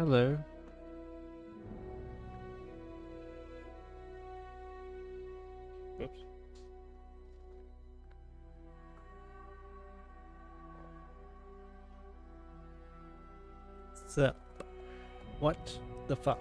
Hello. Oops. So, what the fuck?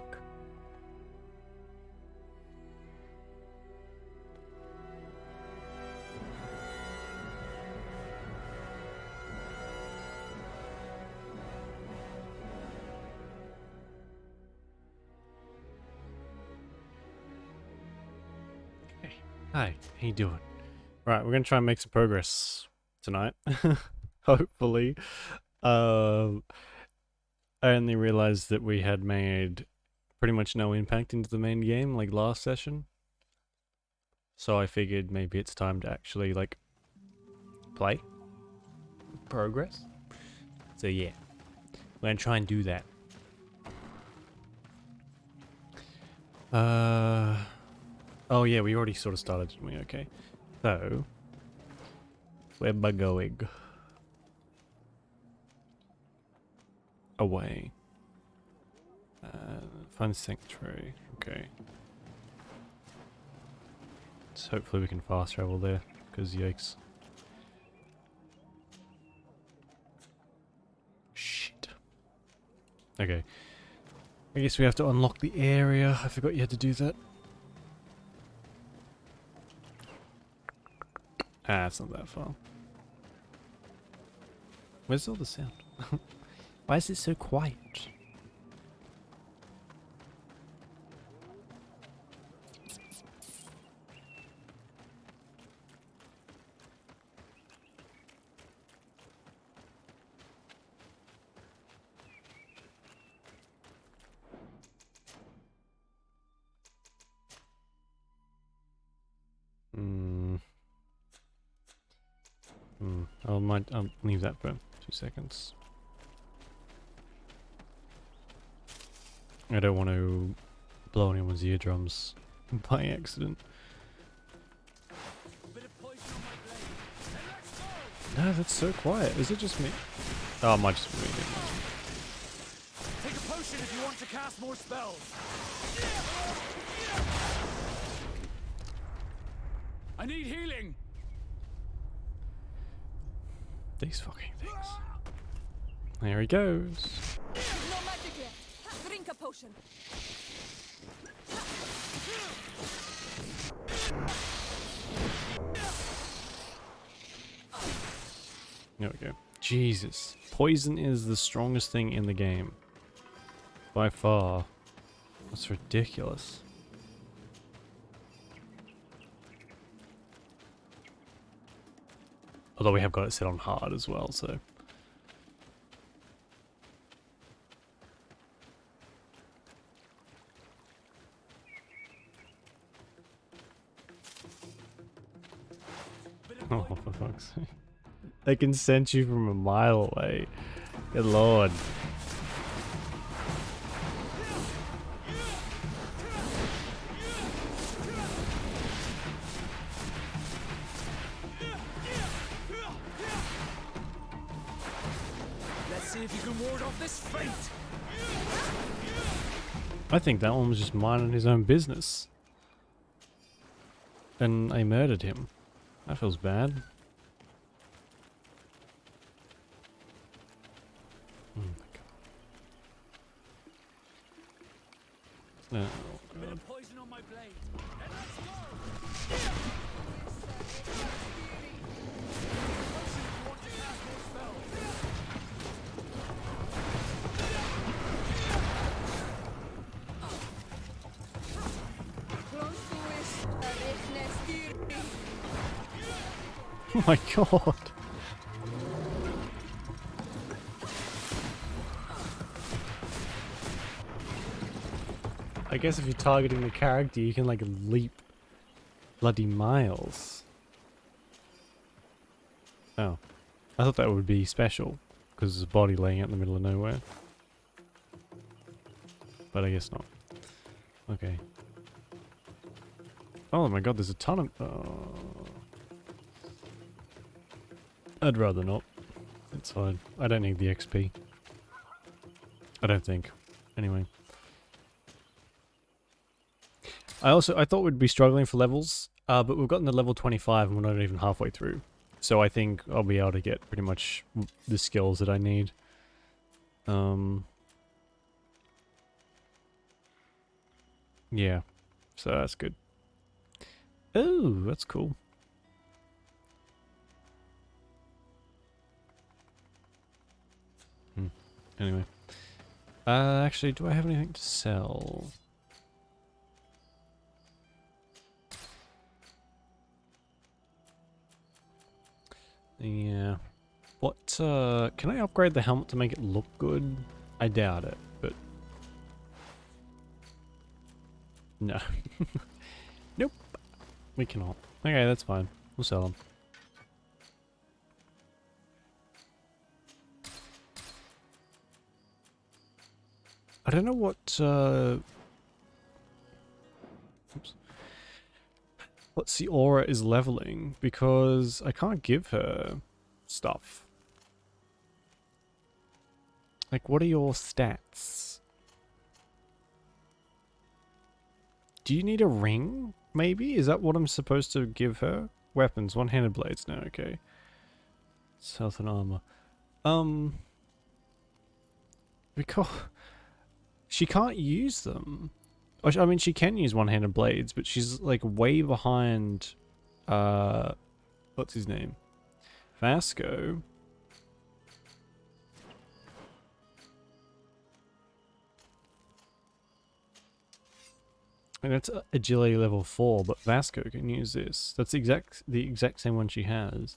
Hey, hi, how you doing? Right, we're gonna try and make some progress tonight. Hopefully. Um, I only realized that we had made pretty much no impact into the main game like last session. So I figured maybe it's time to actually like play. Progress. So yeah, we're gonna try and do that. Oh yeah, we already sort of started, didn't we? Okay. So, where am I going? Away. Find sanctuary. Okay. So hopefully we can fast travel there, because yikes. Shit. Okay. I guess we have to unlock the area. I forgot you had to do that. Ah, it's not that far. Where's all the sound? Why is it so quiet? I'll leave that for 2 seconds. I don't want to blow anyone's eardrums by accident. No, that's so quiet. Is it just me? Oh, it might just be me. Take a potion if you want to cast more spells. I need healing. These fucking things. There he goes. No magic yet. Drink a potion. There we go. Jesus. Poison is the strongest thing in the game. By far. That's ridiculous. Although we have got it set on hard as well, so. Oh, for fuck's sake. They can sense you from a mile away. Good lord. Let's see if you can ward off this fate. I think that one was just minding his own business. And I murdered him. That feels bad. Oh my god. A bit of poison on my blade. And let's go. Potion if you want to cast more spells. Oh my god. I guess if you're targeting the character, you can like leap bloody miles. Oh. I thought that would be special, because there's a body laying out in the middle of nowhere. But I guess not. Okay. Oh my god, there's a ton of... Oh. I'd rather not. It's fine. I don't need the XP. I don't think. Anyway. I thought we'd be struggling for levels, but we've gotten to level 25 and we're not even halfway through. So I think I'll be able to get pretty much the skills that I need. Yeah, so that's good. Oh, that's cool. Anyway. Actually, do I have anything to sell? Yeah. What, can I upgrade the helmet to make it look good? I doubt it, but... No. Nope. We cannot. Okay, that's fine. We'll sell them. I don't know what, oops. What Seora is leveling, because I can't give her stuff. Like, what are your stats? Do you need a ring, maybe? Is that what I'm supposed to give her? Weapons, one-handed blades, no, okay. Health and armor. Because she can't use them. I mean, she can use one-handed blades, but she's like way behind, what's his name? Vasco. And it's agility level 4, but Vasco can use this. That's the exact same one she has.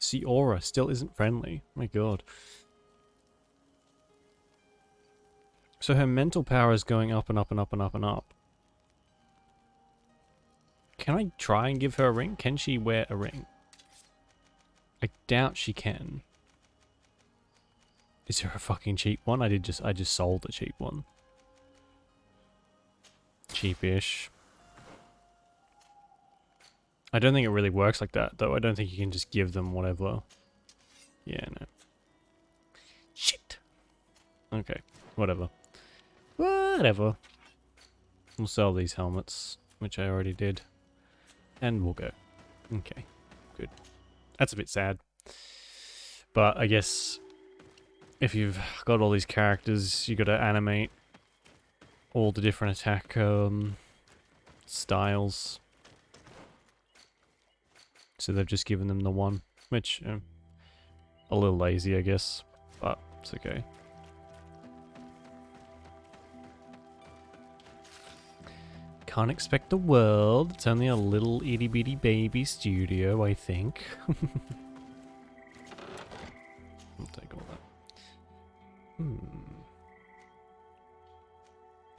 Seora still isn't friendly. My god. So her mental power is going up and up and up and up and up. Can I try and give her a ring? Can she wear a ring? I doubt she can. Is there a fucking cheap one? I just sold a cheap one. Cheapish. I don't think it really works like that, though. I don't think you can just give them whatever. Yeah, no. Shit. Okay, whatever. Whatever. We'll sell these helmets, which I already did. And we'll go. Okay, good. That's a bit sad. But I guess if you've got all these characters, you got to animate all the different attack styles. So they've just given them the one, which a little lazy, I guess, but it's okay. Can't expect the world. It's only a little itty bitty baby studio, I think. I'll take all that.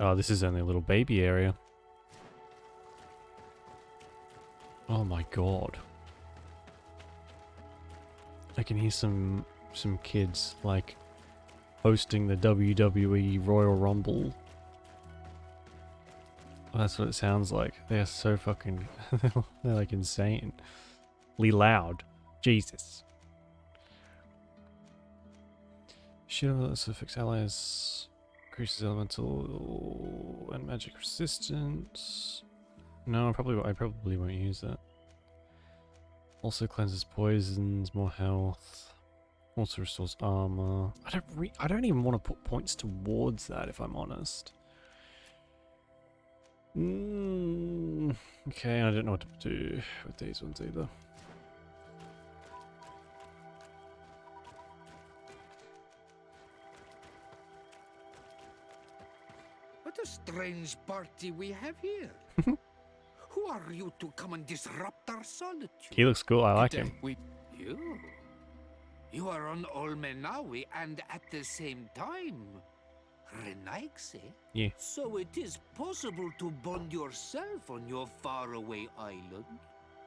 Oh, this is only a little baby area. Oh my god. I can hear some kids like hosting the WWE Royal Rumble. Oh, that's what it sounds like. They're so fucking they're like insanely loud. Jesus. Shield also fix allies, increases elemental and magic resistance. No, I probably won't use that. Also cleanses poisons, more health. Also restores armor. I don't even want to put points towards that, if I'm honest. Okay, I don't know what to do with these ones either. What a strange party we have here. Who are you to come and disrupt our solitude? He looks cool, I like him. You are on Olmenawi and at the same time Renaigse? Yeah. So it is possible to bond yourself on your faraway island?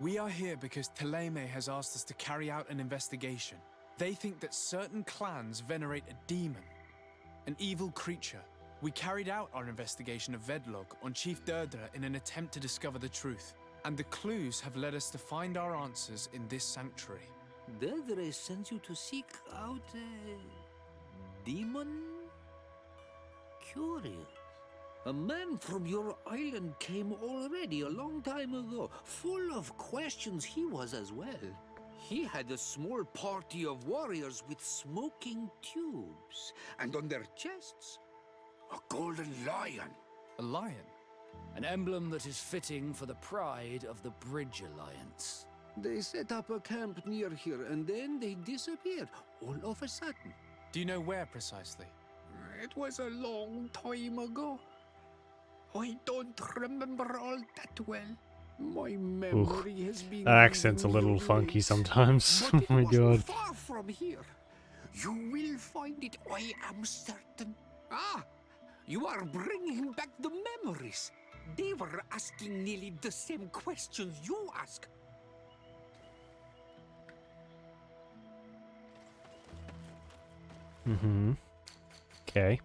We are here because Teleme has asked us to carry out an investigation. They think that certain clans venerate a demon, an evil creature. We carried out our investigation of Vedlog on Chief Derdra in an attempt to discover the truth, and the clues have led us to find our answers in this sanctuary. Dedre sends you to seek out a demon? Curious. A man from your island came already a long time ago. Full of questions he was as well. He had a small party of warriors with smoking tubes. And on their chests, a golden lion. A lion? An emblem that is fitting for the pride of the Bridge Alliance. They set up a camp near here and then they disappeared all of a sudden. Do you know where precisely? It was a long time ago. I don't remember all that well. My memory has been... That accent's a giving me little funky away. sometimes. But Oh it my wasn't god. far from here. You will find it, I am certain. Ah, you are bringing back the memories. They were asking nearly the same questions you ask. Mm-hmm. Okay.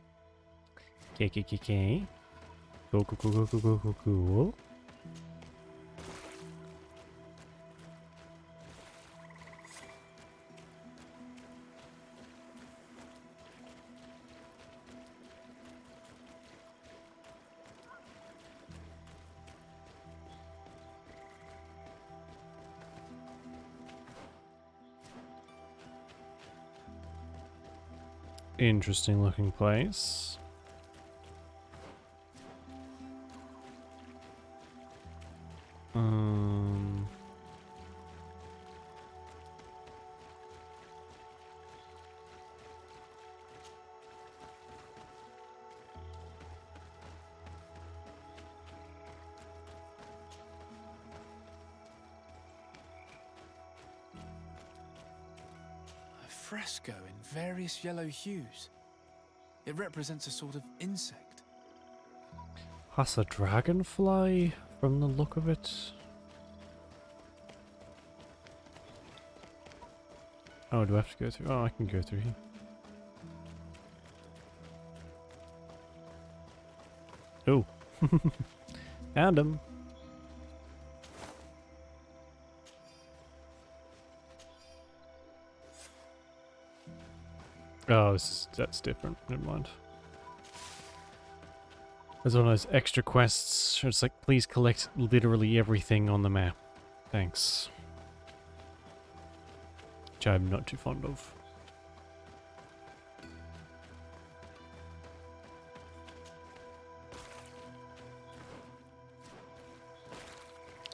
Okay. Cool. Interesting looking place. A fresco in various yellow hues. It represents a sort of insect. That's a dragonfly from the look of it. Oh, do I have to go through? Oh, I can go through here. Oh. Found him. Oh, that's different. Never mind. There's one of those extra quests. It's like, please collect literally everything on the map. Thanks. Which I'm not too fond of.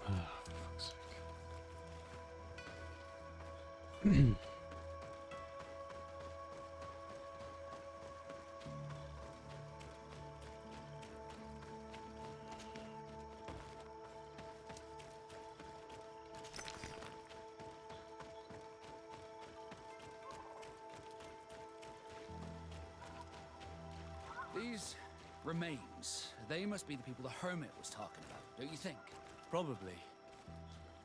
Ah, for fuck's sake. These remains, they must be the people the hermit was talking about, don't you think? Probably.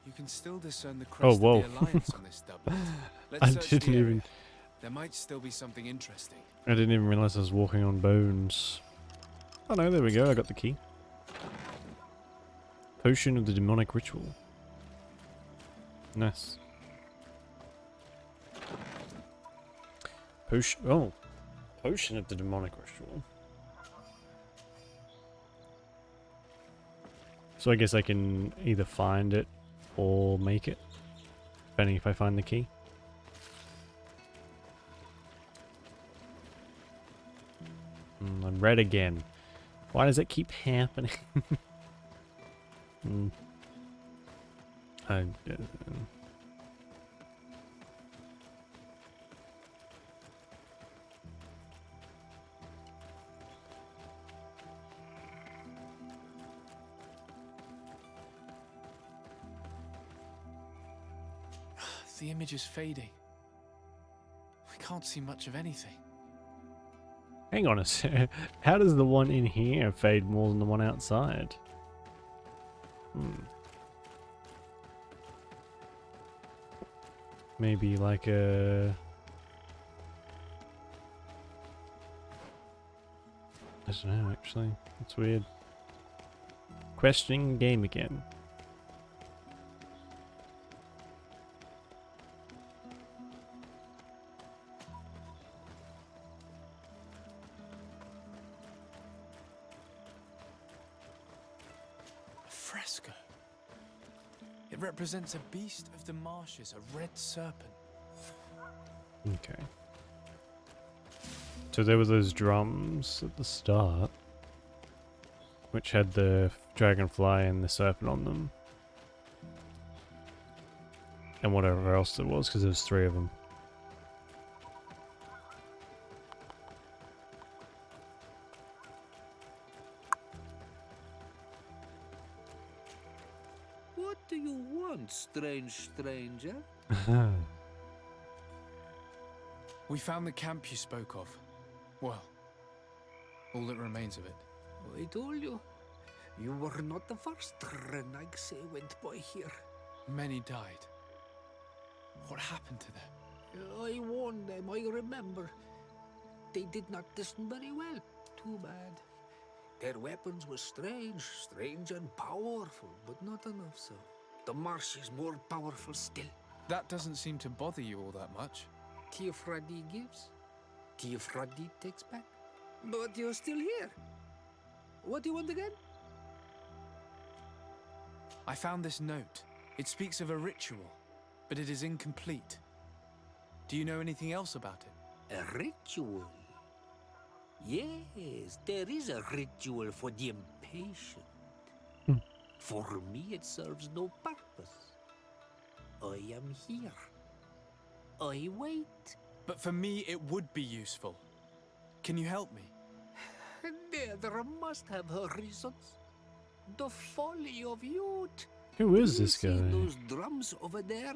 You can still discern the Oh, crest whoa. of the Alliance on this doublet. Let's I search didn't the area. even... There might still be something interesting. I didn't even realize I was walking on bones. Oh no, there we go, I got the key. Potion of the demonic ritual. Nice. Potion... Oh. Potion of the demonic ritual. So I guess I can either find it or make it, depending if I find the key. I'm red again. Why does it keep happening? I, The image is fading. We can't see much of anything. hang on a sec. How does the one in here fade more than the one outside? Maybe like a... I don't know, actually. It's weird. Questioning game again. fresco. It represents a beast of the marshes, a red serpent. Okay. So there were those drums at the start, which had the dragonfly and the serpent on them. And whatever else there was, because there was 3 of them. What do you want, strange stranger? We found the camp you spoke of. Well, all that remains of it. I told you, you were not the first Renagse went by here. Many died. What happened to them? I warned them, I remember. They did not listen very well. Too bad. Their weapons were strange and powerful, but not enough so. The marsh is more powerful still. That doesn't seem to bother you all that much. Tiafradi gives, Tiafradi takes back. But you're still here. What do you want again? I found this note. It speaks of a ritual, but it is incomplete. Do you know anything else about it? A ritual? Yes, there is a ritual for the impatient. For me, it serves no purpose. I am here. I wait. But for me, it would be useful. Can you help me? There must have her reasons. The folly of youth. Who is You this see guy? those drums over there?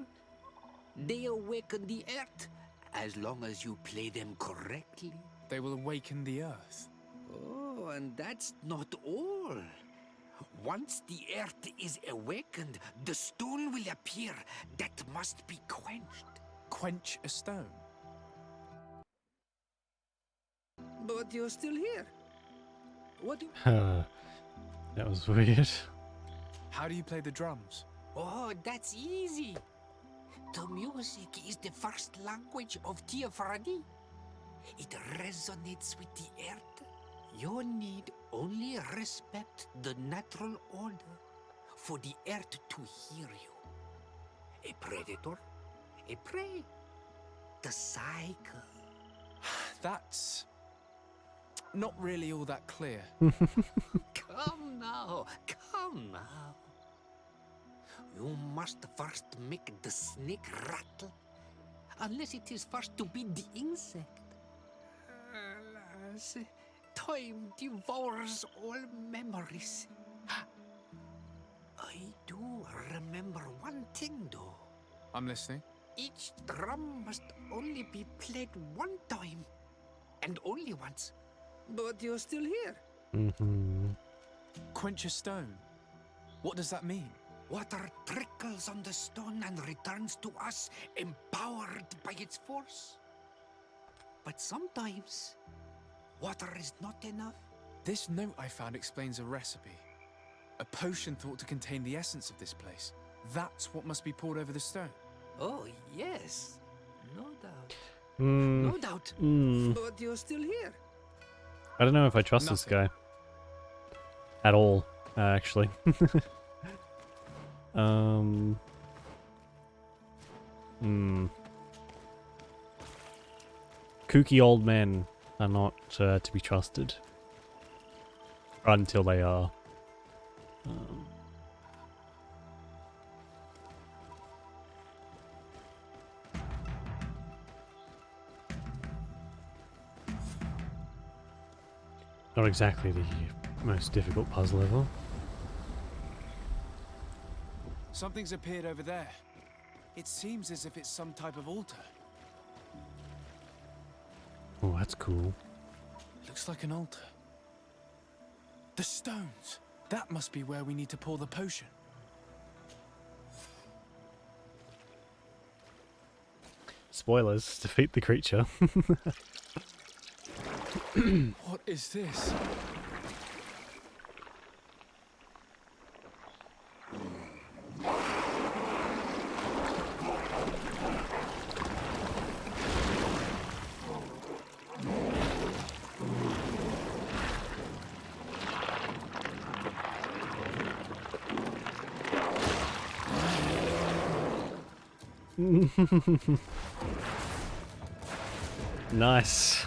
They awaken the earth, as long as you play them correctly. They will awaken the earth. Oh, and that's not all. Once the earth is awakened, the stone will appear that must be quenched. Quench a stone. But you're still here. What do... That was weird. How do you play the drums? Oh, that's easy. The music is the first language of Tiafradi. It resonates with the earth. You need only respect the natural order for the earth to hear you. A predator, a prey. The cycle. That's not really all that clear. Come now, come now. You must first make the snake rattle, unless it is first to be the insect. Alas, time devours all memories. I do remember one thing though. I'm listening. Each drum must only be played one time, and only once. But you're still here. Quench a stone. What does that mean? Water trickles on the stone and returns to us, empowered by its force. But sometimes, water is not enough. This note I found explains a recipe. A potion thought to contain the essence of this place. That's what must be poured over the stone. Oh, yes. No doubt. Mm, No doubt. mm. But you're still here. I don't know if I trust this guy. At all, actually. Kooky old men are not to be trusted. Until they are. Not exactly the most difficult puzzle ever. Something's appeared over there. It seems as if it's some type of altar. Oh, that's cool. Looks like an altar. The stones! That must be where we need to pour the potion. Spoilers, defeat the creature. What is this? Nice.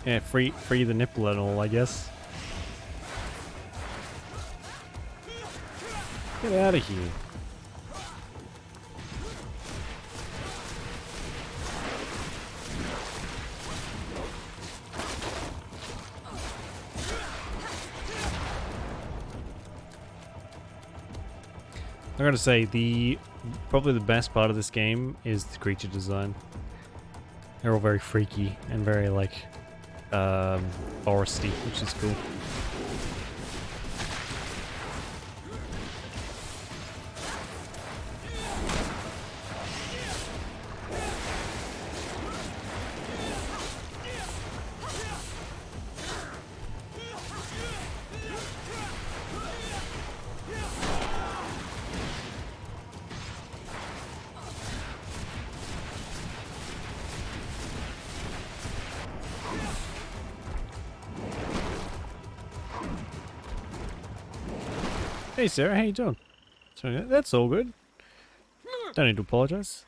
Yeah, free the nipple and all, I guess. Get out of here. I gotta say, probably the best part of this game is the creature design. They're all very freaky and very like foresty, which is cool. Hey Sarah, how you doing? So that's all good. Don't need to apologize.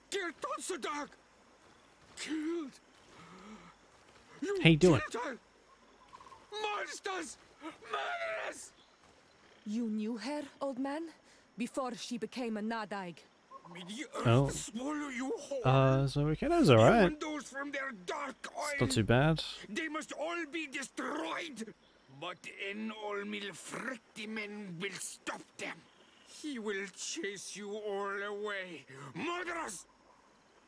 Get the dark. Killed. You How you doing? killed her. Monsters! Murderers! You knew her, old man? Before she became a Nadaig. May the earth Oh. swallow you whole. So we can. That's You alright. and those from their dark It's not isle. too bad. They must all be destroyed. But Enolmil Frictimen will stop them. He will chase you all away. Murderers!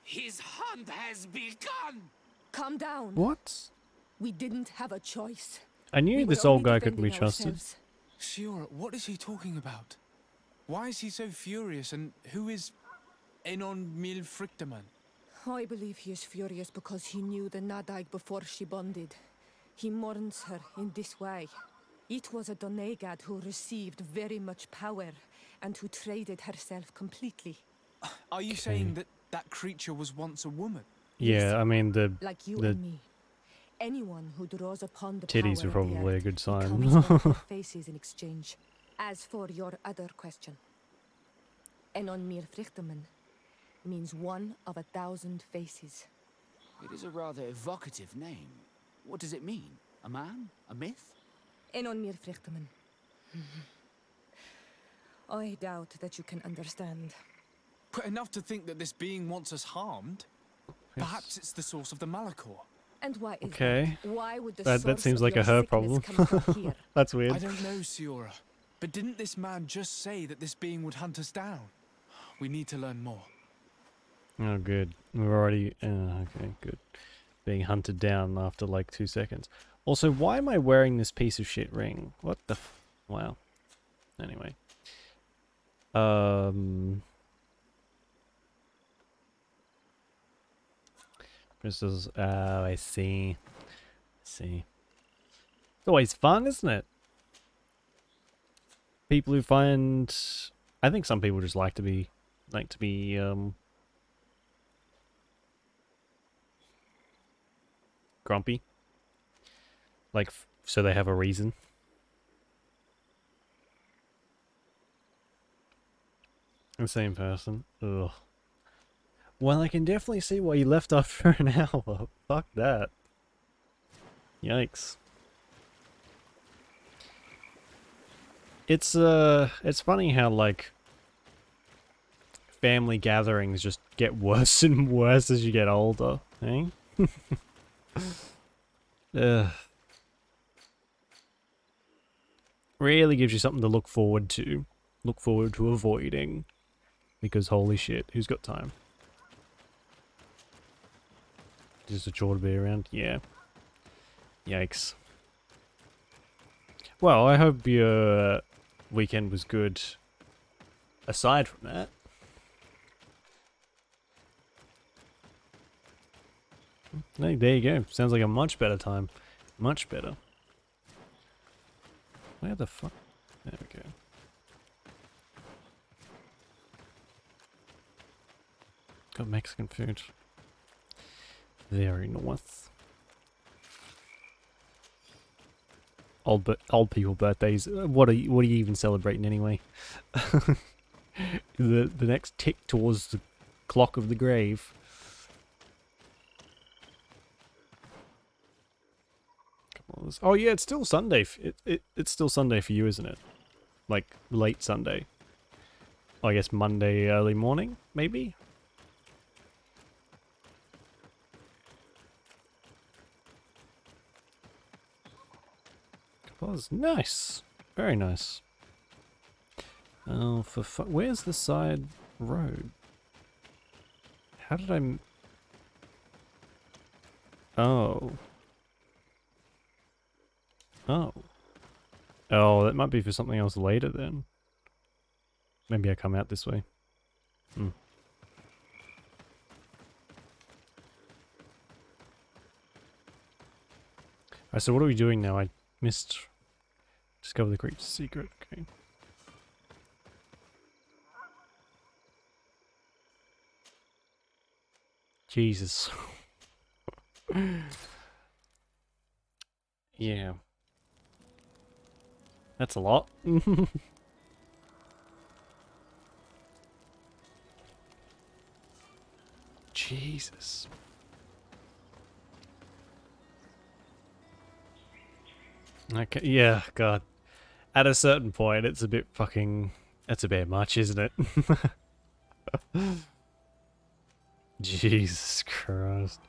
His hunt has begun! Calm down. What? We didn't have a choice. I knew We were this old only guy couldn't be defending trusted. ourselves. Shiora, what is he talking about? Why is he so furious, and who is Enon Mil Frictaman? I believe he is furious because he knew the Nadaig before she bonded. He mourns her in this way. It was a Donegad who received very much power and who traded herself completely. Are you saying that that creature was once a woman? Yeah, I mean Like you The and me. Anyone who draws upon the titties power are of the probably a earth good sign. becomes one of their faces in exchange. As for your other question, Enon Mir Frichteman means one of 1,000 faces. It is a rather evocative name. What does it mean? A man? A myth? Enon Mir Frichteman. I doubt that you can understand. But enough to think that this being wants us harmed? Perhaps it's the source of the Malachor. And why is Okay. that? Why would the That source seems of like a your her sickness problem. come from here? That's I weird. don't know, Siora. But didn't this man just say that this being would hunt us down? We need to learn more. Oh, good. We're already. Okay, good. Being hunted down after like 2 seconds. Also, why am I wearing this piece of shit ring? What the? Wow. Anyway. Crystals. Oh, I see. See. It's always fun, isn't it? People who find. I think some people just like to be grumpy. Like, so they have a reason. The same person. Ugh. Well, I can definitely see why you left after an hour. Fuck that. Yikes. It's funny how, like, family gatherings just get worse and worse as you get older, eh? Ugh. Really gives you something to look forward to. Look forward to avoiding. Because holy shit, who's got time? Just a chore to be around? Yeah. Yikes. Well, I hope your weekend was good. Aside from that. Hey, there you go. Sounds like a much better time. Much better. Where the fuck? There we go. Got Mexican food. Very nice. old people birthdays. What are you even celebrating anyway? The next tick towards the clock of the grave. Oh yeah, it's still Sunday. It's still Sunday for you, isn't it? Like late Sunday. I guess Monday early morning, maybe. Was nice, very nice. Oh, where's the side road? How did I? Oh. Oh. Oh, that might be for something else later then. Maybe I come out this way. Hmm. Alright, so what are we doing now? I missed... Discover the creature's secret. Okay. Jesus. Yeah. That's a lot. Jesus. Okay, yeah, God. At a certain point, it's a bit fucking... That's a bit much, isn't it? Jesus Christ.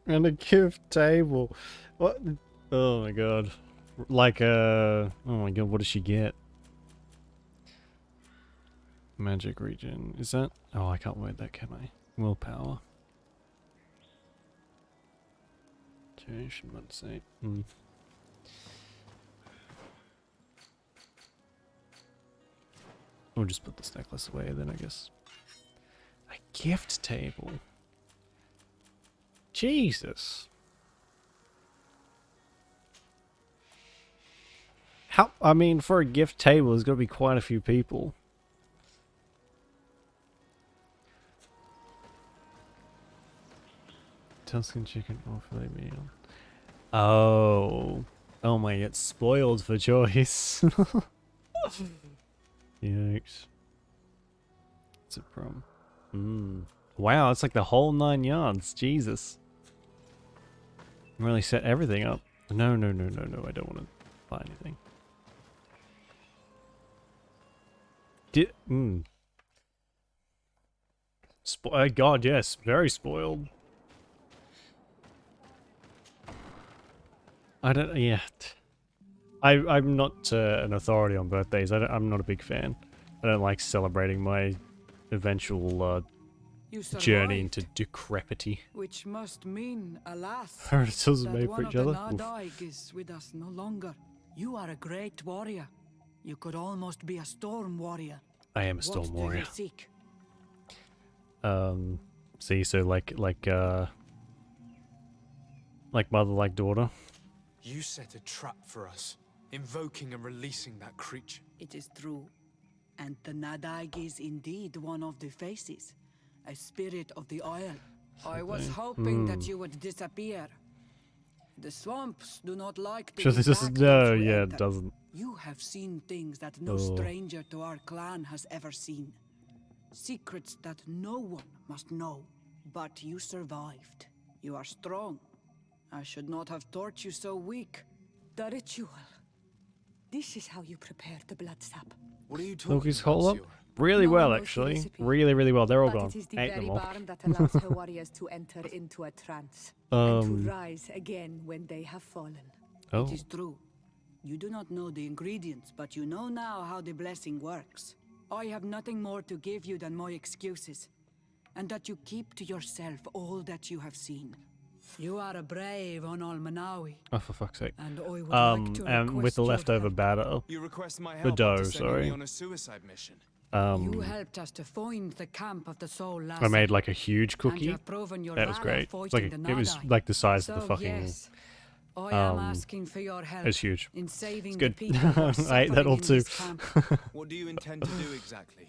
And a gift table. What? Oh my God. Like oh my God, what does she get? Magic region. Is that? Oh, I can't word that, can I? Willpower. Generation, I'd say. We'll just put this necklace away then, I guess. A gift table. Jesus. How? I mean, for a gift table, there's got to be quite a few people. Tuscan chicken or filet meal. Oh. Oh my, it's spoiled for choice. Yikes. It's a problem. Wow, it's like the whole 9 yards. Jesus. Really set everything up. No, no, no, no, no. I don't want to buy anything. God, yes. Very spoiled. I don't... Yeah. I'm not an authority on birthdays. I'm not a big fan. I don't like celebrating my eventual journey into decrepity. Which must mean, alas, Parents are made that for one each of the other. Nadaig is with us no longer. You are a great warrior. You could almost be a storm warrior. I am a storm What warrior. do you seek? See, so like mother, like daughter. You set a trap for us, invoking and releasing that creature. It is true. And the Nadaig is indeed one of the faces. A spirit of the Isle. I was hoping that you would disappear. The swamps do not like to Sure, be this is backed no, up to yeah, enter. it doesn't. You have seen things that no stranger to our clan has ever seen. Secrets that no one must know. But you survived. You are strong. I should not have thought you so weak. The ritual. This is how you prepare the blood sap. What are you talking Loki's about, whole up? Sior? Really No well, one knows the actually. recipe. Really, really well. They're all But gone. it is the Ate very them all. barm that allows her warriors to enter into a trance. And to rise again when they have fallen. Oh. It is true. You do not know the ingredients, but you know now how the blessing works. I have nothing more to give you than my excuses. And that you keep to yourself all that you have seen. You are a brave on Almanawi. Oh, for fuck's sake. And I would like to And with request the your leftover help. batter. You request my The help dough, after sending sorry. me on a suicide mission. You helped us to find the camp of the soul last I made like a huge and you cookie. have proven your That was valor great. fighting Like the it was Nadaig. like the size of the So, fucking. yes, I am asking for your help. It's huge. In saving It's good. the people who are I ate that suffering all in too. this camp. What do you intend to do exactly?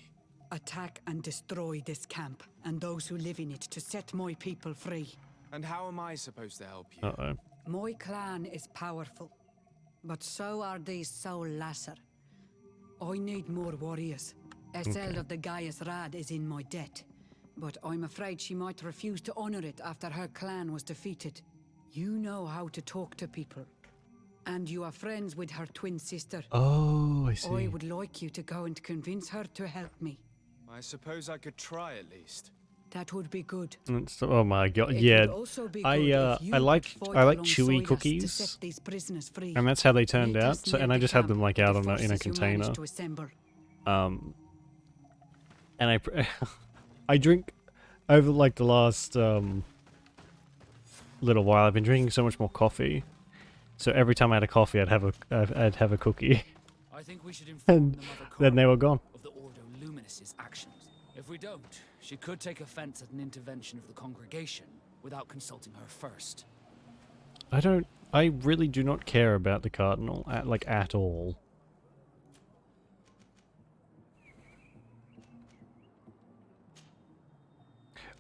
attack and destroy this camp and those who live in it to set my people free. And how am I supposed to help you? Uh-oh. My clan is powerful, but so are these Soul Lasser. I need more warriors. Eseld of the Gaius Rad is in my debt, but I'm afraid she might refuse to honor it after her clan was defeated. You know how to talk to people, and you are friends with her twin sister. Oh, I I see. would like you to go and convince her to help me. I suppose I could try at least. That would be good. Oh my god, It yeah. would also be good I if you like could fight I like alongside chewy us to cookies, set these prisoners free. and that's how they turned Meet out. us So, near and I the just had them camp like with out the in a forces you container. managed to assemble. And I drink over like the last little while. I've been drinking so much more coffee. So every time I had a coffee, I'd have a cookie, I think we should inform and the Mother then they were gone. of the Ordo Luminis's actions. If we don't, she could take offense at an intervention of the congregation without consulting her first. I really do not care about the cardinal at all.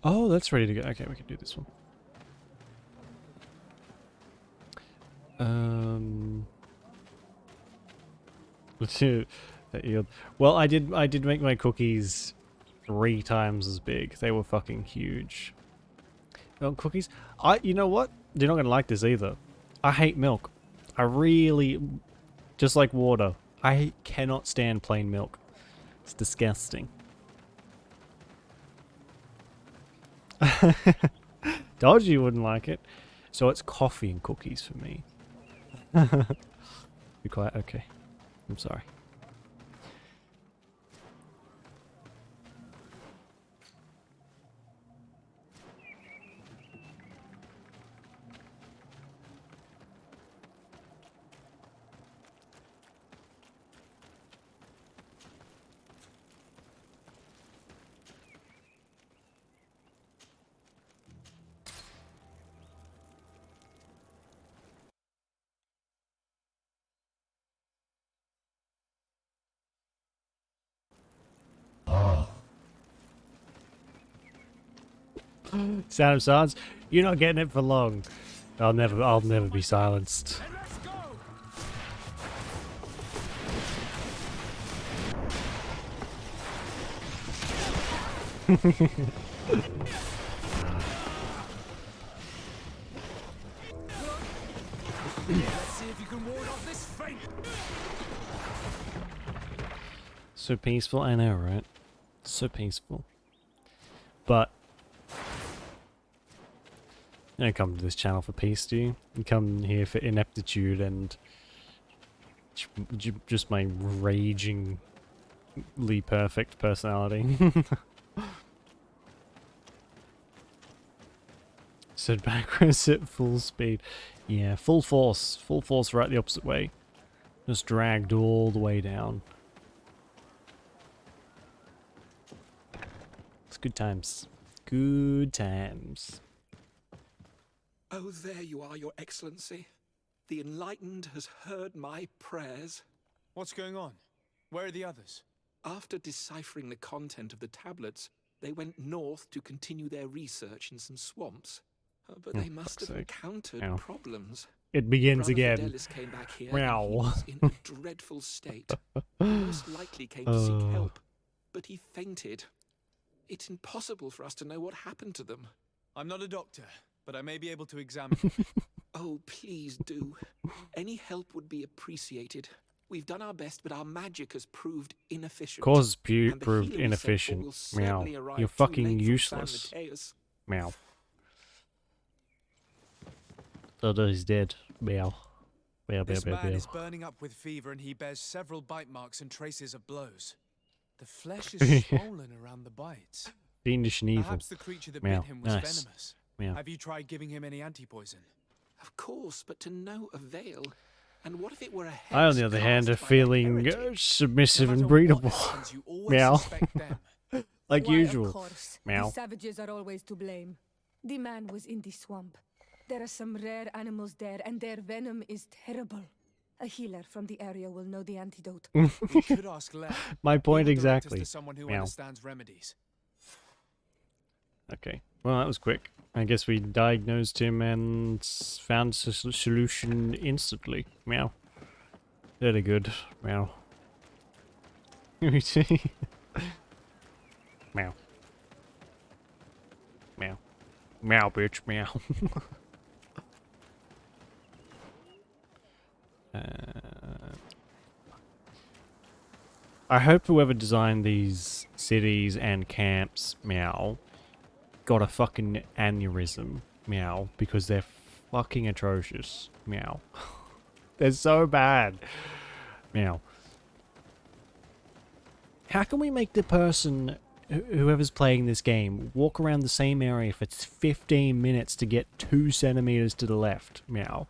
Oh, that's ready to go. Okay, we can do this one. Let's do that yield. Well, I did make my cookies 3 times as big. They were fucking huge. Milk cookies. You know what? You're not gonna like this either. I hate milk. I really, just like water. I cannot stand plain milk. It's disgusting. Told you wouldn't like it. So it's coffee and cookies for me. Be quiet. Okay. I'm sorry. Sound of silence. You're not getting it for long. I'll never be silenced. And let's go! Let's see if you can ward off this fate. So peaceful, I know, right? So peaceful. But you don't come to this channel for peace, do you? You come here for ineptitude and just my ragingly perfect personality. Said backwards at full speed. Yeah, full force. Full force right the opposite way. Just dragged all the way down. It's good times. Good times. Oh, there you are, Your Excellency. The Enlightened has heard my prayers. What's going on? Where are the others? After deciphering the content of the tablets, they went north to continue their research in some swamps. But they must have fuck's sake. encountered Ow. problems. It begins Brother again. Fidelis came back here Meow. and he was in a dreadful state. He most likely came to seek help, but he fainted. It's impossible for us to know what happened to them. I'm not a doctor, but I may be able to examine. Oh, please do. Any help would be appreciated. We've done our best, but our magic has proved inefficient. Cause And the proved healer we sent for will inefficient. Meow. certainly arrive You're too fucking late from useless. San Mateus. Meow. Dodo is dead. Meow. Meow, meow, This meow, man meow. is burning up with fever and he bears several bite marks and traces of blows. The flesh is swollen around the bites. Fiendish and evil. Perhaps the creature that Meow. bit him was Nice. venomous. Meow. Have you tried giving him any anti-poison? Of course, but to no avail. And what if it were a hex I, on the other hand, are cast by a feeling heretic? submissive No and matter what breedable. happens, you always Meow. suspect them. Like Why, usual. Of course. Meow. The savages are always to blame. The man was in the swamp. There are some rare animals there, and their venom is terrible. A healer from the area will know the antidote. We could ask Len. My He point will direct us exactly. to someone who Meow. understands remedies. Okay. Well, that was quick. I guess we diagnosed him and found a solution instantly. Meow. Very good. Meow. Meow. Meow. Meow, bitch. Meow. I hope whoever designed these cities and camps, meow, got a fucking aneurysm, meow, because they're fucking atrocious, meow. They're so bad, meow. How can we make the person, whoever's playing this game, walk around the same area for 15 minutes to get 2 centimeters to the left, meow?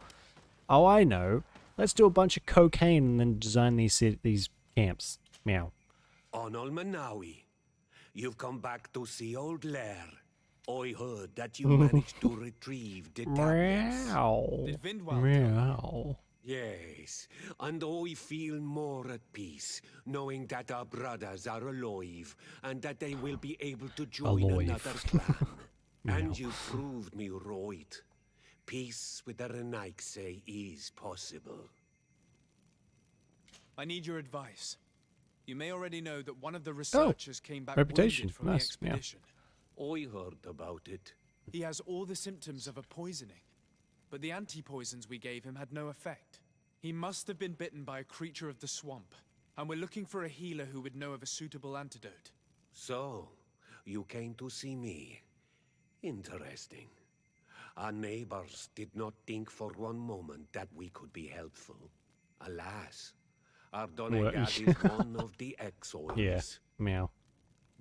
Oh, I know. Let's do a bunch of cocaine and then design these camps, meow. Onol Manawi, you've come back to see old Lair. I heard that you managed to retrieve the tablets. Meow. Did Vindwal Meow. Yes, and I feel more at peace, knowing that our brothers are alive, and that they will be able to join Alive. another clan. Meow. And you proved me right. Peace with the Renaigse is possible. I need your advice. You may already know that one of the researchers came back reputation. wounded from Nice, the yeah. expedition. I heard about it. He has all the symptoms of a poisoning, but the anti-poisons we gave him had no effect. He must have been bitten by a creature of the swamp, and we're looking for a healer who would know of a suitable antidote. So, you came to see me. Interesting. Our neighbors did not think for one moment that we could be helpful. Alas, our Donegal is one of the exiles. Yeah, meow.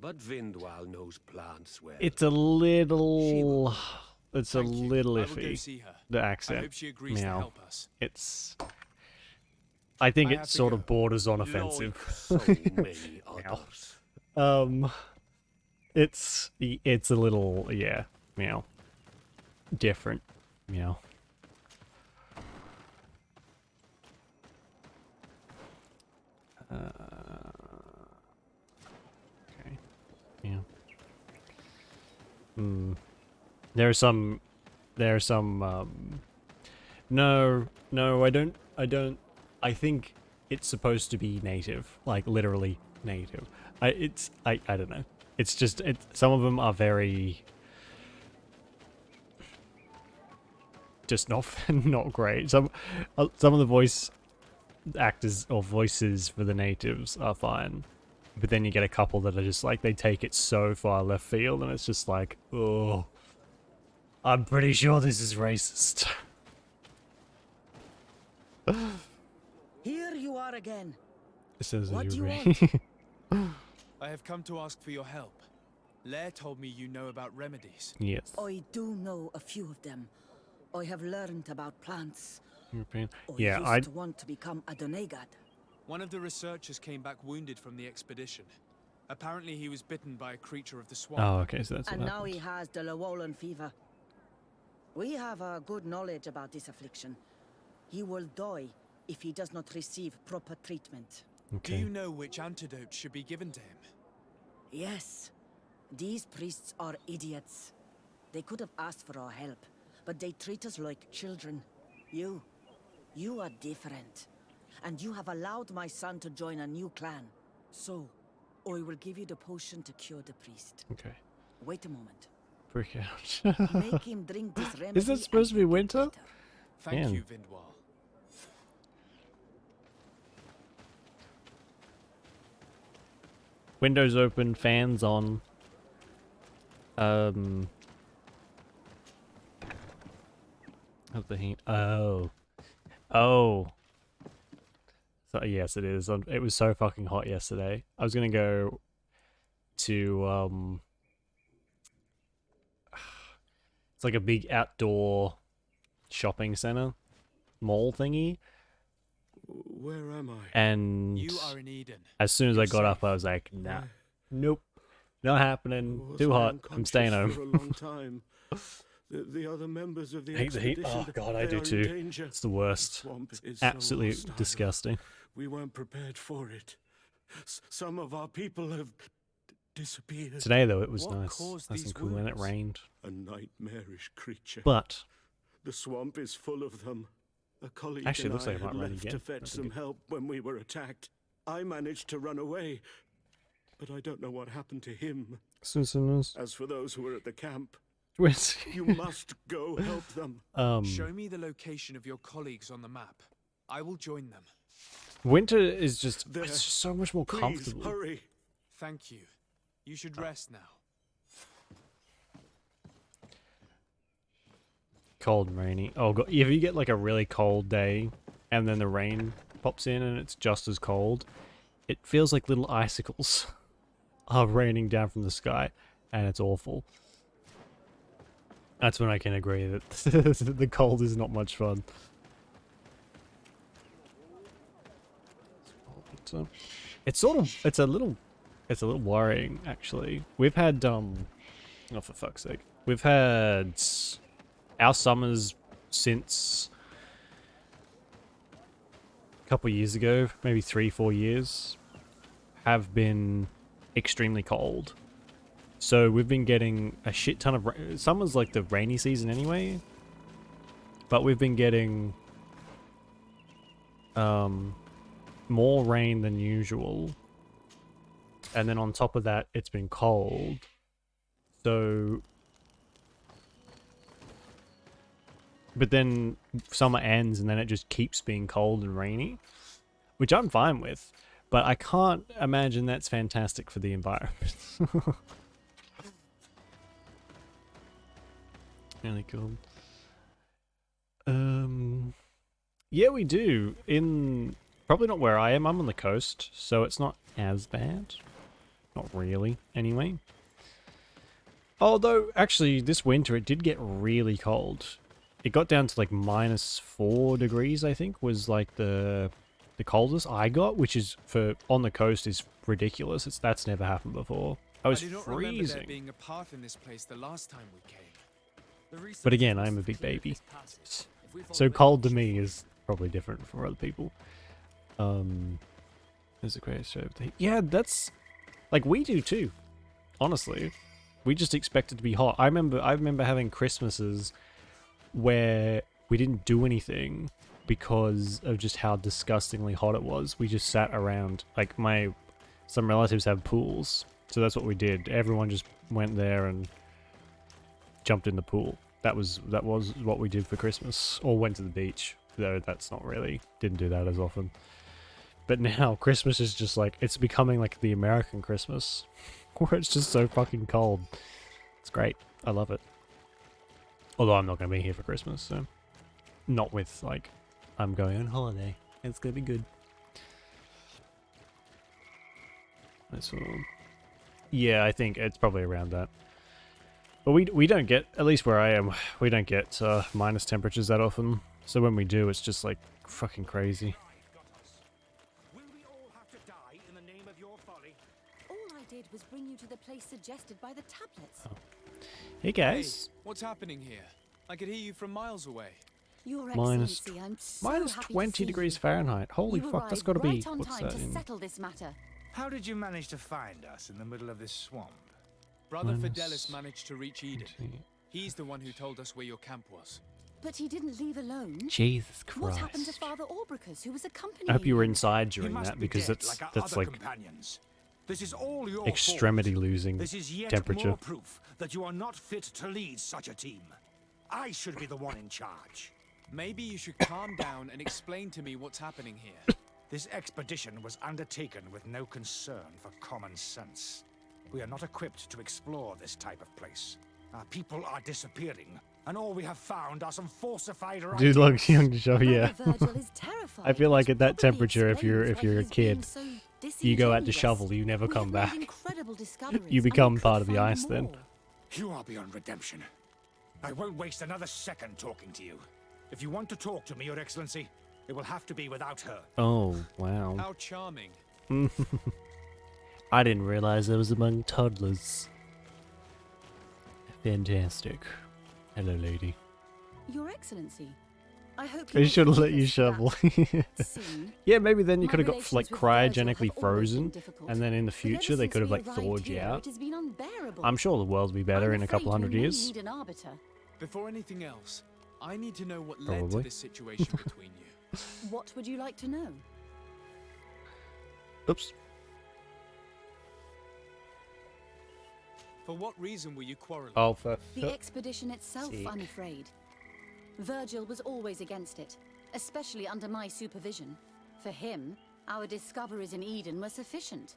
But Vindwal knows plants well. It's a little... It's Thank a you. little I will go iffy, see her. the I accent. hope she agrees to Meow. help us. It's... I think I it have to sort go. of borders on Like offensive. so many others. It's a little, yeah, meow. Different, meow. Okay, yeah. There are some, no, I think it's supposed to be native, like literally native. I don't know. It's just, some of them are very, just not not great. Some of the voice actors or voices for the natives are fine, but then you get a couple that are just like, they take it so far left field, and it's just like, oh, I'm pretty sure this is racist. Here you are again. It says What do you want? I have come to ask for your help. Lair told me you know about remedies. Yes. I do know a few of them. I have learned about plants. European. I Yeah, used to want to become a Donegad. One of the researchers came back wounded from the expedition. Apparently he was bitten by a creature of the swamp. Oh, okay, so that's what And now he happened. has the Llewellyn fever. We have a good knowledge about this affliction. He will die if he does not receive proper treatment. Do Okay. you know which antidote should be given to him? Yes. These priests are idiots. They could have asked for our help, but they treat us like children. You are different. And you have allowed my son to join a new clan. So, I will give you the potion to cure the priest. Okay. Wait a moment. Freak out. Make him drink this remedy. Is it supposed to be and he'll winter? get better. Thank Man. you, Vindwal. Windows open, fans on. How's the heat? Oh. Oh. So yes, it is. It was so fucking hot yesterday. I was gonna go to it's like a big outdoor shopping center, mall thingy. Where am I? And You are in Eden. as soon as I You're got up, safe. I was like, nah, nope, not happening. Was Too I hot. I'm staying unconscious home. for a long time. The other members of the Hate the heat. expedition, Oh god, I they do are in too. danger. It's the worst. Swamp is Absolutely so hostile. disgusting. We weren't prepared for it. Some of our people have disappeared. Today though, it was What nice, caused nice these and cool, and it wounds? rained. A nightmarish creature. But The swamp is full of them. A colleague actually, it and looks I like it had might rain left again. to fetch That'd be some good. help when we were attacked. I managed to run away, but I don't know what happened to him. As for those who were at the camp, you must go help them. Show me the location of your colleagues on the map. I will join them. Winter is just There. it's just so much more Please comfortable. hurry. Thank you. You should rest now. Cold and rainy. Oh god, if you get like a really cold day and then the rain pops in and it's just as cold, it feels like little icicles are raining down from the sky, and it's awful. That's when I can agree that the cold is not much fun. So, it's a little worrying actually. We've had oh for fuck's sake, we've had our summers since a couple of years ago, maybe 3-4 years, have been extremely cold. So we've been getting a shit ton of summer's like the rainy season anyway, but we've been getting more rain than usual, and then on top of that it's been cold. So but then summer ends and then it just keeps being cold and rainy, which I'm fine with, but I can't imagine that's fantastic for the environment. Really cool. Yeah, we do. In probably not where I am. I'm on the coast, so it's not as bad. Not really, anyway. Although, actually, this winter it did get really cold. It got down to like -4 degrees, I think, was like the coldest I got, which is for on the coast is ridiculous. That's never happened before. I was do not remember there freezing. being a path in this place the last time we came. But again, I'm a big baby. So cold to me is probably different from other people. There's a great show. Yeah, that's like we do too. Honestly, we just expect it to be hot. I remember having Christmases where we didn't do anything because of just how disgustingly hot it was. We just sat around. Like some relatives have pools, so that's what we did. Everyone just went there and jumped in the pool. That was what we did for Christmas, or went to the beach. Though that's not really, didn't do that as often. But now Christmas is just like, it's becoming like the American Christmas, where it's just so fucking cold. It's great. I love it. Although I'm not going to be here for Christmas, so not with like, I'm going on holiday. It's going to be good. Yeah, I think it's probably around that. But we don't get, at least where I am, we don't get minus temperatures that often. So when we do, it's just like fucking crazy. Will we all have to die in the name of your folly? All I did was bring you to the place suggested by the tablets. Hey guys. Hey, what's happening here? I could hear you from miles away. Your Minus Excellency, I'm so minus happy to 20 see degrees you. Fahrenheit. Holy You fuck, that's arrived got to be, right on what's time that to in? settle this matter. How did you manage to find us in the middle of this swamp? Brother Minus Fidelis managed to reach Eden. He's the one who told us where your camp was. But he didn't leave alone. Jesus What happened to Christ. Father Orbricus, who was accompanying I hope you were him? inside He during must that, be because dead, that's our that's other like companions. This is all your extremity fault. losing This is yet temperature. more proof that you are not fit to lead such a team. I should be the one in charge. Maybe you should calm down and explain to me what's happening here. This expedition was undertaken with no concern for common sense. We are not equipped to explore this type of place. Our people are disappearing, and all we have found are some falsified Dude, writings. look, young to show, yeah. Brother Virgil is terrified, I feel like which at that probably temperature, if you're explains a why he's being kid, so you go out to disingenuous. shovel, you never We come have made back. incredible discoveries, You and we become could part of the find ice then. more. You are beyond redemption. I won't waste another second talking to you. If you want to talk to me, Your Excellency, it will have to be without her. Oh, wow. How charming. I didn't realize I was among toddlers. Fantastic. Hello, lady. Your Excellency, I hope I will should have let forgive you us shovel. that scene. Yeah, maybe then you My could have got relations like with Virgil have cryogenically always been frozen, difficult, and then in the but ever future they since could have we like arrived thawed you here, out. it has been unbearable. I'm sure the world will be better I'm in a couple afraid we hundred may years. need an arbiter. Before anything else, I need to know what led Probably. to this situation between you. What would you like to know? Oops. For what reason were you quarreling? Oh, for The expedition itself, Sick. I'm afraid. Virgil was always against it, especially under my supervision. For him, our discoveries in Eden were sufficient.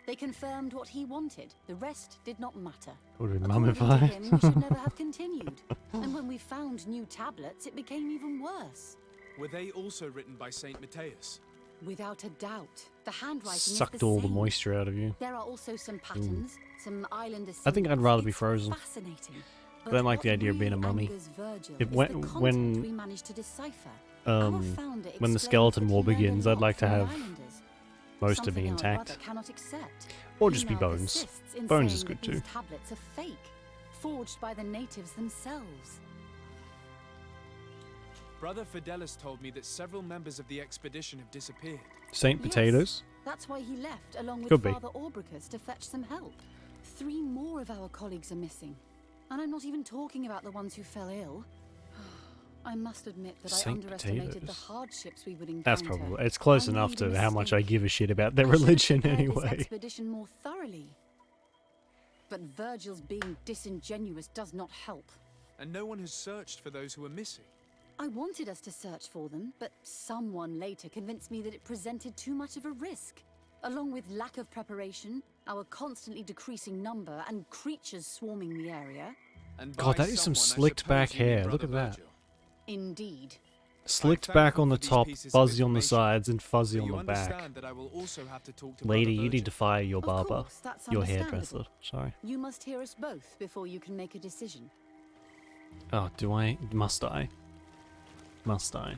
They confirmed what he wanted. The rest did not matter. would be According to mummified. him, we should never have continued. And when we found new tablets, it became even worse. Were they also written by Saint Matthias? Without a doubt. The handwriting Sucked is the all the same. moisture out of you. There are also some patterns, some island I think I'd rather be It's frozen. fascinating. I don't like the what idea of being a really mummy. angers Virgil If is when- the content when, we managed to decipher. Our founder when the explains skeleton that war he learned a begins, I'd lot like to from the have islanders. most of Something me our intact. brother cannot accept. Or He just be now bones. persists in Bones saying is good that these too. tablets are fake, forged by the natives themselves. Brother Fidelis told me that several members of the expedition have disappeared. Saint Yes, Potatoes? That's why he left, along with Could be. Father Orbricus, to fetch some help. 3 more of our colleagues are missing. And I'm not even talking about the ones who fell ill. I must admit that Saint I underestimated the Potatoes. hardships we would encounter. That's probably. It's close I enough made a to how much I mistake. give a shit about their I should have religion prepared anyway. This expedition more thoroughly. But Virgil's being disingenuous does not help. And no one has searched for those who are missing. I wanted us to search for them, but someone later convinced me that it presented too much of a risk. Along with lack of preparation, our constantly decreasing number, and creatures swarming the area. And God, by that is some someone, I slicked back suppose you mean hair. Look Brother at that. Virgil. Indeed. Slicked I'm back thankful on the for these top, pieces of fuzzy on the information, sides, and fuzzy but on you the back. understand that I will also have to talk to Lady, Brother you need Virgil. to fire your Of barber. course, that's Your understandable. hairdresser. Sorry. You must hear us both before you can make a decision. Oh, do I? Must I? Must I?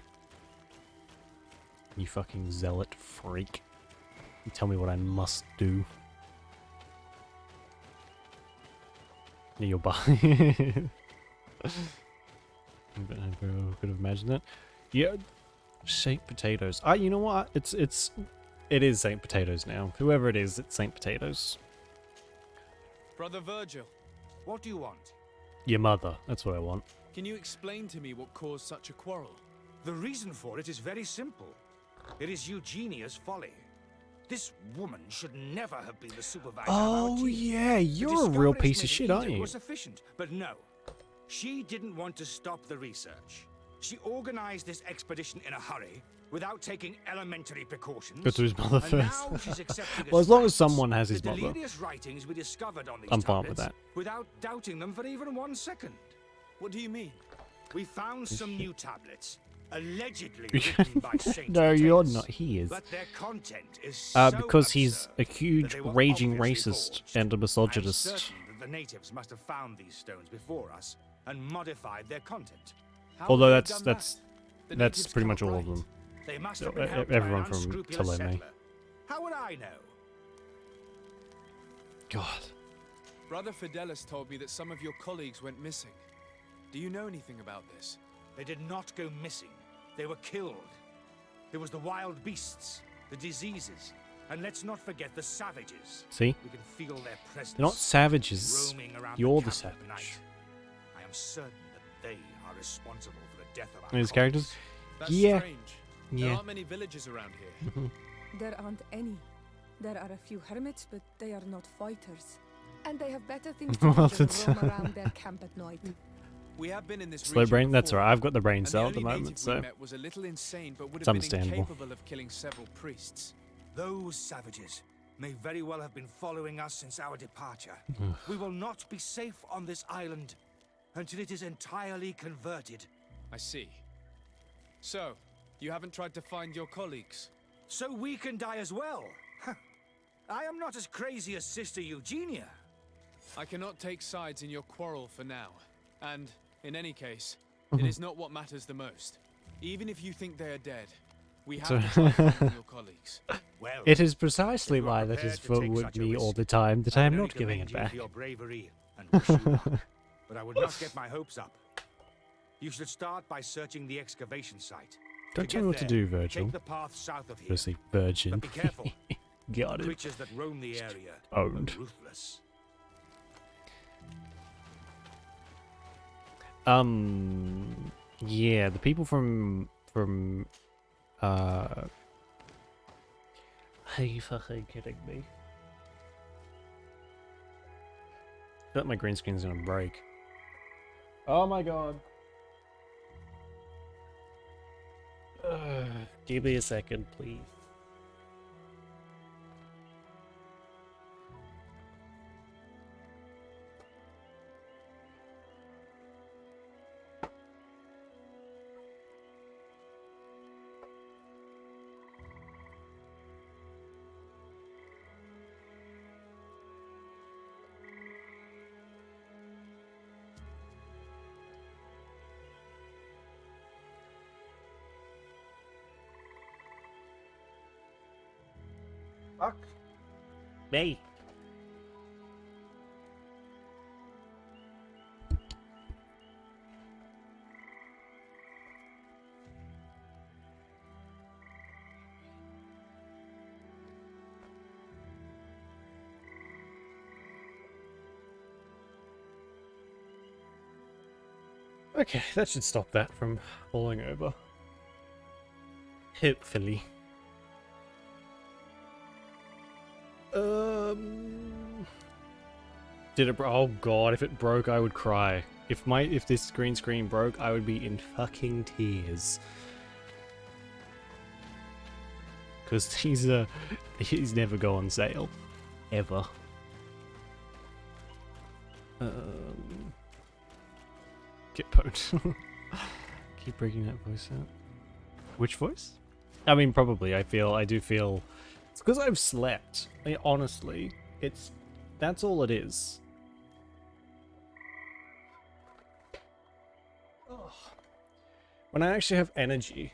You fucking zealot freak. You tell me what I must do. Yeah, you're behind. I could have imagined that. Yeah, Saint Potatoes. You know what? It is Saint Potatoes now. Whoever it is, it's Saint Potatoes. Brother Virgil, What do you want? Your mother. That's what I want. can you explain to me what caused such a quarrel? The reason for it is very simple. It is Eugenia's folly. This woman should never have been the supervisor of our Oh team. yeah, The you're a real discoveries piece made of shit, in aren't Egypt you? were sufficient, but no. She didn't want to stop the research. She organized this expedition in a hurry, without taking elementary precautions. Go to his mother and first. now she's accepting Well, as long as facts someone has the his mother. delirious writings we discovered on these I'm fine with tablets, that. without doubting them for even 1 second. What do you mean? We found some new tablets, allegedly written by Saint No, you're Matthias, not. He is. But their content is so Because he's absurd a huge that they were raging obviously racist forged. and a I'm misogynist. certain that the natives must have found these stones before us and modified their content. How Although would they have that's done that? The that's natives pretty can't much all of write. them. They must So, have been helped everyone by an from unscrupulous Ptolemy. settler. How would I know? God. Brother Fidelis told me that some of your colleagues went missing. Do you know anything about this? They did not go missing. They were killed. There was the wild beasts, the diseases, and let's not forget the savages. See? We can feel their presence. They're not savages. roaming around You're the the camp at night. savage. I am certain that they are responsible for the death of our And his colleagues. characters? That's Yeah. strange. There Yeah. aren't many villages around here. There aren't any. There are a few hermits, but they are not fighters. And they have better things to Well, do than that's- roam around their camp at night. We have been in this Slow region brain? That's before, alright. I've got the brain and cell the at the only moment, native we so. met was a little insane, but would It's have been understandable. incapable of killing several priests. Those savages may very well have been following us since our departure. We will not be safe on this island until it is entirely converted. I see. So, you haven't tried to find your colleagues? So we can die as well. Huh. I am not as crazy as Sister Eugenia. I cannot take sides in your quarrel for now. And, in any case, it is not what matters the most. Even if you think they are dead, we have So- to try finding your colleagues. Well, It is precisely if you are why that prepared is to fought take with such a me all risk, the time that I I am would not only giving commend it you back. for your bravery and wish you luck. But I would not get my hopes up. You should start by searching the excavation site. Don't tell me what to do, Virgil. Take the path south of here. Firstly, virgin. But be careful. Got it. Creatures that roam the area Owned. are ruthless. Yeah, the people from are you fucking kidding me? I feel like my green screen's gonna break. Oh my god. Give me a second, please. Fuck. Me. Okay, that should stop that from falling over. Hopefully. Did it oh god, if it broke I would cry. If this green screen broke, I would be in fucking tears. Cause these never go on sale. Ever. Get poked. Keep breaking that voice out. Which voice? I mean, probably. I do feel it's because I've slept. I mean, honestly, that's all it is. Ugh. When I actually have energy,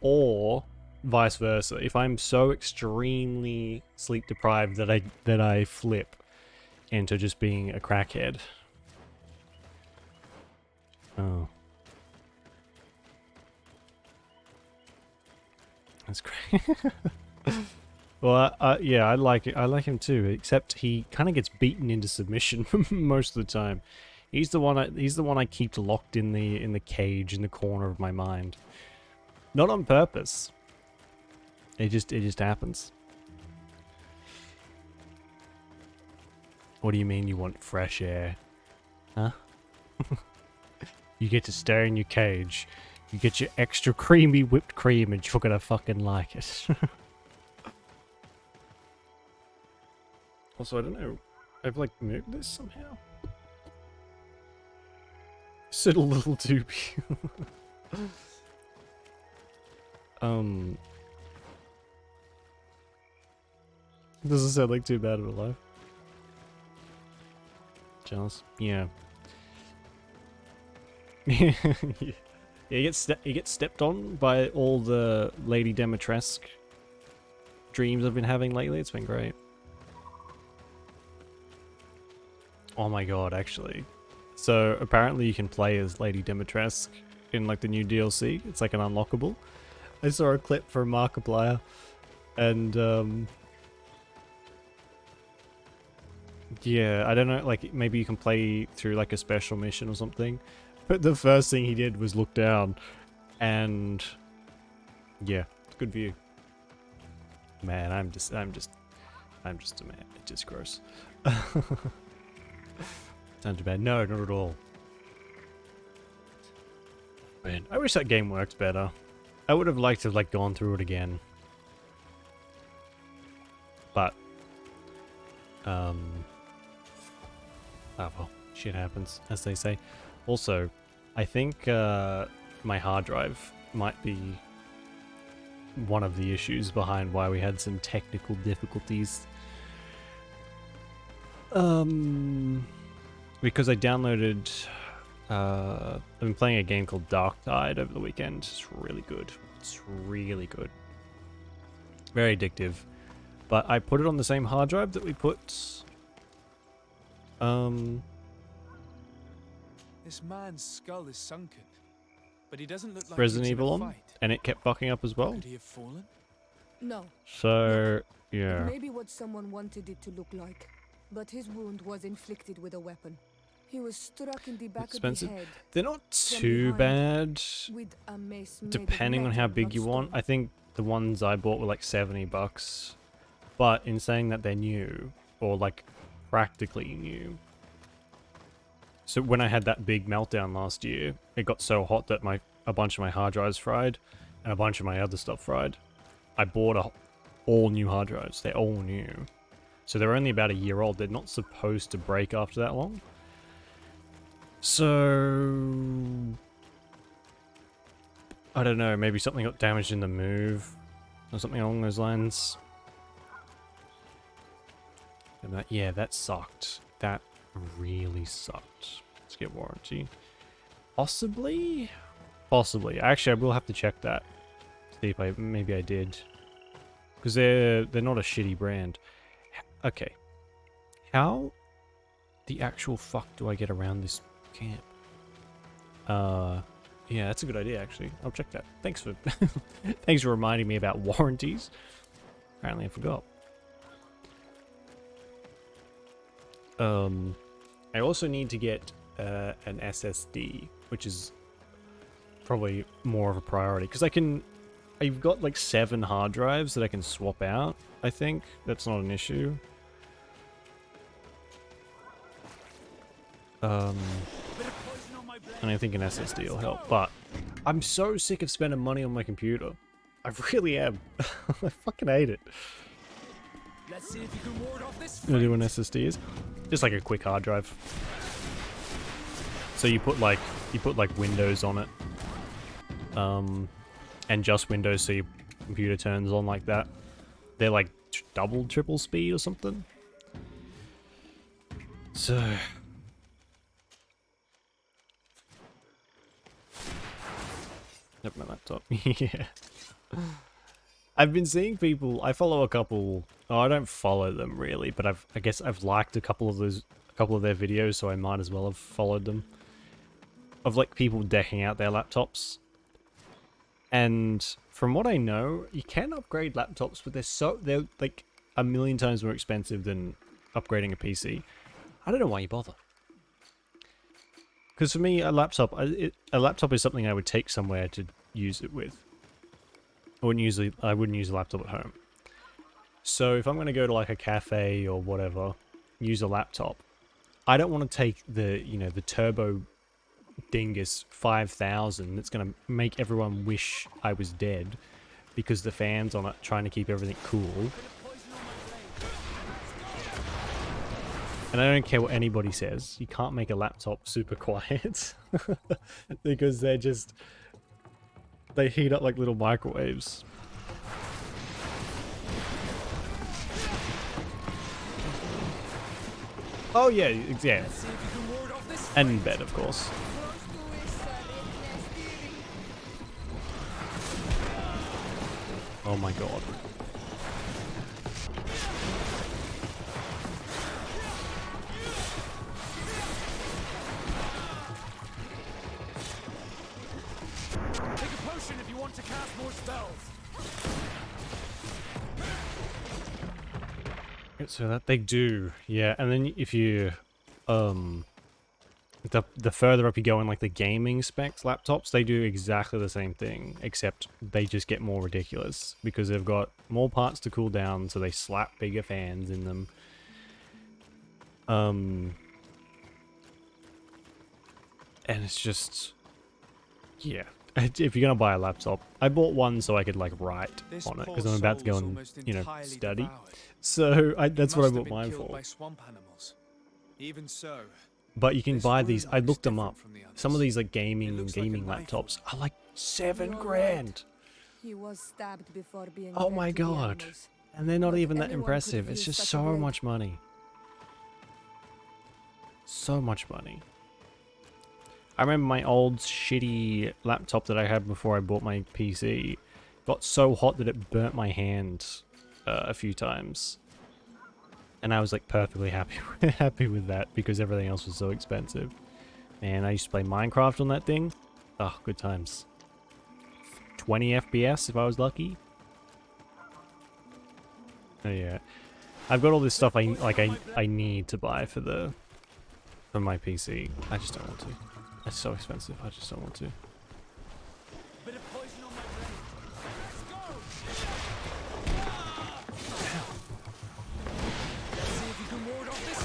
or vice versa, if I'm so extremely sleep deprived that I flip into just being a crackhead. Oh. That's great. Well, yeah, I like it. I like him too. Except he kind of gets beaten into submission most of the time. He's the one I keep locked in the cage in the corner of my mind. Not on purpose. It just happens. What do you mean you want fresh air? Huh? You get to stay in your cage. You get your extra creamy whipped cream and you're gonna fucking like it. Also, I don't know. I've like moved this somehow. Sit a little doobie. Doesn't sound like too bad of a life. Jealous? Yeah. Yeah. He gets stepped on by all the Lady Demetresque dreams I've been having lately. It's been great. Oh my god, actually. So apparently you can play as Lady Demetresque in like the new DLC. It's like an unlockable. I saw a clip from Markiplier and yeah, I don't know, like maybe you can play through like a special mission or something. But the first thing he did was look down, and yeah, good view. Man, I'm just a man. It's just gross. Sounds too bad. No, not at all. Man, I wish that game worked better. I would have liked to have like gone through it again. But oh well, shit happens, as they say. Also, I think my hard drive might be one of the issues behind why we had some technical difficulties. Because I downloaded... I've been playing a game called Dark Tide over the weekend. It's really good. It's really good. Very addictive. But I put it on the same hard drive that we put... This man's skull is sunken, but he doesn't look like Resident he was in Evil a on, fight. and it kept fucking up as well. Could he have fallen? No. So, It yeah. may be what someone wanted it to look like, but his wound was inflicted with a weapon. He was struck in the back Expensive. of the head They're not too behind. bad, with a mace made of depending on how metal, big not you want. stone. I think the ones I bought were like $70. But in saying that they're new, or like practically new. So when I had that big meltdown last year, it got so hot that a bunch of my hard drives fried, and a bunch of my other stuff fried. I bought all new hard drives. They're all new. So they're only about a year old. They're not supposed to break after that long. So I don't know, maybe something got damaged in the move or something along those lines. And that sucked. That really sucked. Let's get warranty. Possibly? Possibly. Actually, I will have to check that. See if maybe I did. Because they're not a shitty brand. Okay. How the actual fuck do I get around this camp? Yeah, that's a good idea actually. I'll check that. Thanks for thanks for reminding me about warranties. Apparently I forgot. I also need to get an SSD, which is probably more of a priority because I've got like 7 hard drives that I can swap out. I think that's not an issue. And I think an SSD will help, but I'm so sick of spending money on my computer. I really am. I fucking hate it. Let's see if you can ward off this. You know what an SSD is? Just like a quick hard drive. So you put like Windows on it, and just Windows, so your computer turns on like that. They're like double, triple speed or something. So. Yep, my laptop. Yeah. I've been seeing people. I follow a couple. Oh, I don't follow them really, but I guess I've liked a couple of their videos, so I might as well have followed them. Of like people decking out their laptops. And from what I know, you can upgrade laptops, but they're like a million times more expensive than upgrading a PC. I don't know why you bother. Because for me, a laptop is something I would take somewhere to use it with. I wouldn't use a laptop at home. So if I'm going to go to like a cafe or whatever, use a laptop, I don't want to take the Turbo Dingus 5000 that's going to make everyone wish I was dead because the fan's on it trying to keep everything cool. And I don't care what anybody says, you can't make a laptop super quiet because they heat up like little microwaves. Oh yeah, yeah. And in bed, of course. Oh my god. Take a potion if you want to cast more spells. So that they do, yeah. And then if you, the further up you go in like the gaming specs laptops, they do exactly the same thing, except they just get more ridiculous because they've got more parts to cool down, so they slap bigger fans in them. And it's just, yeah. If you're gonna buy a laptop, I bought one so I could like write on it because I'm about to go and study. So that's what I bought mine for. By swamp animals. Even so, but you can buy these. I looked them up. from the others. Some of these like gaming like a laptops are like $7 You're grand. He was stabbed before being Oh fed my to the god. animals. And they're not But even that anyone could impressive. have It's used just such a so blade. much money. So much money. I remember my old shitty laptop that I had before I bought my PC got so hot that it burnt my hand a few times. And I was like perfectly happy with that because everything else was so expensive. Man, I used to play Minecraft on that thing. Oh, good times. 20 FPS if I was lucky. Oh yeah. I've got all this stuff I need to buy for my PC. I just don't want to. It's so expensive. I just don't want to. Bit of poison on my blade. Let's go! See if you can ward off this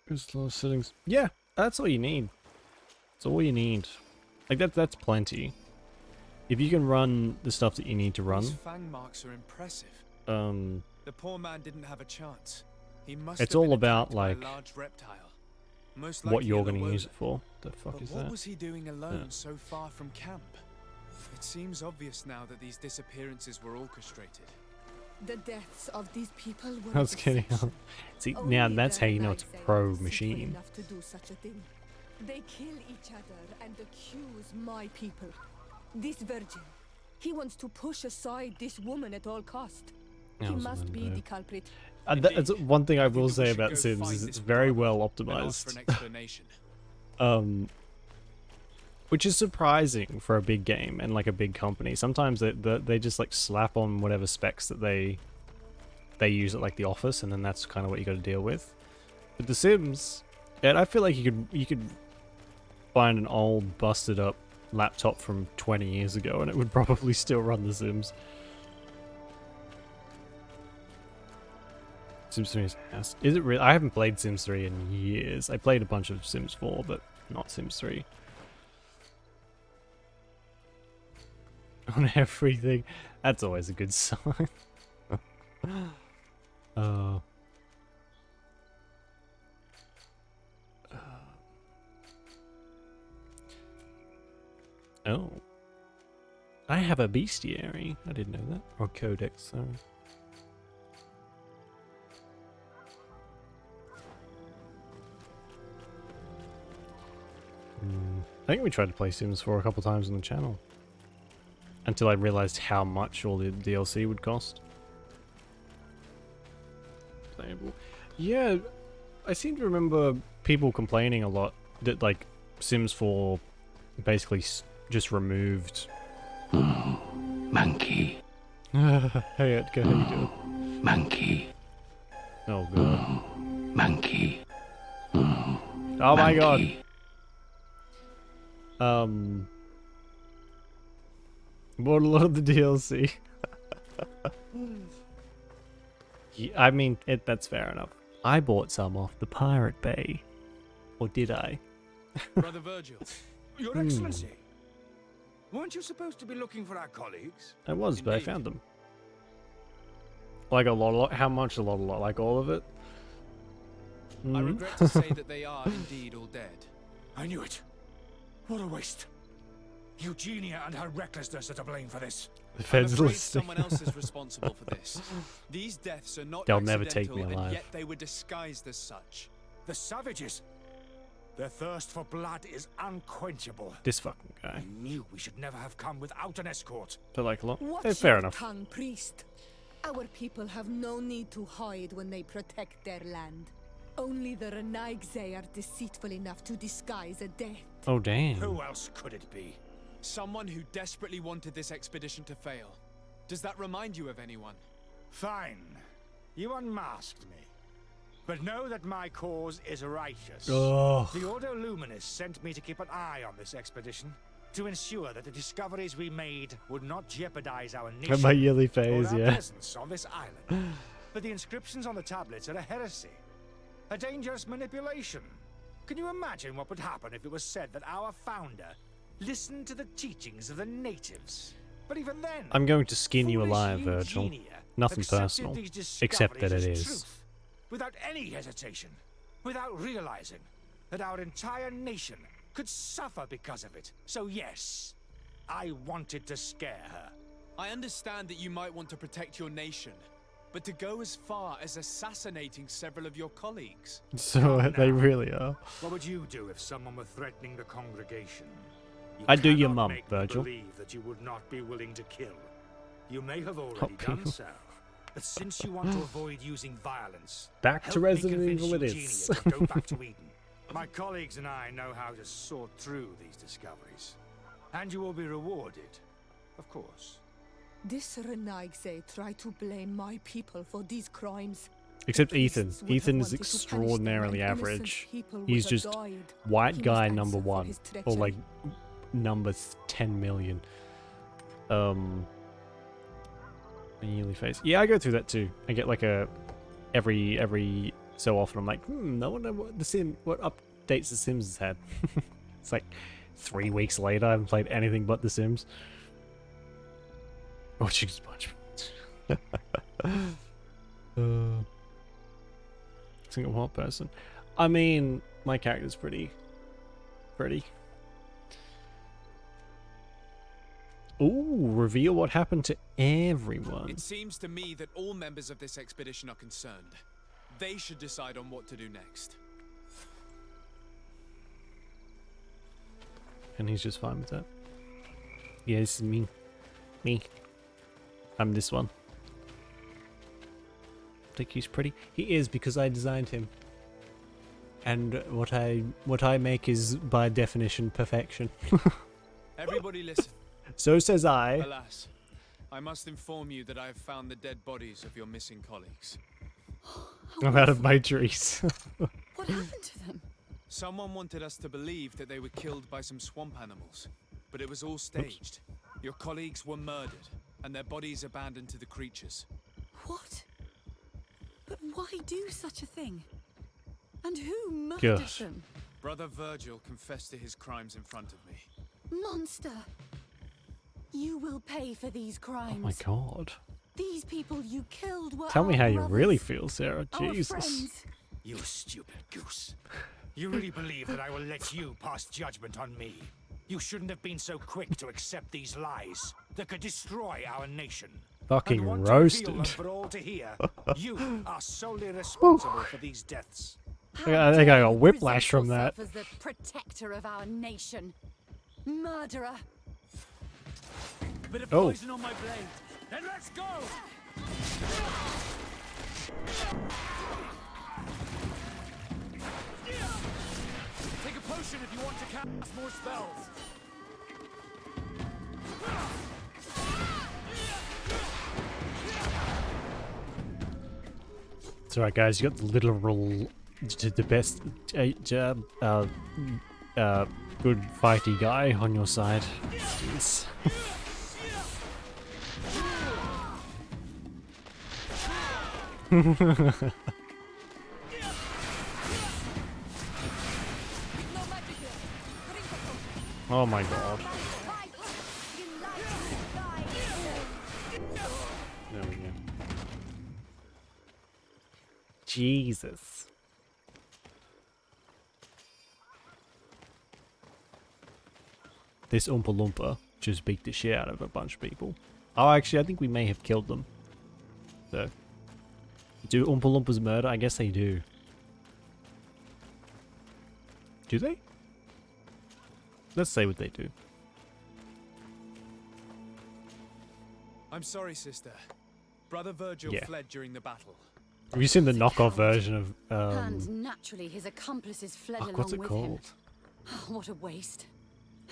Just low settings. Yeah, that's all you need. That's all you need. Like that's plenty. If you can run the stuff that you need to run. These fang marks are impressive. The poor man didn't have a chance. He must it's have all been about attacked by a like large reptile. Most what likely you're a going to Lowola. use it for. The fuck But is what that? was he doing alone Yeah. so far from camp? It seems obvious now that these disappearances were orchestrated. The deaths of these people were I was kidding. deception. See, Only now that's the how you know it's a Night's pro are deceitful machine. enough to do such a thing. They kill each other and accuse my people. This virgin, he wants to push aside this woman at all cost. That He was a must little be bit. the culprit. That's one thing I will think that we say should about go Sims find is this it's very brother well and ask for an optimized. explanation. Which is surprising for a big game and like a big company. Sometimes they just like slap on whatever specs that they use at like the office, and then that's kind of what you got to deal with. But The Sims, yeah, I feel like you could find an old busted up laptop from 20 years ago and it would probably still run The Sims. Sims 3 is ass. Is it really? I haven't played Sims 3 in years. I played a bunch of Sims 4, but not Sims 3. On everything. That's always a good sign. Oh. Oh. I have a bestiary. I didn't know that. Or codex, sorry. I think we tried to play Sims 4 a couple times on the channel. Until I realized how much all the DLC would cost. Playable. Yeah, I seem to remember people complaining a lot that like Sims 4 basically just removed. Monkey. Hey Edgar, how you doing? Monkey. Oh god. Monkey. Oh my god. Bought a lot of the DLC. Yeah, I mean, that's fair enough. I bought some off the Pirate Bay. Or did I? Brother Virgil, Your Excellency, weren't you supposed to be looking for our colleagues? I was, but I Indeed. found them. Like a lot. How much a lot? Like all of it? I regret to say that they are indeed all dead. I knew it. What a waste. Eugenia and her recklessness are to blame for this. The I'm feds afraid listening. someone else is responsible for this. These deaths are not They'll never take accidental, me alive. and yet they were disguised as such. The savages. Their thirst for blood is unquenchable. This fucking guy. I knew we should never have come without an escort. But like a lot. Watch Fair your enough. tongue, priest. Our people have no need to hide when they protect their land. Only the Renaigze are deceitful enough to disguise a death. Oh damn. Who else could it be? Someone who desperately wanted this expedition to fail. Does that remind you of anyone? Fine. You unmasked me. But know that my cause is righteous. Oh. The Ordo Luminis sent me to keep an eye on this expedition, to ensure that the discoveries we made would not jeopardize our nation My yearly or phase, our yeah. presence on this island. But the inscriptions on the tablets are a heresy, a dangerous manipulation. Can you imagine what would happen if it was said that our founder listened to the teachings of the natives? But even then, I'm going to skin you foolish alive, Virgil. Eugenia Nothing accepted personal. these Except that it discoveries as is. truth, without any hesitation, without realizing that our entire nation could suffer because of it. So yes, I wanted to scare her. I understand that you might want to protect your nation, but to go as far as assassinating several of your colleagues. So Calm they down. really are. What would you do if someone were threatening the congregation? You I'd do your cannot mum, make me Virgil. believe that you would not be willing to kill. You may have already Hot done people. so, but since you want to avoid using violence, Back to help me Resident convince Evil it Eugenia is. to go back to Eden. My colleagues and I know how to sort through these discoveries, and you will be rewarded, of course. This Renaigse tried to blame my people for these crimes. Except The Ethan. priests would have Ethan is wanted to punish them, extraordinarily and innocent average. people would He's have just died. white He guy must number answer for 1. his Or like treachery. number 10 million. Yearly face. Yeah, I go through that too. I get like a every so often I'm like, I wonder what updates The Sims has had. It's like 3 weeks later, I haven't played anything but The Sims. Watching SpongeBob. Single hot person. I mean, my character's pretty. Ooh, reveal what happened to everyone. It seems to me that all members of this expedition are concerned. They should decide on what to do next. And he's just fine with that. Yeah, this is me. Me. I'm this one. Think he's pretty? He is, because I designed him. And what I make is by definition perfection. Everybody listen. So says I. Alas, I must inform you that I have found the dead bodies of your missing colleagues. I'm out of my trees. What happened to them? Someone wanted us to believe that they were killed by some swamp animals, but it was all staged. Your colleagues were murdered, and their bodies abandoned to the creatures. What? But why do such a thing? And who murdered Gosh. them? Brother Virgil confessed to his crimes in front of me. Monster! You will pay for these Oh crimes. my god. These people you killed were Tell me our how you brothers, really feel, Sarah. our Jesus. friends. You stupid goose. You really believe that I will let you pass judgment on me? You shouldn't have been so quick to accept these lies that could destroy our nation. Fucking And want to reveal them roasted. for all to hear. You are solely responsible for these deaths. How I think I dare got you whiplash present from that. yourself as the protector of our nation. Murderer. Bit of Oh. poison on my blade. Then let's go! Take a potion if you want to cast more spells. It's alright, guys. You got the literal, the best, good fighty guy on your side. Jeez. Oh my god. There we go. Jesus. This Oompa Loompa just beat the shit out of a bunch of people. Oh, actually, I think we may have killed them. So, do Oompa Loompas murder? I guess they do. Do they? Let's say what they do. I'm sorry, sister. Brother Virgil Yeah. fled during the battle. Have you seen the He's a knockoff coward. version of And naturally, his accomplices fled fuck, along what's it with called? him. What a waste.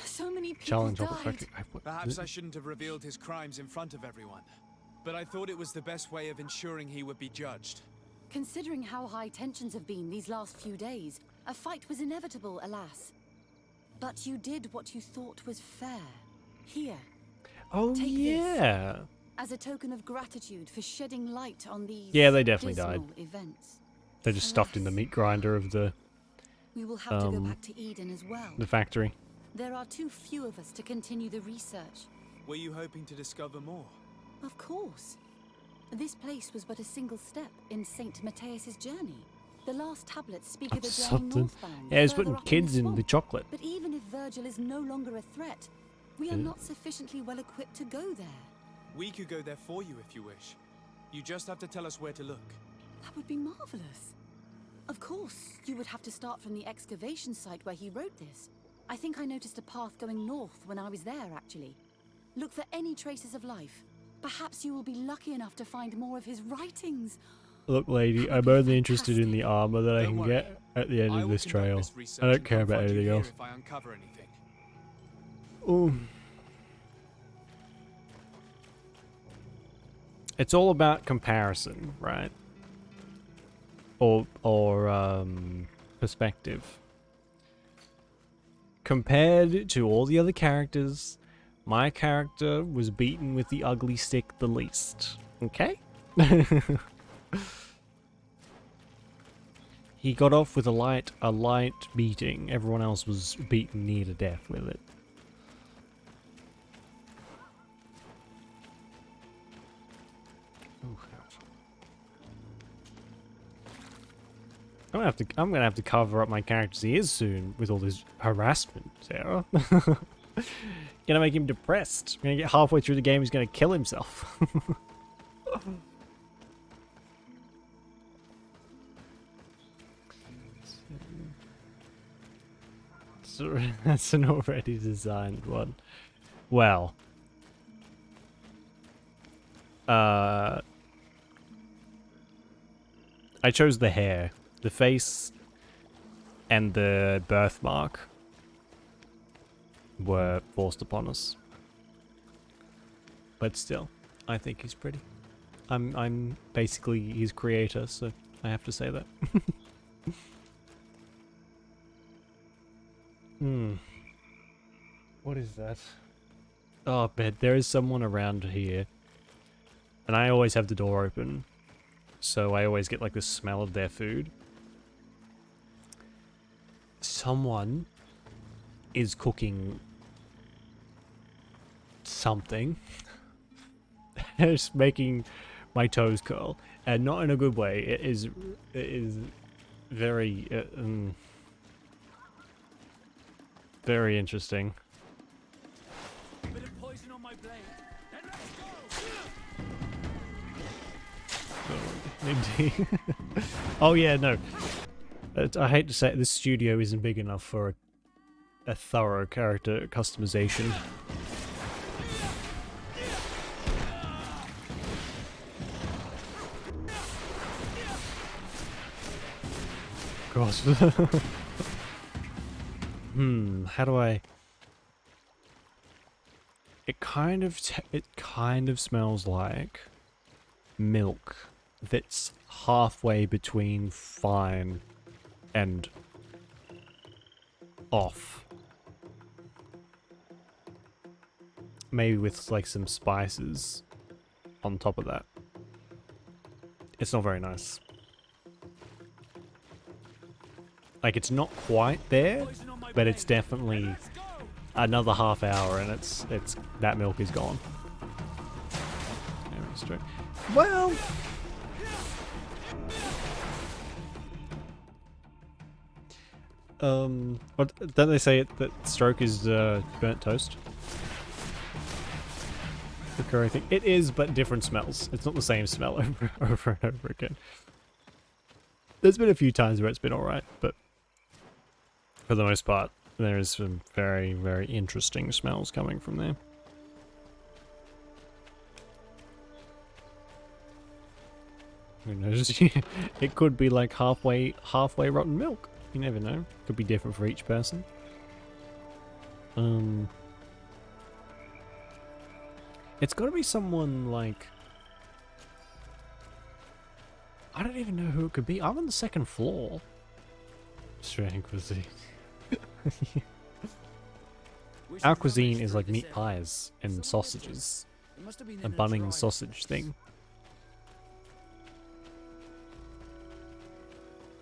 So many people Challenge of the died. Factory. Perhaps I shouldn't have revealed his crimes in front of everyone. But I thought it was the best way of ensuring he would be judged. Considering how high tensions have been these last few days, a fight was inevitable, alas. But you did what you thought was fair. Here, Oh Take this. yeah. as a token of gratitude for shedding light on these Yeah, they definitely died. dismal events. They're just stuffed in the meat grinder of the We will have to go back to Eden as well. factory. There are too few of us to continue the research. Were you hoping to discover more? Of course. This place was but a single step in Saint Matthias's journey. The last tablets speak of a That's journey something. northbound. Yeah, he's further putting up kids the in the swamp. chocolate. But even if Virgil is no longer a threat, we are Yeah. not sufficiently well equipped to go there. We could go there for you if you wish. You just have to tell us where to look. That would be marvelous. Of course, you would have to start from the excavation site where he wrote this. I think I noticed a path going north when I was there, actually. Look for any traces of life. Perhaps you will be lucky enough to find more of his writings. Look, lady, I'm only interested in the armor that I can get at the end I of will this conduct trail. this research I don't and care about confront you anything here else. if I uncover anything. Ooh. It's all about comparison, right? Or perspective. Compared to all the other characters, my character was beaten with the ugly stick the least. Okay? He got off with a light beating. Everyone else was beaten near to death with it. Ooh, ouch. I'm gonna have to cover up my character's ears soon with all this harassment, Sarah. Gonna make him depressed. Gonna get halfway through the game, he's gonna kill himself. So, that's an already designed one. Well. I chose the hair. The face and the birthmark were forced upon us. But still, I think he's pretty. I'm basically his creator, so I have to say that. What is that? Oh, bed. There is someone around here. And I always have the door open. So I always get like the smell of their food. Someone is cooking something. It's making my toes curl, and not in a good way. It is very very interesting. Bit of poison on my blade. Then let's go. Indeed. Oh yeah, no. I hate to say it, this studio isn't big enough for a thorough character customization. God. How do I... It kind of smells like milk that's halfway between fine and off. Maybe with like some spices on top of that. It's not very nice. Like, it's not quite there, but it's definitely another half hour and it's that milk is gone. Well, what don't they say that stroke is burnt toast? The curry thing. It is, but different smells. It's not the same smell over and over again. There's been a few times where it's been alright, but for the most part, there is some very, very interesting smells coming from there. Who knows? It could be like halfway rotten milk. You never know. Could be different for each person. It's got to be someone like... I don't even know who it could be. I'm on the second floor. Australian cuisine. Our cuisine is like meat pies and sausages. A Bunnings sausage thing.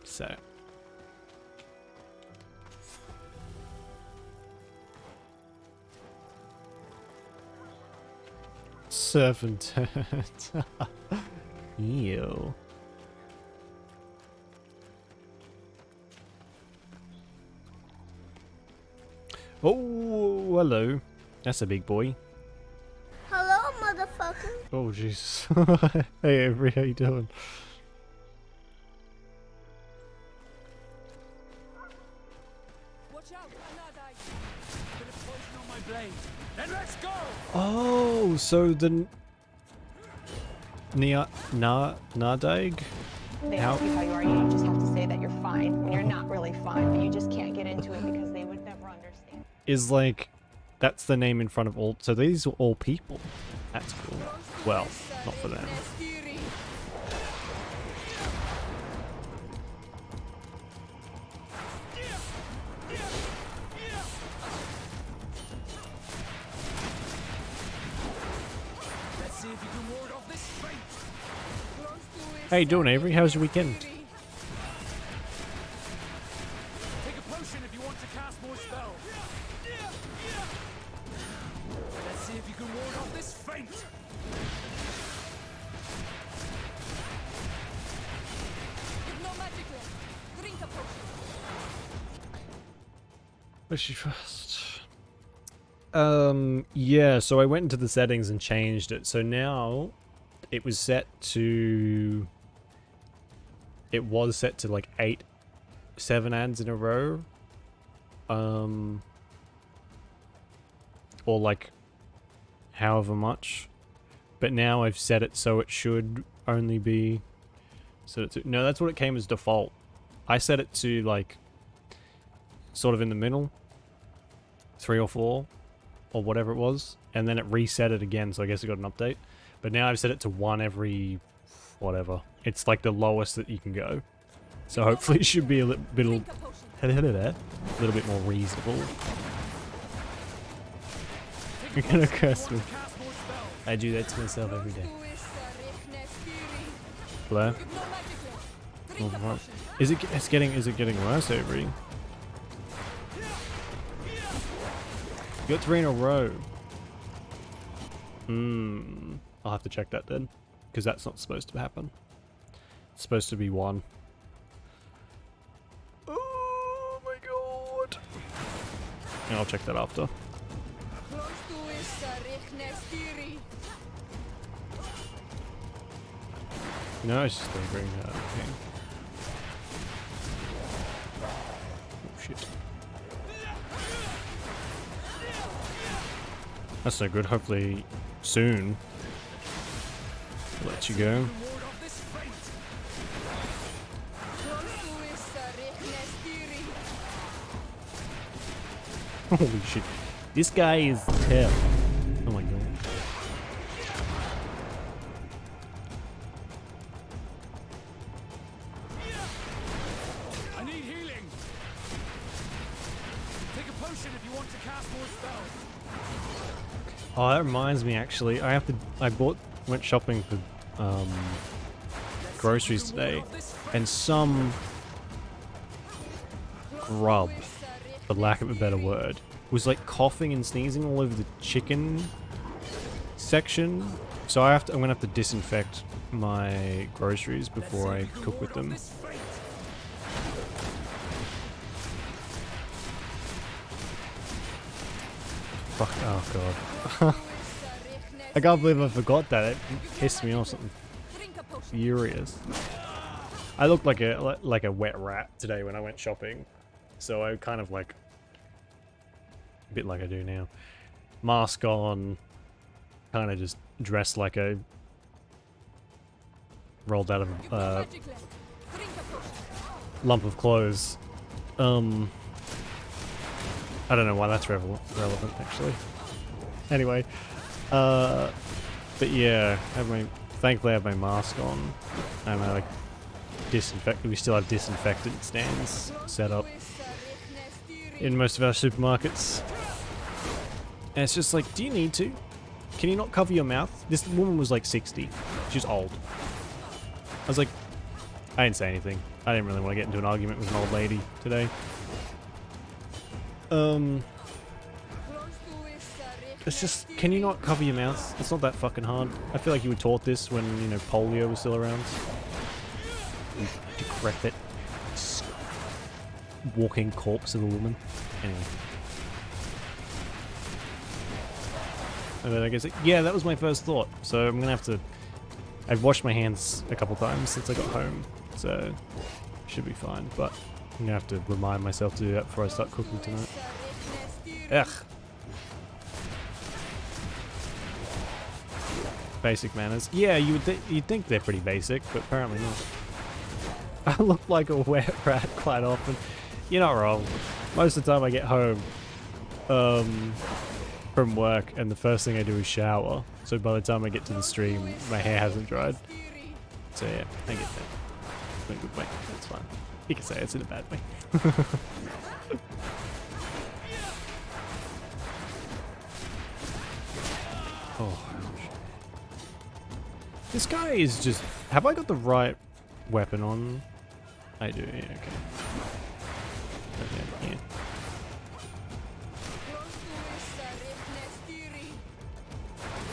So. Servant. Ew. Oh, hello. That's a big boy. Hello, motherfucker. Oh, Jesus. Hey, Avery, how you doing? Watch out, Kanadai. Bit of poison on my blade. Then let's go. Oh, so the Nardaig? They How? ask you how you are, you just have to say that you're fine when you're not really fine, but you just can't get into it because they would never understand. Is like, that's the name in front of all, so these are all people. That's cool. Well, not for them. Let's see if you can ward off this fate. How you doing, Avery? How's your weekend? Take a potion if you want to cast more spells. Let's see if you can ward off this fate. No magic left. Drink a potion. Where's she first? Yeah, so I went into the settings and changed it. So now it was set to like 7 ads in a row. Or like however much. But now I've set it so it should only be no, that's what it came as default. I set it to like sort of in the middle, 3 or 4 or whatever it was, and then it reset it again, so I guess it got an update. But now I've set it to 1 every whatever. It's like the lowest that you can go, so hopefully it should be a little bit more reasonable. You're gonna curse me. I do that to myself every day. Blair? Is it getting worse, Avery? You got 3 in a row. I'll have to check that then, because that's not supposed to happen. It's supposed to be 1. Oh my god. And I'll check that after. No, it's just delivering that. Okay. Oh shit. That's no good. Hopefully soon I'll let you go. Holy shit. This guy is tough. Oh my god. I need healing. Take a potion if you want to cast more spells. Oh, that reminds me actually. Went shopping for groceries today, and some grub, for lack of a better word, was like coughing and sneezing all over the chicken section. So I'm gonna have to disinfect my groceries before I cook with them. Fuck, oh god. I can't believe I forgot that. It pissed me off. Something furious. I looked like a wet rat today when I went shopping, so I kind of like a bit like I do now. Mask on, kind of just dressed like a rolled out of a lump of clothes. I don't know why that's relevant actually. Anyway. But yeah, thankfully I have my mask on, and I like we still have disinfectant stands set up in most of our supermarkets. And it's just like, do you need to? Can you not cover your mouth? This woman was like 60. She's old. I was like, I didn't say anything. I didn't really want to get into an argument with an old lady today. It's just, can you not cover your mouth? It's not that fucking hard. I feel like you were taught this when, you know, polio was still around. You decrepit, walking corpse of a woman. Anyway. And then I guess, yeah, that was my first thought. So I'm gonna have to, I've washed my hands a couple times since I got home. So, should be fine. But I'm gonna have to remind myself to do that before I start cooking tonight. Ugh. Basic manners. Yeah, you'd think they're pretty basic, but apparently not. I look like a wet rat quite often. You're not wrong. Most of the time I get home from work and the first thing I do is shower. So by the time I get to the stream, my hair hasn't dried. So yeah, I get that. In a good way. That's fine. You can say it's in a bad way. Oh, ouch. This guy is just... Have I got the right weapon on? I do, yeah, okay. Okay, yeah.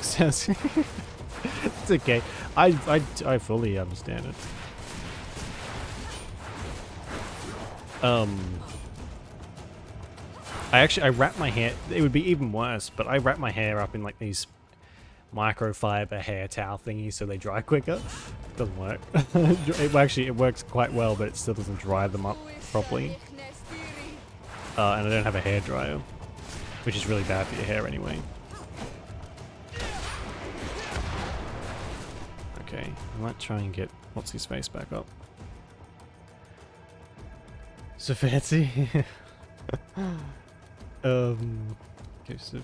Sounds... It's okay. I fully understand it. I wrap my hair... It would be even worse, but I wrap my hair up in like these microfiber hair towel thingies so they dry quicker. Doesn't work. It works quite well, but it still doesn't dry them up properly. And I don't have a hairdryer, which is really bad for your hair anyway. Okay, I might try and get what's his face back up. So fancy. Okay, so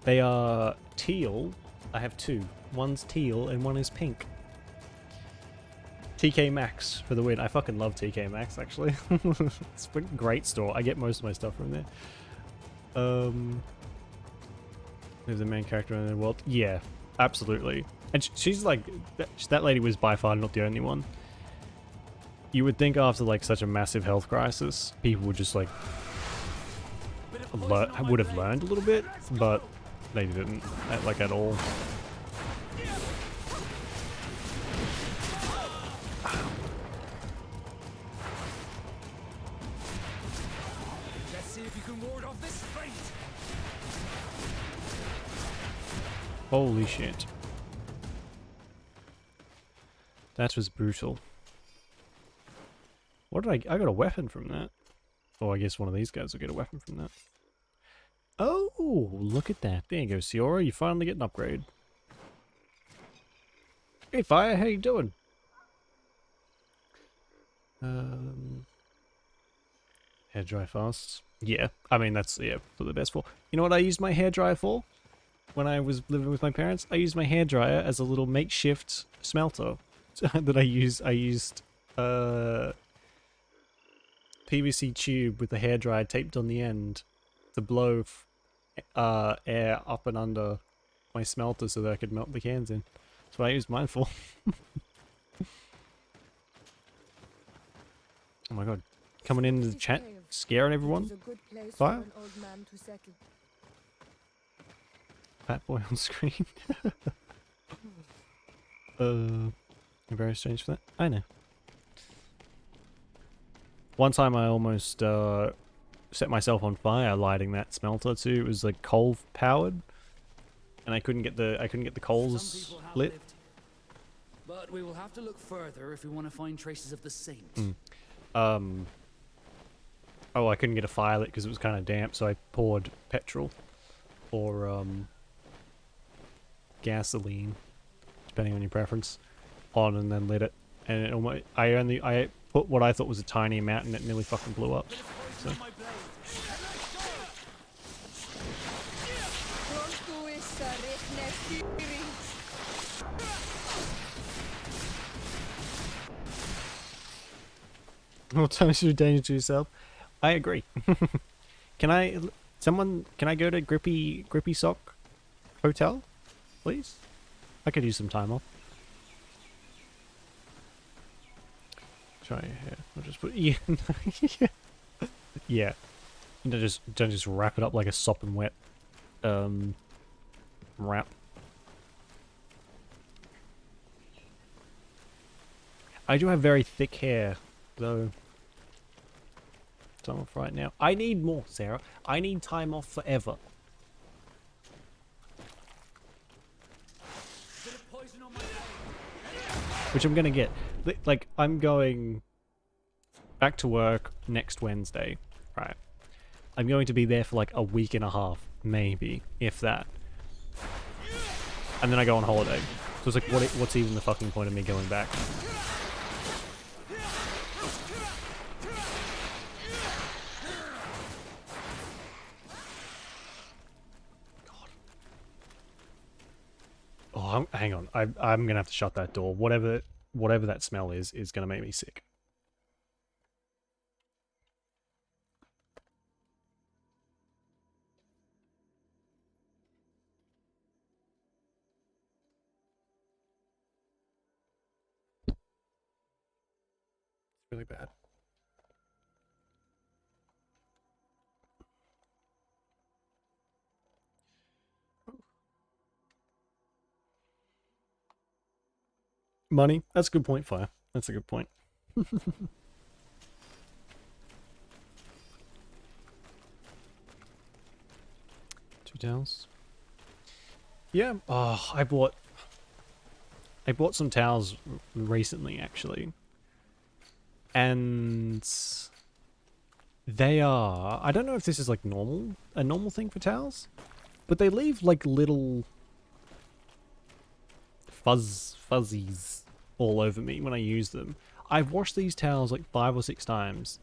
they are teal. I have two. One's teal and one is pink. TK Maxx for the win. I fucking love TK Maxx actually. It's a great store. I get most of my stuff from there. Who's the main character in the world? Yeah, absolutely. And she's like, that lady was by far not the only one. You would think after like such a massive health crisis, people would just like would have learned a little bit, but they didn't, like at all. Let's see if you can ward off this fate. Holy shit. That was brutal. What did I got a weapon from that. Oh, I guess one of these guys will get a weapon from that. Oh, look at that. There you go, Siora. You finally get an upgrade. Hey, Fire. How you doing? Hair dry fast. Yeah, I mean, that's, yeah, for the best for. You know what I used my hair dryer for? When I was living with my parents? I used my hair dryer as a little makeshift smelter that I used PVC tube with the hairdryer taped on the end to blow air up and under my smelter so that I could melt the cans in. That's what I used mine for. Oh my god. Coming into the chat, scaring everyone. Fire? Fat boy on screen. Very strange for that. I know. One time I almost set myself on fire lighting that smelter too. It was like coal powered, and I couldn't get the coals lit. Lived. But we will have to look further if we want to find traces of the saint. Oh, I couldn't get a fire lit because it was kind of damp, so I poured petrol or gasoline, depending on your preference, on and then lit it. And it almost, I put what I thought was a tiny amount and it nearly fucking blew up. So. What time is your danger to yourself? I agree. Can I go to Grippy Sock Hotel, please? I could use some time off. Try here. I'll just put yeah. Yeah. Don't just wrap it up like a sopping wet wrap. I do have very thick hair, though. Time off right now. I need more, Sarah. I need time off forever. Which I'm gonna get. Like, I'm going back to work next Wednesday, right? I'm going to be there for like a week and a half, maybe, if that. And then I go on holiday. So it's like, what's even the fucking point of me going back? God. Oh, hang on. I'm gonna have to shut that door. Whatever that smell is gonna make me sick. Really bad. Money. That's a good point, Fire. That's a good point. 2 towels. Yeah. Oh, I bought some towels recently, actually. And they are... I don't know if this is like a normal thing for towels, but they leave like little fuzzies all over me when I use them. I've washed these towels like 5 or 6 times,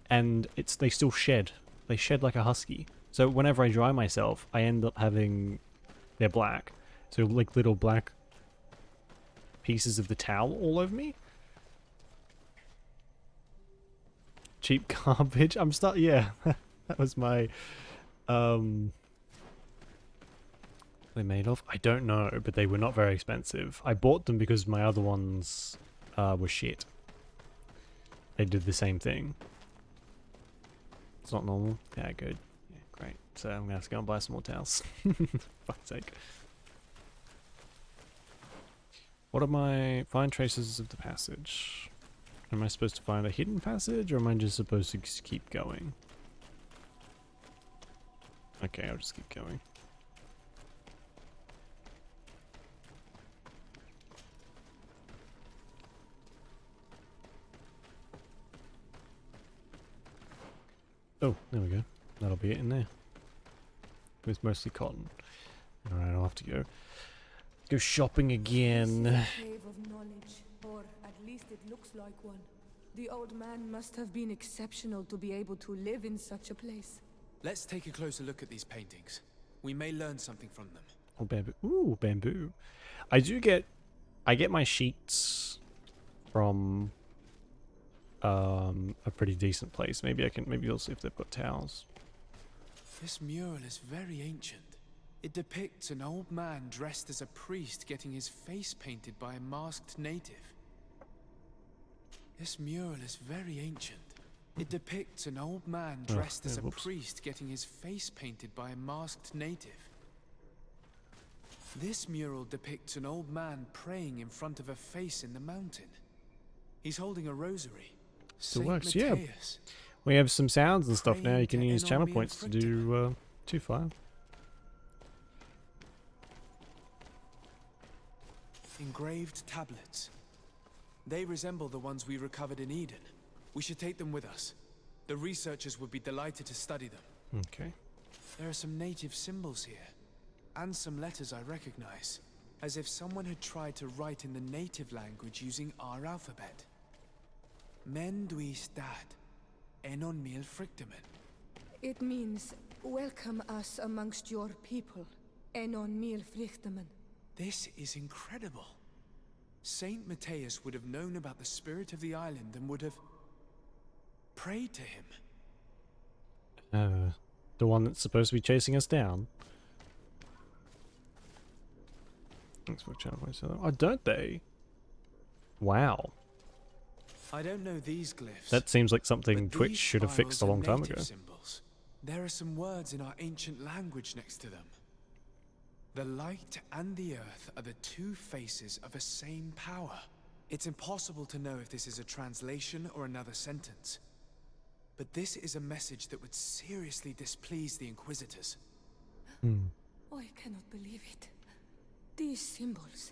and they still shed. They shed like a husky. So whenever I dry myself, I end up having... They're black. So like little black pieces of the towel all over me. Cheap garbage. Yeah, that was my they made of? I don't know, but they were not very expensive. I bought them because my other ones were shit. They did the same thing. It's not normal. Yeah, good. Yeah, great. So I'm gonna have to go and buy some more towels. Fuck's sake. What are my... Find traces of the passage. Am I supposed to find a hidden passage, or am I just supposed to just keep going? Okay, I'll just keep going. Oh, there we go. That'll be it in there. It's mostly cotton. Alright, I'll have to go shopping again. Cave of knowledge, or at least it looks like one. The old man must have been exceptional to be able to live in such a place. Let's take a closer look at these paintings. We may learn something from them. Oh, bamboo. Ooh, bamboo. I get my sheets from a pretty decent place. Maybe we'll see if they've got towels. This mural is very ancient. It depicts an old man dressed as a priest getting his face painted by a masked native. This mural is very ancient. It depicts an old man dressed as a priest getting his face painted by a masked native. This mural depicts an old man praying in front of a face in the mountain. He's holding a rosary. Still works, yeah. We have some sounds and stuff now. You can use channel points to do 2-fire. Engraved tablets. They resemble the ones we recovered in Eden. We should take them with us. The researchers would be delighted to study them. Okay. There are some native symbols here, and some letters I recognize, as if someone had tried to write in the native language using our alphabet. Men dui stad, enon mil frictamen. It means, welcome us amongst your people, enon mil frictamen. This is incredible. Saint Matthias would have known about the spirit of the island and would have prayed to him. The one that's supposed to be chasing us down. Thanks for channel points. Oh, don't they? Wow. I don't know these glyphs. That seems like something Twitch should have fixed a long time ago. Symbols. There are some words in our ancient language next to them. The light and the earth are the two faces of a same power. It's impossible to know if this is a translation or another sentence. But this is a message that would seriously displease the Inquisitors. I cannot believe it. These symbols,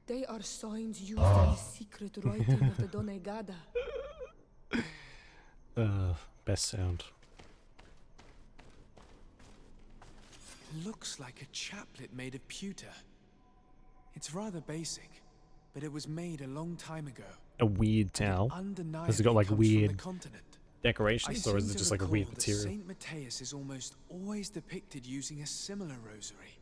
they are signs used in the secret writing of the Donegada. Best sound. It looks like a chaplet made of pewter. It's rather basic, but it was made a long time ago. A weird towel. Has it got like weird decorations, or is it just like a weird material? Saint Matthias is almost always depicted using a similar rosary.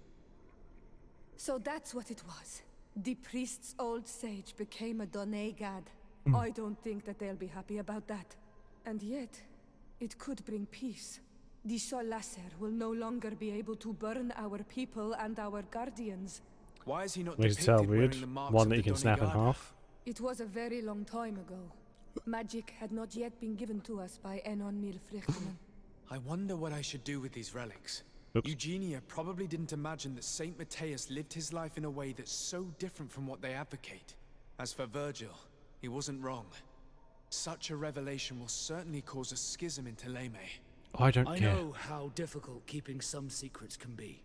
So that's what it was. The priest's old sage became a Donegad. I don't think that they'll be happy about that. And yet, it could bring peace. The Solasser will no longer be able to burn our people and our guardians. Why is he not Makes it depicted sound wearing weird. the marks One of that the you can snap in Donegada? half. It was a very long time ago. Magic had not yet been given to us by Enon Milfrichtman. I wonder what I should do with these relics. Oops. Eugenia probably didn't imagine that Saint Matthias lived his life in a way that's so different from what they advocate. As for Virgil, he wasn't wrong. Such a revelation will certainly cause a schism in Thélème. I don't I care. know how difficult keeping some secrets can be.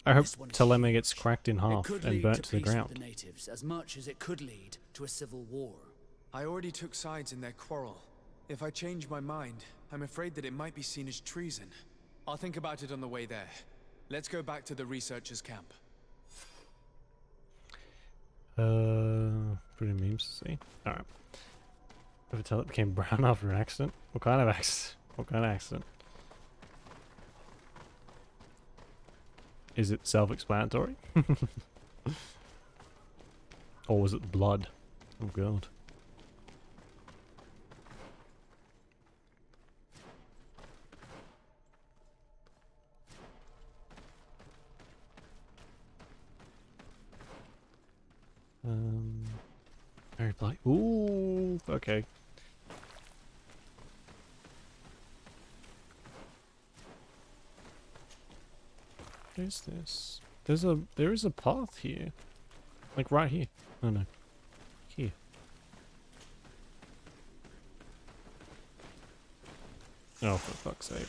I hope This one is Thélème huge. gets cracked in It half could and lead burnt to the peace with ground. the natives as much as it could lead to a civil war. I already took sides in their quarrel. If I change my mind, I'm afraid that it might be seen as treason. I'll think about it on the way there. Let's go back to the researchers' camp. Pretty memes to see. Alright. Ever tell it became brown after an accident? What kind of accident? What kind of accident? Is it self-explanatory? Or was it blood? Oh god. Very blight. Ooh, okay. What is this? There is a path here. Like right here. Oh no. Here. Oh, for fuck's sake.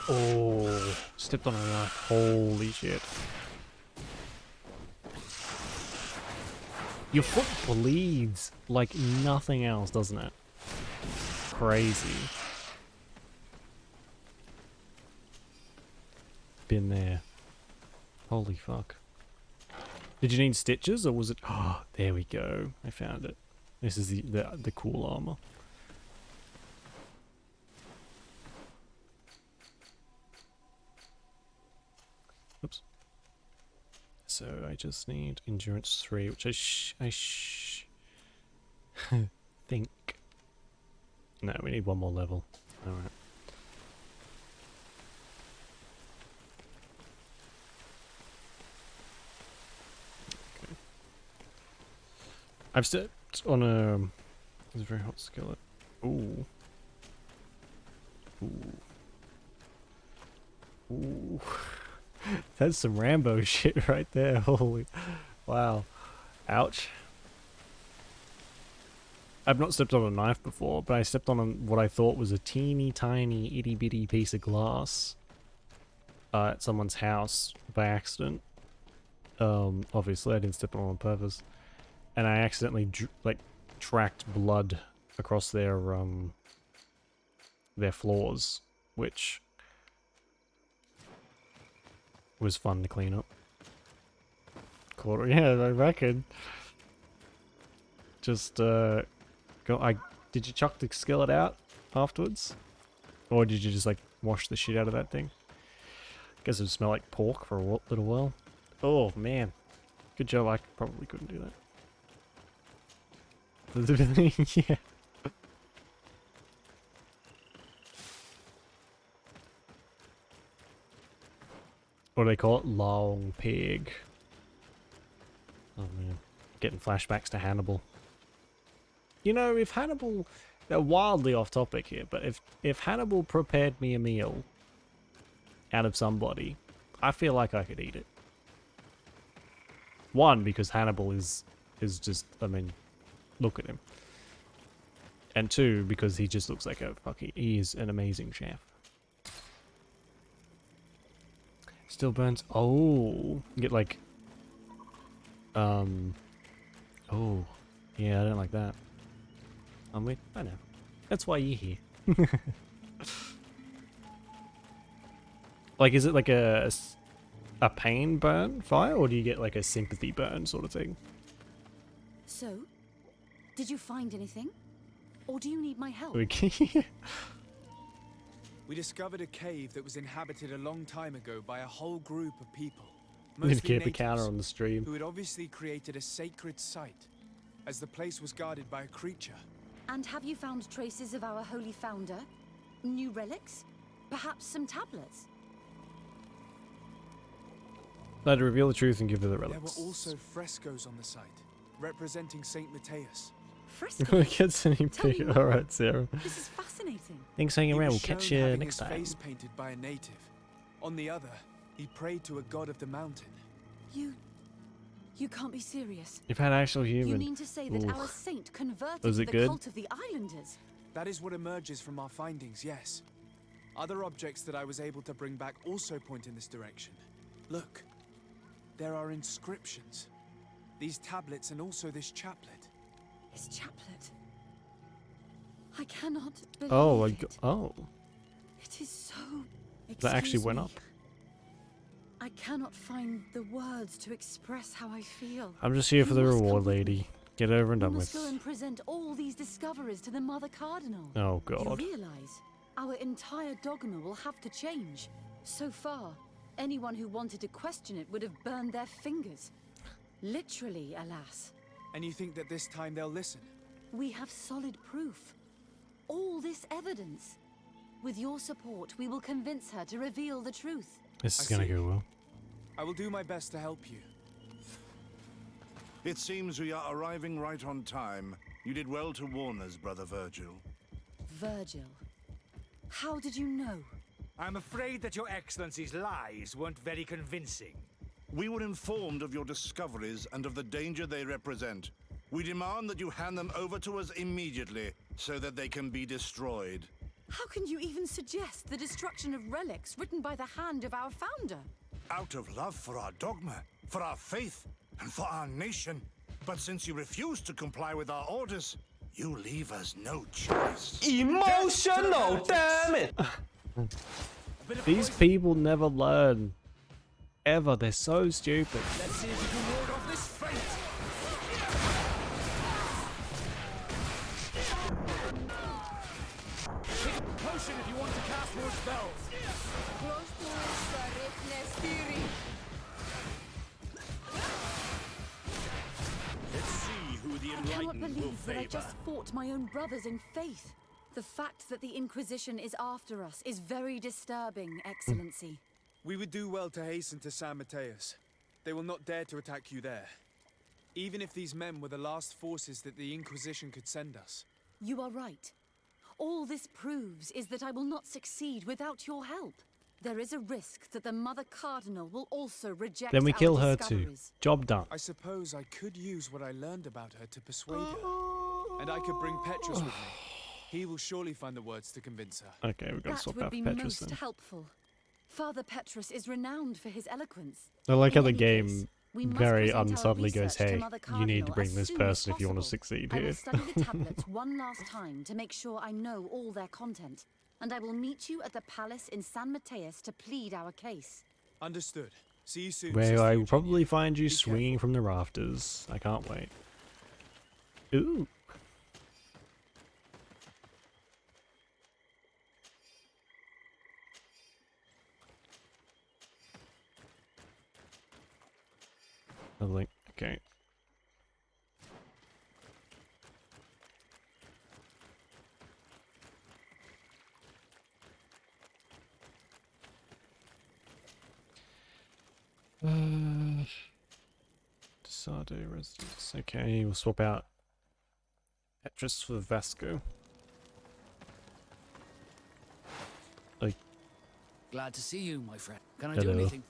Oh, stepped on a knife. Holy shit. Your foot bleeds like nothing else, doesn't it? Crazy. Been there. Holy fuck. Did you need stitches or was it... Oh, there we go. I found it. This is the cool armor. Oops. So I just need endurance 3, which I think. No, we need one more level. All right. Okay. I've stepped on a very hot skillet. Ooh. Ooh. Ooh. That's some Rambo shit right there. Holy. Wow. Ouch. I've not stepped on a knife before, but I stepped on what I thought was a teeny tiny itty bitty piece of glass at someone's house by accident. Obviously I didn't step on purpose. And I accidentally tracked blood across their floors, which was fun to clean up. Yeah, I reckon. Just did you chuck the skillet out afterwards? Or did you just like wash the shit out of that thing? Guess it would smell like pork for a little while. Oh man. Good job, I probably couldn't do that. Yeah. What do they call it? Long pig. Oh man. Getting flashbacks to Hannibal. You know, if Hannibal... They're wildly off topic here, but if Hannibal prepared me a meal out of somebody, I feel like I could eat it. One, because Hannibal is just... I mean, look at him. And two, because he just looks like a fucking... He is an amazing chef. Still burns. Oh, get like. Oh, yeah, I don't like that. aren't we? I know. That's why you're here. Like, is it like a pain burn fire, or do you get like a sympathy burn sort of thing? So, did you find anything? Or do you need my help? Okay. We discovered a cave that was inhabited a long time ago by a whole group of people. Need to Mostly keep a counter natives, on the stream. who had obviously created a sacred site, as the place was guarded by a creature. And have you found traces of our holy founder? New relics? Perhaps some tablets? Let her reveal the truth and give her the There relics. were also frescoes on the site, representing Saint Matthias. Frescoes? Gets any Tell me bigger? more. Alright, Sarah. This is fascinating. Thanks for hanging He around. was We'll catch shown you having next his time. face painted by a native. On the other, he prayed to a god of the mountain. You can't be serious. You've had actual human. You mean to say that Ooh. our saint converted Was the it good? cult of the islanders? That is what emerges from our findings, yes. Other objects that I was able to bring back also point in this direction. Look, there are inscriptions. These tablets and also this chaplet. His chaplet. I cannot believe Oh, it. oh. It is so... That actually Excuse went me. up. I cannot find the words to express how I feel. I'm just here for the You must reward, come with lady. me. Get over and We done must with. go and present all these discoveries to the Mother Cardinal. Oh, You God. realize our entire dogma will have to change. So far, anyone who wanted to question it would have burned their fingers. Literally, alas. And you think that this time they'll listen? We have solid proof. All this evidence. With your support, we will convince her to reveal the truth. This is I gonna see. go well. I will do my best to help you. It seems we are arriving right on time. You did well to warn us, Brother Virgil. Virgil, how did you know? I'm afraid that your Excellency's lies weren't very convincing. We were informed of your discoveries and of the danger they represent. We demand that you hand them over to us immediately, so that they can be destroyed. How can you even suggest the destruction of relics written by the hand of our founder? Out of love for our dogma, for our faith, and for our nation. But since you refuse to comply with our orders, you leave us no choice. Emotional, damn it! These people never learn. Ever. They're so stupid. Let's see if you can ward off this fate. Take a potion if you want to cast more spells. Let's see who the I cannot enlightened will believe that I favor. just fought my own brothers in faith. The fact that the Inquisition is after us is very disturbing, Excellency. We would do well to hasten to San Mateus. They will not dare to attack you there. Even if these men were the last forces that the Inquisition could send us. You are right. All this proves is that I will not succeed without your help. There is a risk that the Mother Cardinal will also reject Then we our kill her too. discoveries. Job done. I suppose I could use what I learned about her to persuade her. And I could bring Petrus with me. He will surely find the words to convince her. Okay, we've got to That swap would out be for Petrus most then. helpful. Father Petrus is renowned for his eloquence. I like how In the any game case, we must very present our unsubtly goes, research to hey, Mother you need to Cardinal bring as this soon as person if you want to possible. succeed I will here. study the tablets one last time to make sure I know all their content. And I will meet you at the palace in San Mateus to plead our case. Understood. See you soon. Where Sister I will Eugenia. probably find you Be swinging from the rafters. I can't wait. Ooh. Lovely. Okay. Desade residence. Okay, we'll swap out Petrus for Vasco. Like, Glad to see you, my friend. Can I Hello. do anything?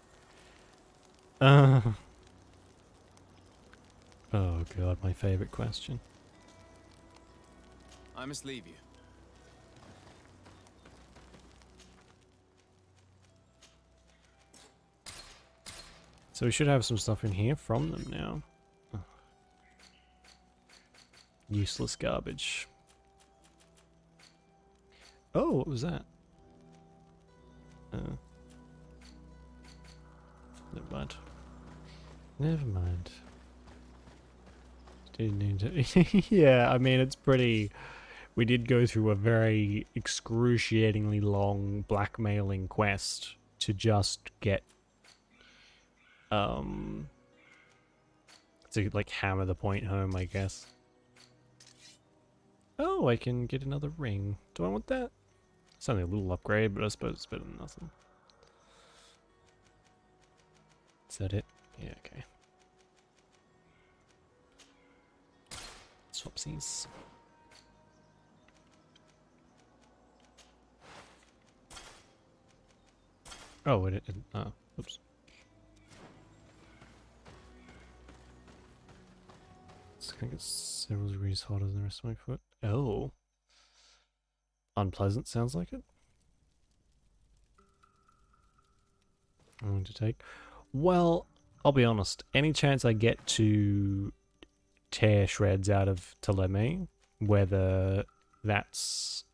oh god, my favorite question. I must leave you. So we should have some stuff in here from them now. Oh. Useless garbage. Oh, what was that? Never mind. Never mind. Didn't need to. Yeah, I mean, it's pretty. We did go through a very excruciatingly long blackmailing quest to just get to like hammer the point home, I guess. Oh, I can get another ring. Do I want that? It's only a little upgrade, but I suppose it's better than nothing. Is that it? Yeah, okay. Swapsies. Oh, it oh, oops. It's gonna get several degrees hotter than the rest of my foot. Oh. Unpleasant sounds like it. I'm going to take. Well, I'll be honest. Any chance I get to tear shreds out of Ptolemy, whether that's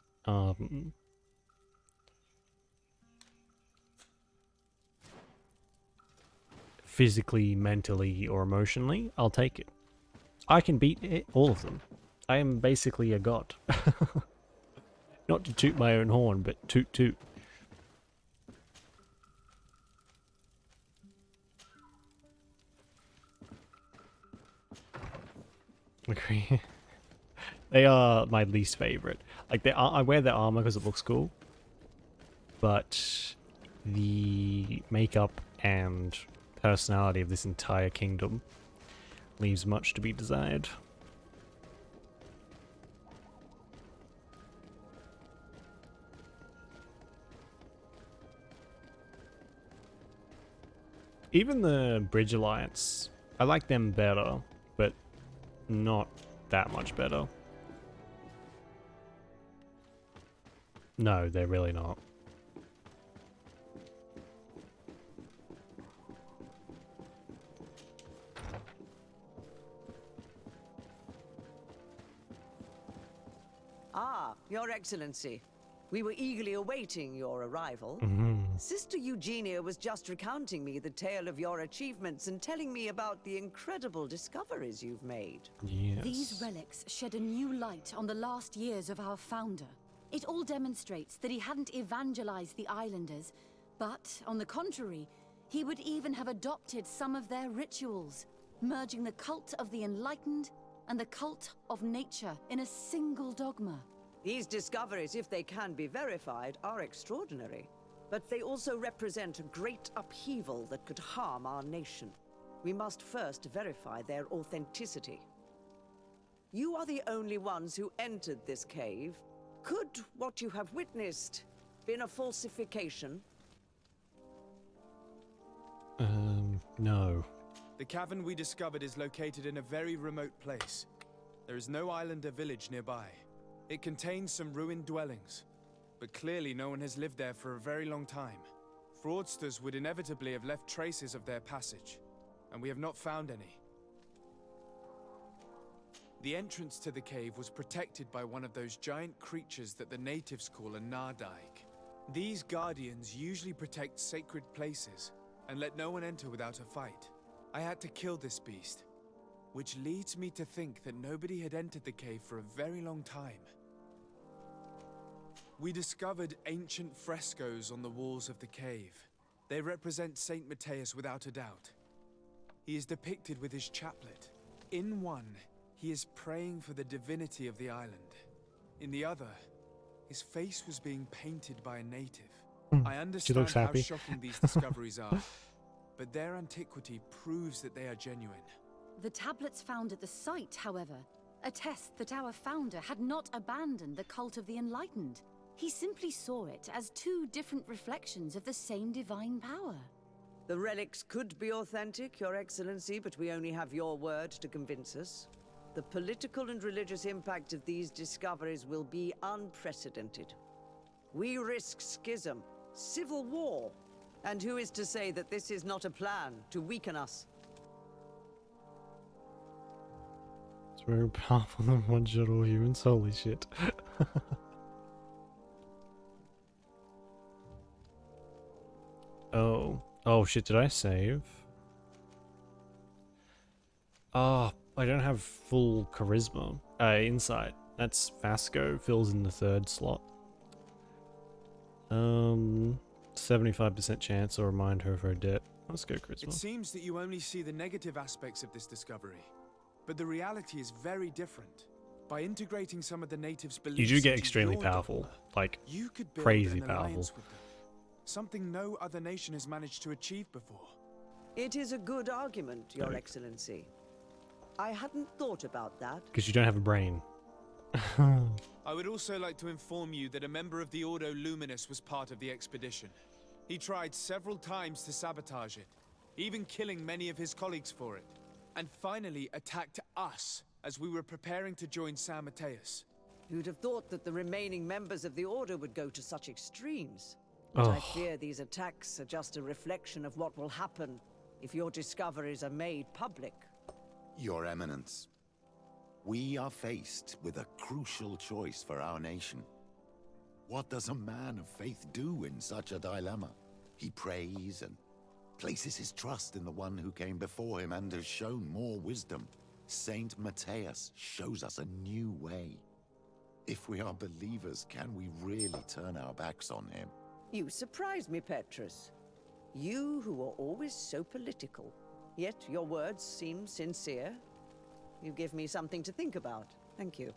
physically, mentally, or emotionally, I'll take it. I can beat all of them. I am basically a god. Not to toot my own horn, but toot toot. Agree. They are my least favorite. Like I wear their armor because it looks cool, but the makeup and personality of this entire kingdom leaves much to be desired. Even the Bridge Alliance, I like them better, but not that much better. No, they're really not. Ah, Your Excellency. We were eagerly awaiting your arrival. Sister Eugenia was just recounting me the tale of your achievements and telling me about the incredible discoveries you've made. Yes. These relics shed a new light on the last years of our founder. It all demonstrates that he hadn't evangelized the islanders, but, on the contrary, he would even have adopted some of their rituals, merging the cult of the enlightened and the cult of nature in a single dogma. These discoveries, if they can be verified, are extraordinary. But they also represent a great upheaval that could harm our nation. We must first verify their authenticity. You are the only ones who entered this cave. Could what you have witnessed been a falsification? No. The cavern we discovered is located in a very remote place. There is no islander village nearby. It contains some ruined dwellings, but clearly no one has lived there for a very long time. Fraudsters would inevitably have left traces of their passage, and we have not found any. The entrance to the cave was protected by one of those giant creatures that the natives call a Nardaig. These guardians usually protect sacred places and let no one enter without a fight. I had to kill this beast, which leads me to think that nobody had entered the cave for a very long time. We discovered ancient frescoes on the walls of the cave. They represent Saint Matthias without a doubt. He is depicted with his chaplet. In one, he is praying for the divinity of the island. In the other, his face was being painted by a native. I understand how shocking these discoveries are, but their antiquity proves that they are genuine. The tablets found at the site, however, attest that our founder had not abandoned the cult of the enlightened. He simply saw it as two different reflections of the same divine power. The relics could be authentic, Your Excellency, but we only have your word to convince us. The political and religious impact of these discoveries will be unprecedented. We risk schism, civil war, and who is to say that this is not a plan to weaken us? It's very powerful than one shot all humans, holy shit. Oh. Oh shit, did I save? Oh, I don't have full charisma. Insight. That's Fasco, fills in the 3rd slot. 75% chance to remind her of her debt. Let's go charisma. It seems that you only see the negative aspects of this discovery, but the reality is very different. By integrating some of the natives' beliefs, You do get into extremely your powerful, dogma, like you could build crazy an powerful. alliance with them. Something no other nation has managed to achieve before. It is a good argument, Your Excellency. I hadn't thought about that. Because you don't have a brain. I would also like to inform you that a member of the Ordo Luminous was part of the expedition. He tried several times to sabotage it, even killing many of his colleagues for it, and finally attacked us as we were preparing to join San Mateus. You'd have thought that the remaining members of the Order would go to such extremes. But I fear these attacks are just a reflection of what will happen if your discoveries are made public. Your Eminence, we are faced with a crucial choice for our nation. What does a man of faith do in such a dilemma? He prays and places his trust in the one who came before him and has shown more wisdom. Saint Mateus shows us a new way. If we are believers, can we really turn our backs on him? You surprise me, Petrus. You who are always so political, yet your words seem sincere. You give me something to think about. Thank you.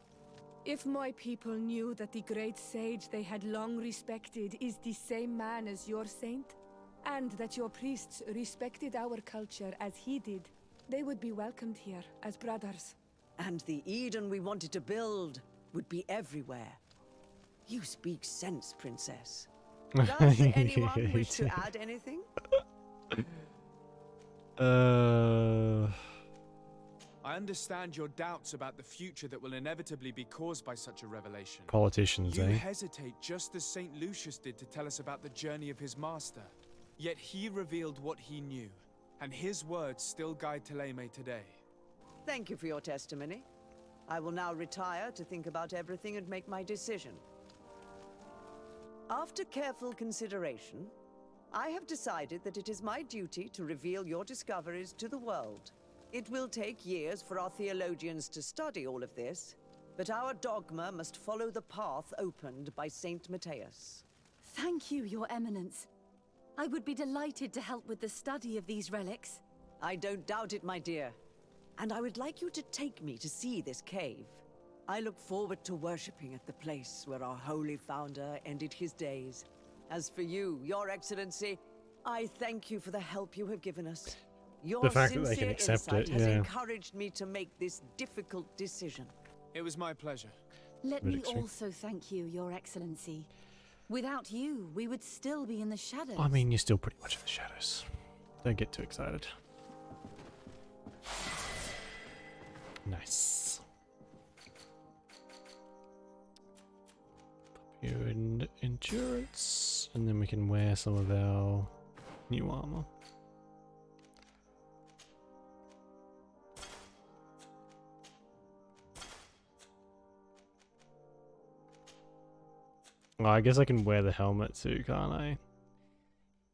If my people knew that the great sage they had long respected is the same man as your saint, and that your priests respected our culture as he did, they would be welcomed here as brothers. And the Eden we wanted to build would be everywhere. You speak sense, Princess. Does anyone wish to add anything? I understand your doubts about the future that will inevitably be caused by such a revelation. Politicians, You eh? hesitate just as St. Lucius did to tell us about the journey of his master. Yet he revealed what he knew, and his words still guide Thélème today. Thank you for your testimony. I will now retire to think about everything and make my decision. After careful consideration, I have decided that it is my duty to reveal your discoveries to the world. It will take years for our theologians to study all of this, but our dogma must follow the path opened by Saint Mateus. Thank you, Your Eminence. I would be delighted to help with the study of these relics. I don't doubt it, my dear. And I would like you to take me to see this cave. I look forward to worshipping at the place where our holy founder ended his days. As for you, Your Excellency, I thank you for the help you have given us. Your The fact that they sincere can accept insight it, has yeah. encouraged me to make this difficult decision. It was my pleasure. Let Bit me extreme. also thank you, Your Excellency. Without you, we would still be in the shadows. I mean, you're still pretty much in the shadows. Don't get too excited. Nice. Pop you in endurance, and then we can wear some of our new armor. Oh, I guess I can wear the helmet too, can't I?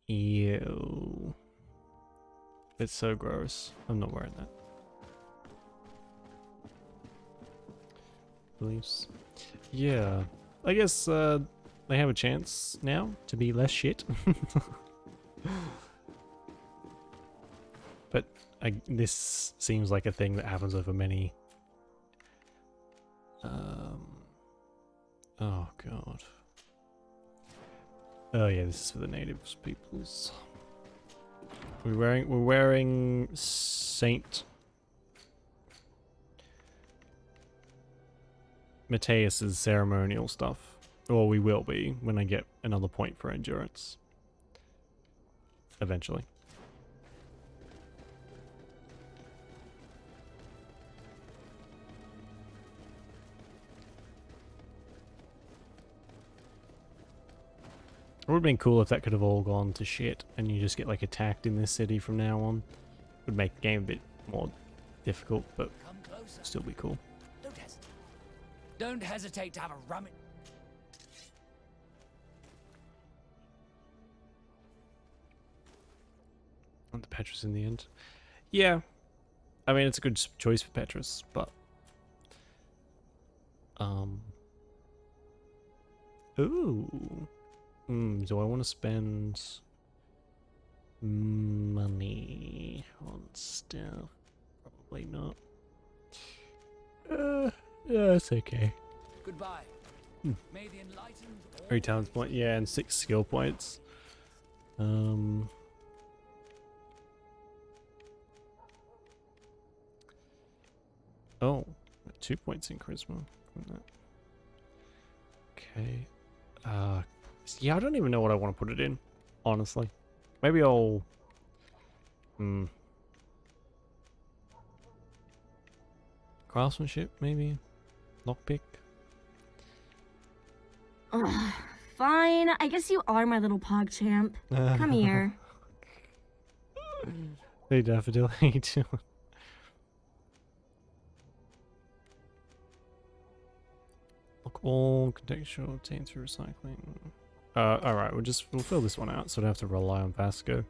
Ew. It's so gross. I'm not wearing that. Beliefs. Yeah. I guess they have a chance now to be less shit. But this seems like a thing that happens over many... Oh god. Oh yeah, this is for the natives peoples. We're wearing Saint Mateus's ceremonial stuff. Or we will be when I get another point for endurance. Eventually. It would have been cool if that could have all gone to shit and you just get like attacked in this city from now on. Would make the game a bit more difficult, but Come closer. still be cool. Don't hesitate. Don't hesitate to have a rum. went the Petrus in the end. Yeah, I mean it's a good choice for Petrus, but ooh, do I want to spend money on stuff? Probably not. Yeah, it's okay. Goodbye. May the enlightened 3 talent point, yeah, and 6 skill points. Oh, 2 points in charisma from that. Okay. Yeah, I don't even know what I want to put it in, honestly. Maybe I'll... Craftsmanship, maybe? Lockpick? Ugh, fine, I guess you are my little pog champ. Come here. Hey Daffodil, how you doing? Look, all contextual obtained through recycling. Alright, we'll fill this one out so I don't have to rely on Vasco.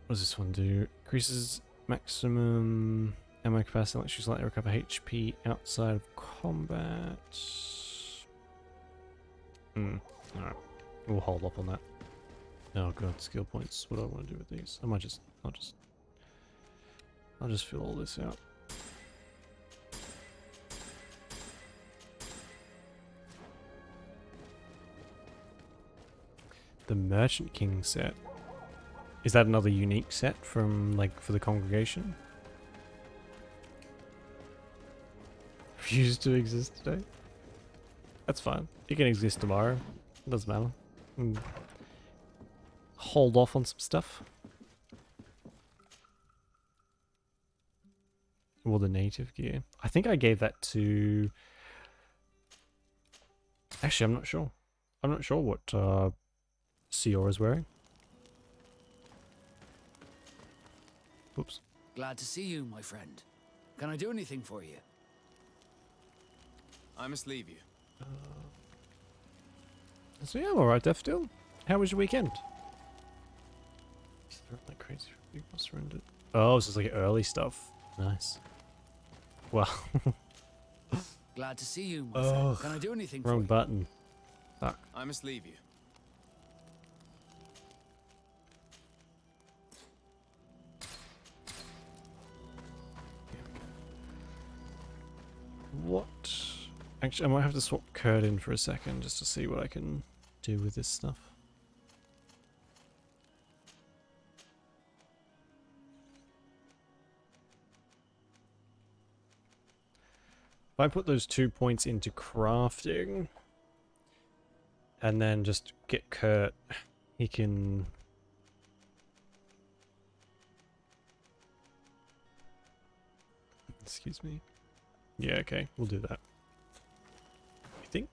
What does this one do? Increases maximum ammo capacity, lets you slightly recover HP outside of combat. Alright. We'll hold up on that. Oh god, skill points. What do I want to do with these? I'll just fill all this out. The Merchant King set. Is that another unique set from, like, for the congregation? Refused to exist today? That's fine. It can exist tomorrow. It doesn't matter. Hold off on some stuff. Or the native gear. I think I gave that to... Actually, I'm not sure. I'm not sure what Sior is wearing. Oops. Glad to see you, my friend. Can I do anything for you? I must leave you. So yeah, I'm alright, Daffodil. How was your weekend? Like crazy. Oh, this is like early stuff. Nice. Well. Glad to see you, my friend. Can I do anything for you? Wrong button. Fuck. I must leave you. What? Actually, I might have to swap Kurt in for a second just to see what I can do with this stuff. If I put those 2 points into crafting and then just get Kurt, he can... Excuse me. Yeah, okay, we'll do that. You think?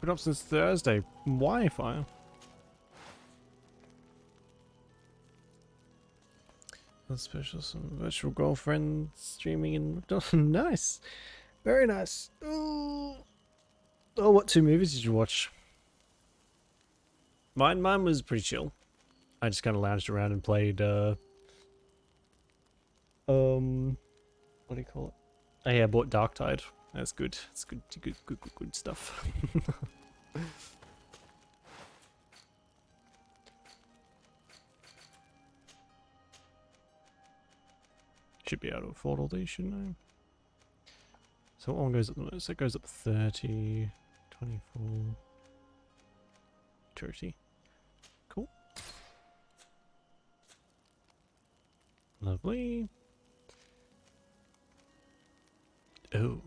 Been up since Thursday. Wi-Fi. Special, some virtual girlfriend streaming in nice, very nice. Ooh. Oh, what 2 movies did you watch? Mine was pretty chill. I just kind of lounged around and played. What do you call it? Oh yeah, I bought Darktide. That's good. It's good stuff. Should be able to afford all these, shouldn't I? So what one goes up the most? That goes up 30, 24, 30. Cool. Lovely. Oh.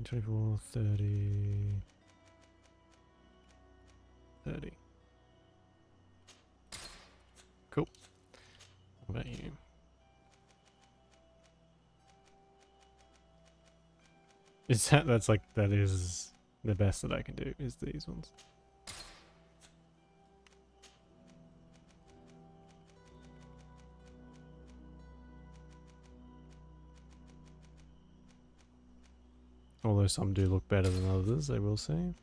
24, 30. 30. Cool. What about you? Is that's like, that is the best that I can do, is these ones. Although some do look better than others, I will say.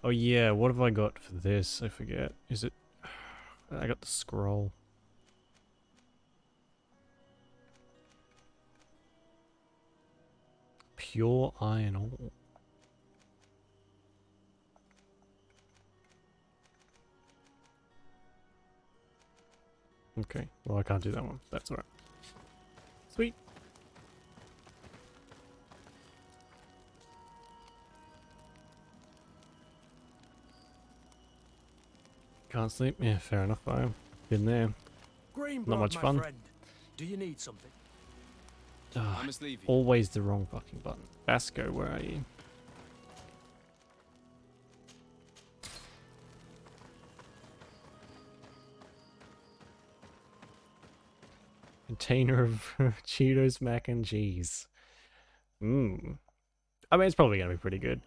Oh yeah, what have I got for this? I forget. Is it... I got the scroll. Pure iron ore. Okay, well I can't do that one. That's alright. Sweet. Can't sleep? Yeah, fair enough. I've been there. Not much fun. Friend. Do you need something? Ah, I must leave you. always the wrong fucking button. Vasco, where are you? Container of Cheetos mac and cheese. Mmm. I mean, it's probably gonna be pretty good.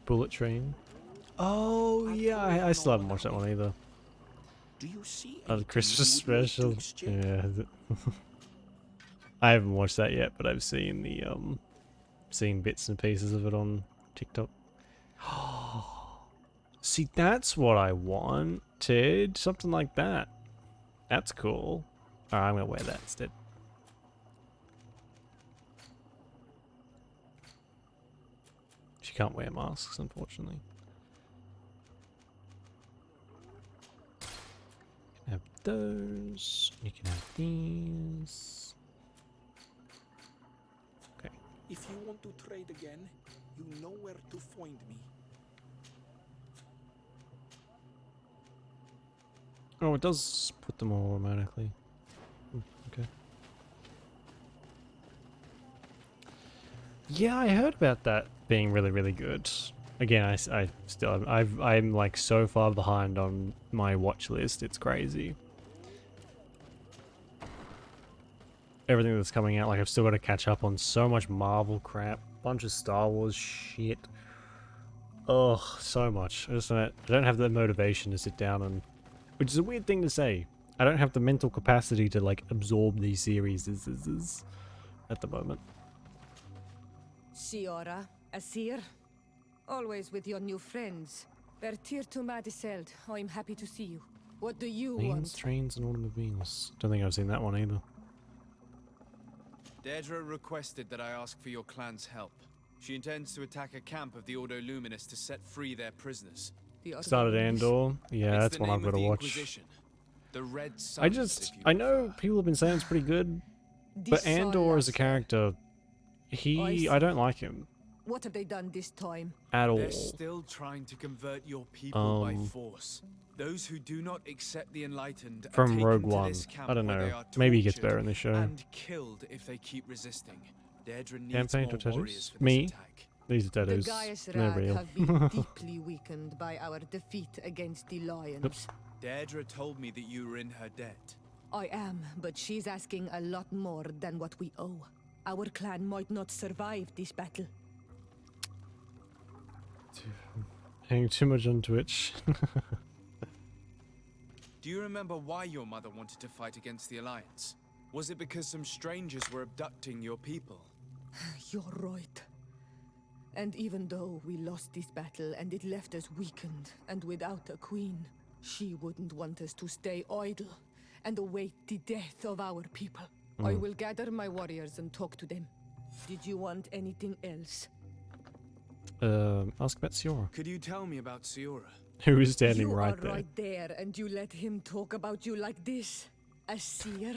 Bullet Train. Oh yeah, I still haven't watched that one either. Do you see The Christmas special. Yeah. I haven't watched that yet, but I've seen the seen bits and pieces of it on TikTok. See, that's what I wanted. Something like that. That's cool. Alright, I'm gonna wear that instead. She can't wear masks, unfortunately. You can have those. You can have these. Okay. If you want to trade again, you know where to find me. Oh, it does put them all automatically. Okay. Yeah, I heard about that being really, really good. Again, I'm like so far behind on my watch list. It's crazy. Everything that's coming out, like I've still got to catch up on so much Marvel crap, bunch of Star Wars shit. Ugh, so much. I don't have the motivation to sit down and, which is a weird thing to say. I don't have the mental capacity to like absorb these series at the moment. Siora, Asir, always with your new friends. Bertir to Madiseld, I'm happy to see you. What do you Planes, want? trains, and automobiles. Don't think I've seen that one either. Deirdre requested that I ask for your clan's help. She intends to attack a camp of the Ordo Luminous to set free their prisoners. Started Andor. Yeah, that's one I've got to watch. The Red I know people have been saying it's pretty good, but Andor as a character, I don't like him. What have they done this time? At all. They're still trying to convert your people by force. Those who do not accept the enlightened From are taken Rogue to One. this camp I don't where they know. are Maybe he gets tortured better in this show. and killed if they keep resisting. Deirdre needs Campaign more for warriors tattoos? for this Me? attack. These are tattoos. The Gaius They're Rad real. have been deeply weakened by our defeat against the Lions. Oops. Deirdre told me that you were in her debt. I am, but she's asking a lot more than what we owe. Our clan might not survive this battle. Hanging too much on Twitch. Do you remember why your mother wanted to fight against the Alliance? Was it because some strangers were abducting your people? You're right. And even though we lost this battle and it left us weakened and without a queen, she wouldn't want us to stay idle and await the death of our people. I will gather my warriors and talk to them. Did you want anything else? Ask about Siora. Could you tell me about Siora? Who is standing You right are there. right there and you let him talk about you like this? A seer?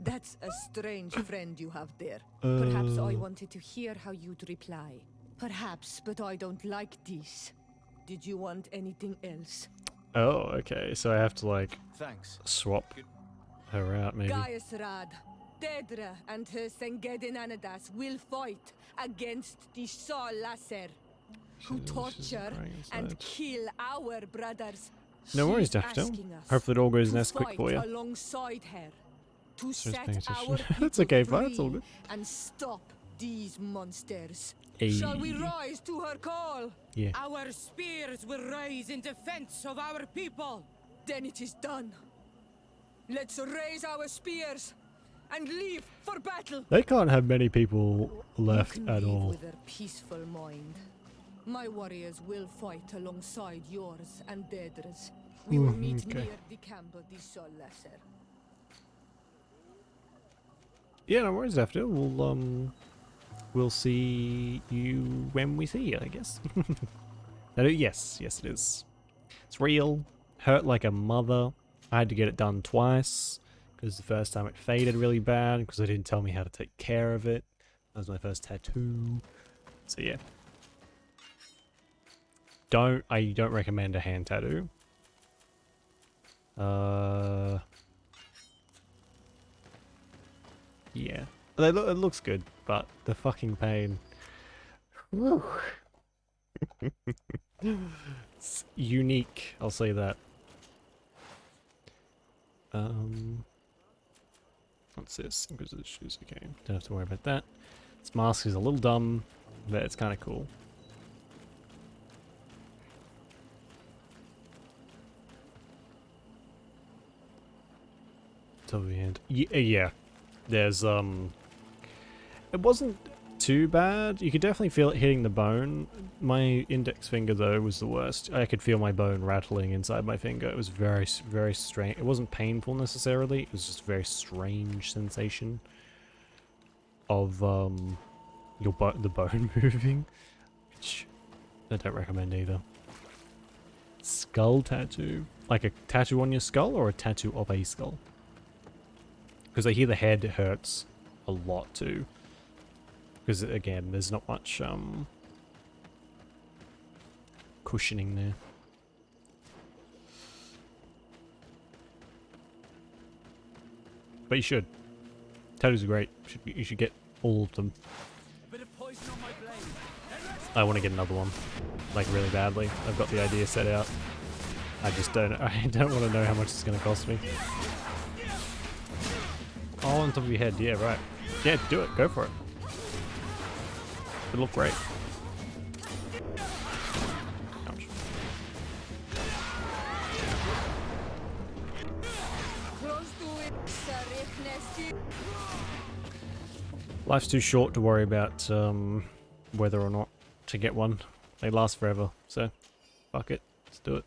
That's a strange friend you have there. Perhaps I wanted to hear how you'd reply. Perhaps, but I don't like this. Did you want anything else? Oh, okay. So I have to like Thanks. swap her out, maybe. Gaius Rad, Deirdre and her Sengedin Anadas will fight against the Sol Lasser. who torture and kill our brothers. No worries, She's Daffodil. asking us Hopefully it all goes to nice quick for you. fight alongside her, to So just set paying our attention. people That's okay, free bud. It's all good. and stop these monsters. Hey. Shall we rise to her call? Yeah. Our spears will rise in defense of our people. Then it is done. Let's raise our spears and leave for battle. They can't have many people left You can at leave all. with a peaceful mind. My warriors will fight alongside yours and Daedra's. We will meet okay. near the camp of the Sol Lesser. Yeah, no worries, Daffodil. We'll see you when we see you, I guess. Yes, it is. It's real. Hurt like a mother. I had to get it done twice because the first time it faded really bad because they didn't tell me how to take care of it. That was my first tattoo. So yeah. I don't recommend a hand tattoo. Yeah. It looks good, but the fucking pain. Woo. It's unique, I'll say that. What's this? Inquisitor's shoes, okay. Don't have to worry about that. This mask is a little dumb, but it's kind of cool. Top of your hand. Yeah. There's, it wasn't too bad. You could definitely feel it hitting the bone. My index finger, though, was the worst. I could feel my bone rattling inside my finger. It was very, very strange. It wasn't painful necessarily. It was just a very strange sensation of, the bone moving, which I don't recommend either. Skull tattoo. Like a tattoo on your skull or a tattoo of a skull? Because I hear the head hurts a lot too. Because again, there's not much cushioning there. But you should. Tattoos are great. You should get all of them. I want to get another one, like really badly. I've got the idea set out. I just don't. I don't want to know how much it's going to cost me. Oh, on top of your head. Yeah, right. Yeah, do it. Go for it. It'll look great. Ouch. Life's too short to worry about whether or not to get one. They last forever, so fuck it. Let's do it.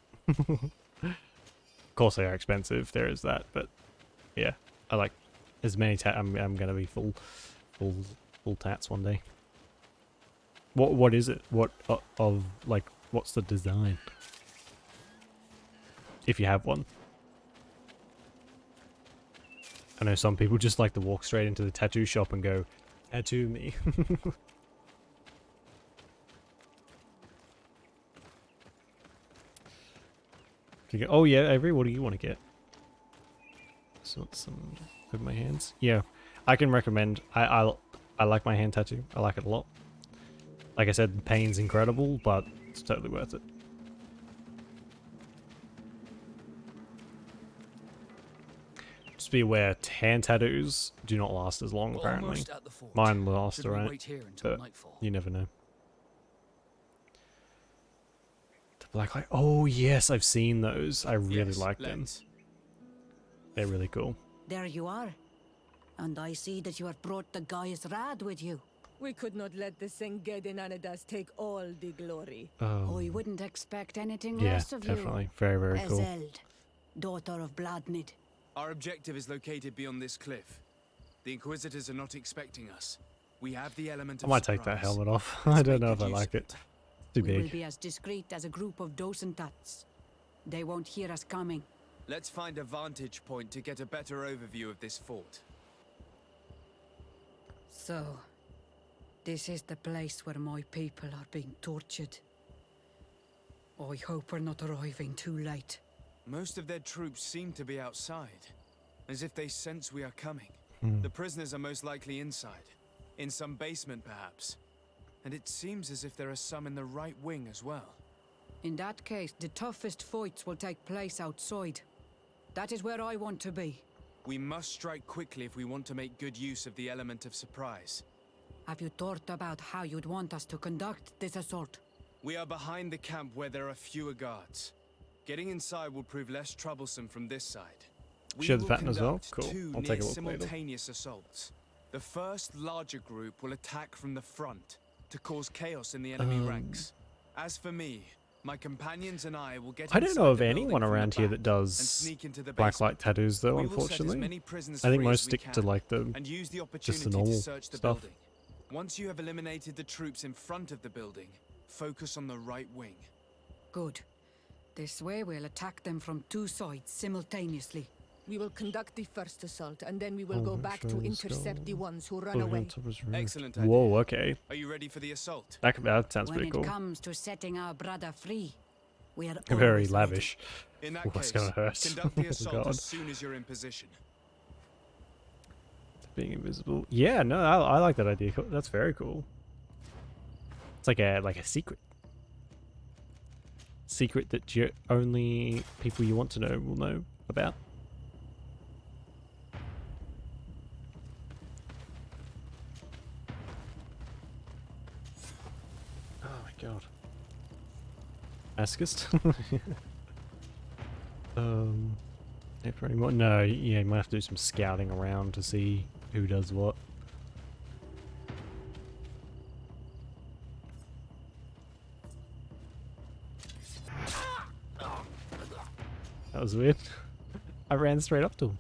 Of course they are expensive, there is that, but yeah, I like as many I'm gonna be full tats one day. What is it? What of like what's the design? If you have one. I know some people just like to walk straight into the tattoo shop and go, tattoo me. Oh yeah, Avery, what do you want to get? So it's some of my hands. Yeah, I can recommend. I like my hand tattoo. I like it a lot. Like I said, the pain's incredible, but it's totally worth it. Just be aware, hand tattoos do not last as long, apparently. Mine last, alright? But you never know. The black light. Oh yes, I've seen those. I really like them. They're really cool. There you are. And I see that you have brought the Gaius Rad with you. We could not let the Senged Anadas take all the glory. Oh, we wouldn't expect anything yeah, less of definitely. you. Very, very cool. Ezeld, daughter of Bladnid. Our objective is located beyond this cliff. The Inquisitors are not expecting us. We have the element of I might take that helmet off. I don't know if I like it. Too We will big. be as discreet as a group of Dosentats. They won't hear us coming. Let's find a vantage point to get a better overview of this fort. So, this is the place where my people are being tortured. I hope we're not arriving too late. Most of their troops seem to be outside, as if they sense we are coming. Hmm. The prisoners are most likely inside, in some basement perhaps. And it seems as if there are some in the right wing as well. In that case, the toughest fights will take place outside. That is where I want to be. We must strike quickly if we want to make good use of the element of surprise. Have you thought about how you'd want us to conduct this assault? We are behind the camp where there are fewer guards. Getting inside will prove less troublesome from this side. We Share the will pattern as well? conduct Cool. two I'll take a look later. simultaneous assaults. The first larger group will attack from the front to cause chaos in the enemy ranks. As for me, my companions and I will get I don't inside know of the building anyone from the around here back that and does sneak into the blacklight basement. tattoos though, We will set as unfortunately. many prisoners I think free most as we stick to can like the and use the just the opportunity normal to search the stuff. building. Once you have eliminated the troops in front of the building, focus on the right wing. Good. This way we'll attack them from two sides simultaneously. We will conduct the first assault, and then we will go back to intercept the ones who run Oh, away. Excellent idea. Whoa, okay. Are you ready for the assault? That sounds When pretty it cool. comes to setting our brother free, we are Very always ready. lavish. In that Oh, that's case, gonna hurt. conduct the Oh, assault God. as soon as you're in position. Being invisible. Yeah, no, I like that idea. That's very cool. It's like a secret. Secret that only people you want to know will know about. Oh my god. Askist? If for any more, no, yeah, you might have to do some scouting around to see who does what. That was weird. I ran straight up to him.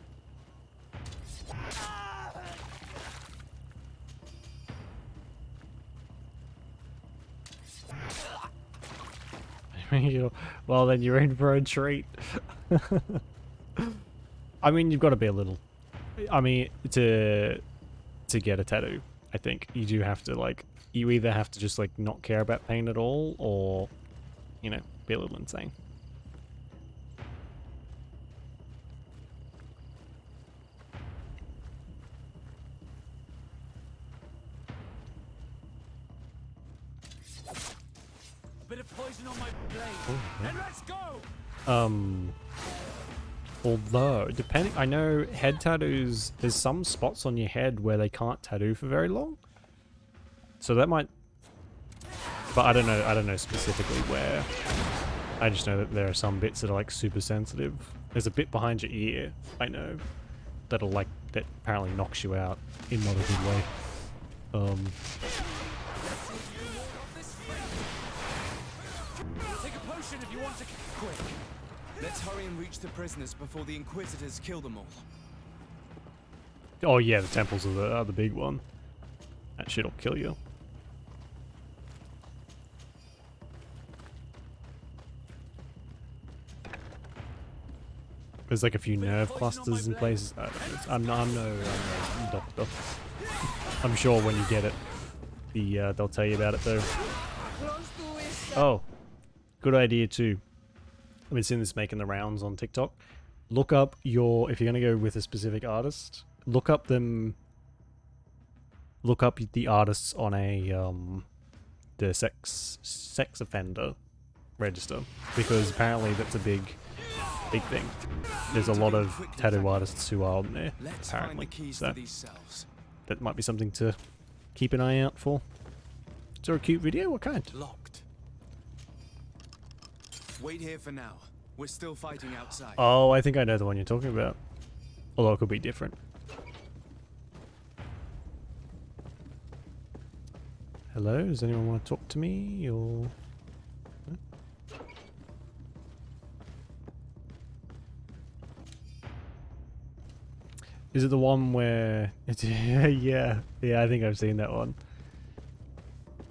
Well, then you're in for a treat. I mean, you've got to be a little. I mean, to get a tattoo, I think you do have to like. You either have to just like not care about pain at all, or you know, be a little insane. A bit of poison on my blade. Oh, yeah. And let's go! Although, depending, I know head tattoos, there's some spots on your head where they can't tattoo for very long. So that might, but I don't know specifically where. I just know that there are some bits that are like super sensitive. There's a bit behind your ear, I know, that apparently knocks you out in not a good way. Take a potion if you want to. Quick. Let's hurry and reach the prisoners before the Inquisitors kill them all. Oh yeah, the temples are the big one. That shit'll kill you. There's like a few nerve clusters in places. I don't know. I'm no doctor. I'm sure when you get it, they'll tell you about it though. Oh, good idea too. I've been seeing this making the rounds on TikTok. Look up if you're gonna go with a specific artist, look up the artists on the sex offender register, because apparently that's a big thing. There's a lot of tattoo artists who are on there, apparently. So that might be something to keep an eye out for. Is there a cute video? What kind? Locked. Wait here for now. We're still fighting outside. Oh, I think I know the one you're talking about. Although it could be different. Hello? Does anyone want to talk to me, or... No? Is it the one where... It's, yeah, I think I've seen that one.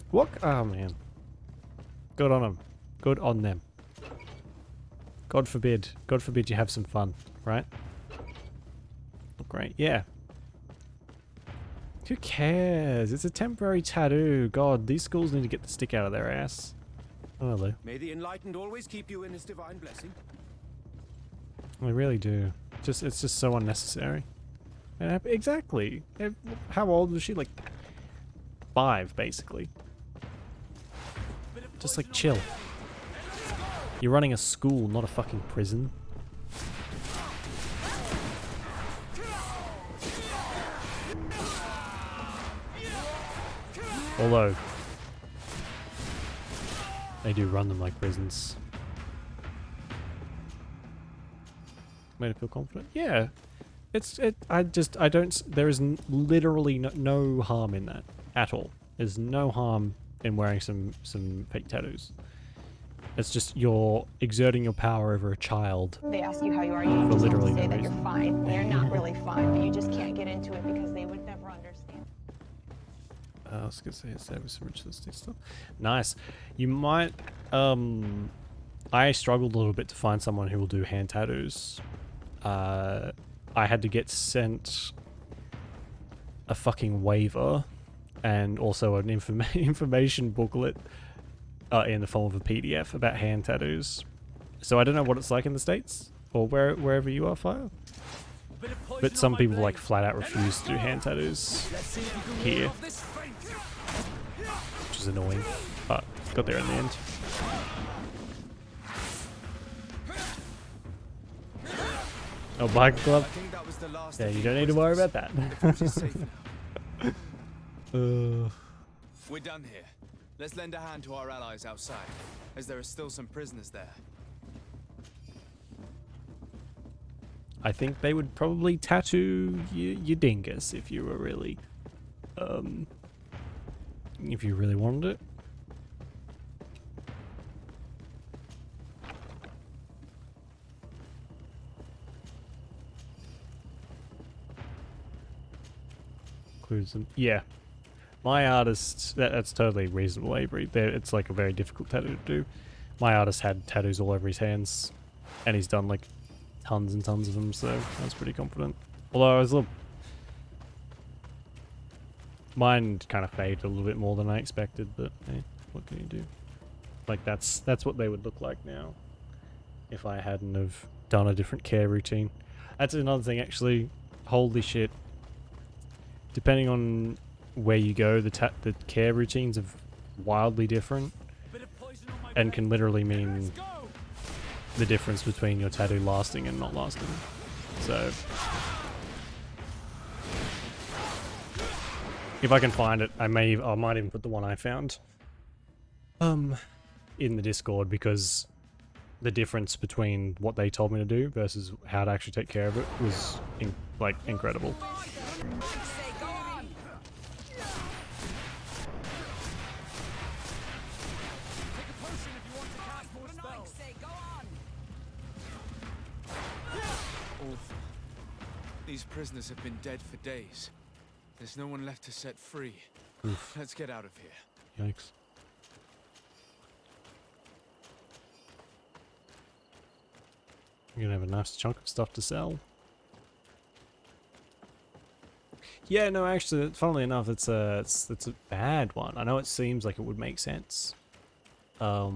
What? Oh, man. Good on them. Good on them. God forbid you have some fun, right? Great, yeah. Who cares? It's a temporary tattoo. God, these schools need to get the stick out of their ass. Oh, hello. May the Enlightened always keep you in his divine blessing. They really do. It's just so unnecessary. Exactly. How old was she? Like 5, basically. Just like chill. You're running a school, not a fucking prison. Although they do run them like prisons. Made it feel confident. Yeah, I don't. There is literally no harm in that at all. There's no harm in wearing some fake tattoos. It's just you're exerting your power over a child. They ask you how you are, you For just have to literally say no that you're reason. fine when you're not really fine, but you just can't get into it because they would never understand. I was gonna say it's there with some ritualistic stuff. Nice. You might. I struggled a little bit to find someone who will do hand tattoos. I had to get sent a fucking waiver and also an information booklet in the form of a PDF about hand tattoos. So I don't know what it's like in the States or wherever you are, Fire. But some people like flat out refuse to do hand tattoos here, which is annoying, but got there in the end. Oh, bike club? Yeah, you don't need to worry about that. We're done here. Let's lend a hand to our allies outside, as there are still some prisoners there. I think they would probably tattoo your dingus if you were really, if you really wanted it. Includes them. Yeah. My artist, that's totally reasonable, Avery. It's like a very difficult tattoo to do. My artist had tattoos all over his hands, and he's done like tons and tons of them, so I was pretty confident. Although I was a little... Mine kind of faded a little bit more than I expected, but hey, what can you do? Like that's what they would look like now, if I hadn't have done a different care routine. That's another thing, actually. Holy shit. Depending on where you go, the care routines are wildly different and can literally mean the difference between your tattoo lasting and not lasting. So if I can find it, I might even put the one I found in the Discord, because the difference between what they told me to do versus how to actually take care of it was like incredible. These prisoners have been dead for days. There's no one left to set free. Oof. Let's get out of here. Yikes. You're gonna have a nice chunk of stuff to sell. Yeah, no, actually, funnily enough, it's a bad one. I know it seems like it would make sense. But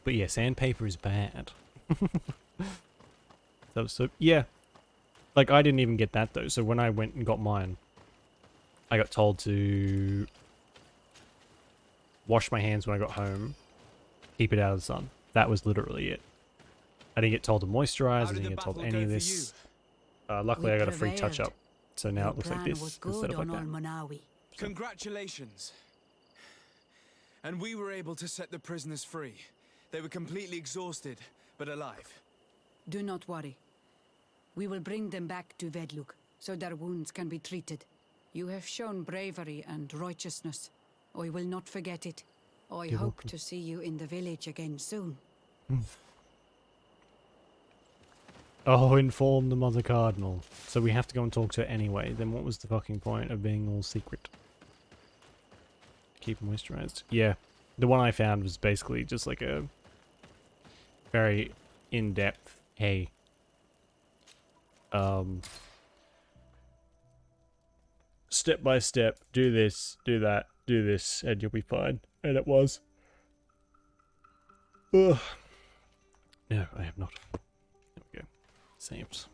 yeah, sandpaper is bad. So yeah, like I didn't even get that though. So when I went and got mine, I got told to wash my hands when I got home, keep it out of the sun. That was literally it. I didn't get told to moisturize. I didn't get told any of this. Luckily, I got a free touch-up, so now it looks like this instead of like that. Congratulations. And we were able to set the prisoners free. They were completely exhausted, but alive. Do not worry. We will bring them back to Vedluk, so their wounds can be treated. You have shown bravery and righteousness. I will not forget it. I You're hope welcome. to see you in the village again soon. Oh, inform the Mother Cardinal. So we have to go and talk to her anyway. Then what was the fucking point of being all secret? Keep moisturized. Yeah. The one I found was basically just like a very in-depth, hey, step by step, do this, do that, do this, and you'll be fine. And it was. Ugh. No, I have not. There we go. Saves.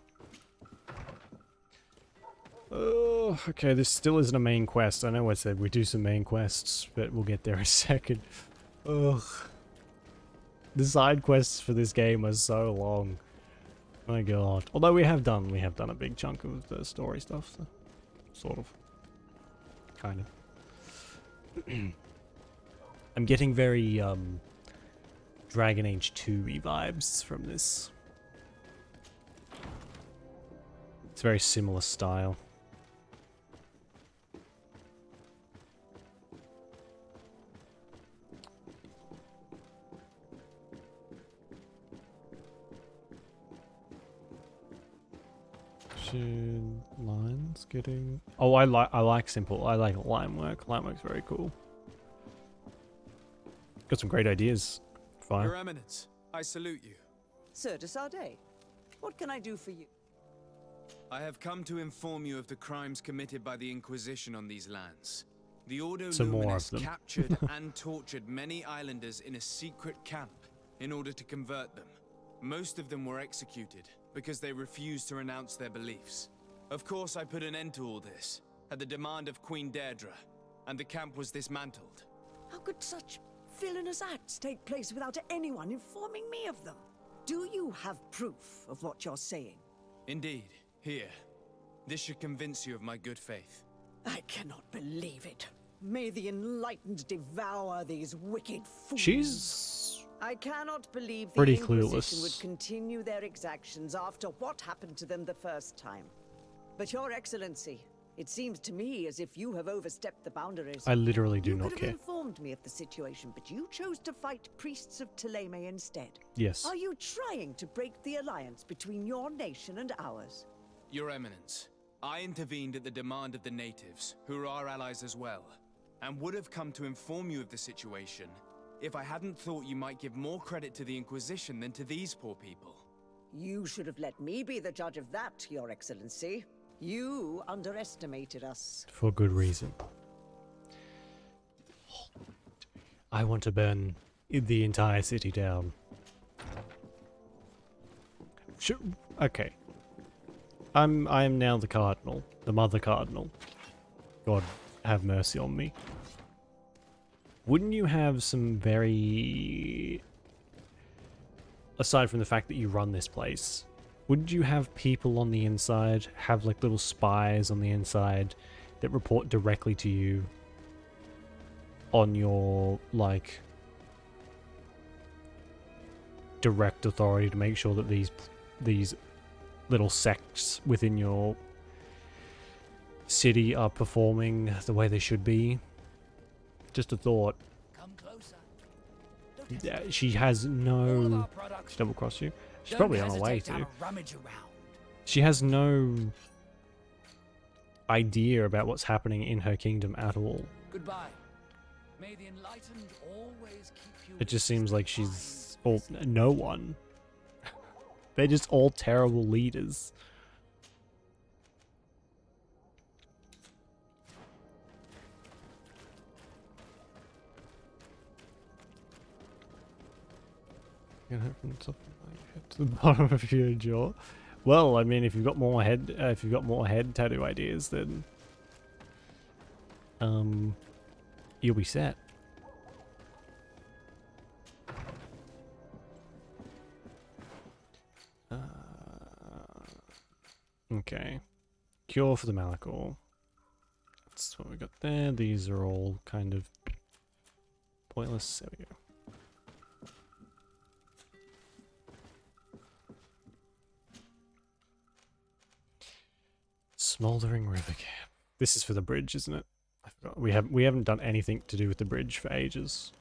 Oh, okay, this still isn't a main quest. I know I said we do some main quests, but we'll get there in a second. Ugh. The side quests for this game are so long. My god. Although we have done a big chunk of the story stuff, so sort of. Kind of. I'm getting very Dragon Age 2-y vibes from this. It's very similar style. Lines getting. Oh, I like simple. I like line work. Line work's very cool. Got some great ideas. Fine. Your Eminence, I salute you. Sir de Sardet, what can I do for you? I have come to inform you of the crimes committed by the Inquisition on these lands. The Ordo Some more Luminis of them. captured and tortured many islanders in a secret camp in order to convert them. Most of them were executed because they refused to renounce their beliefs. Of course, I put an end to all this at the demand of Queen Deirdre, and the camp was dismantled. How could such villainous acts take place without anyone informing me of them? Do you have proof of what you're saying? Indeed, here. This should convince you of my good faith. I cannot believe it. May the enlightened devour these wicked fools. She's I cannot believe the pretty Inquisition clueless. would continue their exactions after what happened to them the first time. But Your Excellency, it seems to me as if you have overstepped the boundaries. I literally do You not could care. have informed me of the situation, but you chose to fight priests of Thélème instead. Yes. Are you trying to break the alliance between your nation and ours? Your Eminence, I intervened at the demand of the natives, who are our allies as well, and would have come to inform you of the situation if I hadn't thought you might give more credit to the Inquisition than to these poor people. You should have let me be the judge of that, Your Excellency. You underestimated us. For good reason. I want to burn the entire city down. Sure. Okay. I am now the Cardinal. The Mother Cardinal. God have mercy on me. Wouldn't you have some very... Aside from the fact that you run this place, wouldn't you have people on the inside, have like little spies on the inside that report directly to you on your, like, direct authority to make sure that these little sects within your city are performing the way they should be? Just a thought. Come closer. Yeah, she has no... She double-crossed you? She's probably on her way to. She has no idea about what's happening in her kingdom at all. Goodbye. May the enlightened always keep you. It just seems like she's... Well, no one. They're just all terrible leaders. Gonna hit from the top of my head to the bottom of your jaw. Well, I mean, if you've got more head tattoo ideas, then you'll be set. Okay. Cure for the Malachor. That's what we got there. These are all kind of pointless. There we go. Smoldering River Camp. This is for the bridge, isn't it? I forgot. We haven't done anything to do with the bridge for ages.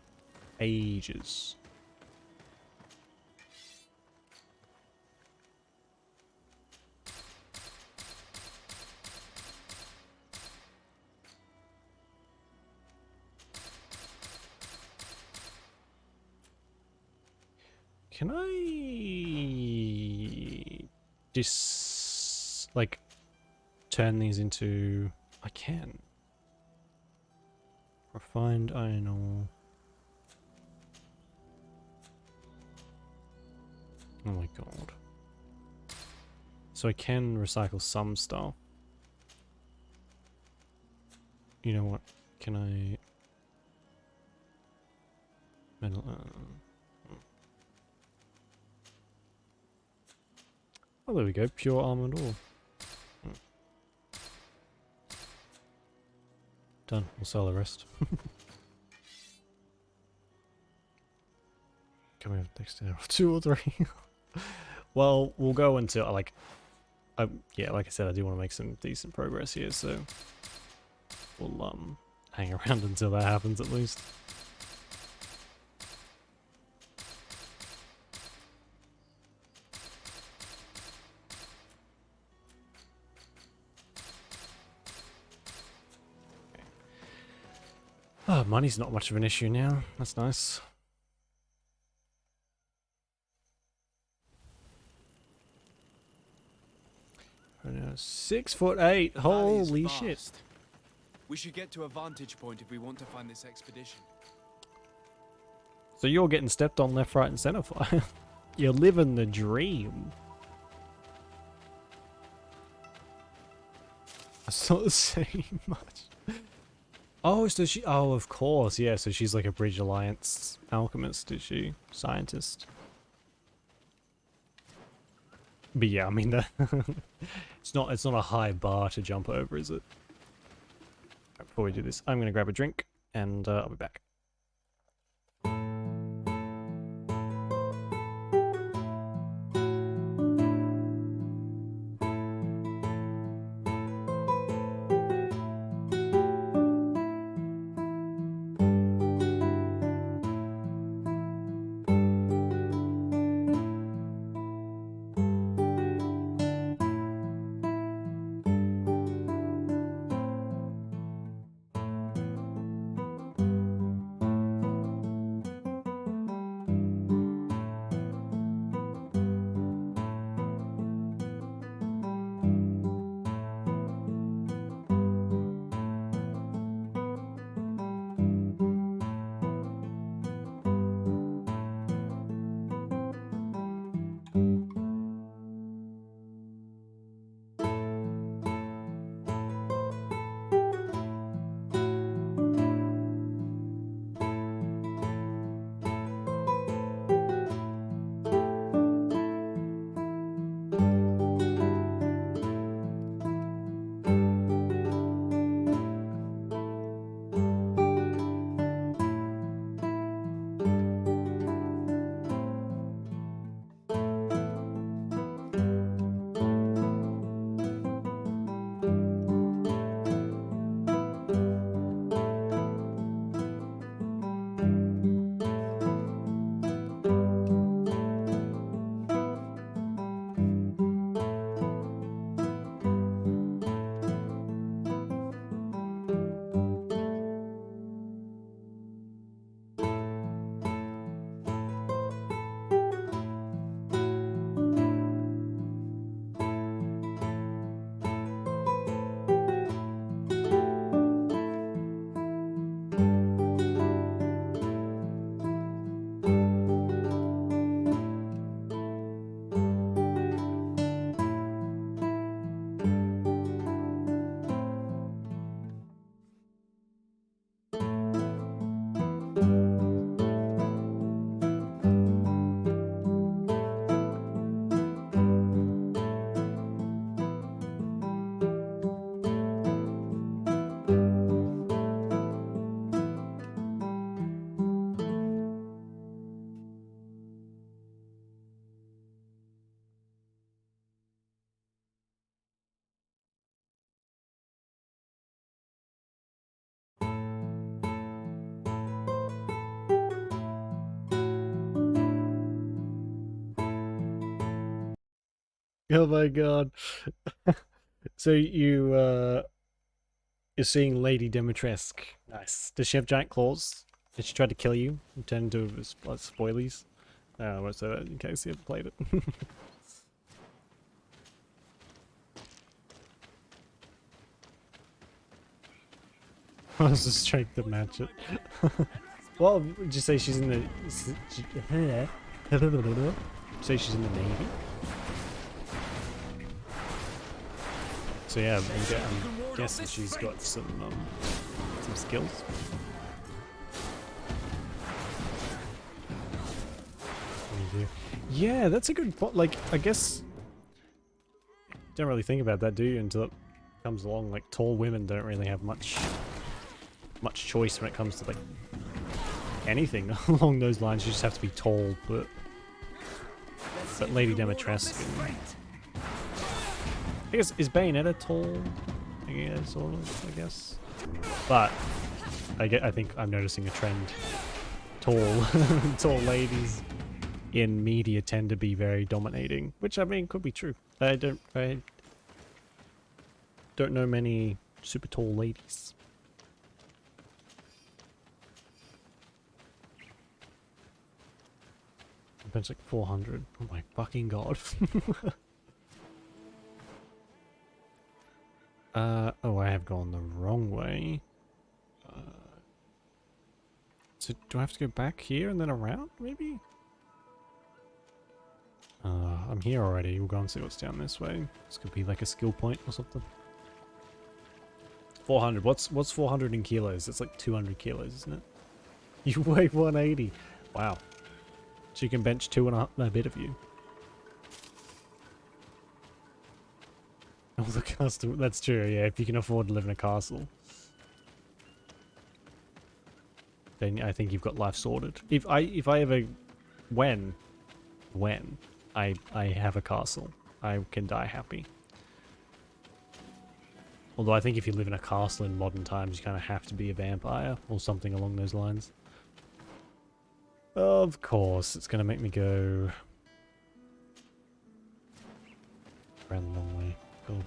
Ages. Can I just like turn these into... I can. Refined iron ore. Oh my god. So I can recycle some stuff. You know what? Can I... Metal... Oh, there we go. Pure armored ore. Done. We'll sell the rest. Can we have next to 2 or 3? Well, we'll go until like, yeah, like I said, I do want to make some decent progress here, so we'll hang around until that happens at least. Oh, money's not much of an issue now. That's nice. I know, 6'8". Holy shit! We should get to a vantage point if we want to find this expedition. So you're getting stepped on left, right, and center for. You're living the dream. That's not saying much. Oh, so she... Oh, of course, yeah, so she's like a Bridge Alliance alchemist, is she? Scientist. But yeah, I mean, it's not a high bar to jump over, is it? Before we do this, I'm going to grab a drink, and I'll be back. Oh my god. So you're seeing Lady Dimitrescu. Nice. Does she have giant claws? Did she try to kill you and turn into spoilies? I won't say that in case you haven't played it. I was just trying to match it. Well, would you say she's in the... Say she's in the Navy? So yeah, I'm guessing she's got some some skills. Yeah, that's a good point. Like, I guess don't really think about that, do you? Until it comes along. Like, tall women don't really have much choice when it comes to like anything along those lines. You just have to be tall, but Lady Demetrescu. I guess is Bayonetta tall? Yeah, sort of. I guess, but I think I'm noticing a trend. Tall, tall ladies in media tend to be very dominating, which I mean could be true. I don't know many super tall ladies. Bench like 400. Oh my fucking god. Oh, I have gone the wrong way. So do I have to go back here and then around, maybe? I'm here already. We'll go and see what's down this way. This could be like a skill point or something. 400. What's 400 in kilos? It's like 200 kilos, isn't it? You weigh 180. Wow. She can bench 2.5 a bit of you. Oh, the custom. That's true. Yeah, if you can afford to live in a castle, then I think you've got life sorted. If I ever, when I have a castle, I can die happy. Although I think if you live in a castle in modern times, you kind of have to be a vampire or something along those lines. Of course, it's going to make me go around the long way. Cool.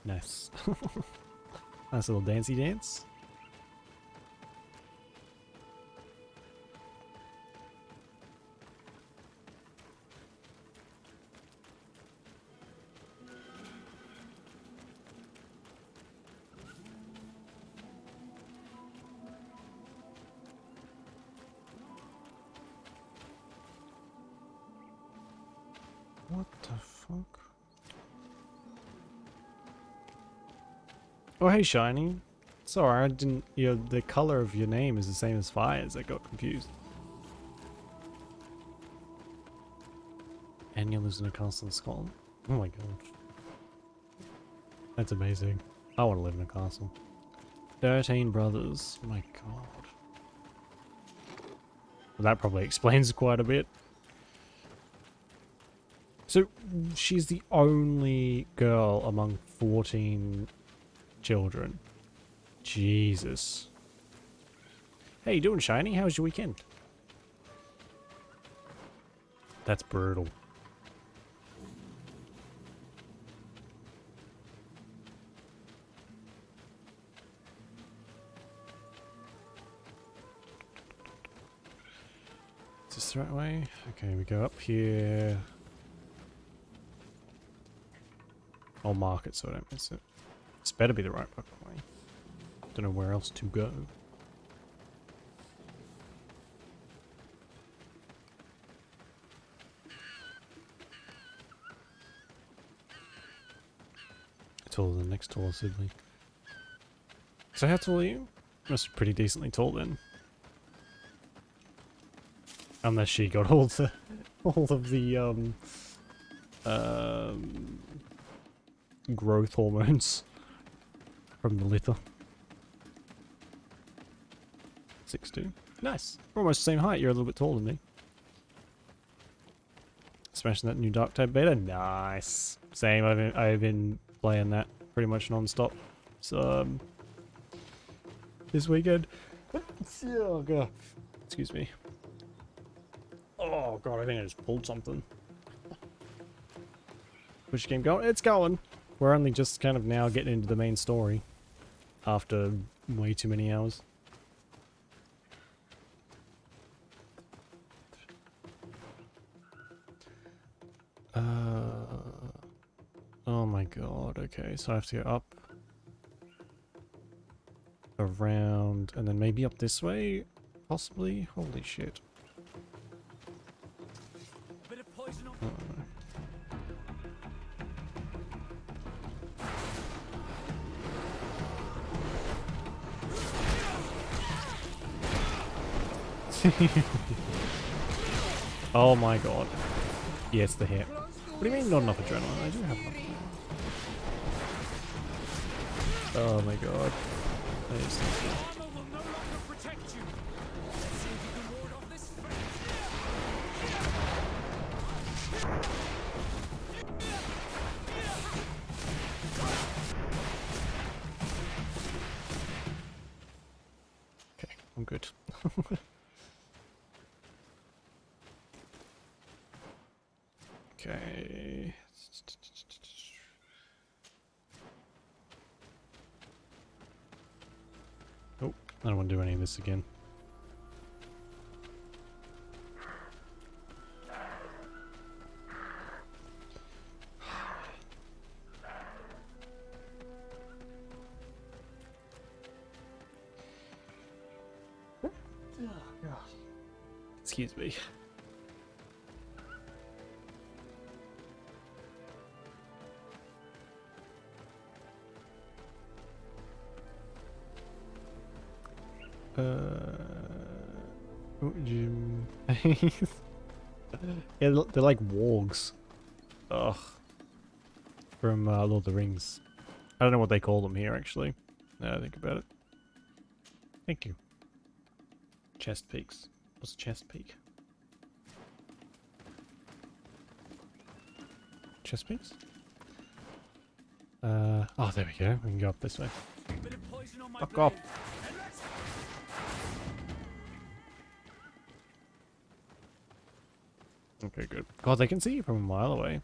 Nice. Nice little dancey dance. What the fuck? Oh, hey, Shiny. Sorry, I didn't... the color of your name is the same as Fire's. I got confused. Anya lives in a castle in Scotland. Oh my god. That's amazing. I want to live in a castle. 13 brothers. Oh my god. Well, that probably explains quite a bit. So, she's the only girl among 14 children. Jesus. Hey, you doing, Shiny? How was your weekend? That's brutal. Is this the right way? Okay, we go up here. I'll mark it so I don't miss it. This better be the right fucking way. Don't know where else to go. Taller than next tall, Sidley. So how tall are you? Must be pretty decently tall then. Unless she got all of the growth hormones from the litter. 6'2". Nice. We're almost the same height. You're a little bit taller than me. Smashing that new dark type beta. Nice. Same. I've been playing that pretty much non-stop. So this weekend. Oh god. Excuse me. Oh god, I think I just pulled something. Which game going? It's going. We're only just kind of now getting into the main story after way too many hours. Oh my god, okay, so I have to go up, around, and then maybe up this way, possibly? Holy shit. Oh my god. Yeah, it's the hit. What do you mean not enough adrenaline? I do have enough adrenaline. Oh my god. That is so good. Okay, I'm good. Okay. Oh, I don't want to do any of this again. Excuse me. What would you... Yeah, they're like wargs. Ugh. From Lord of the Rings. I don't know what they call them here, actually. Now I think about it. Thank you. Chest peaks. What's a chest peak? Chest peaks? Oh, there we go. We can go up this way. Fuck off. Okay, good. God, they can see you from a mile away.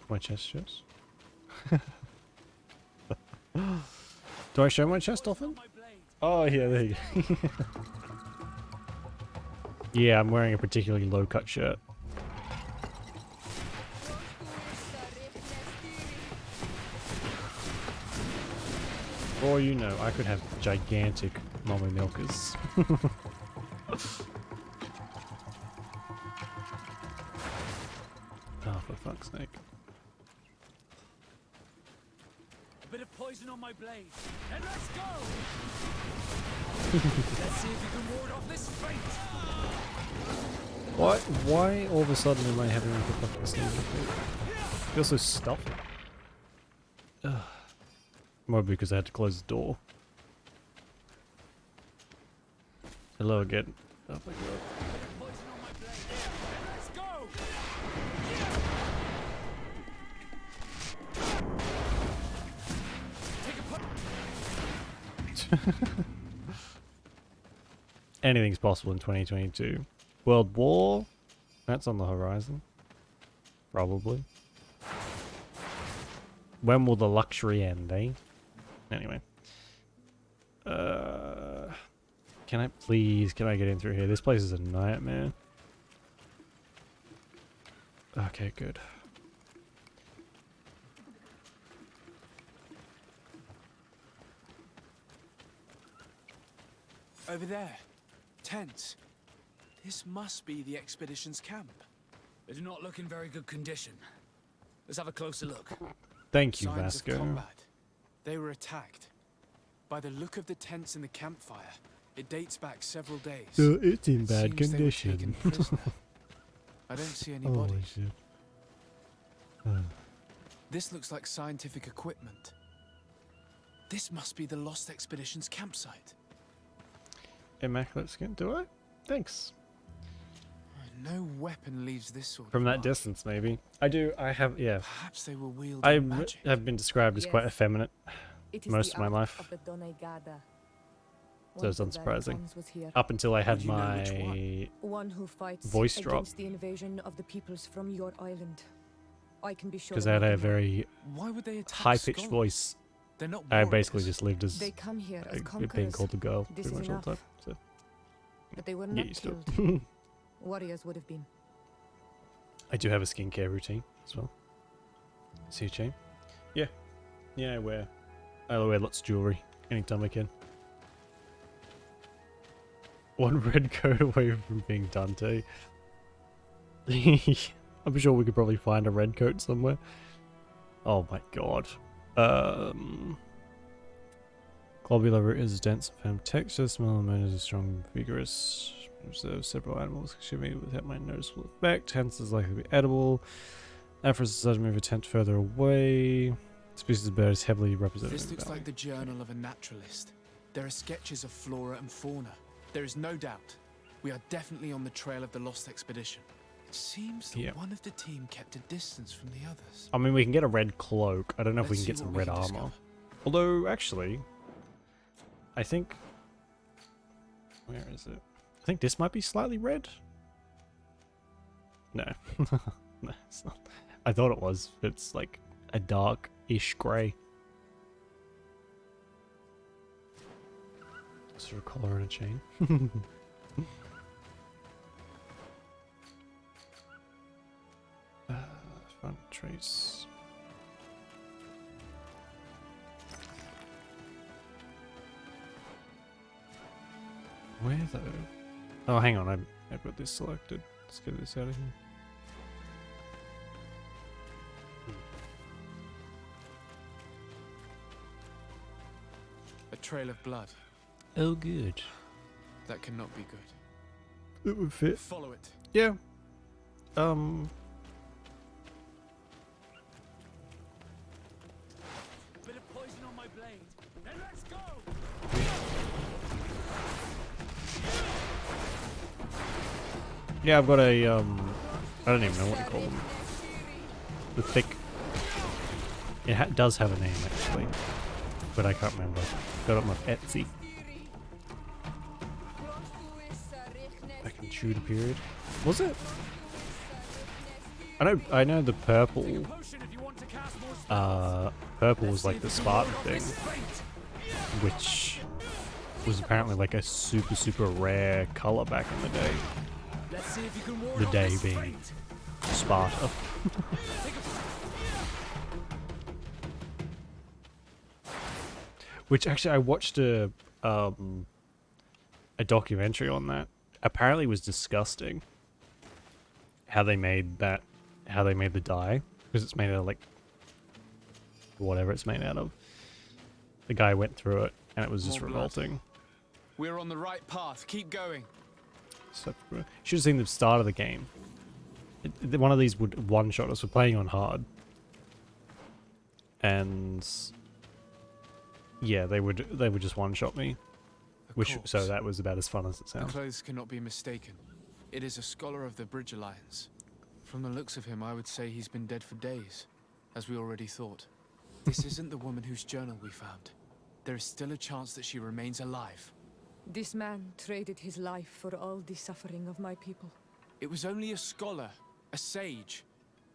My chest shows. Do I show my chest often? Oh, yeah, there you go. Yeah, I'm wearing a particularly low-cut shirt. Or you know, I could have gigantic mommy milkers. Oh, for fuck's sake. A bit of poison on my blade, and let's go! Let's see if you can ward off this fate! Why all of a sudden am I having like a fucking sneeze? I feel so stuffy. Ugh. Probably because I had to close the door. Hello again. Oh my god. Anything's possible in 2022. World War? That's on the horizon. Probably. When will the luxury end, eh? Anyway. Can I get in through here? This place is a nightmare. Okay, good. Over there. Tents. This must be the expedition's camp. They do not look in very good condition. Let's have a closer look. Thank you, Signs of Vasco. combat. They were attacked. By the look of the tents in the campfire, it dates back several days. So it's in It bad seems they were condition. taken prisoner. I don't see any Holy bodies. shit. This looks like scientific equipment. This must be the Lost Expedition's campsite. Immaculate skin, do I? Thanks. No weapon leaves this sort From of that mark. distance, maybe. I do, I have, yeah. Perhaps they were wielding I magic. have been described as quite Yes. effeminate It is most the of my art life. of the Doneigada. So One it's of the unsurprising. Varicans was here. Up until I had Would you know which my... One who fights voice drop. against the invasion of the peoples from your island. I can be sure. Because I had a very Why would they attack high-pitched Scotland? voice. They're not I basically warriors. just lived as They come here as being conquerors. called a girl This pretty is much all the enough. time. So But they were get not used to killed. it. Warriors would have been. I do have a skincare routine as well. See a chain? Yeah. Yeah, I wear lots of jewelry anytime I can. One red coat away from being Dante. I'm sure we could probably find a red coat somewhere. Oh my god. Globular root is dense and firm texture. Smell of moon is a strong, vigorous. Observe several animals consuming without my noticeable effect. Hence is likely to be edible. Aphros is to move a tent further away. Species of bird is heavily represented. This looks like the journal of a naturalist. There are sketches of flora and fauna. There is no doubt. We are definitely on the trail of the lost expedition. It seems that one of the team kept a distance from the others. I mean, we can get a red cloak. I don't know if we Let's can get see some what we red can armor. discover. Although, actually, I think... Where is it? I think this might be slightly red. No. No, it's not. I thought it was. It's like a dark-ish grey. Sort of collar and a chain. Front trace. Where though? Oh, hang on. I've got this selected. Let's get this out of here. A trail of blood. Oh, good. That cannot be good. It would fit. Follow it. Yeah. Bit of poison on my blade. Then let's go. Yeah, I've got a, I don't even know what you call them. The thick... It does have a name, actually. But I can't remember. Got it on my Etsy. Back in Tudor period. Was it? I know the purple. Purple was like the Spartan thing. Which was apparently like a super rare color back in the day. The day being Sparta. Which actually I watched a documentary on that. Apparently it was disgusting how they made that, how they made the dye, because it's made out of like whatever it's made out of. The guy went through it and it was just More blood. revolting. We're on the right path. Keep going. So, should have seen the start of the game. One of these would one-shot us. We're playing on hard. And yeah, they would just one-shot me. So that was about as fun as it The sounds. clothes cannot be mistaken. It is a scholar of the Bridge Alliance. From the looks of him, I would say he's been dead for days, as we already thought. This isn't the woman whose journal we found. There is still a chance that she remains alive. This man traded his life for all the suffering of my people. It was only a scholar, a sage,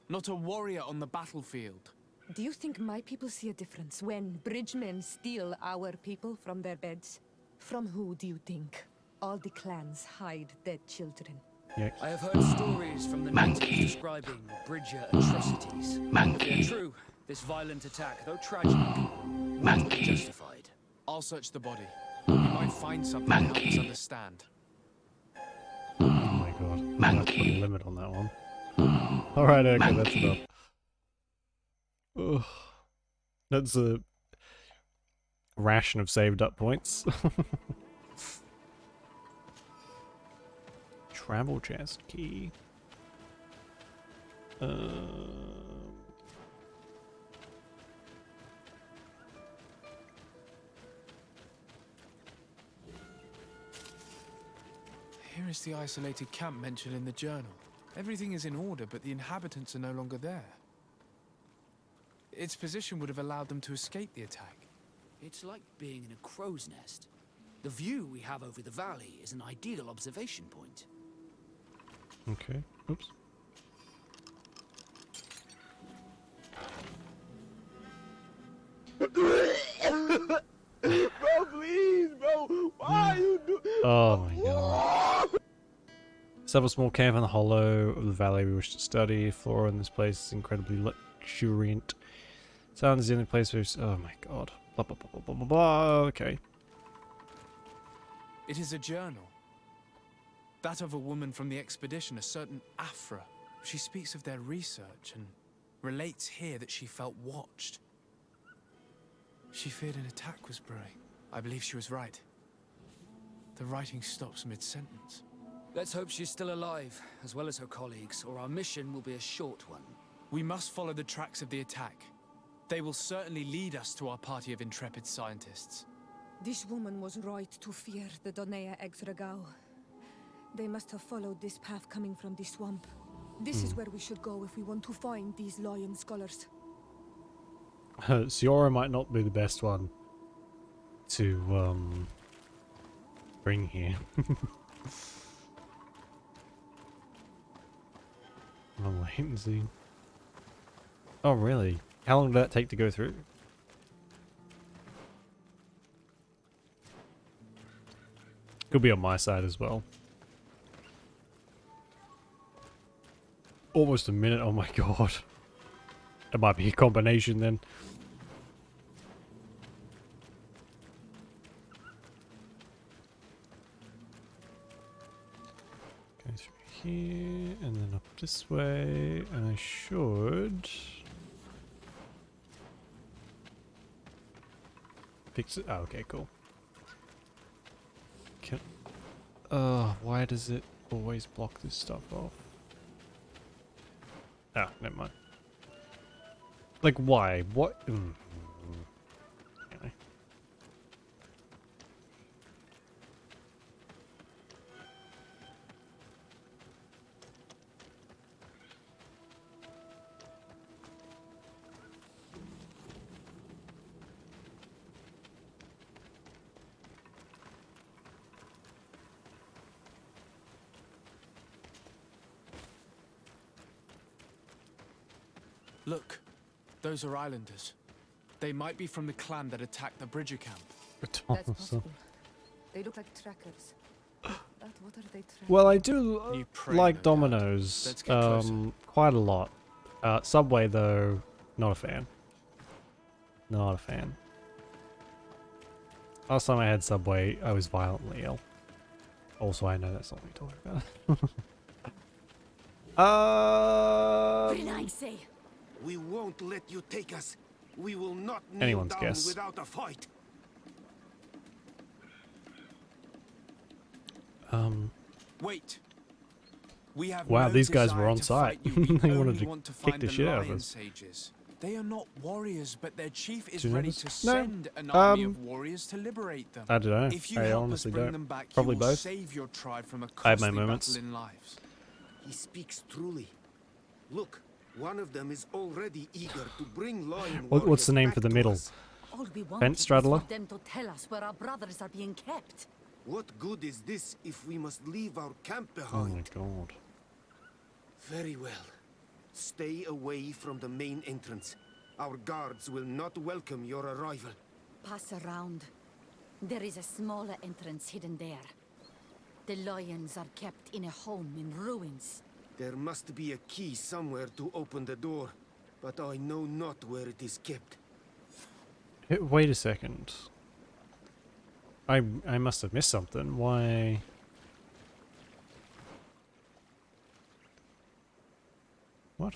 not a warrior on the battlefield. Do you think my people see a difference when bridgemen steal our people from their beds? From who do you think all the clans hide dead children? Yikes. I have heard stories from the natives describing Bridger atrocities. If they're true, this violent attack, though tragic, must be justified. I'll search the body. We might find something to help us understand. Oh my god. I'm gonna have to put a limit on that one. Alright, okay, that's enough. Ugh. That's a ration of saved up points. Travel chest key. Here is the isolated camp mentioned in the journal. Everything is in order, but the inhabitants are no longer there. Its position would have allowed them to escape the attack. It's like being in a crow's nest. The view we have over the valley is an ideal observation point. Okay. Oops. Bro, please, bro. Why you do? Oh my god. Set up a small camp in the hollow of the valley we wish to study. Flora in this place is incredibly luxuriant. Sound is the only place where... Oh my god. Blah, blah, blah, blah, blah, blah, blah. Okay. It is a journal. That of a woman from the expedition, a certain Afra. She speaks of their research and relates here that she felt watched. She feared an attack was brewing. I believe she was right. The writing stops mid-sentence. Let's hope she's still alive, as well as her colleagues, or our mission will be a short one. We must follow the tracks of the attack. They will certainly lead us to our party of intrepid scientists. This woman was right to fear the Donea Exregao. They must have followed this path coming from the swamp. This is where we should go if we want to find these lion scholars. Siora might not be the best one to bring here. Long latency. Oh really? How long did that take to go through? Could be on my side as well. Almost a minute, oh my god. It might be a combination then. Go through here and then up this way, and I should fix it. Oh, okay, cool. Can why does it always block this stuff off? Ah, never mind. Like, why? What? Anyway. Look, those are islanders. They might be from the clan that attacked the Bridger camp. That's possible. They look like trackers. But what are they tracking? Well, I do like no doubt. Domino's Let's get closer. quite a lot. Subway though, not a fan. Not a fan. Last time I had Subway, I was violently ill. Also, I know that's not what we're talking about. We won't let you take us. We will not kneel Anyone's down guess. without a fight. Wait. We have Wow, no these guys desire were on to site. fight you. We They only wanted to want to kick find the shit out of lion us. sages. They are not warriors, but their chief is Do you know ready this? to No. send an army of warriors to liberate them. I don't know. If you I help honestly us bring don't. them back, Probably you will both. save your tribe from a I have my costly moments. battle in lives. He speaks truly. Look, one of them is already eager to bring lion What's the name warriors for the back to middle? us. All we want Fence is straddler? for them to tell us where our brothers are being kept. What good is this if we must leave our camp Oh behind? my god. Very well. Stay away from the main entrance. Our guards will not welcome your arrival. Pass around. There is a smaller entrance hidden there. The lions are kept in a home in ruins. There must be a key somewhere to open the door, but I know not where it is kept. Wait a second. I must have missed something. Why? What?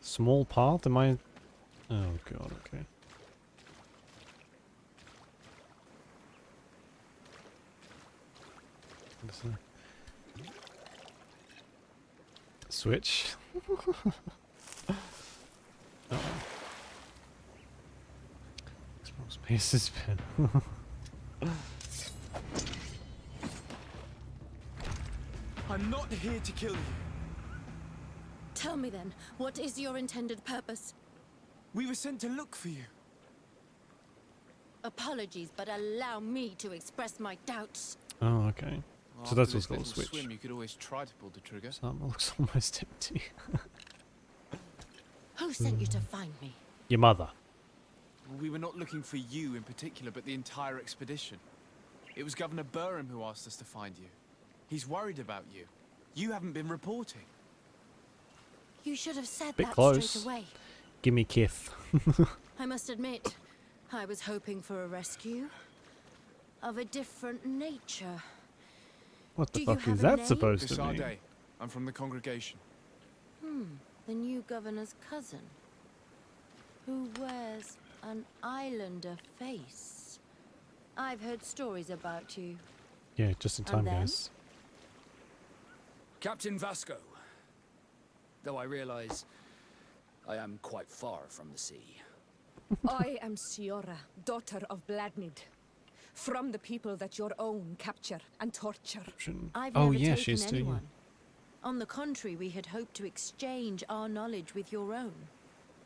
Small path? Am I? Oh god, okay. What's that? Switch? Uh-oh. Small space has been. I'm not here to kill you. Tell me then, what is your intended purpose? We were sent to look for you. Apologies, but allow me to express my doubts. Oh, okay. So After that's this what's called a little switch. swim, you could always try to pull the trigger. Some looks almost empty. Who sent you to find me? Your mother. We were not looking for you in particular, but the entire expedition. It was Governor Burham who asked us to find you. He's worried about you. You haven't been reporting. You should have said Bit that close. straight away. Gimme Kith. I must admit, I was hoping for a rescue of a different nature. What the Do you fuck have is a that name? supposed to mean? Desade. I'm from the congregation. The new governor's cousin, who wears an islander face. I've heard stories about you. Yeah, just in time, then? guys. Captain Vasco. Though I realize I am quite far from the sea. I am Siora, daughter of Bladnid. From the people that your own capture and torture. I've Oh, never yeah, taken she's still. anyone. On the contrary, we had hoped to exchange our knowledge with your own.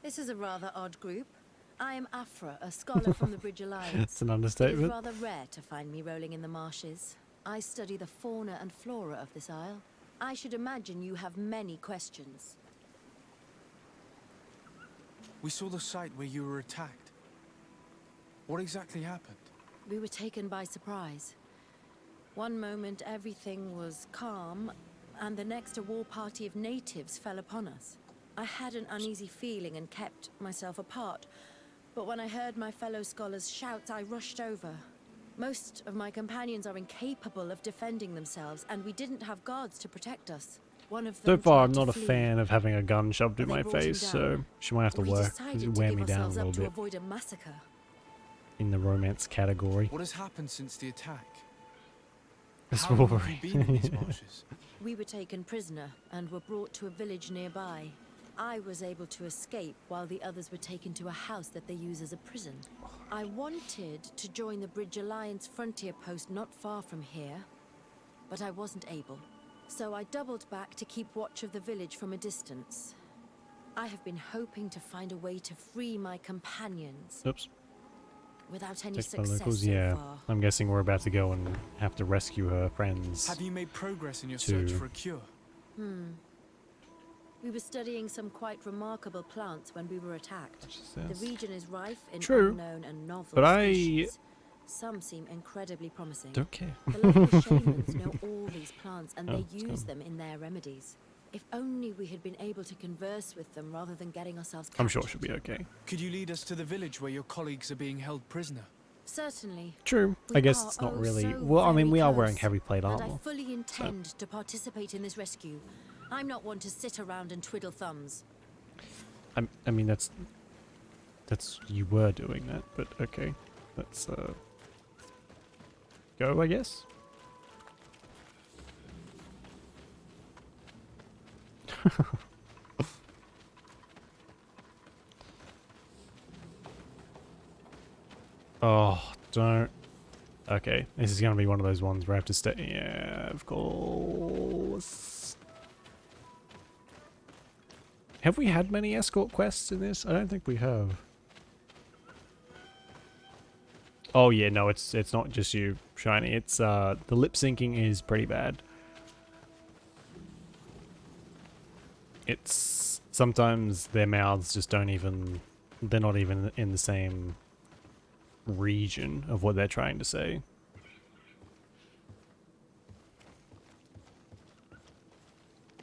This is a rather odd group. I am Afra, a scholar from the Bridge Alliance. That's an It is understatement. rather rare to find me rolling in the marshes. I study the fauna and flora of this isle. I should imagine you have many questions. We saw the site where you were attacked. What exactly happened? We were taken by surprise. One moment everything was calm, and the next a war party of natives fell upon us. I had an uneasy feeling and kept myself apart, but when I heard my fellow scholars' shouts, I rushed over. Most of my companions are incapable of defending themselves, and we didn't have guards to protect us. One of them So far, I'm tried to not a flee, fan of having a gun shoved in but they my brought him face, so down. she might have to We wear decided to me give down a ourselves little up to bit avoid a massacre. in the romance category. What has happened since the attack? It's How long have Wolverine. you been in these marshes? We were taken prisoner and were brought to a village nearby. I was able to escape while the others were taken to a house that they use as a prison. I wanted to join the Bridge Alliance frontier post not far from here, but I wasn't able. So I doubled back to keep watch of the village from a distance. I have been hoping to find a way to free my companions. Oops. Without any Take the success locals, so yeah. far. I'm guessing we're about to go and have to rescue her friends. Have you made progress in your search to- for a cure? We were studying some quite remarkable plants when we were attacked. The says. region is rife in True. unknown and novel But I species. Some seem incredibly promising. don't care. The local shamans know all these plants and Oh, they it's use gone. them in their remedies. If only we had been able to converse with them rather than getting ourselves I'm captured. sure she'll be okay. Could you lead us to the village where your colleagues are being held prisoner? Certainly. True. We I guess are it's not oh really. so Well, I mean, very we are close, wearing heavy plate and I armor. fully intend to participate in this rescue. I'm not one to sit around and twiddle thumbs. I mean, that's you were doing that, but okay. Let's go, I guess. Oh, don't. Okay, this is gonna be one of those ones where I have to stay. Yeah, of course. Have we had many escort quests in this? I don't think we have. Oh yeah, no, it's not just you, Shiny. It's the lip syncing is pretty bad. It's sometimes their mouths just don't even, they're not even in the same region of what they're trying to say.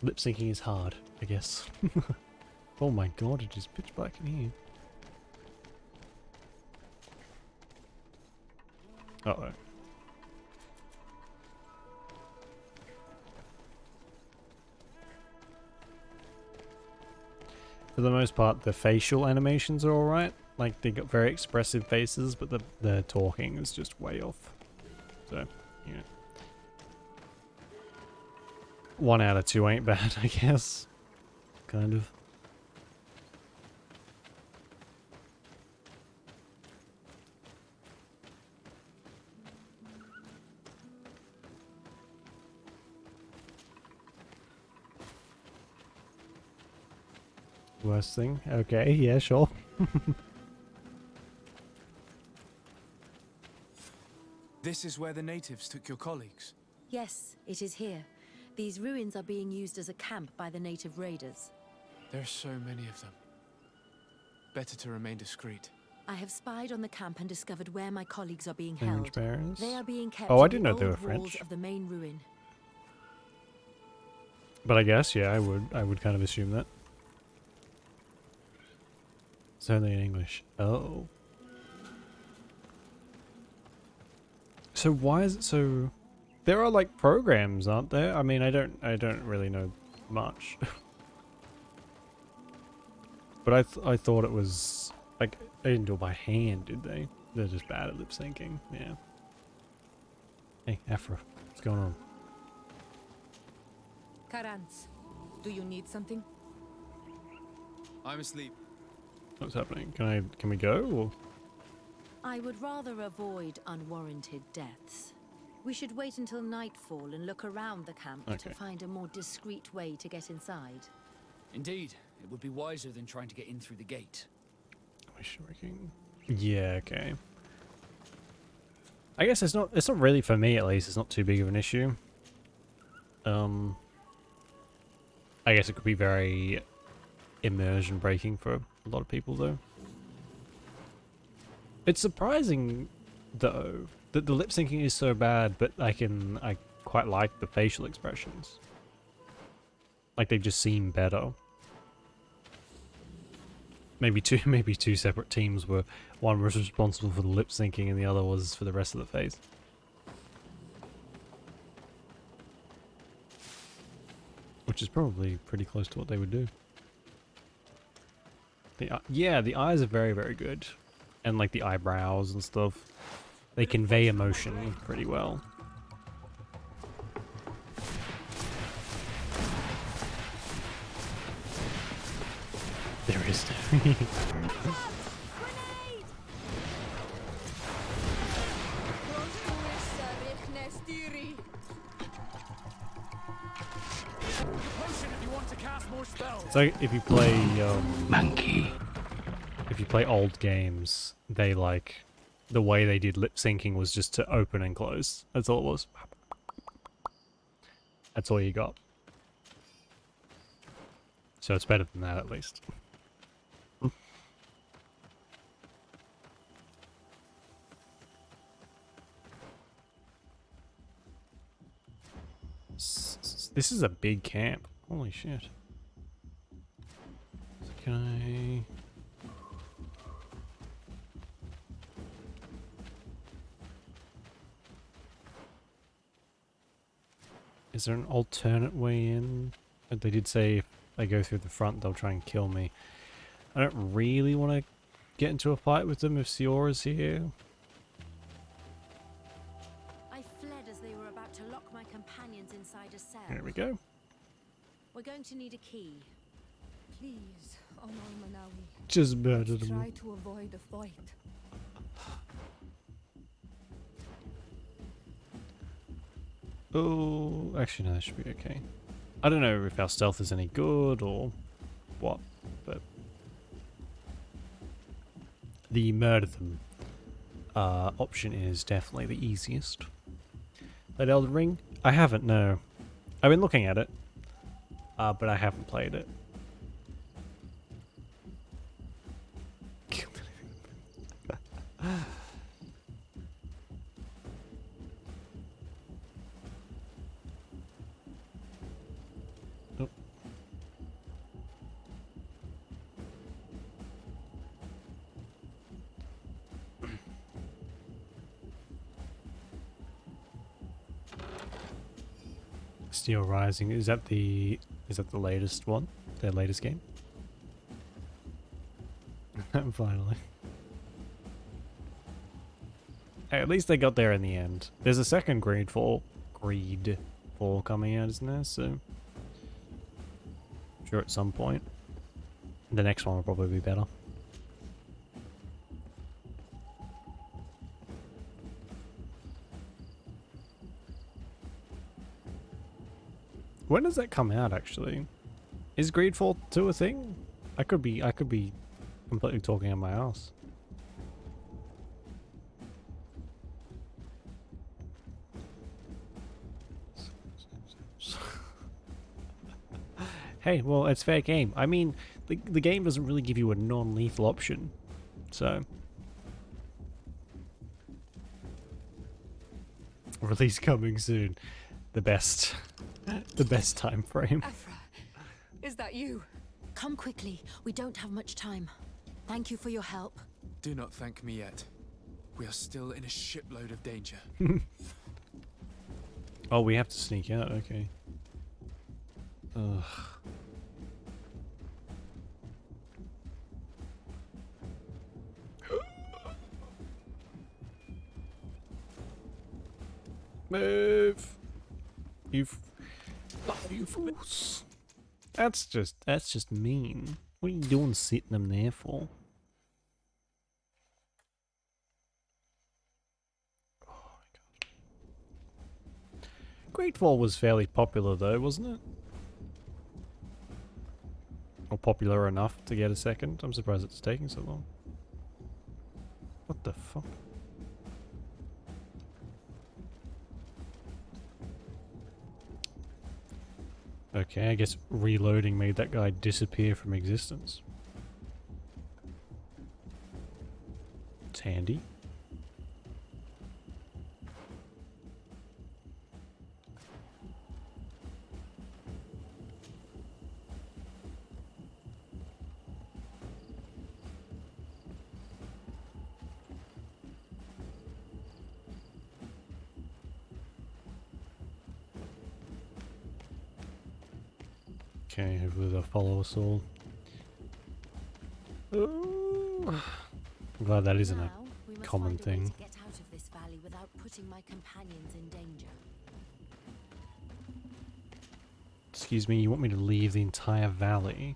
Lip syncing is hard, I guess. Oh my god, it is pitch black in here. Uh-oh. For the most part, the facial animations are alright. Like, they got very expressive faces, but the talking is just way off. So, yeah. 1 out of 2 ain't bad, I guess. Kind of. Worst thing? Okay, yeah, sure. This is where the natives took your colleagues. Yes, it is here. These ruins are being used as a camp by the native raiders. There are so many of them. Better to remain discreet. I have spied on the camp and discovered where my colleagues are being Image held. bearers. They are being kept Oh, I in didn't the know they were old walls French. of the main ruin. But I guess, yeah, I would kind of assume that. It's only in English. Oh. So why is it so... there are like programs, aren't there? I mean, I don't really know much. But I thought it was like they didn't do it by hand, did they? They're just bad at lip syncing. Yeah. Hey, Afro, what's going on? Karans, do you need something? I'm asleep. What's happening? Can we go? Or? I would rather avoid unwarranted deaths. We should wait until nightfall and look around the camp to find a more discreet way to get inside. Indeed, it would be wiser than trying to get in through the gate. Yeah, okay. I guess it's not really, for me at least, it's not too big of an issue. I guess it could be very immersion breaking for a lot of people though. It's surprising though that the lip syncing is so bad, but I quite like the facial expressions. Like they just seem better. Maybe two separate teams were, one was responsible for the lip syncing and the other was for the rest of the face. Which is probably pretty close to what they would do. Yeah, the eyes are very, very good. And like the eyebrows and stuff. They convey emotion pretty well. There is. So if you play Monkey, if you play old games, they like the way they did lip syncing was just to open and close. That's all it was. That's all you got. So it's better than that at least. This is a big camp. Holy shit. So can I... Is there an alternate way in? They did say if I go through the front, they'll try and kill me. I don't really want to get into a fight with them if Siora's here. I fled as they were about to lock my companions inside a cell. There we go. We're going to need a key. Please, Omar Manawi. Just murdered them. Try to avoid a fight. Oh, actually no, that should be okay. I don't know if our stealth is any good or what, but the murder them option is definitely the easiest. That Elden Ring? I haven't, no. I've been looking at it, but I haven't played it. Steel Rising, is that the latest one? Their latest game? Finally. Hey, at least they got there in the end. There's a second GreedFall coming out, isn't there? So I'm sure at some point. The next one will probably be better. When does that come out, actually? Is GreedFall 2 a thing? I could be completely talking on my ass. Hey, well, it's fair game. I mean, the game doesn't really give you a non-lethal option, so... Release coming soon. The best time frame. Afra, is that you? Come quickly. We don't have much time. Thank you for your help. Do not thank me yet. We are still in a shipload of danger. Oh, we have to sneak out, okay. Ugh. Move! You fools. That's just mean. What are you doing sitting them there for? GreedFall was fairly popular though, wasn't it? Or popular enough to get a second. I'm surprised it's taking so long. What the fuck? Okay, I guess reloading made that guy disappear from existence. It's handy. Okay, hopefully they'll follow us all. I'm glad that isn't a common thing. To get out of this valley without putting my companions in danger. Excuse me, you want me to leave the entire valley?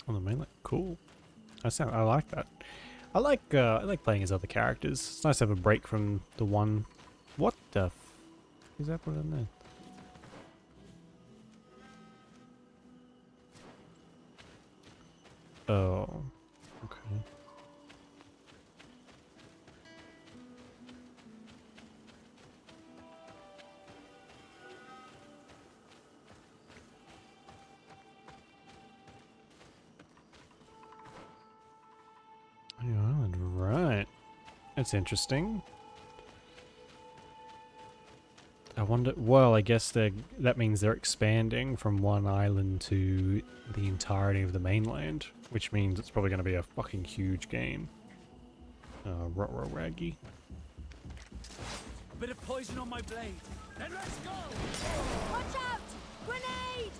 On the mainland? Cool. I like that. I like playing as other characters. It's nice to have a break from the one. What the f is that put in there? Oh, okay. New island, right. That's interesting. I wonder, well, I guess that means they're expanding from one island to the entirety of the mainland, which means it's probably going to be a fucking huge game. Raggy. A bit of poison on my blade. Then let's go! Watch out! Grenade!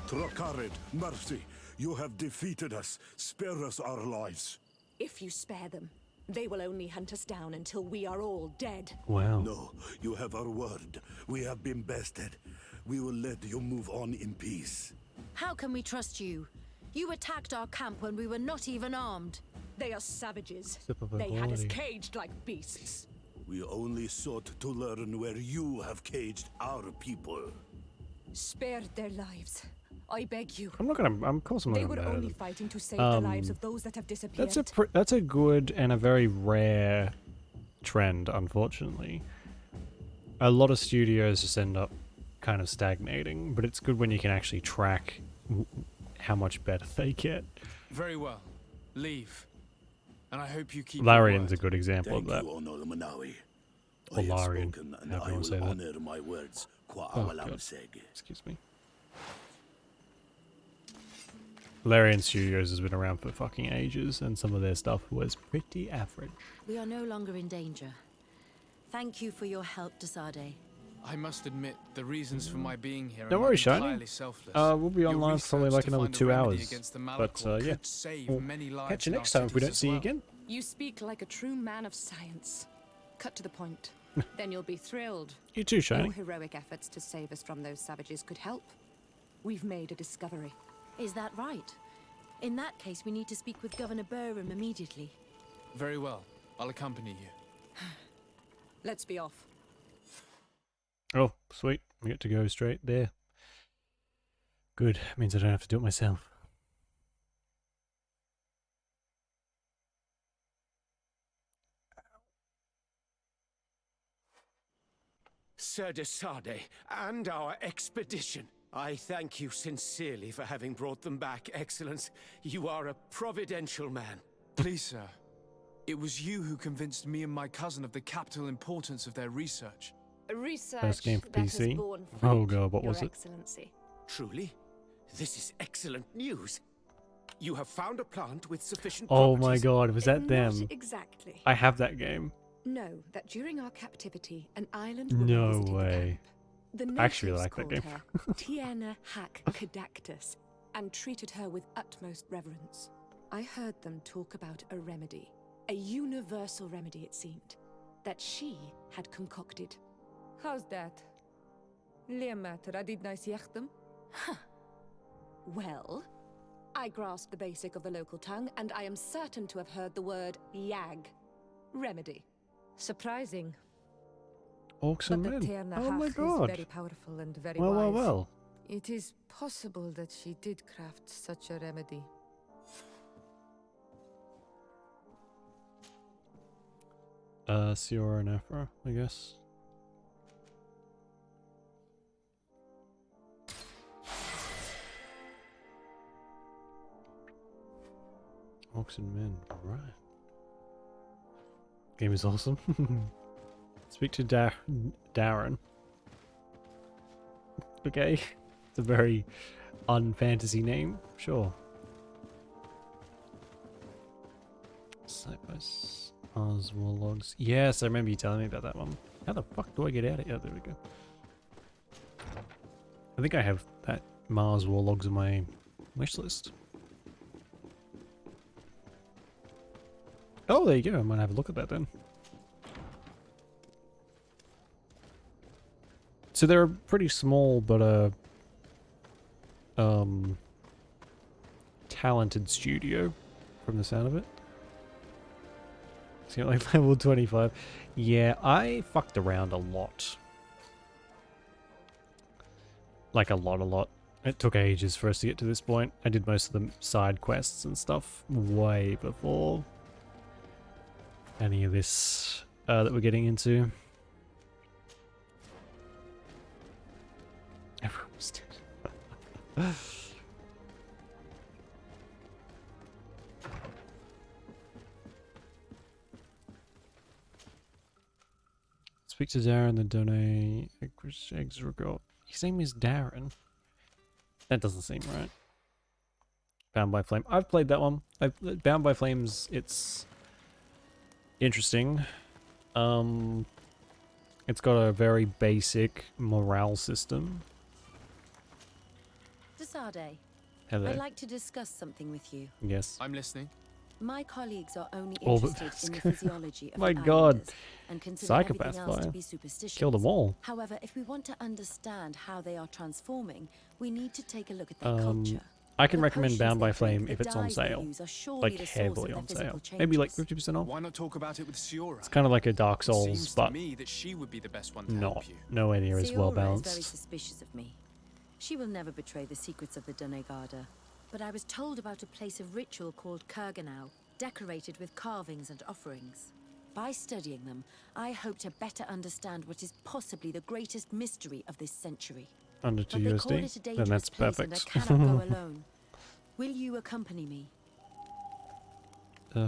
Trokarid, mercy, you have defeated us. Spare us our lives. If you spare them, they will only hunt us down until we are all dead. Wow. No, you have our word. We have been bested. We will let you move on in peace. How can we trust you? You attacked our camp when we were not even armed. They are savages. Sip of They had us ability. caged like beasts. We only sought to learn where you have caged our people. Spare their lives. I beg you. I'm not gonna. Of course, I'm not They gonna. were murder only them. fighting to save the lives of those that have disappeared. That's a good and a very rare trend, unfortunately. A lot of studios just end up kind of stagnating, but it's good when you can actually track how much better they get. Very well. Leave. And I hope you keep Larian's a your word. good example Thank of that. you, Honor Manawi. Or I have Larian, spoken, and however you I want to say will that. honor my words. Qua Oh, awalam God. seg. Excuse me. Larian Studios has been around for fucking ages, and some of their stuff was pretty average. We are no longer in danger. Thank you for your help, Desade. I must admit, the reasons for my being here Don't are worry, not Shiny. entirely selfless. We'll be Your online for probably research like to another find a 2 remedy hours. against the But Malakor yeah, could save we'll many lives catch you in our next time if we cities don't as see you well. again. You speak like a true man of science. Cut to the point. Then you'll be thrilled. You too, Shiny. Your heroic efforts to save us from those savages could help. We've made a discovery. Is that right? In that case, we need to speak with Governor Burham immediately. Very well. I'll accompany you. Let's be off. Oh, sweet. We get to go straight there. Good. Means I don't have to do it myself. Sir Desade, and our expedition. I thank you sincerely for having brought them back, Excellence. You are a providential man. Please, sir. It was you who convinced me and my cousin of the capital importance of their research. Research First game for that has PC. borne Oh fruit, god, what Your was it? Excellency. Truly? This is excellent news. You have found a plant with sufficient Oh properties. my god, was that Not them? exactly. I have that game. Know that during our captivity, an island No woman visited way. the camp. The I actually natives like that called game. her Tiana Hack Cadactus and treated her with utmost reverence. I heard them talk about a remedy, a universal remedy it seemed, that she had concocted. How's that? Leamat radidnais yachtem? Well, I grasp the basic of the local tongue, and I am certain to have heard the word yag. Remedy. Surprising. Orcs But and the men. Tierna Oh my Hach is god. very powerful and very Well, well, wise. well. It is possible that she did craft such a remedy. Siora and Afra, I guess. Orcs and men, right. Game is awesome. Speak to Darren. Okay. It's a very unfantasy name, sure. Cypress, Mars Warlogs. Yes, I remember you telling me about that one. How the fuck do I get out of here? There we go. I think I have that Mars Warlogs on my wish list. Oh, there you go. I might have a look at that then. So they're a pretty small but talented studio from the sound of it. See, like level 25. Yeah, I fucked around a lot. Like a lot. It took ages for us to get to this point. I did most of the side quests and stuff way before any of this that we're getting into. Everyone's dead. Speak to Darren, the donate eggs regot. His name is Darren. That doesn't seem right. Bound by Flame. I've played that one. Bound by Flames, it's interesting. It's got a very basic morale system. Desade, Hello. I'd like to discuss something with you. Yes. I'm listening. My colleagues are only All but interested in the physiology of My the god. islanders and consider Psychopath everything else fire. to be superstitions. Kill them all. However, if we want to understand how they are transforming, we need to take a look at their culture. I can The recommend potions Bound by they Flame drink, if the it's on dyes they sale. use are surely Like the source heavily of on their sale. physical Maybe like changes. 50% off. Why not talk about it with Siora? It's kind of like a Dark It Souls, seems but to me that she would be the best one to not help you. nowhere near as well Siora is very balanced. suspicious of me. She will never betray the secrets of the Doneigada. But I was told about a place of ritual called Kurganau, decorated with carvings and offerings. By studying them, I hope to better understand what is possibly the greatest mystery of this century. Under But they call it a USD, then dangerous that's place and I perfect. cannot go alone. Will you accompany me?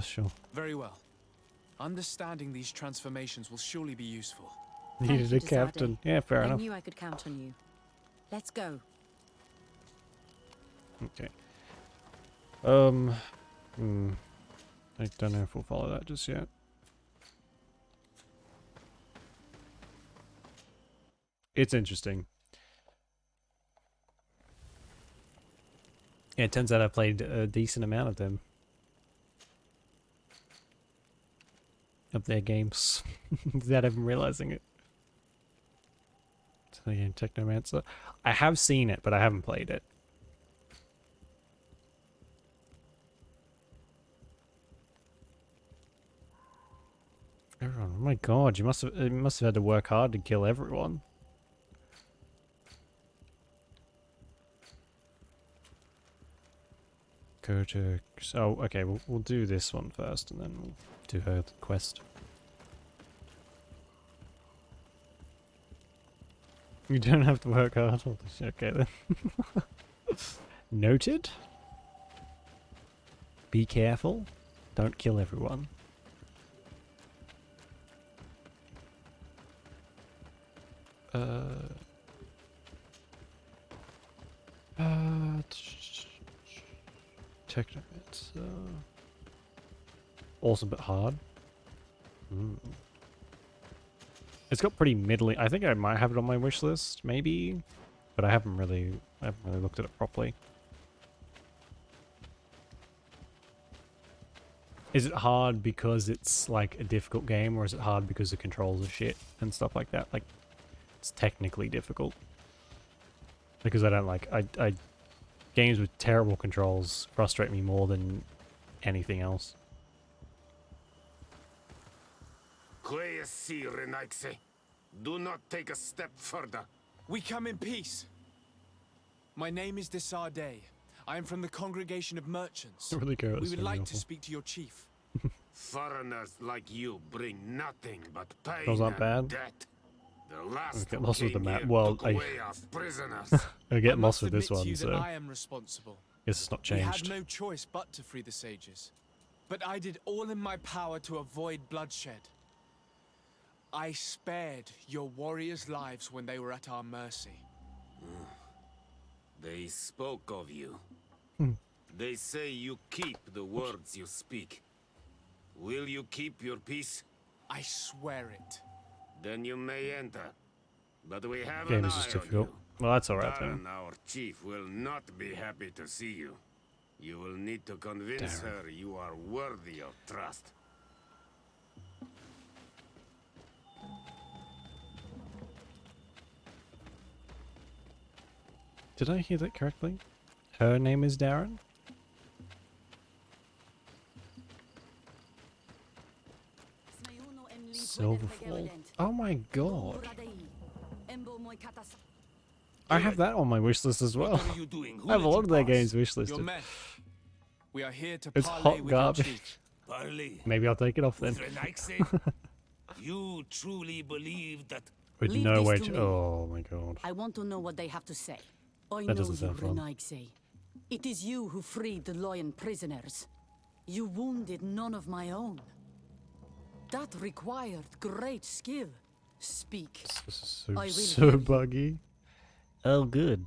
Sure. Very well. Understanding these transformations will surely be useful. Needed you, a captain. Desade. Yeah, fair I enough. knew I could count on you. Let's go. Okay. I don't know if we'll follow that just yet. It's interesting. Yeah, it turns out I played a decent amount of them. Of their games. Without even realizing it. So yeah, Technomancer. I have seen it, but I haven't played it. Everyone, oh my god, you must have had to work hard to kill everyone. Go to... Oh, okay, we'll do this one first, and then we'll do her quest. You don't have to work hard. Okay then. Noted. Be careful. Don't kill everyone. Technomits. Also a bit hard. It's got pretty middling. I think I might have it on my wish list, maybe, but I haven't really looked at it properly. Is it hard because it's like a difficult game, or is it hard because the controls are shit and stuff like that? Like, it's technically difficult. Because I don't like, I games with terrible controls frustrate me more than anything else. Do not take a step further. We come in peace. My name is Desardet. I am from the Congregation of Merchants. Really good. We would like to speak to your chief. Foreigners like you bring nothing but pain Those aren't and bad. debt. The last I get lost with the map. here Well, took away our prisoners. I get lost with this I must one, admit to you so that I am responsible. guess it's not We changed. had no choice but to free the sages. But I did all in my power to avoid bloodshed. I spared your warriors' lives when they were at our mercy. They spoke of you. Hmm. They say you keep the words you speak. Will you keep your peace? I swear it. Then you may enter. But we have Game an is just eye on difficult. you. Well, that's alright then. Darren, our chief, will not be happy to see you. You will need to convince Darren. her you are worthy of trust. Did I hear that correctly? Her name is Darren? Silverfall. Oh my god. I have that on my wish list as well. What are you doing? Who I have a let lot you of their pass? games wish Your listed. men. We are here to It's parley hot with your garbage. chief. Parley. Maybe I'll take it off then. You truly believe that With Leave no this way to to. me. Oh my god. I want to know what they have to say. I That know doesn't you, sound fun. Renaigse. It is you who freed the lion prisoners. You wounded none of my own. That required great skill. Speak. This is so, I will so hear you. buggy. Oh, good.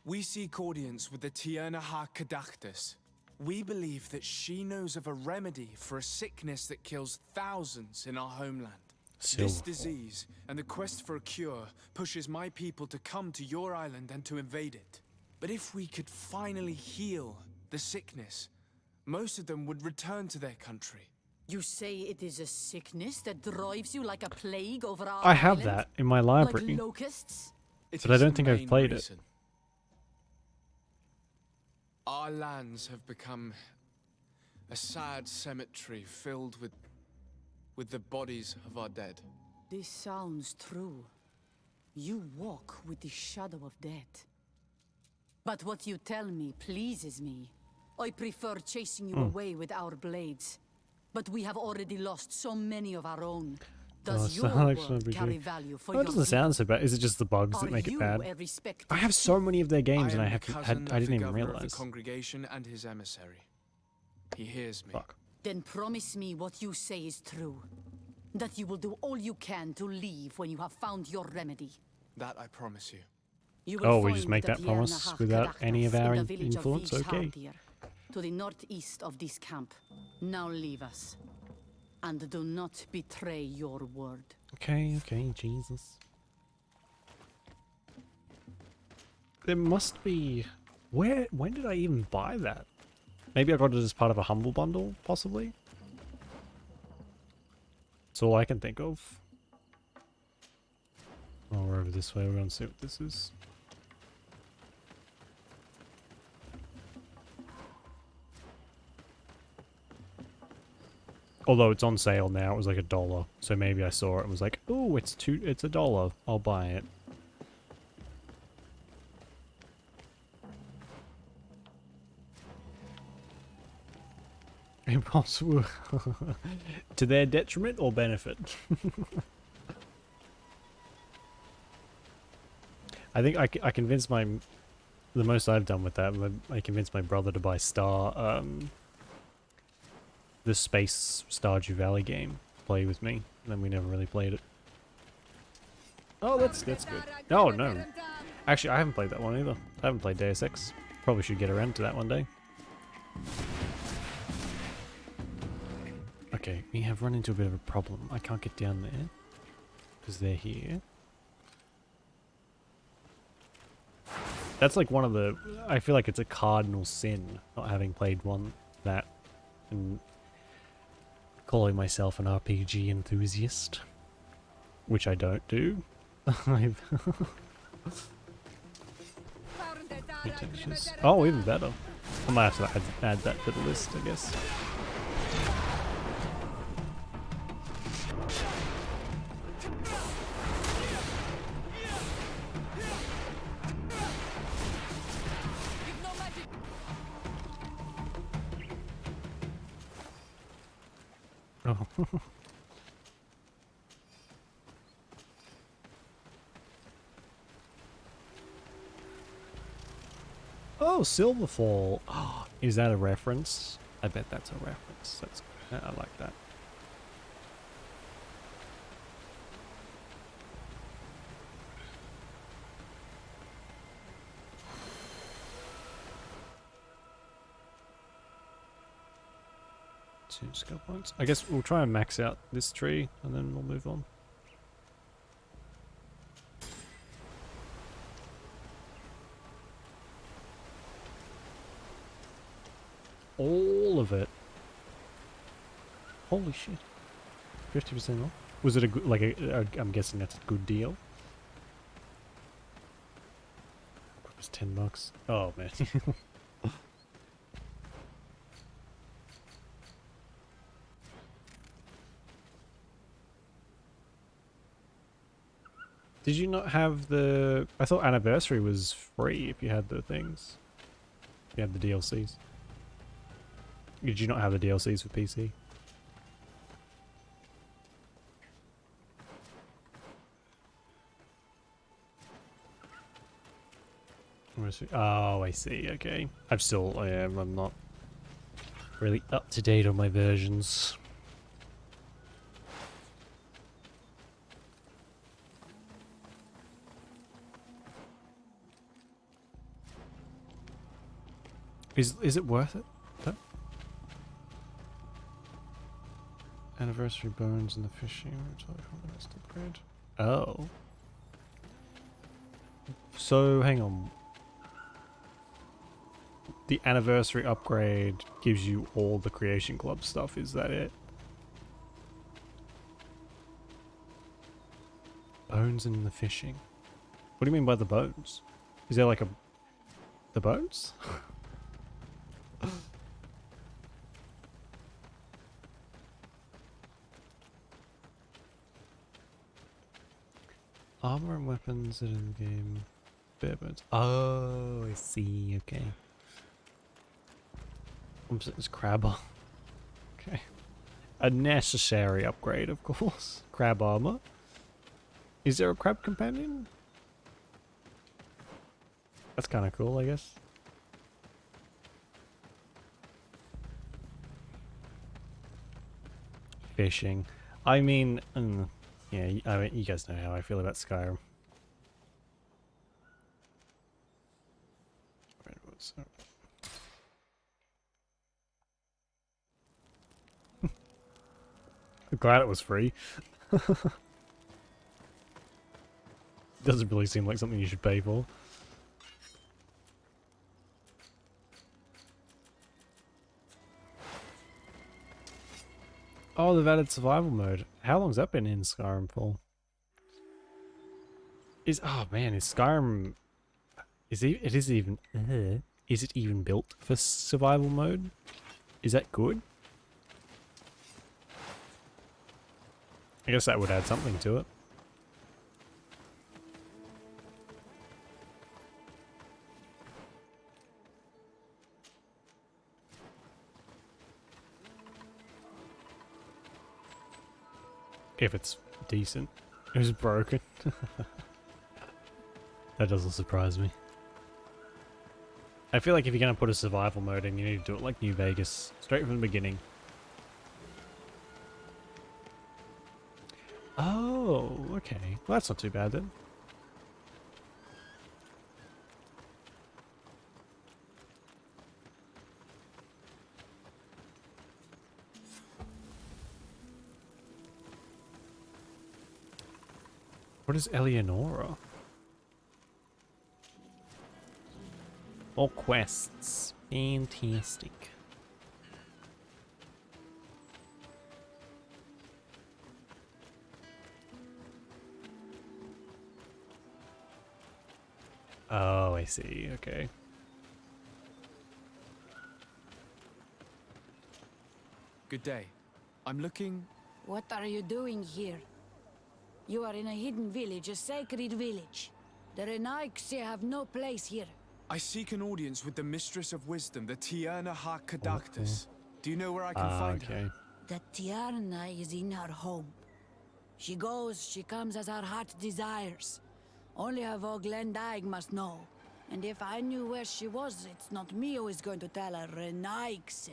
We seek audience with the Tiernaha Kadachtas. We believe that she knows of a remedy for a sickness that kills thousands in our homeland. This Silverfall. disease and the quest for a cure pushes my people to come to your island and to invade it. But if we could finally heal the sickness, most of them would return to their country. You say it is a sickness that drives you like a plague over our I have island? that in my library. Like locusts? But I don't think I've played it. Our lands have become a sad cemetery filled with the bodies of our dead. This sounds true. You walk with the shadow of death. But what you tell me pleases me. I prefer chasing you away with our blades. But we have already lost so many of our own. Does your word carry value for Oh, it your doesn't sound so bad. Is it just the bugs Are that make it you bad? a respected I have so many of their games and I am the haven't cousin I of didn't the even governor of realize. the congregation and his emissary. He hears me. Fuck. Then promise me what you say is true. That you will do all you can to leave when you have found your remedy. That I promise you. You will Oh, we find just make the that promise Tiernaha without any of Kadachtas our in the village of influence? Okay. Vigshardir, to the northeast of this camp. Now leave us. And do not betray your word. Okay, Jesus. There must be... When did I even buy that? Maybe I got it as part of a Humble Bundle, possibly? That's all I can think of. Oh, we're over this way. We're going to see what this is. Although it's on sale now, it was like $1. So maybe I saw it and was like, "Oh, it's $1. I'll buy it." Impossible. To their detriment or benefit? I think I convinced the most I've done with that, I convinced my brother to buy the Space Stardew Valley game, play with me, and then we never really played it. Oh, that's good. Oh, no. Actually, I haven't played that one either. I haven't played Deus Ex. Probably should get around to that one day. Okay, we have run into a bit of a problem. I can't get down there because they're here. That's like one of the... I feel like it's a cardinal sin not having played that and calling myself an RPG enthusiast, which I don't do. Oh, even better. I might have to add that to the list, I guess. Oh. Oh, Silverfall. Oh, is that a reference? I bet that's a reference. I like that. Two skill points. I guess we'll try and max out this tree and then we'll move on. All of it. Holy shit. 50% off. Was it a good, like I'm guessing that's a good deal. It was $10. Oh man. Did you not have the... I thought Anniversary was free if you had the things. You had the DLCs. Did you not have the DLCs for PC? Oh, I see. Okay. I'm not really up to date on my versions. Is it worth it? Anniversary bones and the fishing. Upgrade. Oh. So hang on. The anniversary upgrade gives you all the Creation Club stuff. Is that it? Bones and the fishing. What do you mean by the bones? Is there like the bones? Armor and weapons that are in the game. Bare bones. Oh, I see. Okay. It's crabber. Okay. A necessary upgrade, of course. Crab armor. Is there a crab companion? That's kind of cool, I guess. Fishing. I mean, yeah, I mean, you guys know how I feel about Skyrim. I'm glad it was free. Doesn't really seem like something you should pay for. Oh, they've added survival mode. How long's that been in Skyrim for? Oh man, is Skyrim... Is it even built for survival mode? Is that good? I guess that would add something to it. If it's decent. It was broken. That doesn't surprise me. I feel like if you're going to put a survival mode in, you need to do it like New Vegas. Straight from the beginning. Oh, okay. Well, that's not too bad then. What is Eleonora? All quests. Fantastic. Oh, I see. Okay. Good day. I'm looking... What are you doing here? You are in a hidden village, a sacred village. The Renaigse have no place here. I seek an audience with the Mistress of Wisdom, the Tierna Ha Kadactus. Do you know where I can find her? The Tierna is in her home. She goes, she comes as her heart desires. Only her Voglendaig must know. And if I knew where she was, it's not me who is going to tell her, Renaigse.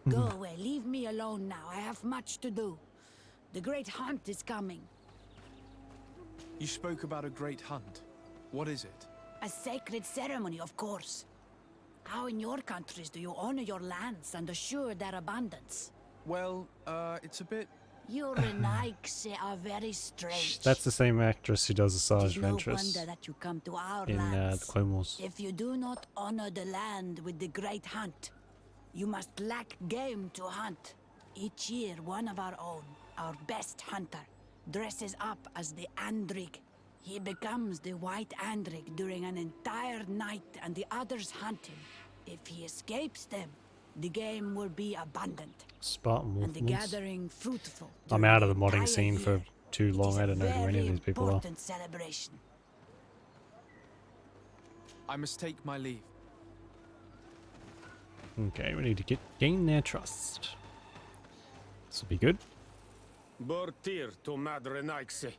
Go away, leave me alone now. I have much to do. The great hunt is coming. You spoke about a great hunt. What is it? A sacred ceremony, of course. How in your countries do you honor your lands and assure their abundance? Well, it's a bit... Your Renaigse are very strange. That's the same actress who does Asajj No Ventress wonder that you come to our in lands. the Clone Wars. If you do not honor the land with the great hunt, you must lack game to hunt. Each year, one of our own, our best hunter, dresses up as the Andrig. He becomes the White Andrig during an entire night and the others hunt him. If he escapes them, the game will be abundant. Spartan and the Wolfmans. gathering fruitful. I'm out of the modding scene for too long. I don't know who any of these people are. Important celebration. I must take my leave. Okay, we need to gain their trust. This will be good. Bortir to Madre Naixe.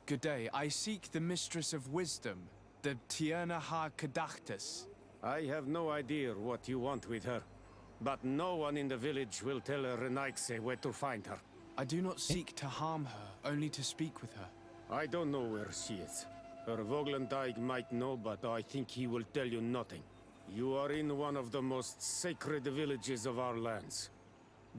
Good day. I seek the Mistress of Wisdom, the Tierna Ha Kadactus. I have no idea what you want with her, but no one in the village will tell Renaigse where to find her. I do not seek to harm her, only to speak with her. I don't know where she is. Her Voglendaig might know, but I think he will tell you nothing. You are in one of the most sacred villages of our lands.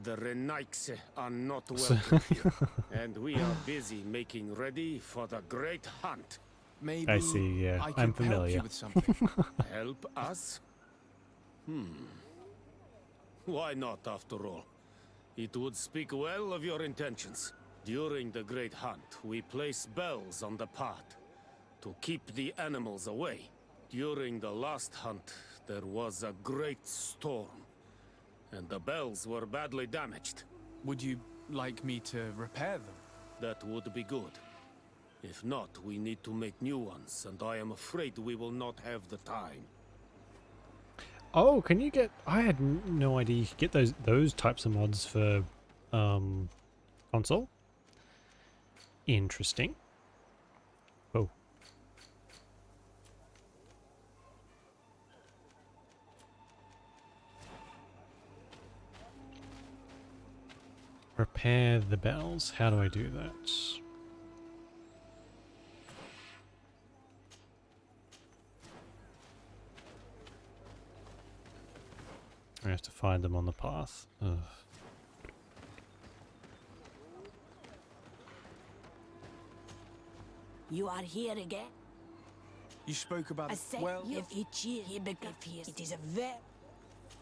The Renaigse are not welcome here, and we are busy making ready for the great hunt. Maybe I see, yeah. I I'm can help familiar. you with something. Help us? Why not, after all? It would speak well of your intentions. During the great hunt, we place bells on the path to keep the animals away. During the last hunt, there was a great storm, and the bells were badly damaged. Would you like me to repair them? That would be good. If not, we need to make new ones, and I am afraid we will not have the time. Oh, can you get... I had no idea you could get those types of mods for console. Interesting. Oh. Repair the bells. How do I do that? I have to find them on the path. Ugh. You are here again? You spoke about I it. say, Well, if each year he becomes, it is a very...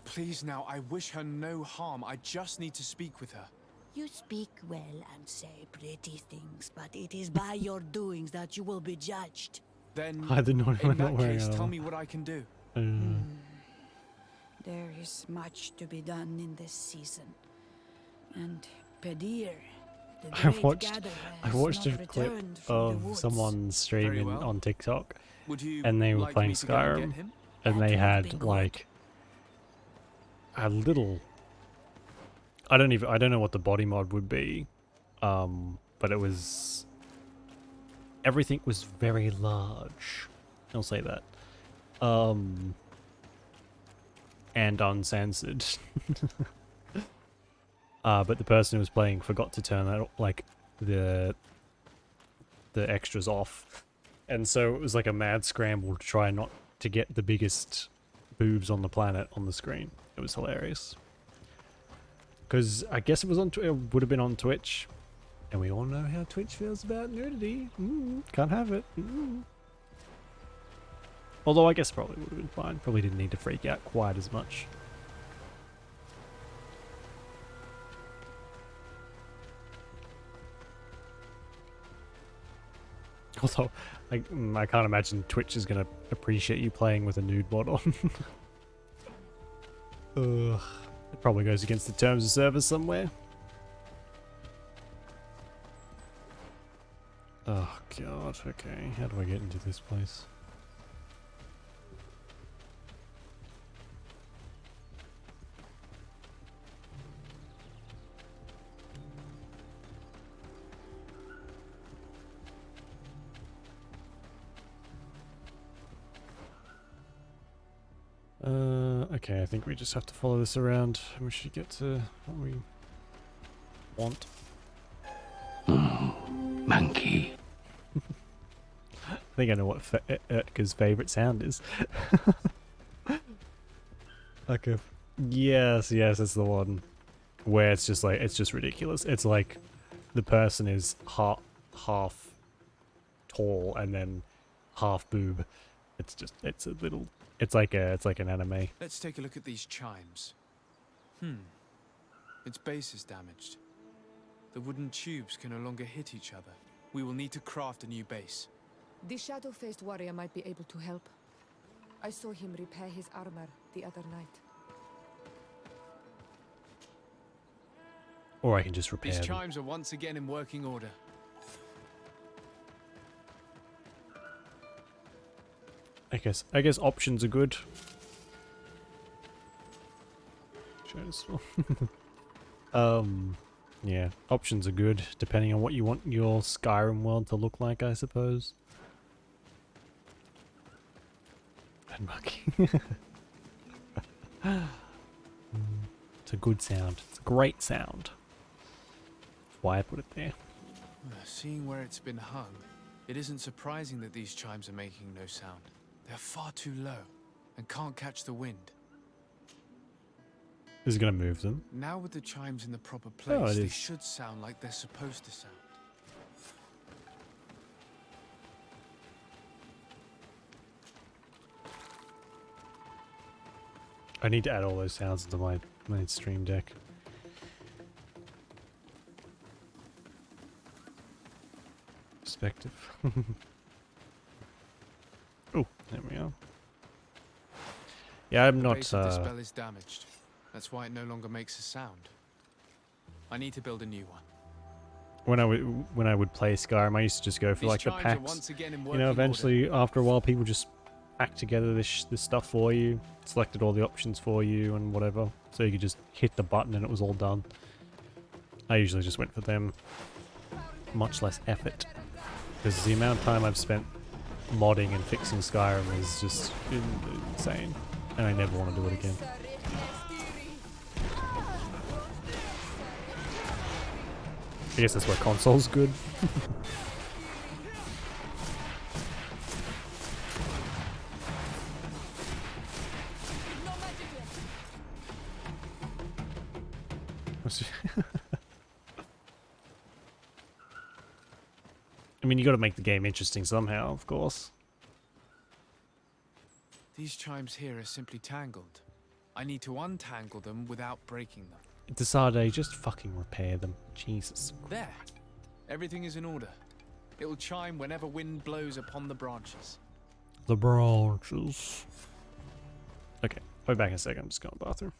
please now, I wish her no harm. I just need to speak with her. You speak well and say pretty things, but it is by your doings that you will be judged. Then, I did not in not that wearing case, armor. tell me what I can do. There is much to be done in this season. And Pedir, the I great gatherer, I has watched not a clip returned from the of woods. someone streaming well. on TikTok, Would you and they were like playing me to go and get Skyrim, him? and they That would be had good. like a little. I don't know what the body mod would be, but it was. Everything was very large. I'll say that. And uncensored. But the person who was playing forgot to turn that, like, the the extras off. And so it was like a mad scramble to try not to get the biggest boobs on the planet on the screen. It was hilarious. Because I guess it was on it would have been on Twitch. And we all know how Twitch feels about nudity. Can't have it. Although I guess probably would have been fine. Probably didn't need to freak out quite as much. Although, I can't imagine Twitch is going to appreciate you playing with a nude mod on. Ugh. It probably goes against the terms of service somewhere. Oh god, okay. How do I get into this place? Okay, I think we just have to follow this around and we should get to what we want. Monkey. I think I know what Ertka's favourite sound is. Like a... Yes, that's the one. Where it's just like, it's just ridiculous. It's like the person is half tall and then half boob. It's just, it's a little... It's like an anime. Let's take a look at these chimes. Its base is damaged. The wooden tubes can no longer hit each other. We will need to craft a new base. The shadow-faced warrior might be able to help. I saw him repair his armor the other night. Or I can just repair These them. chimes are once again in working order. I guess options are good. Yeah, options are good depending on what you want your Skyrim world to look like, I suppose. And monkey. It's a good sound. It's a great sound. That's why I put it there. Seeing where it's been hung, it isn't surprising that these chimes are making no sound. They're far too low and can't catch the wind. Is it going to move them? Now with the chimes in the proper place, they is. should sound like they're supposed to sound. I need to add all those sounds into my stream deck. Perspective. Oh, there we are. Yeah, I'm The not. base of the spell is damaged. That's why it no longer makes a sound. I need to build a new one. When I would play Skyrim, I used to just go for These like the chimes are packs. once again in You know, working eventually after a while, people just pack together this stuff for you, selected all the options for you and whatever, so you could just hit the button and it was all done. I usually just went for them. Much less effort, because the amount of time I've spent modding and fixing Skyrim is just insane, and I never want to do it again. I guess that's where console's good. I mean, you got to make the game interesting somehow, of course. These chimes here are simply tangled. I need to untangle them without breaking them. Desade, just fucking repair them. Jesus. There. Everything is in order. It will chime whenever wind blows upon the branches. The branches. Okay, I'll be back in a second. I'm just going to the bathroom.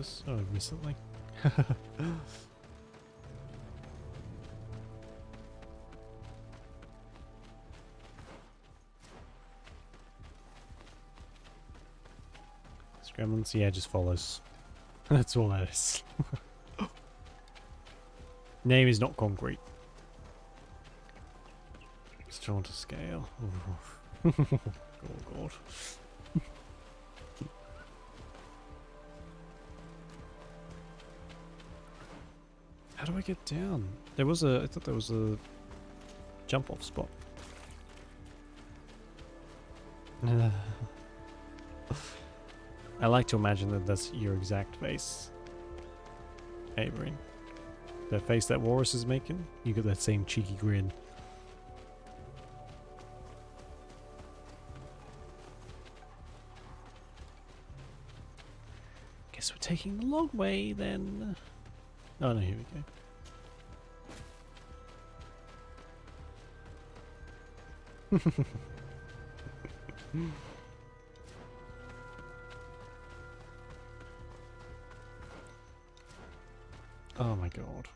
this? Oh, I missed something. Gremlins, yeah, just follows. That's all that is. Name is not concrete. It's drawn to scale. Oh god. How do I get down? There was I thought there was a jump off spot. I like to imagine that that's your exact face. Avery. That face that Walrus is making, you get that same cheeky grin. Guess we're taking the long way then. Oh no, here we go. Oh my god.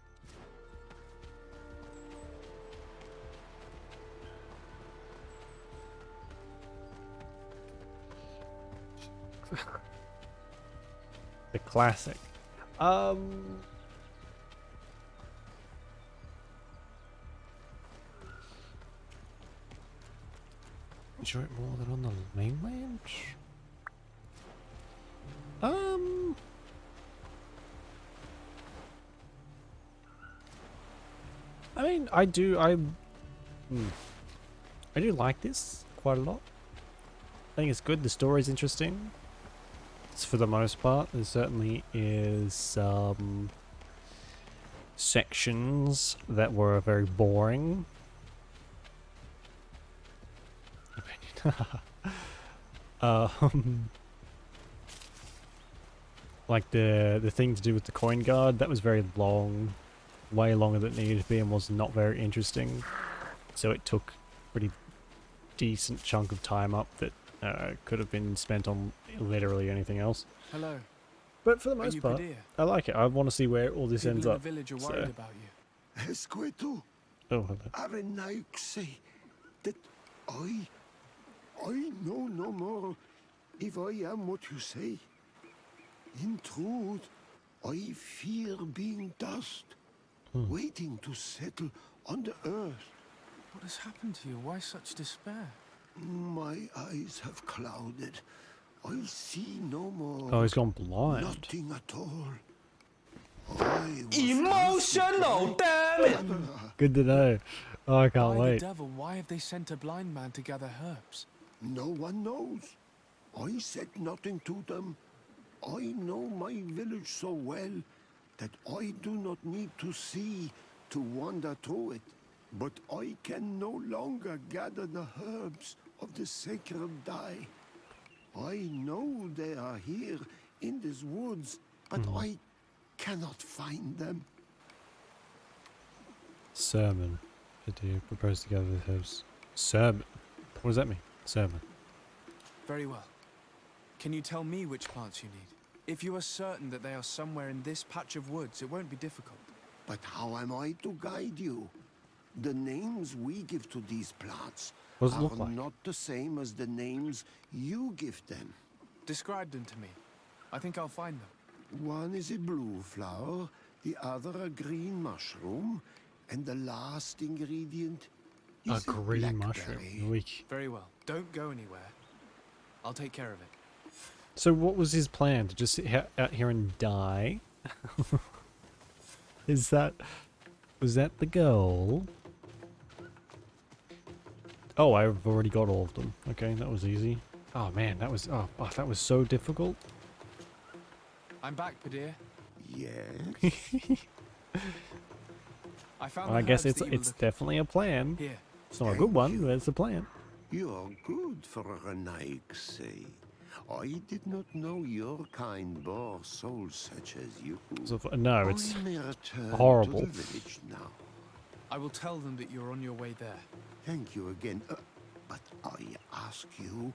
The classic. Enjoy it more than on the mainland? I mean, I do like this quite a lot. I think it's good. The story's interesting. It's for the most part. There certainly is some sections that were very boring. Like the thing to do with the coin guard, that was very long. Way longer than it needed to be and was not very interesting. So it took a pretty decent chunk of time up that could have been spent on literally anything else. Hello. But for the most part, I like it. I want to see where all this ends up. People in the village are worried about you. Esqueto. Oh, hello. Arenaik say that I know no more if I am what you say. In truth, I fear being dust, waiting to settle on the earth. What has happened to you? Why such despair? My eyes have clouded. I see no more. Oh, he's gone blind. Nothing at all. Emotional, damn it! Good to know. Oh, I can't By wait. the devil, why have they sent a blind man to gather herbs? No one knows. I said nothing to them. I know my village so well that I do not need to see to wander through it. But I can no longer gather the herbs of the sacred dye. I know they are here in these woods, but I cannot find them. Sermon. Do you propose to gather the herbs? Sermon. What does that mean? Sermon. Very well. Can you tell me which plants you need? If you are certain that they are somewhere in this patch of woods, it won't be difficult. But how am I to guide you? The names we give to these plants What does it are look like? not the same as the names you give them. Describe them to me. I think I'll find them. One is a blue flower, the other a green mushroom, and the last ingredient is A green blackberry. mushroom. Weak. Very well. Don't go anywhere. I'll take care of it. So what was his plan? To just sit out here and die? Was that the goal? Oh, I've already got all of them. Okay, that was easy. Oh man, that was that was so difficult. I'm back, Padir. Yes. I found. Well, I the guess herbs it's that you were it's looking- definitely a plan. Here. It's not a good one, but it's a plan. You're good for a Renaik, say. I did not know your kind bore souls such as you. So no, it's I may return horrible. to the village now. I will tell them that you're on your way there. Thank you again. But I ask you,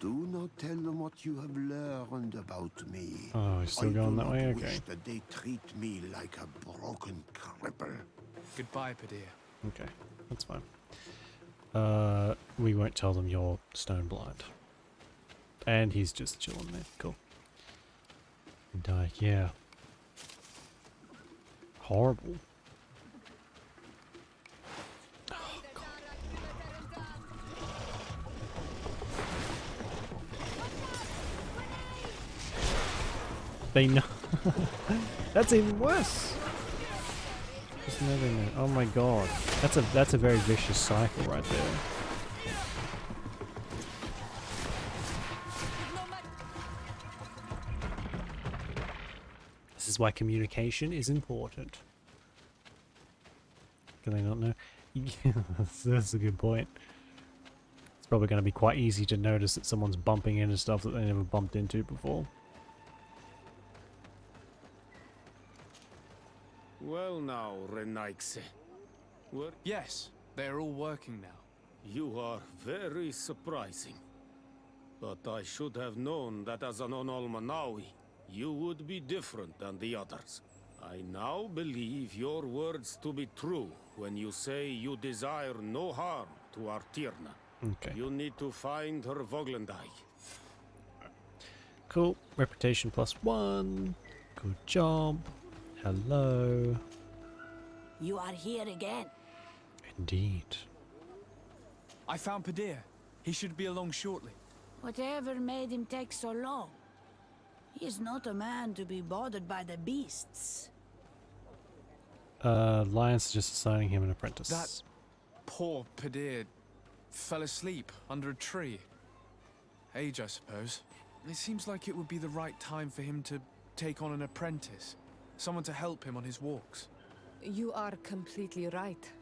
Do not tell them what you have learned about me. Oh, he's still going that way? Okay. Wish that they treat me like a broken cripple. Goodbye, Padir. Okay, that's fine. We won't tell them you're stone blind. And he's just chilling there. Cool. And yeah. Horrible. Oh, God. They know. That's even worse. Just know they know. Oh my God. That's a very vicious cycle right there. This is why communication is important. Can they not know? That's a good point. It's probably going to be quite easy to notice that someone's bumping into stuff that they never bumped into before. Well now, Renaigse. Yes, they're all working now. You are very surprising. But I should have known that as an Onolmanawi, you would be different than the others. I now believe your words to be true when you say you desire no harm to Artirna. Okay. You need to find her Voglendai. Cool. Reputation +1. Good job. Hello. You are here again. Indeed. I found Padir. He should be along shortly. Whatever made him take so long? He is not a man to be bothered by the beasts. Lion's just assigning him an apprentice. That poor Padir fell asleep under a tree. Age, I suppose. It seems like it would be the right time for him to take on an apprentice. Someone to help him on his walks. You are completely right.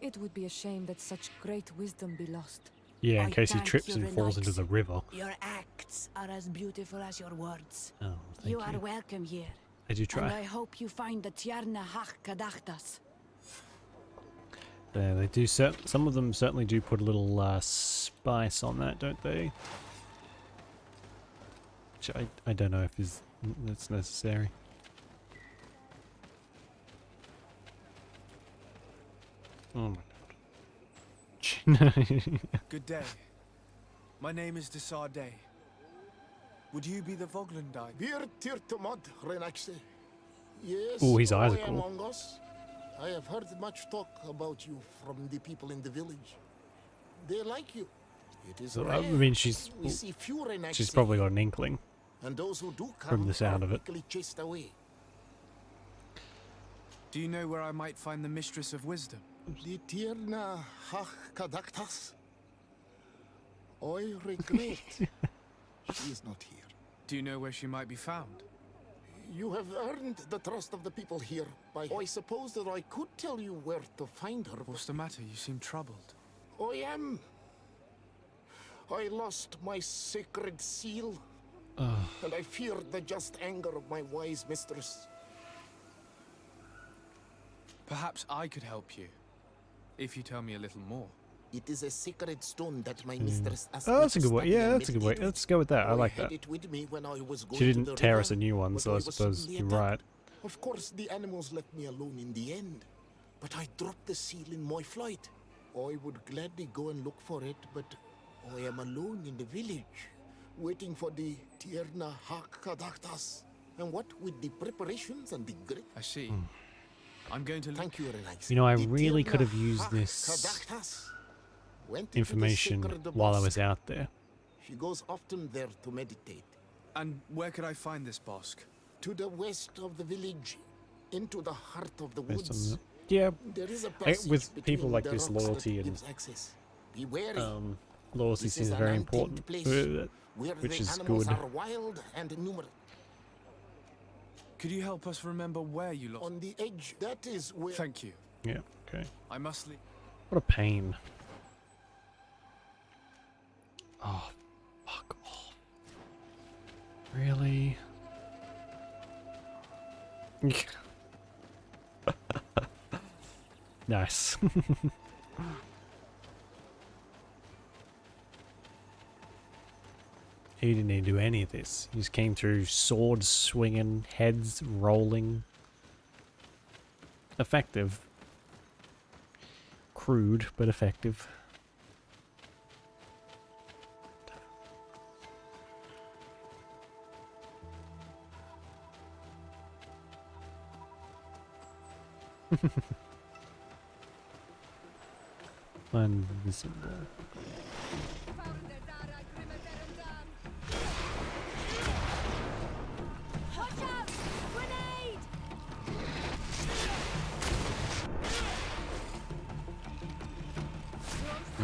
It would be a shame that such great wisdom be lost. Yeah, in case he trips and falls into the river. Your acts are as beautiful as your words. Oh, thank you are welcome here. I do try. And I hope you find the Tierna Hach Kadachtas. There, they do. Some of them certainly do put a little spice on that, don't they? Which I don't know if that's necessary. Oh my God. Good day. My name is Desarde. Would you be the Voglendai? Bir Tirtumad, Renaxe. Yes, Ooh, his eyes are I am cool. among us. I have heard much talk about you from the people in the village. They like you. It is I rare. mean, she's We see few Renaxe, she's probably got an inkling and those who do come from the sound are of it. quickly chased away. Do you know where I might find the Mistress of Wisdom? The Tierna Hach Kadaktas. I regret she is not here. Do you know where she might be found? You have earned the trust of the people here by... I suppose that I could tell you where to find her. What's the matter? You seem troubled. I am. I lost my sacred seal. And I fear the just anger of my wise mistress. Perhaps I could help you, if you tell me a little more. It is a sacred stone that my mistress asked Oh, that's a me to good way. study Yeah, and that's a good way. meditate Let's go with that. I like had that. it with me when I was going She to didn't the tear river, us a new one, but so I was suppose suddenly you're attacked. right. Of course, the animals left me alone in the end, but I dropped the seal in my flight. I would gladly go and look for it, but I am alone in the village, waiting for the Tierna Hakadaktas. And what with the preparations and the great... I see. I'm going to... Thank you, Relax. You know, I The really could have Tierna used this Hakadaktas went into the information sacred while I bosque. was out there. She goes often there to meditate. And where could I find this bosque? To the west of the village, into the heart of the Based on woods. that. Yeah, There is a with passage people between like the this, rocks that loyalty and gives access. Be wary. loyalty This seems is an very untamed important, place where which the is animals good. are wild and numerous. Could you help us remember where you lost... On the edge, that is where... Thank you. Yeah, okay. I must leave. What a pain. Oh, fuck off. Really? Nice. He didn't need to do any of this. He just came through swords swinging, heads rolling. Effective. Crude, but effective. Invisible.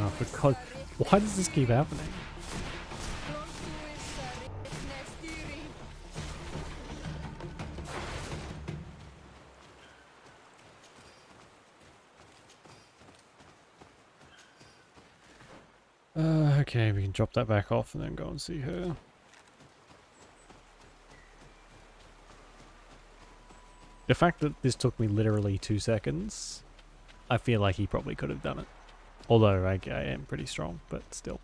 Oh, for God, why does this keep happening? Okay, we can drop that back off and then go and see her. The fact that this took me literally 2 seconds, I feel like he probably could have done it. Although I am pretty strong, but still.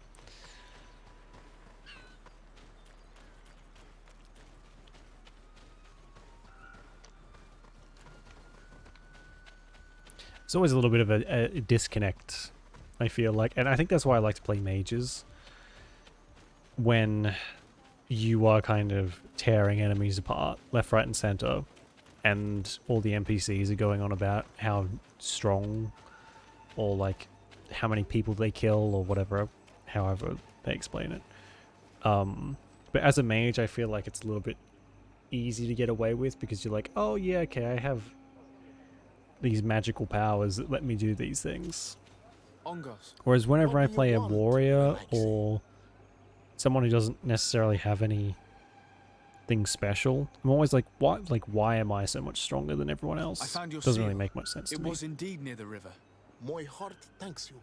It's always a little bit of a disconnect, I feel like. And I think that's why I like to play mages. When you are kind of tearing enemies apart, left, right, and center, and all the NPCs are going on about how strong, or like how many people they kill, or whatever, however they explain it. But as a mage, I feel like it's a little bit easy to get away with, because you're like, oh yeah, okay, I have these magical powers that let me do these things. Whereas whenever I play a warrior or someone who doesn't necessarily have anything special, I'm always like, why am I so much stronger than everyone else? I found your Doesn't seal. really make much sense to me. It was indeed near the river. My heart thanks you.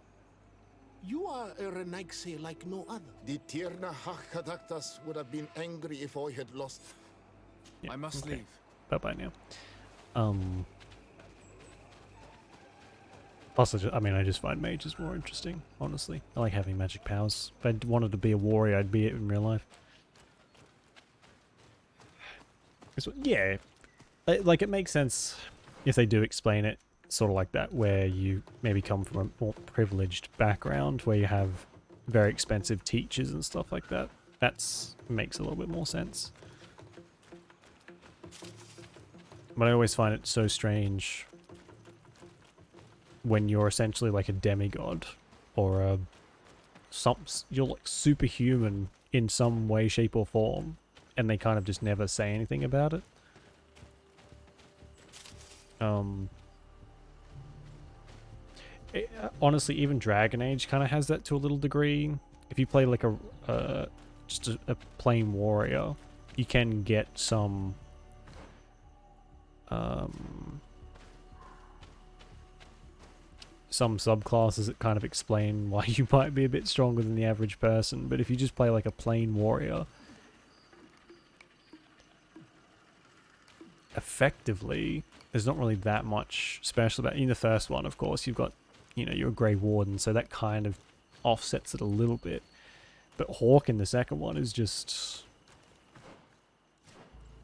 You are a Renaigse like no other. The Tirna Hakadaktas would have been angry if I had lost. Yeah, I must leave. Bye-bye now. Plus, I just find mages more interesting, honestly. I like having magic powers. If I wanted to be a warrior, I'd be it in real life. Yeah, like it makes sense if they do explain it sort of like that, where you maybe come from a more privileged background, where you have very expensive teachers and stuff like that. That's makes a little bit more sense. But I always find it so strange when you're essentially like a demigod, or you're like superhuman in some way, shape, or form, and they kind of just never say anything about it. Honestly, even Dragon Age kind of has that to a little degree. If you play like just a plain warrior, you can get some subclasses that kind of explain why you might be a bit stronger than the average person. But if you just play like a plain warrior, effectively, there's not really that much special about it. In the first one, of course, you've got, you're a Grey Warden, so that kind of offsets it a little bit. But Hawk in the second one is just...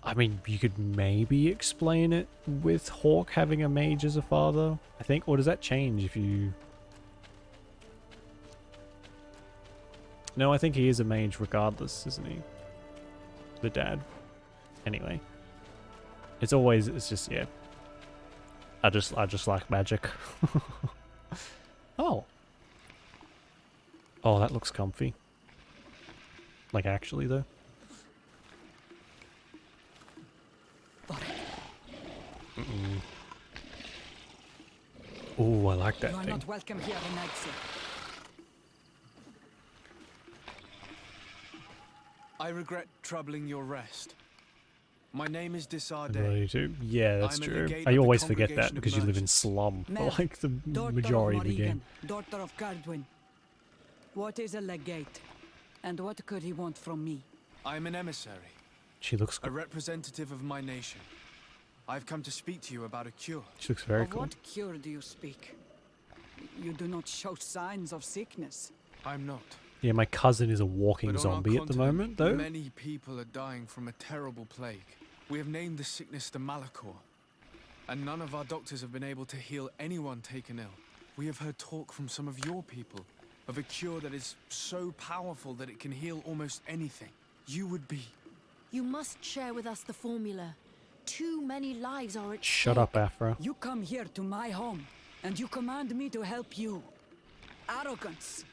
I mean, you could maybe explain it with Hawk having a mage as a father, I think. Or does that change if you... No, I think he is a mage regardless, isn't he? The dad. Anyway. It's just, yeah. I just like magic. Oh. Oh, that looks comfy. Like, actually, though. Oh, I like that You are thing. not welcome here, Renaigse. I regret troubling your rest. My name is I Disarde. really do. Yeah, that's I'm at the true. gate I of the always forget that Congregation of because you live in Merchants. slum for Mel, like the majority of the game. Daughter of Cardwin. What is a legate? And what could he want from me? I'm an emissary. She looks a cool. representative of my nation. I've come to speak to you about a cure. She looks very Of cool. what cure do you speak? You do not show signs of sickness. I'm not. Yeah, my cousin is a walking But on our zombie at the continent, moment, though. many people are dying from a terrible plague. We have named the sickness the Malachor, and none of our doctors have been able to heal anyone taken ill. We have heard talk from some of your people of a cure that is so powerful that it can heal almost anything. You would be... You must share with us the formula. Too many lives are at Shut stake. up, Afra. You come here to my home, and you command me to help you. Arrogance.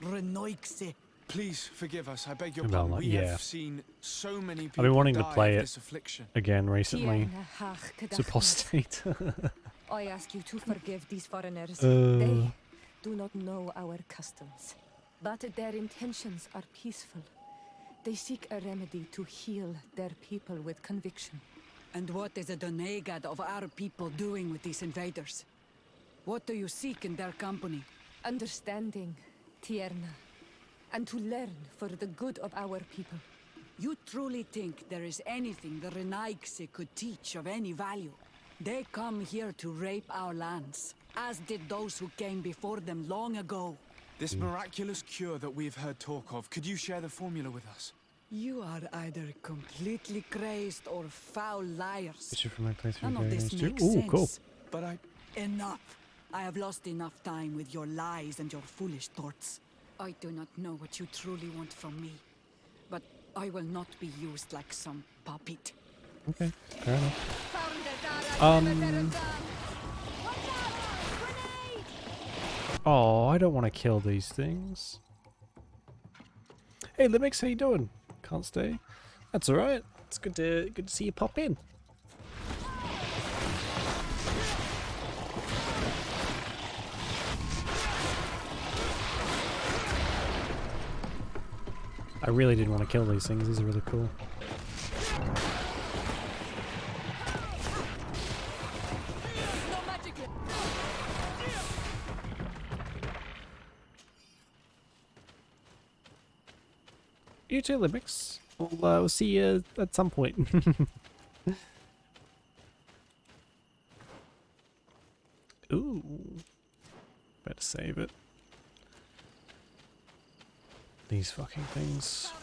Renoixe. Please forgive us, I beg your About pardon. that, We yeah. have seen so many I've people been wanting die to play of it this affliction. again recently. It's Tiana apostate. I ask you to forgive these foreigners. Uh. They do not know our customs, but their intentions are peaceful. They seek a remedy to heal their people with conviction. And what is the Donegad of our people doing with these invaders? What do you seek in their company? Understanding, Tierna, and to learn for the good of our people. You truly think there is anything the Renaigse could teach of any value? They come here to rape our lands, as did those who came before them long ago. This miraculous cure that we've heard talk of, could you share the formula with us? You are either completely crazed or foul liars. Picture from my playthrough. None of this makes Ooh, sense. cool. But Enough. I have lost enough time with your lies and your foolish thoughts. I do not know what you truly want from me, but I will not be used like some puppet. Okay, fair enough. Oh, I don't want to kill these things. Hey, Limix, how you doing? Can't stay. That's all right. It's good to see you pop in. I really didn't want to kill these things. These are really cool. You too, Limix. We'll see you at some point. Ooh. Better save it. These fucking things.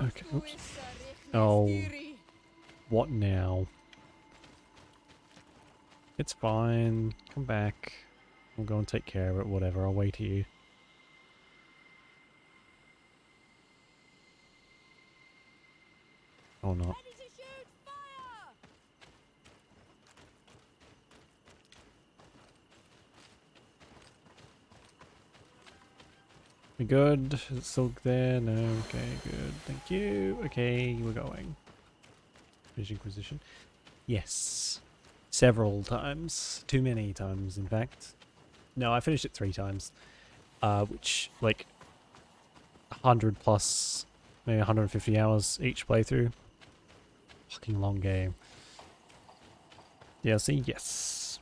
Okay. Oops. Oh. What now? It's fine. Come back. I'll go and take care of it. Whatever. I'll wait here. Or not. We good? Is it still there? No. Okay, good. Thank you. Okay, we're going. British Inquisition. Yes. Several times. Too many times, in fact. No, I finished it 3 times. Which, like, 100 plus, maybe 150 hours each playthrough. Fucking long game. DLC? Yes.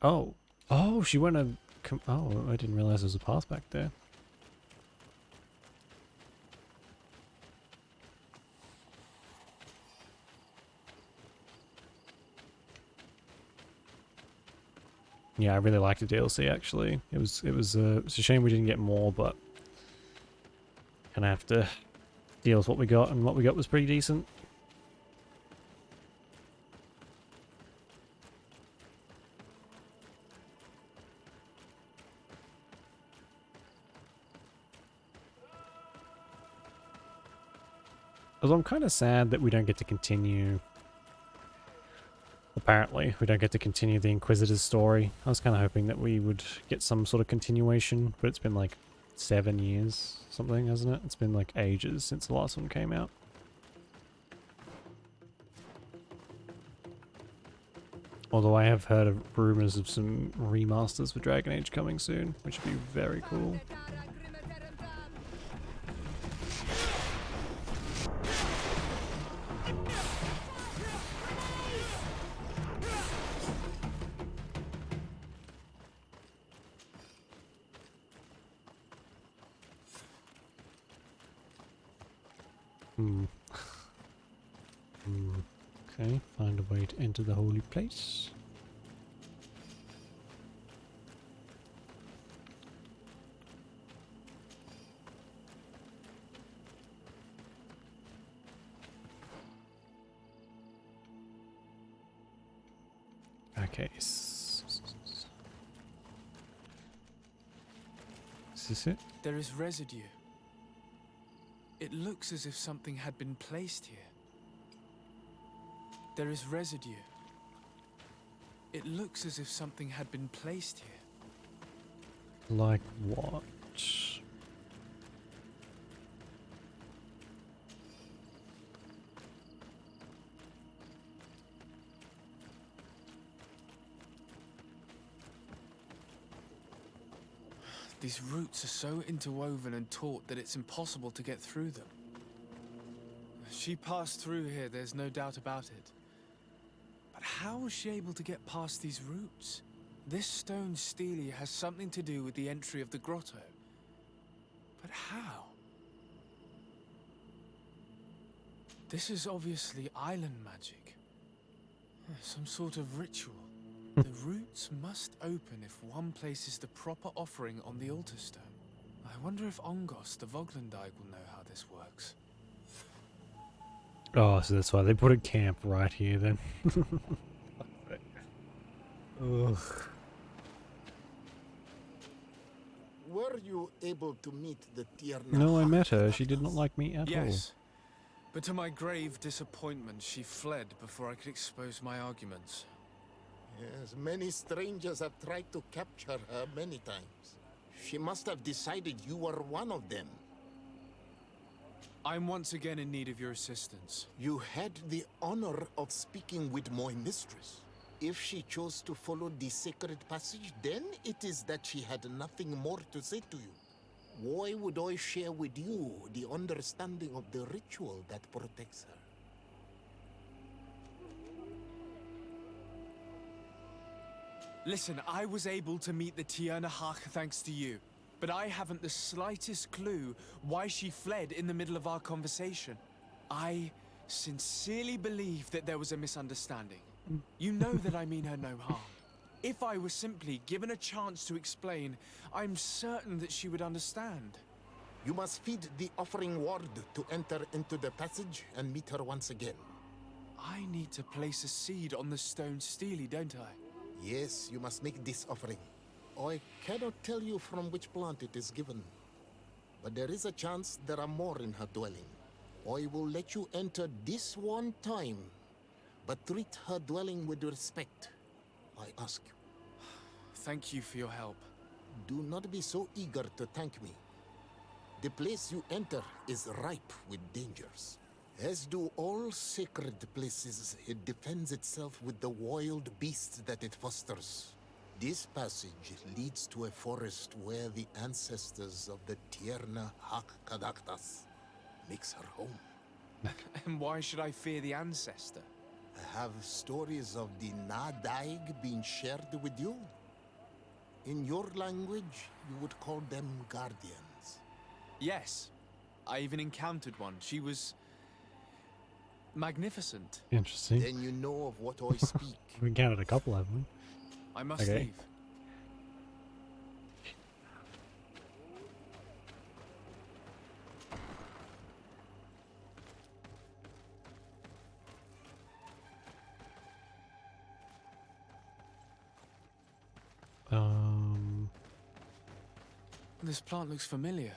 Oh. Oh, she went and... Oh, I didn't realize there was a path back there. Yeah, I really liked the DLC actually. It was it's a shame we didn't get more, but gonna have to deal with what we got, and what we got was pretty decent. Although I'm kind of sad that we don't get to continue. Apparently, we don't get to continue the Inquisitor's story. I was kind of hoping that we would get some sort of continuation, but it's been like 7 years, something, hasn't it? It's been like ages since the last one came out. Although I have heard of rumors of some remasters for Dragon Age coming soon, which would be very cool. Okay, find a way to enter the holy place. Okay. Is this it? There is residue. It looks as if something had been placed here. There is residue. It looks as if something had been placed here. Like what? These roots are so interwoven and taut that it's impossible to get through them. She passed through here, there's no doubt about it. But how was she able to get past these roots? This stone stele has something to do with the entry of the grotto. But how? This is obviously island magic. Some sort of ritual. The roots must open if one places the proper offering on the altar stone. I wonder if Ongos, the Voglandike, will know how this works. Oh, so that's why they put a camp right here then. Ugh. Were you able to meet the Tierna? No, I met her. She did not like me at all. Yes, but to my grave disappointment, she fled before I could expose my arguments. Yes, many strangers have tried to capture her many times. She must have decided you were one of them. I'm once again in need of your assistance. You had the honor of speaking with my mistress. If she chose to follow the sacred passage, then it is that she had nothing more to say to you. Why would I share with you the understanding of the ritual that protects her? Listen, I was able to meet the Tierna Hach thanks to you, but I haven't the slightest clue why she fled in the middle of our conversation. I sincerely believe that there was a misunderstanding. You know that I mean her no harm. If I were simply given a chance to explain, I'm certain that she would understand. You must feed the offering ward to enter into the passage and meet her once again. I need to place a seed on the stone stele, don't I? Yes, you must make this offering. I cannot tell you from which plant it is given, but there is a chance there are more in her dwelling. I will let you enter this one time, but treat her dwelling with respect, I ask you. Thank you for your help. Do not be so eager to thank me. The place you enter is ripe with dangers. As do all sacred places, it defends itself with the wild beasts that it fosters. This passage leads to a forest where the ancestors of the Tierna Hak Kadaktas makes her home. And why should I fear the ancestor? Have stories of the Nadaig been shared with you? In your language, you would call them guardians. Yes. I even encountered one. She was magnificent. Interesting. Then you know of what I speak. We encountered a couple of them. I must leave. This plant looks familiar.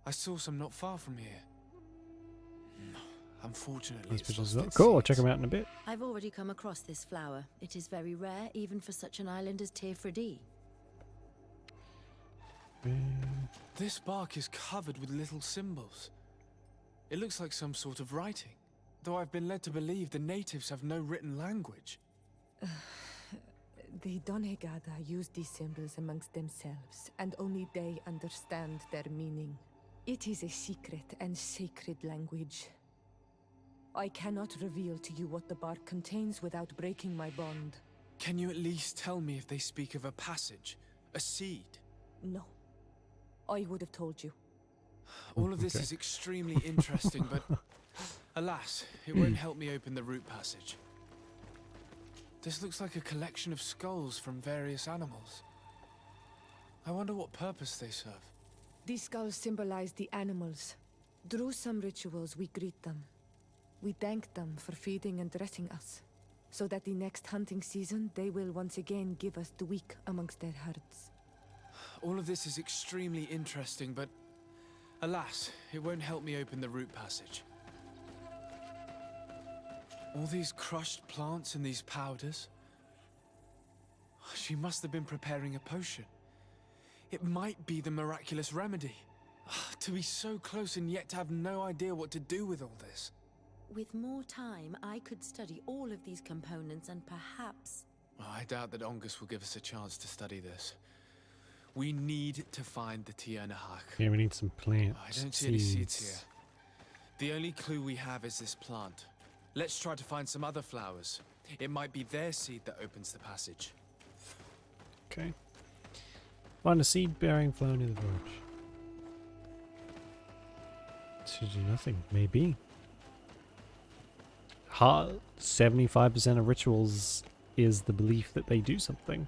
I saw some not far from here. Unfortunately, These it's pictures lost are its cool. I'll seeds. check them out in a bit. I've already come across this flower. It is very rare, even for such an island as Teifredi. This bark is covered with little symbols. It looks like some sort of writing, though I've been led to believe the natives have no written language. The Donegada use these symbols amongst themselves, and only they understand their meaning. It is a secret and sacred language. I cannot reveal to you what the bark contains without breaking my bond. Can you at least tell me if they speak of a passage? A seed? No. I would have told you. All of this is extremely interesting, but alas, it won't help me open the root passage. This looks like a collection of skulls from various animals. I wonder what purpose they serve. These skulls symbolize the animals. Through some rituals, we greet them. We thank them for feeding and dressing us, so that the next hunting season, they will once again give us the weak amongst their herds. All of this is extremely interesting, but alas, it won't help me open the root passage. All these crushed plants and these powders. She must have been preparing a potion. It might be the miraculous remedy. To be so close and yet to have no idea what to do with all this. With more time, I could study all of these components and perhaps... I doubt that Ongus will give us a chance to study this. We need to find the Tiernahak. Yeah, we need some plants. I don't see any seeds here. The only clue we have is this plant. Let's try to find some other flowers. It might be their seed that opens the passage. Okay. Find a seed-bearing flower near the village. Should do nothing. Maybe. 75% of rituals is the belief that they do something.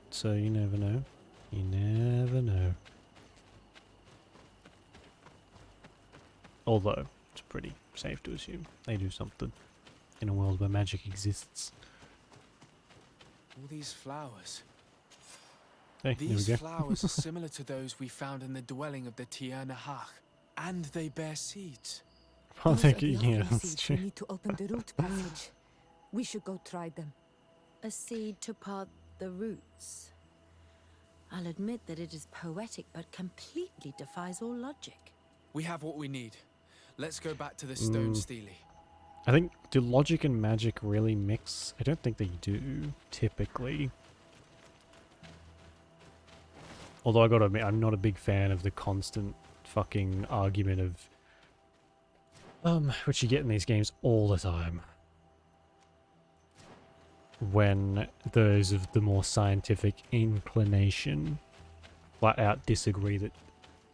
So you never know. You never know. Although, it's pretty safe to assume they do something in a world where magic exists. All these flowers. Hey, These flowers are similar to those we found in the dwelling of the Tiernahak, and they bear seeds. I Those think, are the yeah, offering that's seeds true. we need to open the root passage. We should go try them. A seed to part the roots. I'll admit that it is poetic, but completely defies all logic. We have what we need. Let's go back to the stone stele. I think, do logic and magic really mix? I don't think they do, typically. Although I gotta admit, I'm not a big fan of the constant fucking argument of... which you get in these games all the time. When those of the more scientific inclination flat out disagree that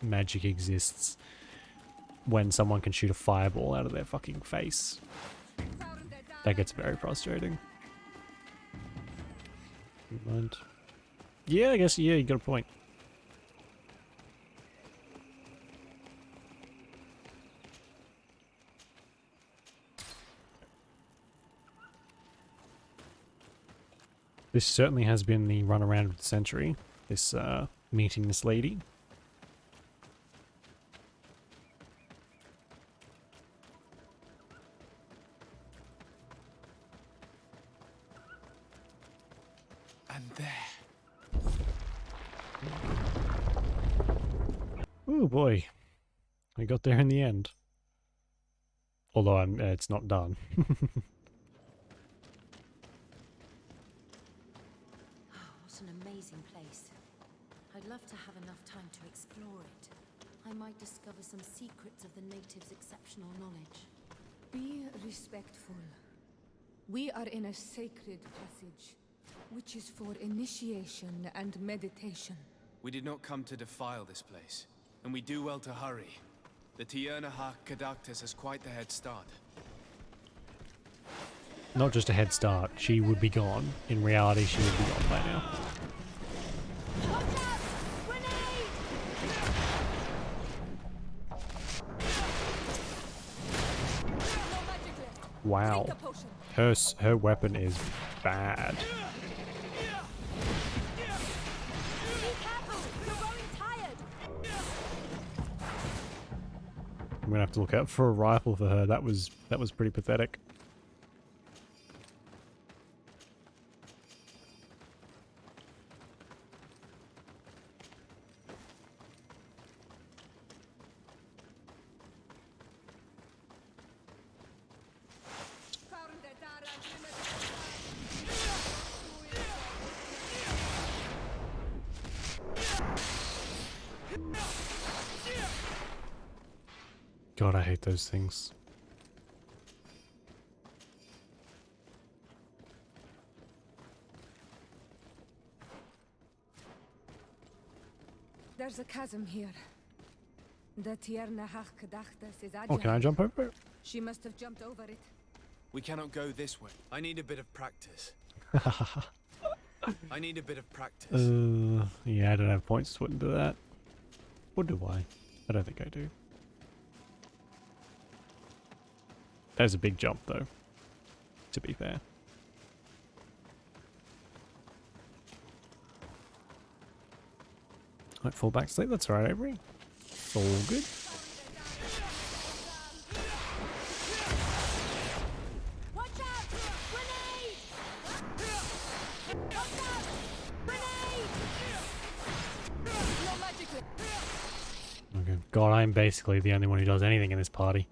magic exists when someone can shoot a fireball out of their fucking face. That gets very frustrating. Never mind. Yeah, I guess, yeah, you got a point. This certainly has been the runaround of the century, this, meeting this lady. And there. Oh boy, we got there in the end. Although it's not done. What an amazing place. I'd love to have enough time to explore it. I might discover some secrets of the natives' exceptional knowledge. Be respectful. We are in a sacred passage, which is for initiation and meditation. We did not come to defile this place, and we do well to hurry. The Tiernahak Kadaktis has quite the head start. Not just a head start, she would be gone. In reality, she would be gone by now. Wow. Her weapon is bad. I'm gonna have to look out for a rifle for her. That was pretty pathetic. God, I hate those things. There's a chasm here. The Tierna Hachkadachtas is Oh, can I jump over it? She must have jumped over it. We cannot go this way. I need a bit of practice. I need a bit of practice. Yeah, I don't have points to put into that. Or do I? I don't think I do. There's a big jump, though, to be fair. Might fall back sleep, that's alright, Avery. It's all good. Watch out! Grenade! Watch out! Grenade! No magic. Okay. God, I'm basically the only one who does anything in this party.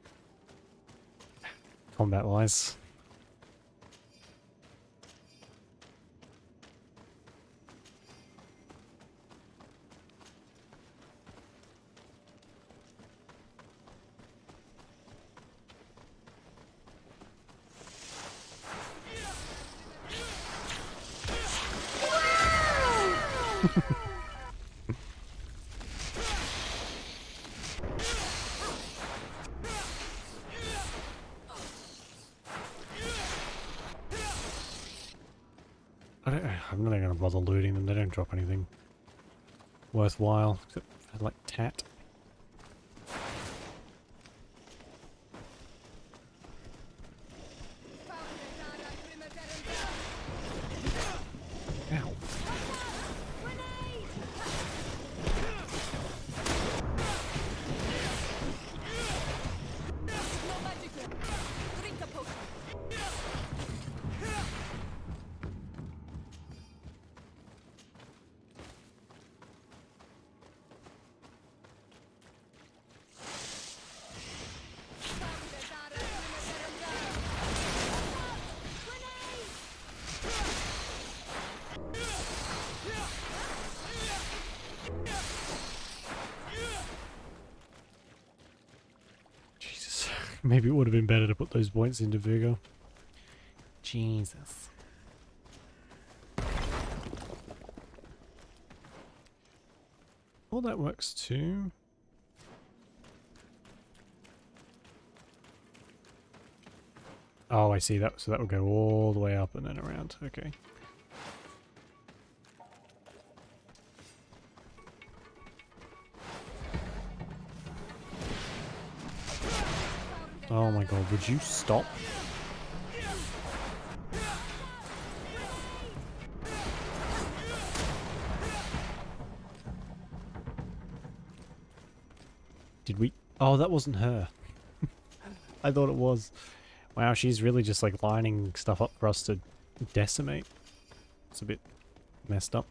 Combat-wise. I'm not even gonna bother looting them, they don't drop anything worthwhile, except for, like, tat. Ow. Jesus. Maybe it would have been better to put those points into Virgo. Jesus. Well, that works too. Oh, I see that. So that would go all the way up and then around. Okay. Oh my god, would you stop? Did we? Oh, that wasn't her. I thought it was. Wow, she's really just like lining stuff up for us to decimate. It's a bit messed up.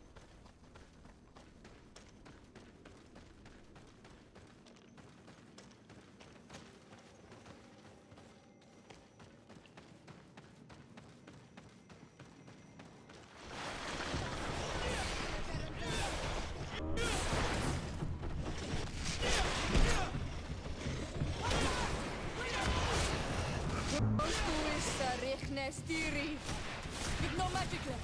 With no magic left.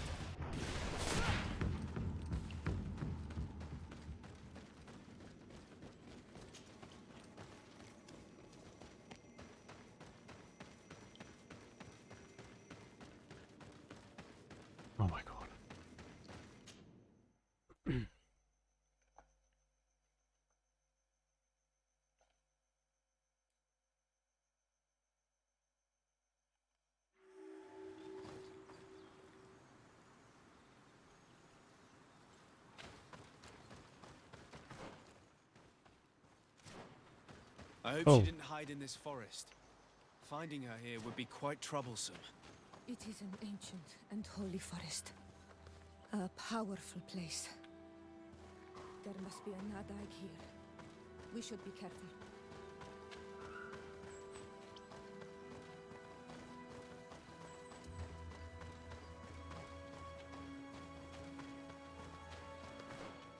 Oh my god. I hope Oh. she didn't hide in this forest. Finding her here would be quite troublesome. It is an ancient and holy forest. A powerful place. There must be a Nadaig here. We should be careful.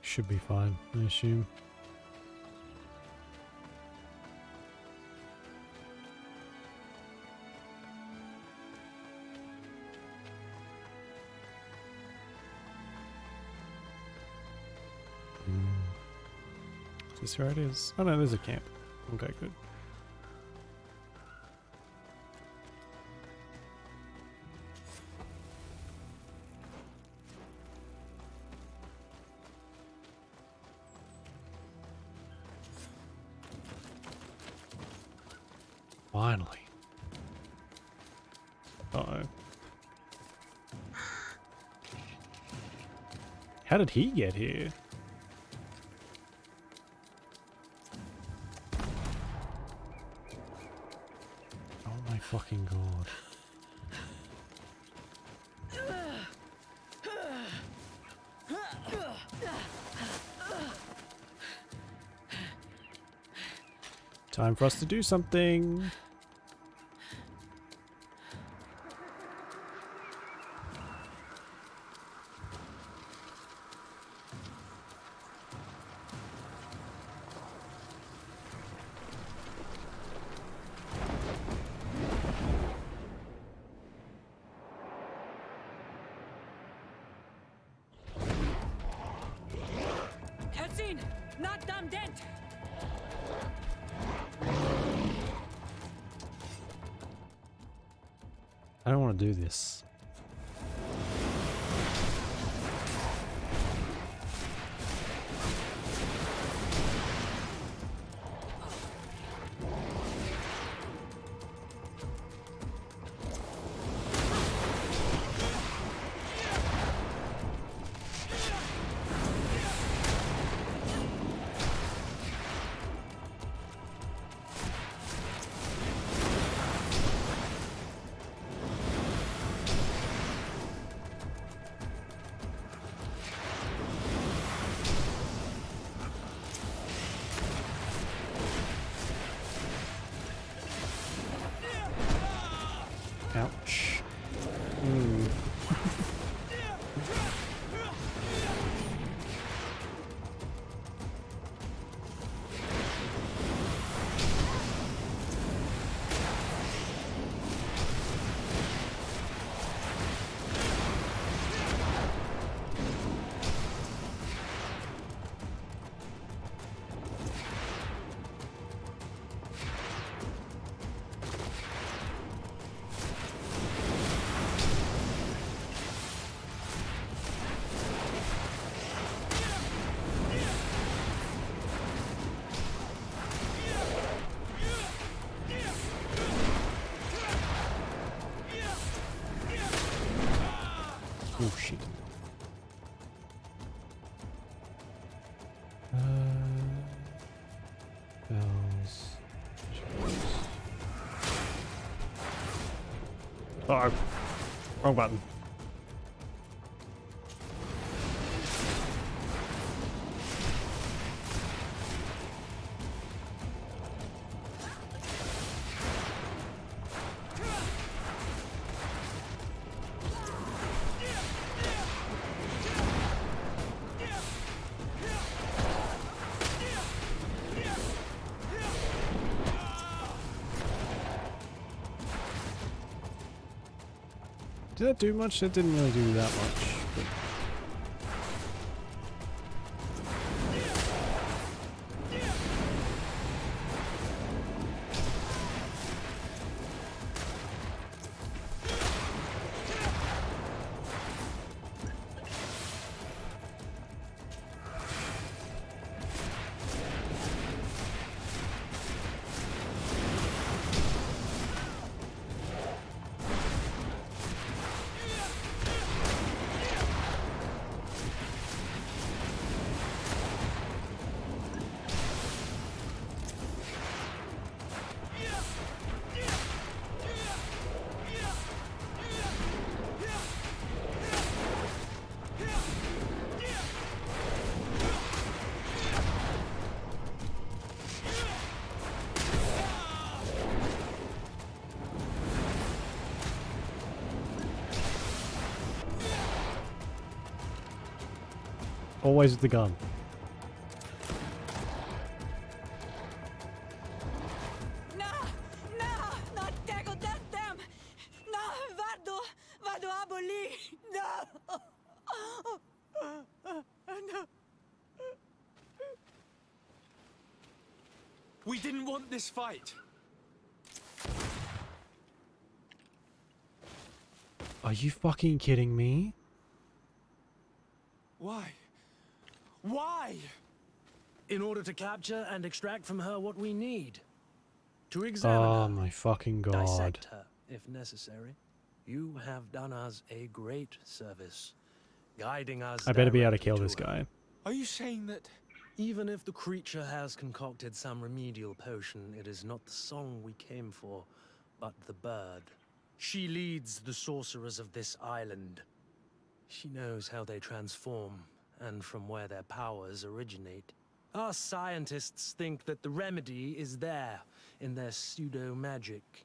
Should be fine, I assume. Is this where it is? Oh no, there's a camp. Okay, good. Finally. Uh-oh. How did he get here? Oh my fucking god. Time for us to do something. Cutscene! Not damn dead! I don't want to do this. Ouch. Oh shit. Bells. Uh-oh. Wrong button. Did that do much? That didn't really do that much. But... Always with the gun. We didn't want this fight. Are you fucking kidding me? Why? Why? In order to capture and extract from her what we need. To examine Oh her, my fucking god. dissect her, if necessary. You have done us a great service, guiding us. I better be able to directly kill this her. guy. Are you saying that... Even if the creature has concocted some remedial potion, it is not the song we came for, but the bird. She leads the sorcerers of this island. She knows how they transform, and from where their powers originate. Our scientists think that the remedy is there, in their pseudo-magic,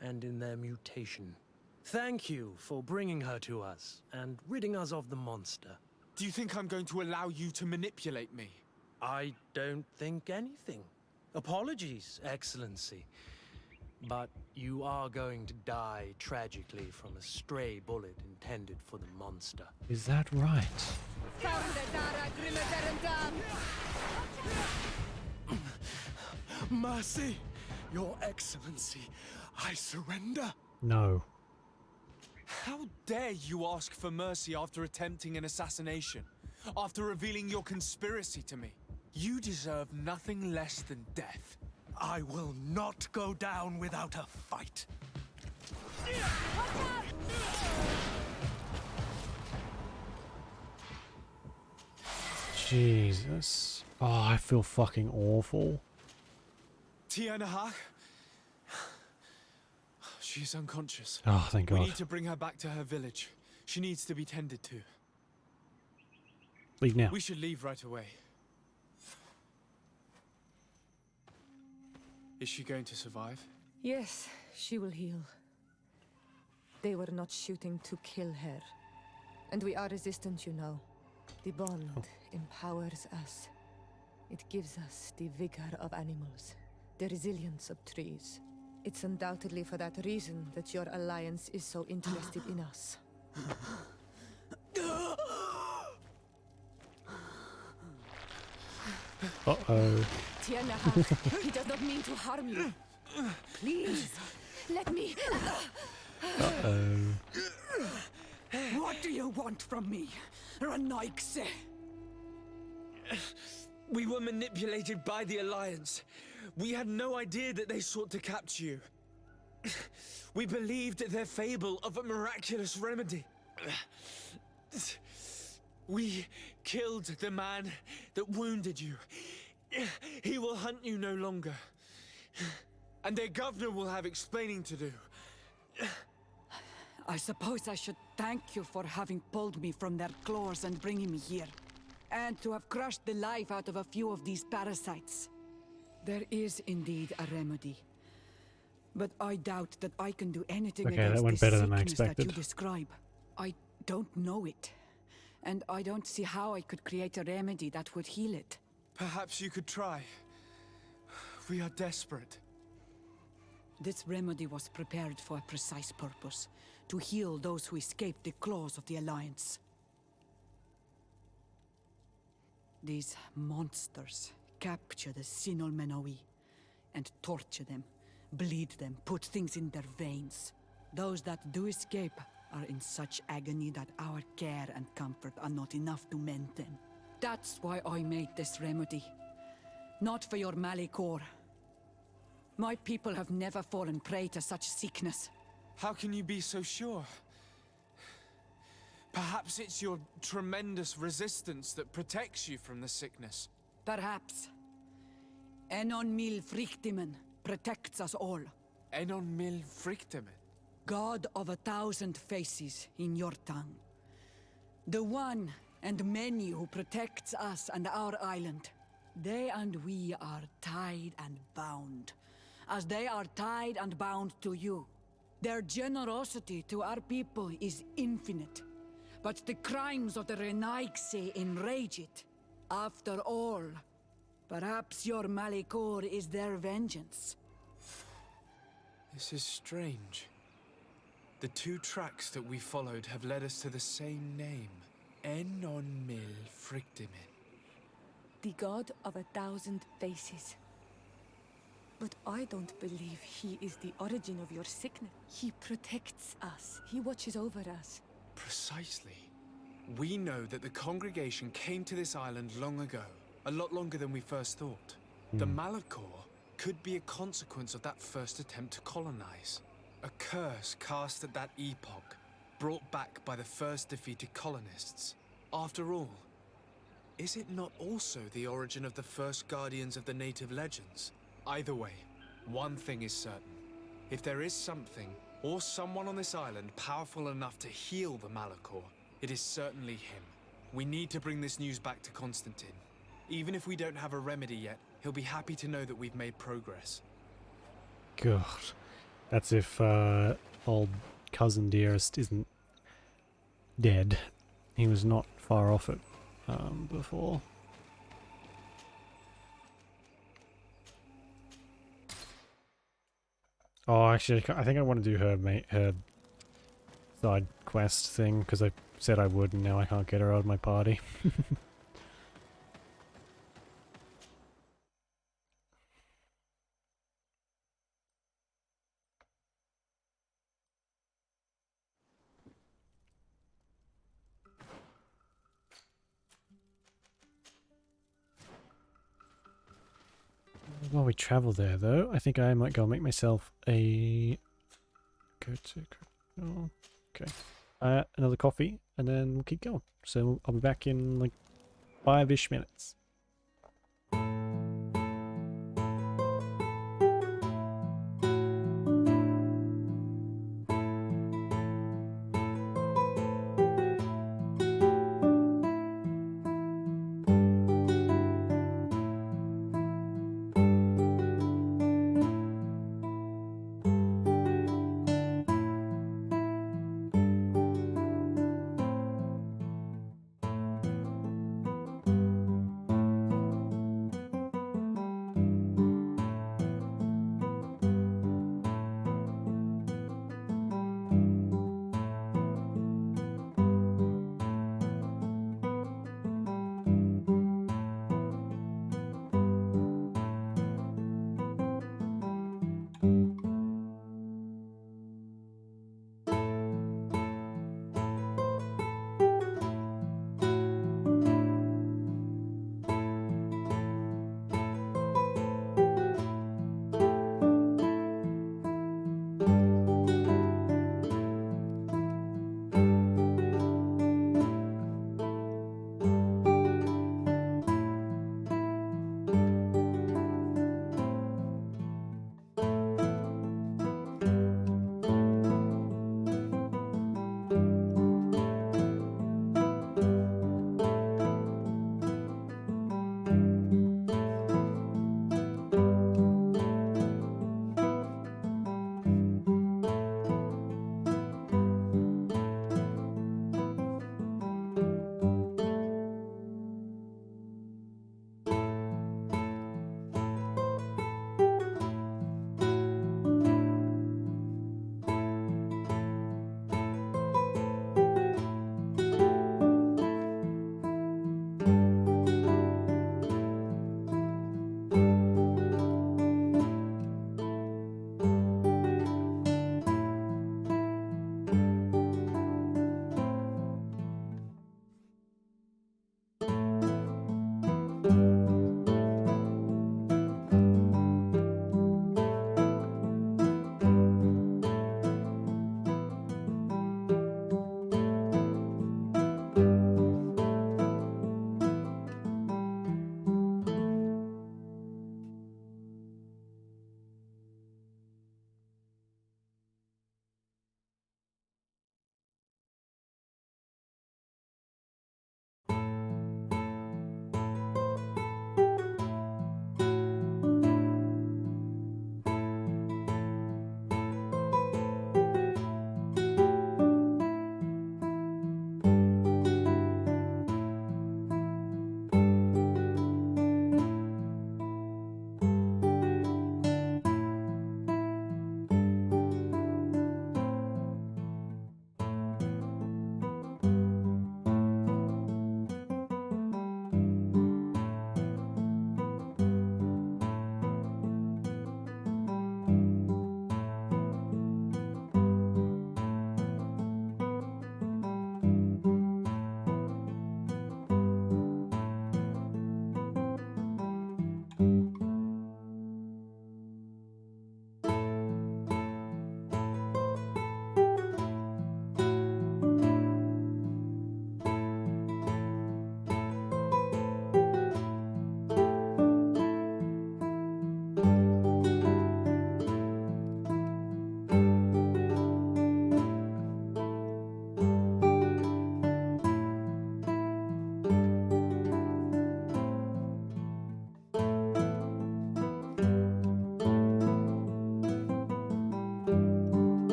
and in their mutation. Thank you for bringing her to us, and ridding us of the monster. Do you think I'm going to allow you to manipulate me? I don't think anything. Apologies, Excellency. But you are going to die tragically from a stray bullet intended for the monster. Is that right? Mercy, Your Excellency, I surrender. No. How dare you ask for mercy after attempting an assassination? After revealing your conspiracy to me? You deserve nothing less than death. I will not go down without a fight. Jesus. Oh, I feel fucking awful. Tianahak? She's unconscious. Oh, thank God. We need to bring her back to her village. She needs to be tended to. Leave now. We should leave right away. Is she going to survive? Yes, she will heal. They were not shooting to kill her. And we are resistant, you know. The bond empowers us. It gives us the vigor of animals, the resilience of trees. It's undoubtedly for that reason that your alliance is so interested in us. Uh-oh. Tiana, he does not mean to harm you. Please, let me. Uh-oh. What do you want from me, Ranaikse? We were manipulated by the Alliance. We had no idea that they sought to capture you. We believed their fable of a miraculous remedy. We killed the man that wounded you. He will hunt you no longer. And their governor will have explaining to do. I suppose I should thank you for having pulled me from their claws and bringing me here. And to have crushed the life out of a few of these parasites. There is indeed a remedy. But I doubt that I can do anything Okay, that against went this better than I sickness that expected. you describe. I don't know it. And I don't see how I could create a remedy that would heal it. Perhaps you could try. We are desperate. This remedy was prepared for a precise purpose. To heal those who escaped the claws of the Alliance. These monsters capture the Sinol Menawi and torture them, bleed them, put things in their veins. Those that do escape are in such agony that our care and comfort are not enough to mend them. That's why I made this remedy. Not for your Malikor. My people have never fallen prey to such sickness. How can you be so sure? Perhaps it's your tremendous resistance that protects you from the sickness. Perhaps. Enon Mil Frictimen protects us all. Enon Mil Frictimen? God of 1,000 faces in your tongue. The one and many who protects us and our island. They and we are tied and bound, as they are tied and bound to you. Their generosity to our people is infinite, but the crimes of the Renaigse enrage it. After all, perhaps your Malikor is their vengeance. This is strange. The two tracks that we followed have led us to the same name. Enon Mil Frictimen. The god of 1,000 faces. But I don't believe he is the origin of your sickness. He protects us. He watches over us. Precisely. We know that the congregation came to this island long ago, a lot longer than we first thought. The Malachor could be a consequence of that first attempt to colonize. A curse cast at that epoch, brought back by the first defeated colonists. After all, is it not also the origin of the first guardians of the native legends? Either way, one thing is certain. If there is something or someone on this island powerful enough to heal the Malachor, it is certainly him. We need to bring this news back to Constantine. Even if we don't have a remedy yet, he'll be happy to know that we've made progress. God. That's if old cousin Dearest isn't dead. He was not far off it before. Oh, actually, I think I want to do her side quest thing, because I said I would and now I can't get her out of my party. While we travel there, though, I think I might go make myself a... Oh, okay. Another coffee, and then we'll keep going. So I'll be back in like 5-ish minutes.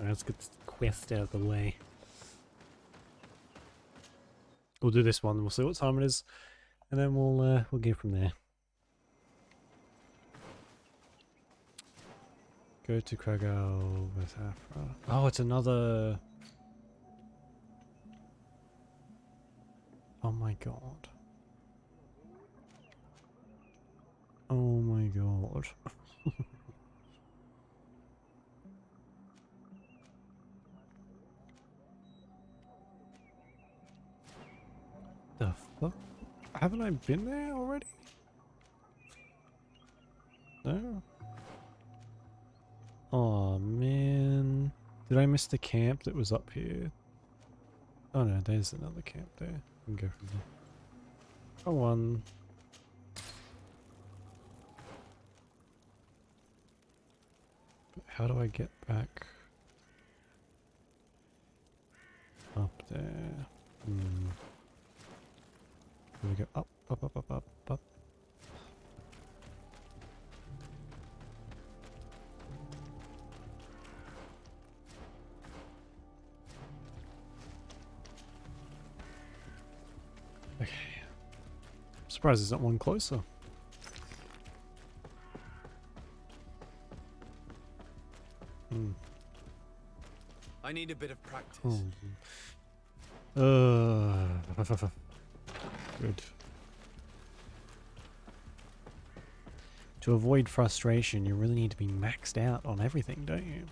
let's get this quest out of the way. We'll do this one. We'll see what time it is, and then we'll go from there. Go to Krakow with Afra. Oh, it's another. Oh my god. Oh my god. The fuck? Haven't I been there already? No. Oh man. Did I miss the camp that was up here? Oh no, there's another camp there. We can go from there. Come on. How do I get back up there? Here we go up, up, up, up, up, up. Okay. I'm surprised there's not one closer. I need a bit of practice. Good. To avoid frustration, you really need to be maxed out on everything, don't you?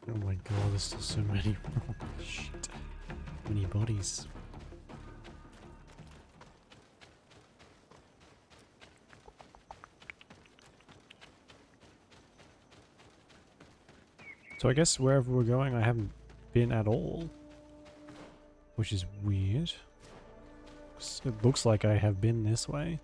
Oh my god, there's still so many. Shit. Many bodies. So I guess wherever we're going, I haven't been at all. Which is weird. It looks like I have been this way.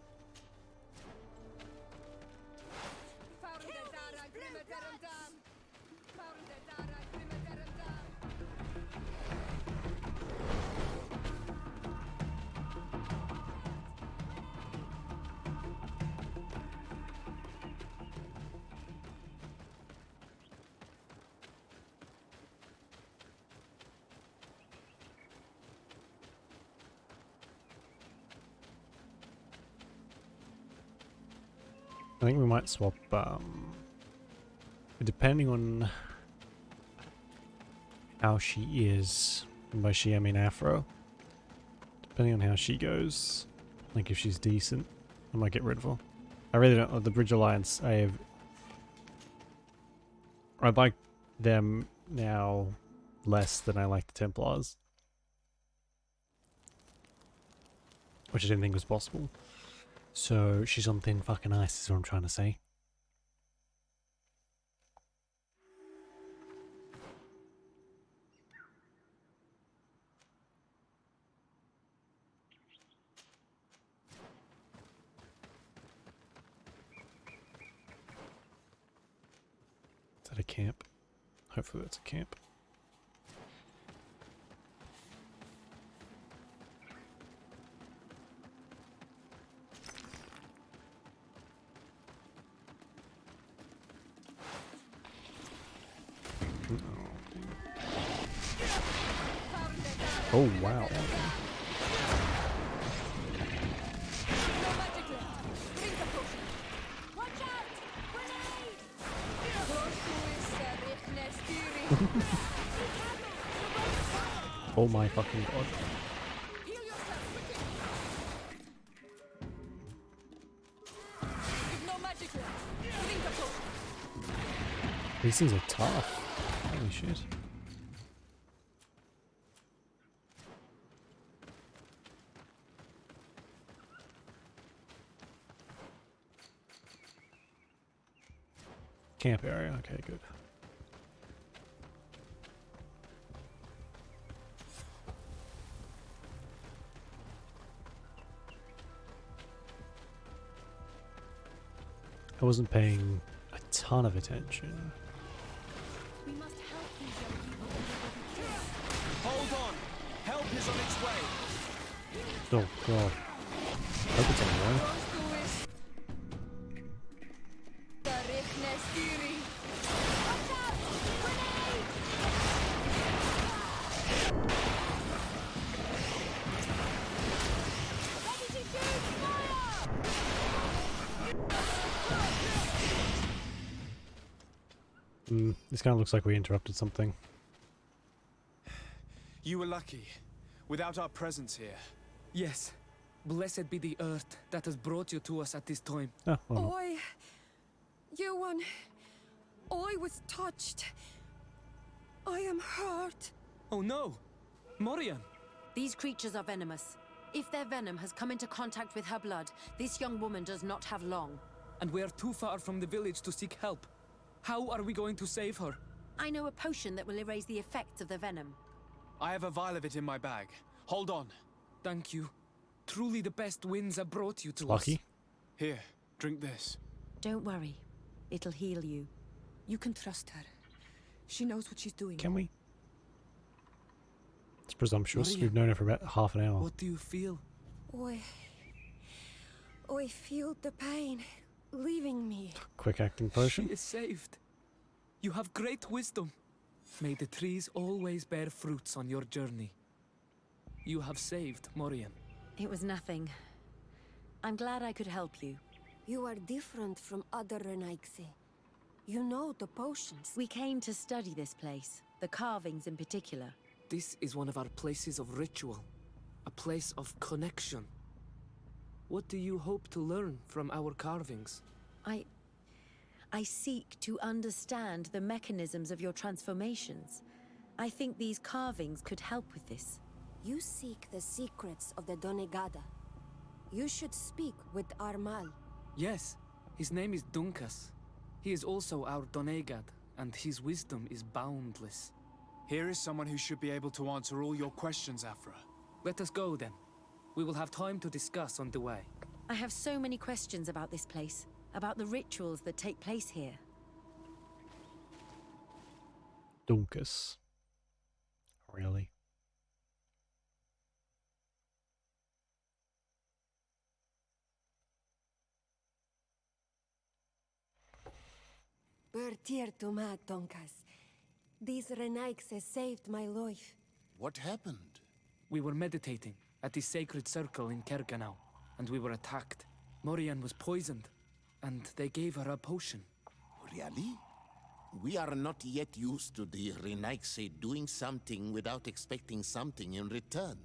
I think we might swap, depending on how she is, and by she I mean Afro, depending on how she goes, like if she's decent, I might get rid of her. I really don't, the Bridge Alliance, I like them now less than I like the Templars. Which I didn't think was possible. So she's on thin fucking ice is what I'm trying to say. Is that a camp? Hopefully that's a camp. Oh wow. Oh my fucking god. These things are tough. Holy shit. Camp area, okay, good. I wasn't paying a ton of attention. We must help these young people. Hold on. Help is on its way. Oh god. Hope it's on the way. This kind of looks like we interrupted something. You were lucky. Without our presence here. Yes. Blessed be the earth that has brought you to us at this time. Oh, well, Ewan, I was touched. I am hurt. Oh no! Morian! These creatures are venomous. If their venom has come into contact with her blood, this young woman does not have long. And we are too far from the village to seek help. How are we going to save her? I know a potion that will erase the effects of the venom. I have a vial of it in my bag. Hold on. Thank you. Truly the best winds have brought you to lucky. us. Here, drink this. Don't worry. It'll heal you. You can trust her. She knows what she's doing. Can we? It's presumptuous. Maria, We've known her for about half an hour. What do you feel? I feel the pain leaving me. Quick acting potion. She is saved. You have great wisdom. May the trees always bear fruits on your journey. You have saved Morian. It was nothing. I'm glad I could help you. You are different from other Renaigse. You know the potions. We came to study this place, the carvings in particular. This is one of our places of ritual, a place of connection. What do you hope to learn from our carvings? I seek to understand the mechanisms of your transformations. I think these carvings could help with this. You seek the secrets of the Donegada. You should speak with Armal. Yes, his name is Dunkas. He is also our Donegad, and his wisdom is boundless. Here is someone who should be able to answer all your questions, Afra. Let us go then. We will have time to discuss on the way. I have so many questions about this place, about the rituals that take place here. Dunkus. Really? Bertir to ma, Donkas. These Renaigse saved my life. What happened? We were meditating at the sacred circle in Kerganau, and we were attacked. Morian was poisoned, and they gave her a potion. Really? We are not yet used to the Renaigse doing something without expecting something in return.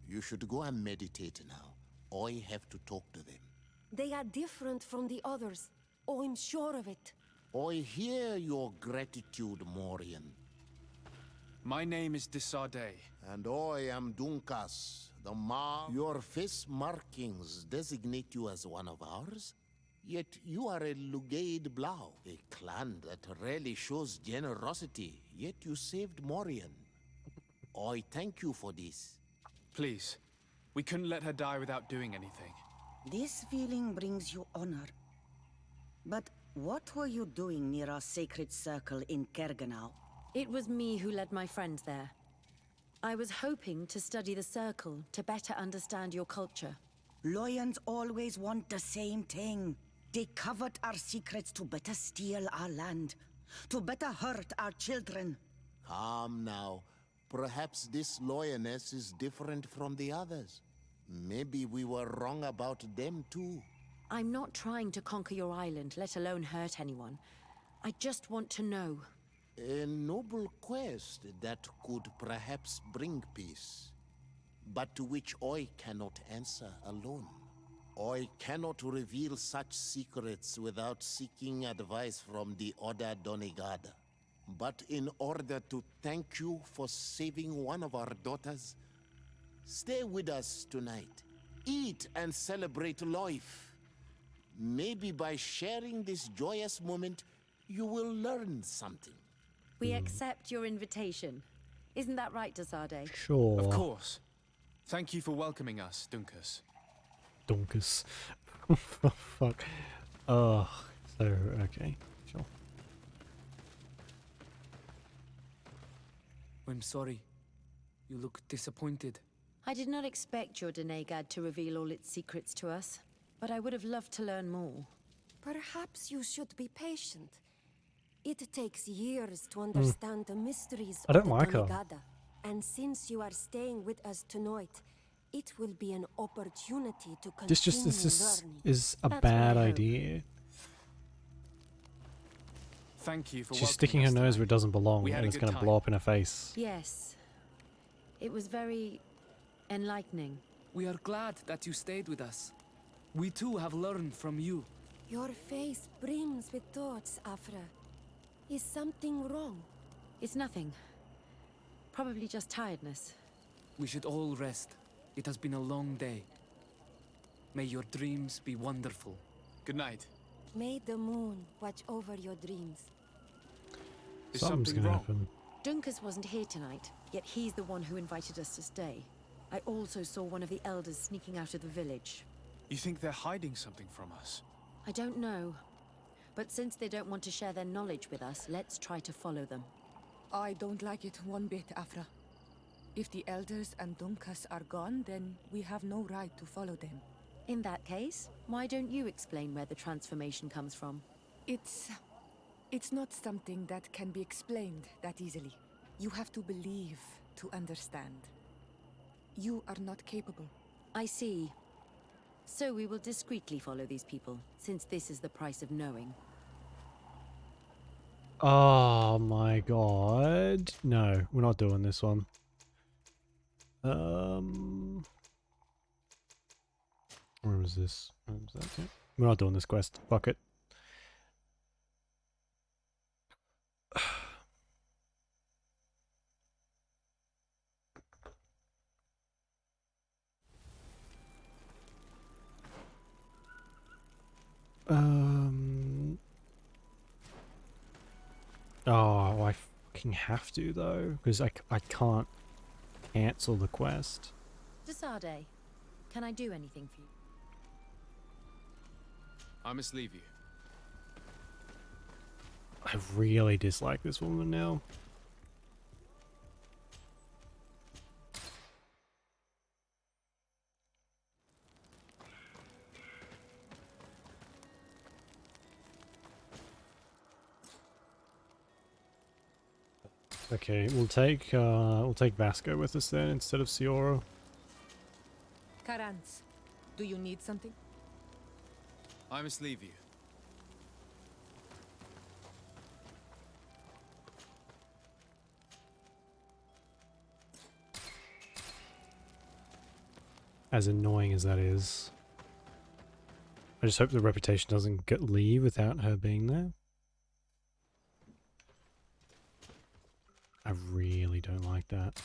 You should go and meditate now. I have to talk to them. They are different from the others. Oh, I'm sure of it. I hear your gratitude, Morian. My name is Desade. And I am Dunkas, the Ma. Your face markings designate you as one of ours. Yet you are a Lugaid Blau, a clan that rarely shows generosity, yet you saved Morian. I thank you for this. Please, we couldn't let her die without doing anything. This feeling brings you honor. But what were you doing near our sacred circle in Kerganau? It was me who led my friends there. I was hoping to study the circle to better understand your culture. Lions always want the same thing. They covet our secrets to better steal our land, to better hurt our children. Calm now. Perhaps this lioness is different from the others. Maybe we were wrong about them too. I'm not trying to conquer your island, let alone hurt anyone. I just want to know. A noble quest that could perhaps bring peace, but to which I cannot answer alone. I cannot reveal such secrets without seeking advice from the Order Donegada. But in order to thank you for saving one of our daughters, stay with us tonight. Eat and celebrate life. Maybe by sharing this joyous moment, you will learn something. We accept your invitation. Isn't that right, Desade? Sure. Of course. Thank you for welcoming us, Dunkas. Dunkus. Fuck. Oh, so, okay. Sure. I'm sorry. You look disappointed. I did not expect your Denegad to reveal all its secrets to us, but I would have loved to learn more. Perhaps you should be patient. It takes years to understand the mysteries I of don't the like her. Donegada. And since you are staying with us tonight, it will be an opportunity to continue This learning. is a That's bad what I hope. idea. Thank you for She's sticking her nose where it doesn't belong, We had and a it's good going to time. blow up in her face. Yes. It was very enlightening. We are glad that you stayed with us. We too have learned from you. Your face brims with thoughts, Afra. Is something wrong? It's nothing. Probably just tiredness. We should all rest. It has been a long day. May your dreams be wonderful. Good night. May the moon watch over your dreams. Is Something's something going to wrong? happen. Dunkus wasn't here tonight, yet he's the one who invited us to stay. I also saw one of the elders sneaking out of the village. You think they're hiding something from us? I don't know. But since they don't want to share their knowledge with us, let's try to follow them. I don't like it one bit, Afra. If the elders and Dunkas are gone, then we have no right to follow them. In that case, why don't you explain where the transformation comes from? It's not something that can be explained that easily. You have to believe to understand. You are not capable. I see. So we will discreetly follow these people, since this is the price of knowing. Oh my god. No, we're not doing this one. Where was this? Where was that? Yeah. We're not doing this quest. Fuck it. Oh, I fucking have to though, because I can't cancel the quest. Desade, can I do anything for you? I must leave you. I really dislike this woman now. Okay, we'll take Vasco with us then instead of Ciora. Karans, do you need something? I must leave you. As annoying as that is. I just hope the reputation doesn't leave without her being there. I really don't like that.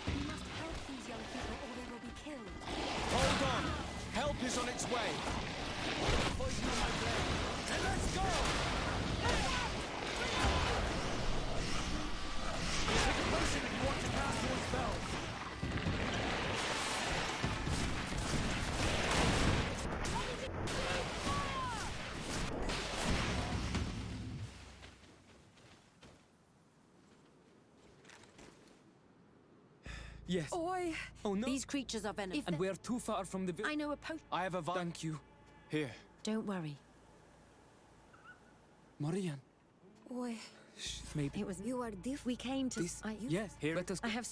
We must help these young people or they will be killed. Hold on! Help is on its way! Poison on my blade. And let's go! Take a potion if you want to cast your spells. Yes. Oi! Oh no! These creatures are venomous. And we're too far from the I know a potion. I have a thank you. Here. Don't worry. Marian. Oi, Maybe. It was. you are different. We came to. This. Yes. Here. Let us I go. have.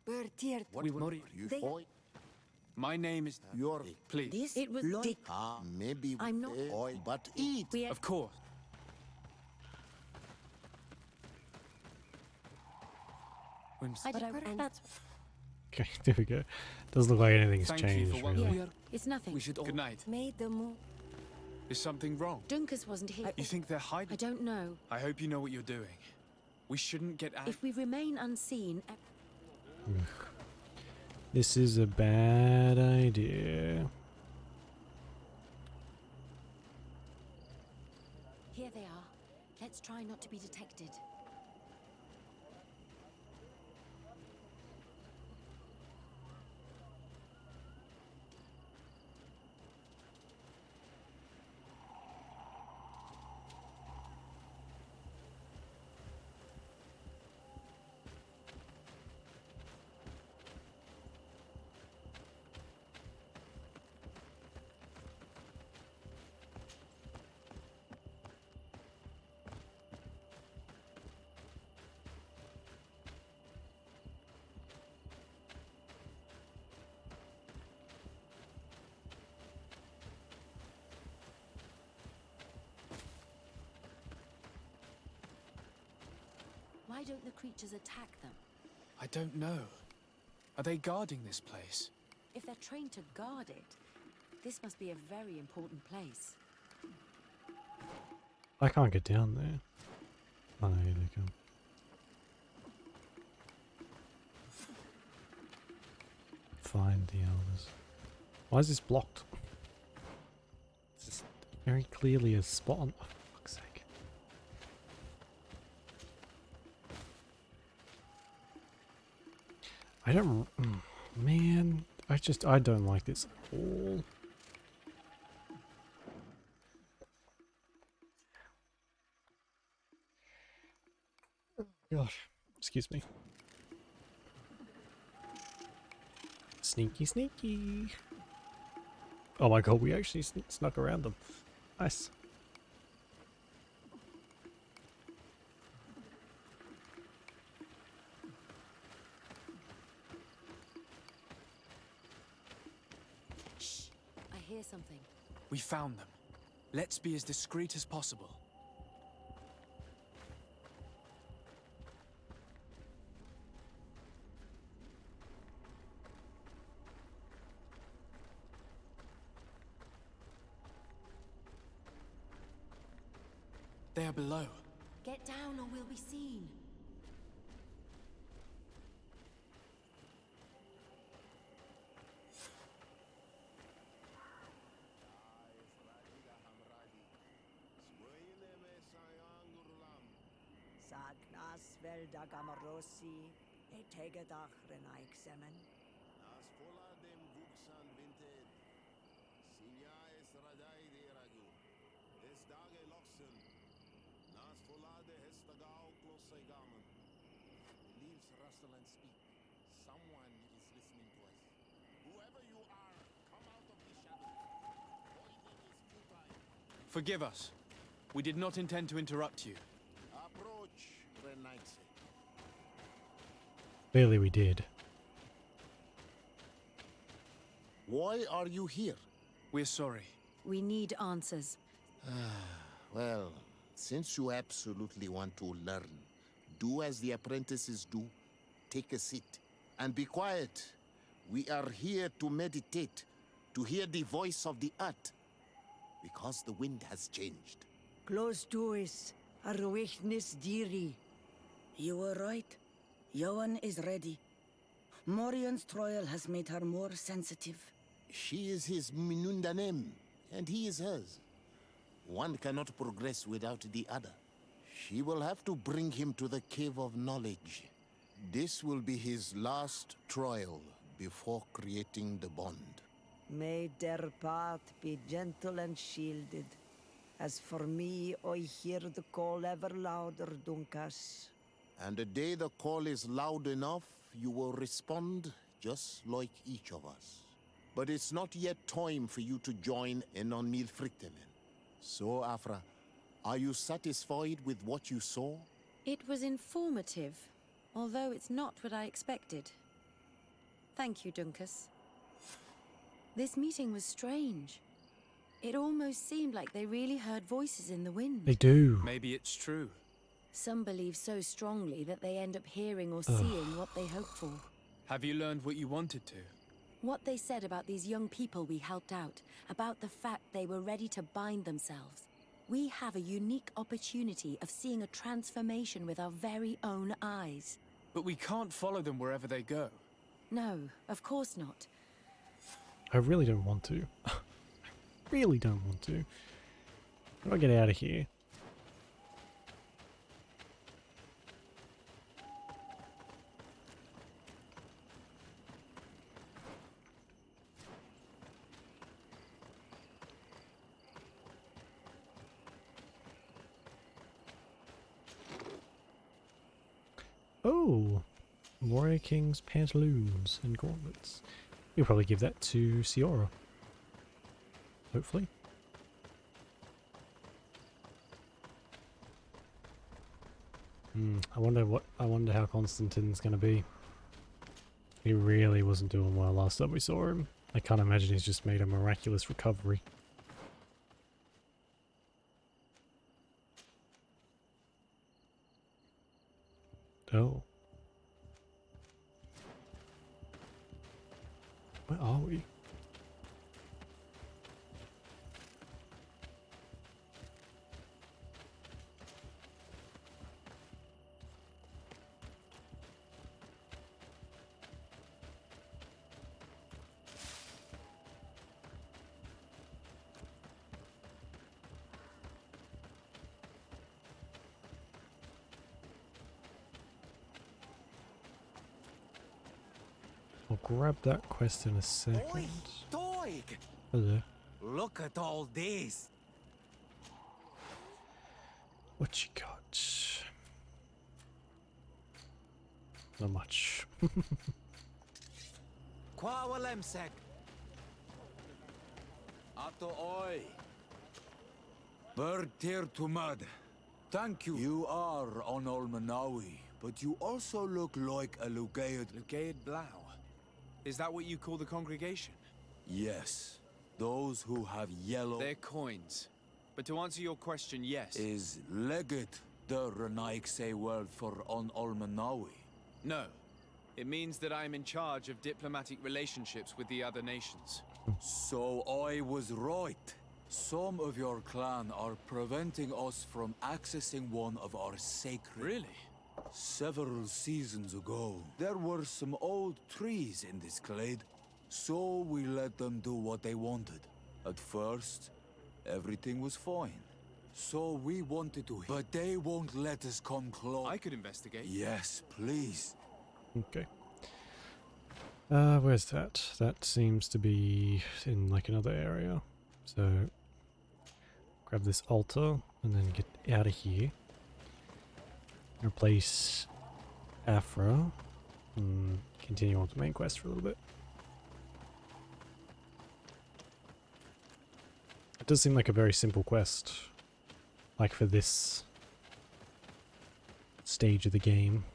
Bertier. We will. They- My name is. You're Please. This It was blood- Dick. maybe I'm not- but eat. We. Of course. I But don't. and- That's. Okay, there we go. Doesn't look like anything's Thank you changed, for what really. we are. It's nothing. We should all. Good night. Is something wrong? Duncas wasn't here. You think they're hiding? I don't know. I hope you know what you're doing. We shouldn't get out. If we remain unseen... This is a bad idea. Here they are. Let's try not to be detected. Why don't the creatures attack them? I don't know. Are they guarding this place? If they're trained to guard it, this must be a very important place. I can't get down there. Oh, no, here they come. Find the elders. Why is this blocked? It's just very clearly a spot on. Oh, for fuck's sake. I don't. Man, I don't like this at all. Gosh, excuse me. Sneaky, sneaky. Oh my god, we actually snuck around them. Nice. Shh! I hear something. We found them. Let's be as discreet as possible. They are below. Get down or we'll be seen. Sagnas vel dagamarosi, etegedach renaik semen. Nas fola dem vuxan vinted. Sinia es radai de radu. Es dage loxen. Nas fola de hestagao close gamen. The leaves rustle and speak. Someone is listening to us. Whoever you are, come out of the shadows. Avoiding is futile. Forgive us. We did not intend to interrupt you. Approach, Renaitse. Clearly we did. Why are you here? We're sorry. We need answers. Well, since you absolutely want to learn, do as the apprentices do. Take a seat and be quiet. We are here to meditate, to hear the voice of the earth, because the wind has changed. Close to us, Arwechnis Diri. You were right. Johan is ready. Morian's trial has made her more sensitive. She is his Minundanem, and he is hers. One cannot progress without the other. She will have to bring him to the Cave of Knowledge. This will be his last trial before creating the bond. May their path be gentle and shielded. As for me, I hear the call ever louder, Dunkas. And the day the call is loud enough, you will respond just like each of us. But it's not yet time for you to join in on Milfriktenen. So, Afra, are you satisfied with what you saw? It was informative, although it's not what I expected. Thank you, Duncas. This meeting was strange. It almost seemed like they really heard voices in the wind. They do. Maybe it's true. Some believe so strongly that they end up hearing or seeing what they hope for. Have you learned what you wanted to? What they said about these young people we helped out, about the fact they were ready to bind themselves. We have a unique opportunity of seeing a transformation with our very own eyes. But we can't follow them wherever they go. No, of course not. I really don't want to. Really don't want to. How do I get out of here? Oh, Warrior King's pantaloons and gauntlets. You'll probably give that to Ciora. Hopefully. I wonder how Constantine's gonna be. He really wasn't doing well last time we saw him. I can't imagine he's just made a miraculous recovery. Oh. Where are we? I'll grab that quest in a second. Doig! Hello. Look at all this. What you got? Not much. Kwawalemsek. Ato oi. Bird tear to mud. Thank you. You are on Olmanawi, but you also look like a Lugaid. Lugaid Blau? Is that what you call the congregation? Yes. Those who have yellow... They're coins. But to answer your question, yes. Is legate the Renaikse word for on Olmanawi? No. It means that I am in charge of diplomatic relationships with the other nations. So I was right. Some of your clan are preventing us from accessing one of our sacred... Really? Several seasons ago, there were some old trees in this glade, so we let them do what they wanted. At first, everything was fine. So we wanted to... But they won't let us come close. I could investigate. Yes, please. Okay. Where's that? That seems to be in like another area. So, grab this altar and then get out of here. Replace Afra and continue on with the main quest for a little bit. It does seem like a very simple quest, like for this stage of the game.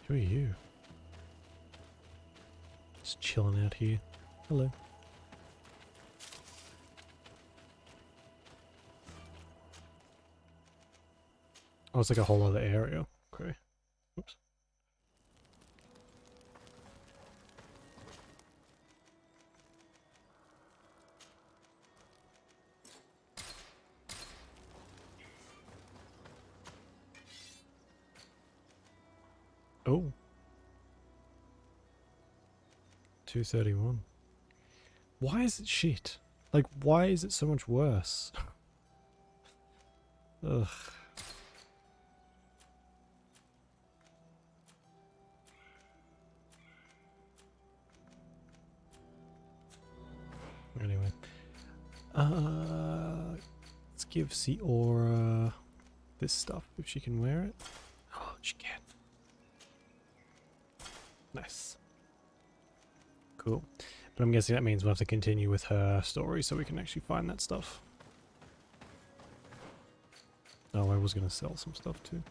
Who are you? Just chilling out here. Hello. Oh, it's like a whole other area. Okay. Oops. Oh. 231. Why is it shit? Like, why is it so much worse? Ugh. Anyway. Let's give Ciora this stuff if she can wear it. Oh, she can. Nice. Cool. But I'm guessing that means we'll have to continue with her story so we can actually find that stuff. Oh, I was going to sell some stuff too.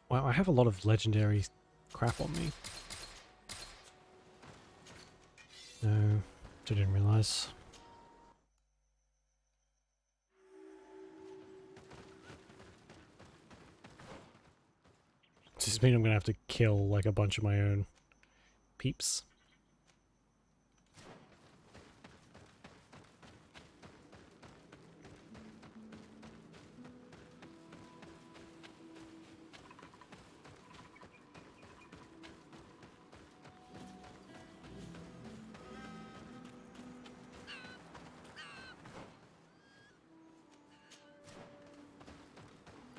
Wow, I have a lot of legendary crap on me. No, didn't realize. Does this mean I'm gonna have to kill like a bunch of my own peeps?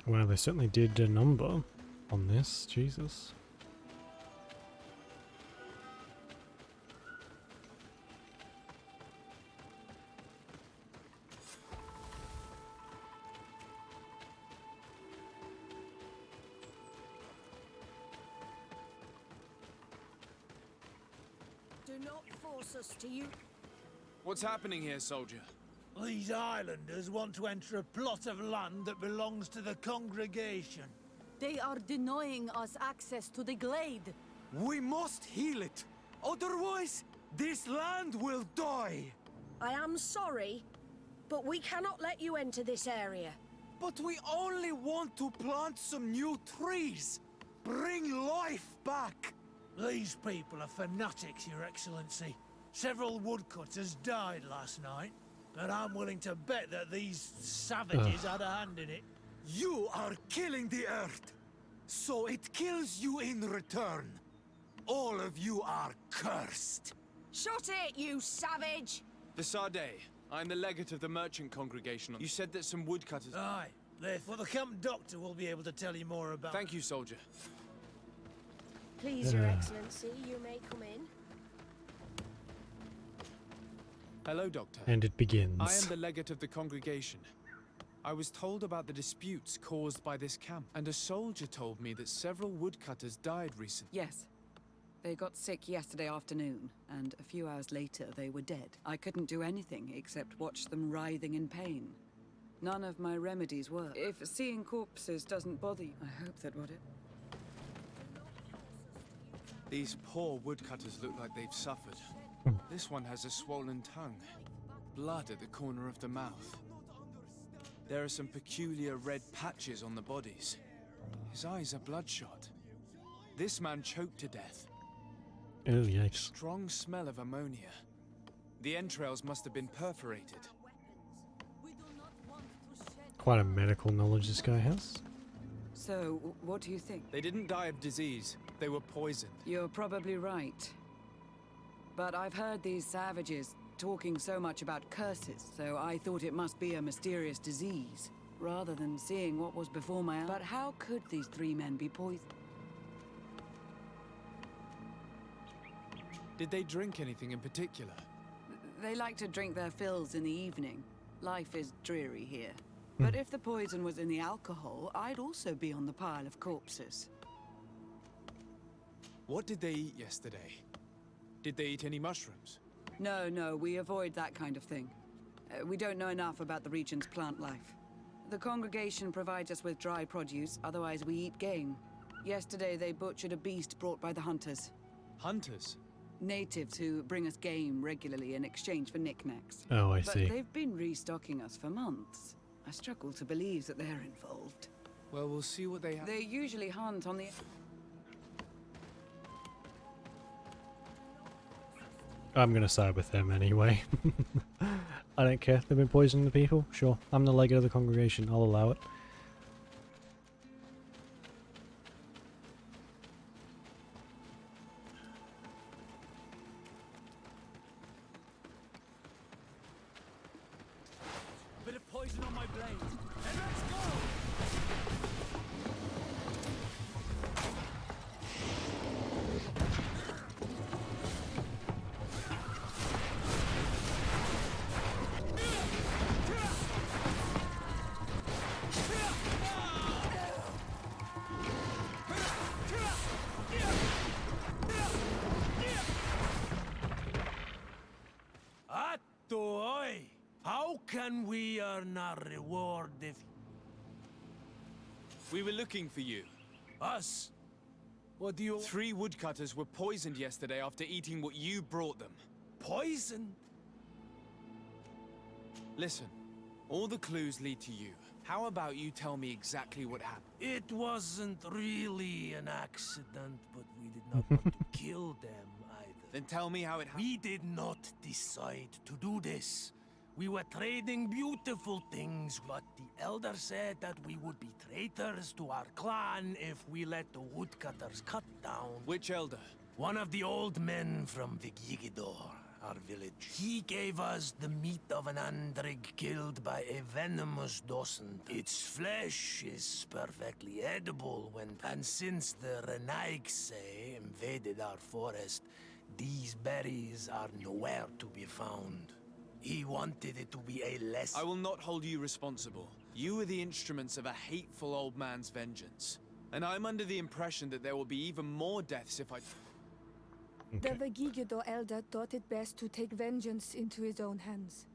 Well, they certainly did a number on this, Jesus. Do not force us to you. What's happening here, soldier? These islanders want to enter a plot of land that belongs to the congregation. They are denying us access to the glade. We must heal it. Otherwise, this land will die. I am sorry, but we cannot let you enter this area. But we only want to plant some new trees. Bring life back. These people are fanatics, Your Excellency. Several woodcutters died last night, but I'm willing to bet that these savages had a hand in it. You are killing the earth, so it kills you in return. All of you are cursed. Shut it, you savage! The Sade. I'm the legate of the merchant congregation. You said that some woodcutters... Aye, therefore the camp doctor will be able to tell you more about... Thank you, soldier. Please, Your Excellency, you may come in. Hello, Doctor. And it begins. I am the legate of the congregation. I was told about the disputes caused by this camp, and a soldier told me that several woodcutters died recently. Yes. They got sick yesterday afternoon, and a few hours later they were dead. I couldn't do anything except watch them writhing in pain. None of my remedies work. If seeing corpses doesn't bother you, I hope that would it. These poor woodcutters look like they've suffered. This one has a swollen tongue, blood at the corner of the mouth. There are some peculiar red patches on the bodies. His eyes are bloodshot. This man choked to death. Oh, yikes. Strong smell of ammonia. The entrails must have been perforated. Quite a medical knowledge this guy has. So, what do you think? They didn't die of disease. They were poisoned. You're probably right. But I've heard these savages talking so much about curses, so I thought it must be a mysterious disease, rather than seeing what was before my eyes. But how could these three men be poisoned? Did they drink anything in particular? They like to drink their fills in the evening. Life is dreary here. But if the poison was in the alcohol, I'd also be on the pile of corpses. What did they eat yesterday? Did they eat any mushrooms? No, we avoid that kind of thing. We don't know enough about the region's plant life. The congregation provides us with dry produce, otherwise we eat game. Yesterday they butchered a beast brought by the hunters. Hunters? Natives who bring us game regularly in exchange for knickknacks. Oh, I see. But they've been restocking us for months. I struggle to believe that they're involved. Well, we'll see what they have. They usually hunt on the... I'm gonna side with them anyway. I don't care. They've been poisoning the people. Sure. I'm the legate of the congregation. I'll allow it. Bit of poison on my blade. And let's go! Atoi! How can we earn our reward if... We were looking for you. Us? What do you... 3 woodcutters were poisoned yesterday after eating what you brought them. Poison? Listen, all the clues lead to you. How about you tell me exactly what happened? It wasn't really an accident, but we did not want to kill them either. Then tell me how it happened. We did not decide to do this. We were trading beautiful things, but the elder said that we would be traitors to our clan if we let the woodcutters cut down. Which elder? One of the old men from Vigigidor, our village. He gave us the meat of an andrig killed by a venomous docent. Its flesh is perfectly edible and since the Renaigse invaded our forest, these berries are nowhere to be found. He wanted it to be a less... I will not hold you responsible. You are the instruments of a hateful old man's vengeance. And I'm under the impression that there will be even more deaths if I... The Vegigido elder thought it best to take vengeance into his own hands.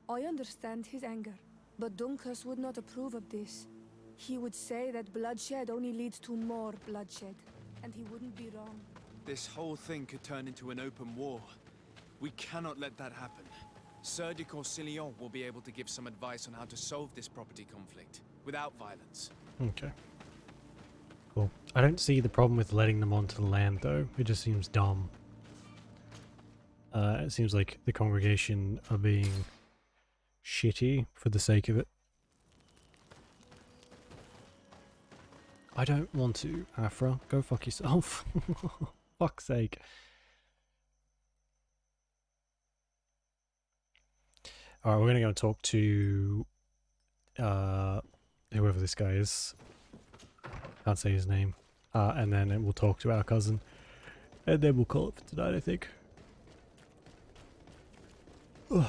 I understand his anger, but Dunkus would not approve of this. He would say that bloodshed only leads to more bloodshed, and he wouldn't be wrong. This whole thing could turn into an open war. We cannot let that happen. Sir de Corsillon will be able to give some advice on how to solve this property conflict, without violence. Okay. Cool. I don't see the problem with letting them onto the land, though. It just seems dumb. It seems like the congregation are being shitty for the sake of it. I don't want to, Afra. Go fuck yourself. Fuck's sake. Alright, we're gonna go talk to whoever this guy is. Can't say his name. And then we'll talk to our cousin. And then we'll call it for tonight, I think. Ugh.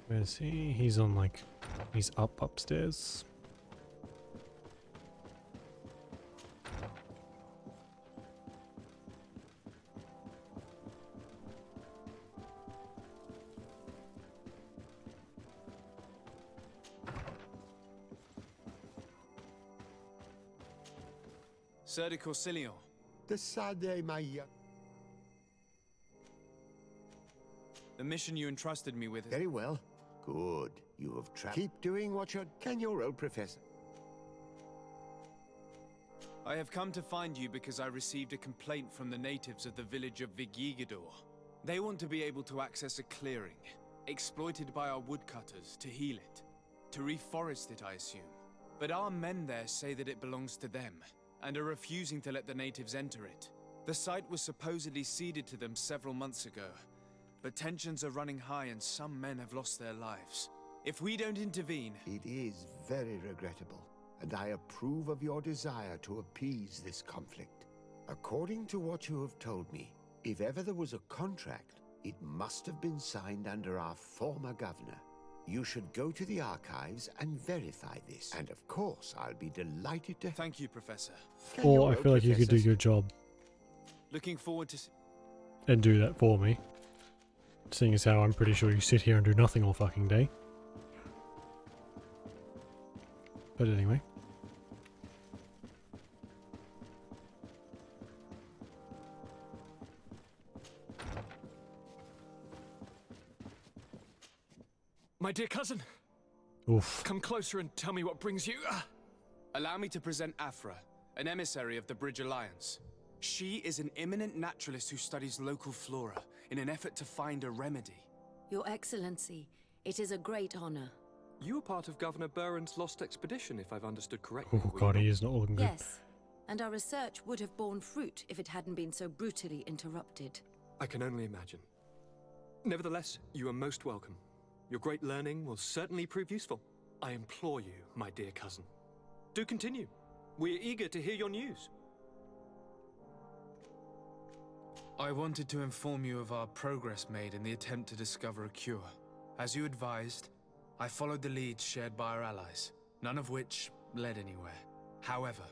Where is he? He's on like... He's upstairs. Sir de Corsillon. Maya. The mission you entrusted me with is... Very well. Good. You have traveled. Keep doing what you're... Can your old professor? I have come to find you because I received a complaint from the natives of the village of Vigigidor. They want to be able to access a clearing, exploited by our woodcutters, to heal it. To reforest it, I assume. But our men there say that it belongs to them, and are refusing to let the natives enter it. The site was supposedly ceded to them several months ago, but tensions are running high and some men have lost their lives. If we don't intervene... It is very regrettable, and I approve of your desire to appease this conflict. According to what you have told me, if ever there was a contract, it must have been signed under our former governor. You should go to the archives and verify this. And of course, I'll be delighted to... Thank you, Professor. Or I feel like you could do your job. Looking forward to... And do that for me. Seeing as how I'm pretty sure you sit here and do nothing all fucking day. But anyway. My dear cousin. Oof. Come closer and tell me what brings you... Allow me to present Afra, an emissary of the Bridge Alliance. She is an eminent naturalist who studies local flora in an effort to find a remedy. Your Excellency, it is a great honor. You were part of Governor Buren's lost expedition, if I've understood correctly. Oh god, he is not looking good. Yes, and our research would have borne fruit if it hadn't been so brutally interrupted. I can only imagine. Nevertheless, you are most welcome. Your great learning will certainly prove useful. I implore you, my dear cousin. Do continue. We are eager to hear your news. I wanted to inform you of our progress made in the attempt to discover a cure. As you advised, I followed the leads shared by our allies, none of which led anywhere. However,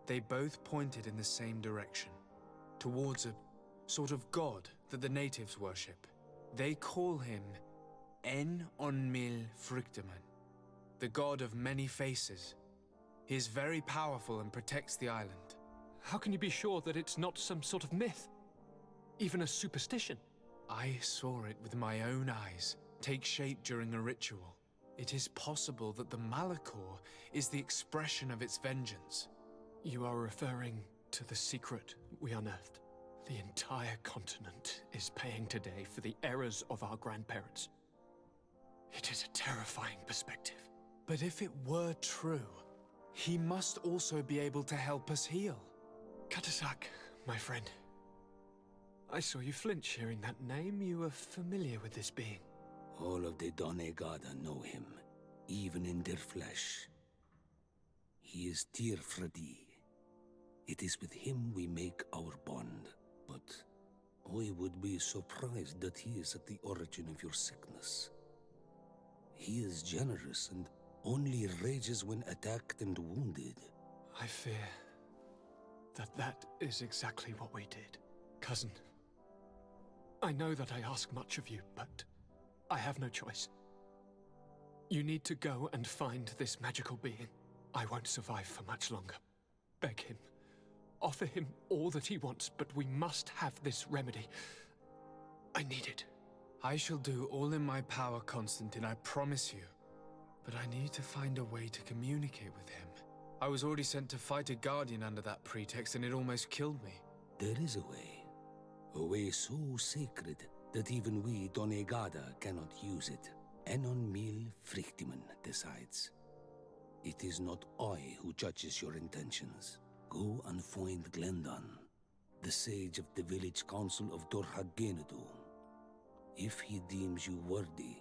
they both pointed in the same direction, towards a sort of god that the natives worship. They call him En Onmil Frictaman, the god of many faces. He is very powerful and protects the island. How can you be sure that it's not some sort of myth? Even a superstition? I saw it with my own eyes take shape during a ritual. It is possible that the Malachor is the expression of its vengeance. You are referring to the secret we unearthed. The entire continent is paying today for the errors of our grandparents. It is a terrifying perspective. But if it were true, he must also be able to help us heal. Katasak, my friend. I saw you flinch hearing that name. You were familiar with this being. All of the Donegada know him, even in their flesh. He is Tirfradi. It is with him we make our bond, but I would be surprised that he is at the origin of your sickness. He is generous and only rages when attacked and wounded. I fear that is exactly what we did. Cousin, I know that I ask much of you, but I have no choice. You need to go and find this magical being. I won't survive for much longer. Beg him. Offer him all that he wants, but we must have this remedy. I need it. I shall do all in my power, Constantine, I promise you. But I need to find a way to communicate with him. I was already sent to fight a guardian under that pretext, and it almost killed me. There is a way so sacred that even we Donegada cannot use it. Enon Mil Frictiman decides. It is not I who judges your intentions. Go and find Glendan, the sage of the village council of Dorhagenadu. If he deems you worthy,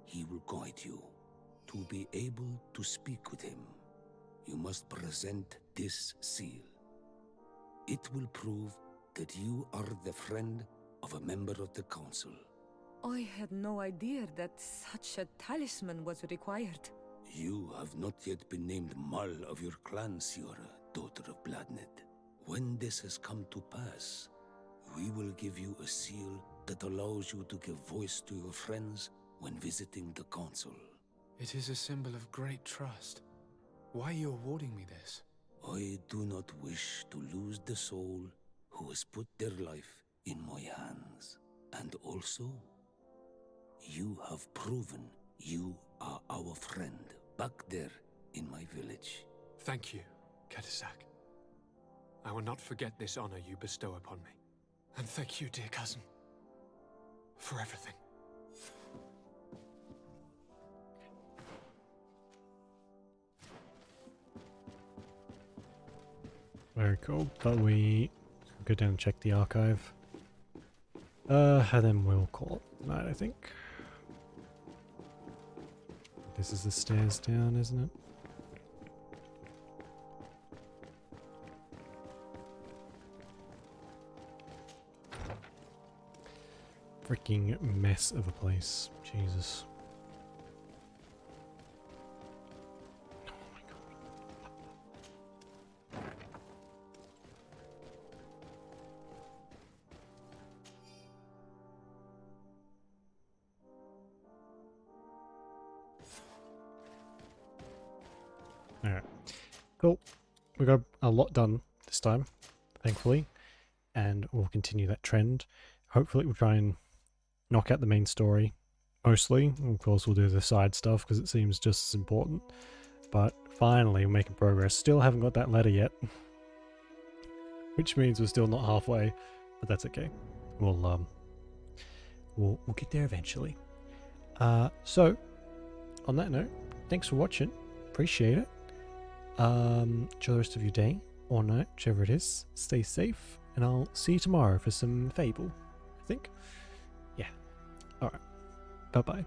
he will guide you. To be able to speak with him, you must present this seal. It will prove that you are the friend of a member of the council. I had no idea that such a talisman was required. You have not yet been named Mal of your clan, Siora, daughter of Bladned. When this has come to pass, we will give you a seal that allows you to give voice to your friends when visiting the council. It is a symbol of great trust. Why are you awarding me this? I do not wish to lose the soul who has put their life in my hands. And also, you have proven you are our friend back there in my village. Thank you, Katasak. I will not forget this honor you bestow upon me. And thank you, dear cousin, for everything. Very cool. But we go down and check the archive. And then we'll call it night, I think. This is the stairs down, isn't it? Freaking mess of a place. Jesus. Alright. Cool. We got a lot done this time, thankfully. And we'll continue that trend. Hopefully we'll try and knock out the main story, mostly. Of course we'll do the side stuff because it seems just as important. But finally we're making progress. Still haven't got that letter yet. Which means we're still not halfway. But that's okay. We'll get there eventually. So, on that note, thanks for watching. Appreciate it. Enjoy the rest of your day or night, whichever it is. Stay safe, and I'll see you tomorrow for some Fable, I think. Yeah. Alright. Bye-bye.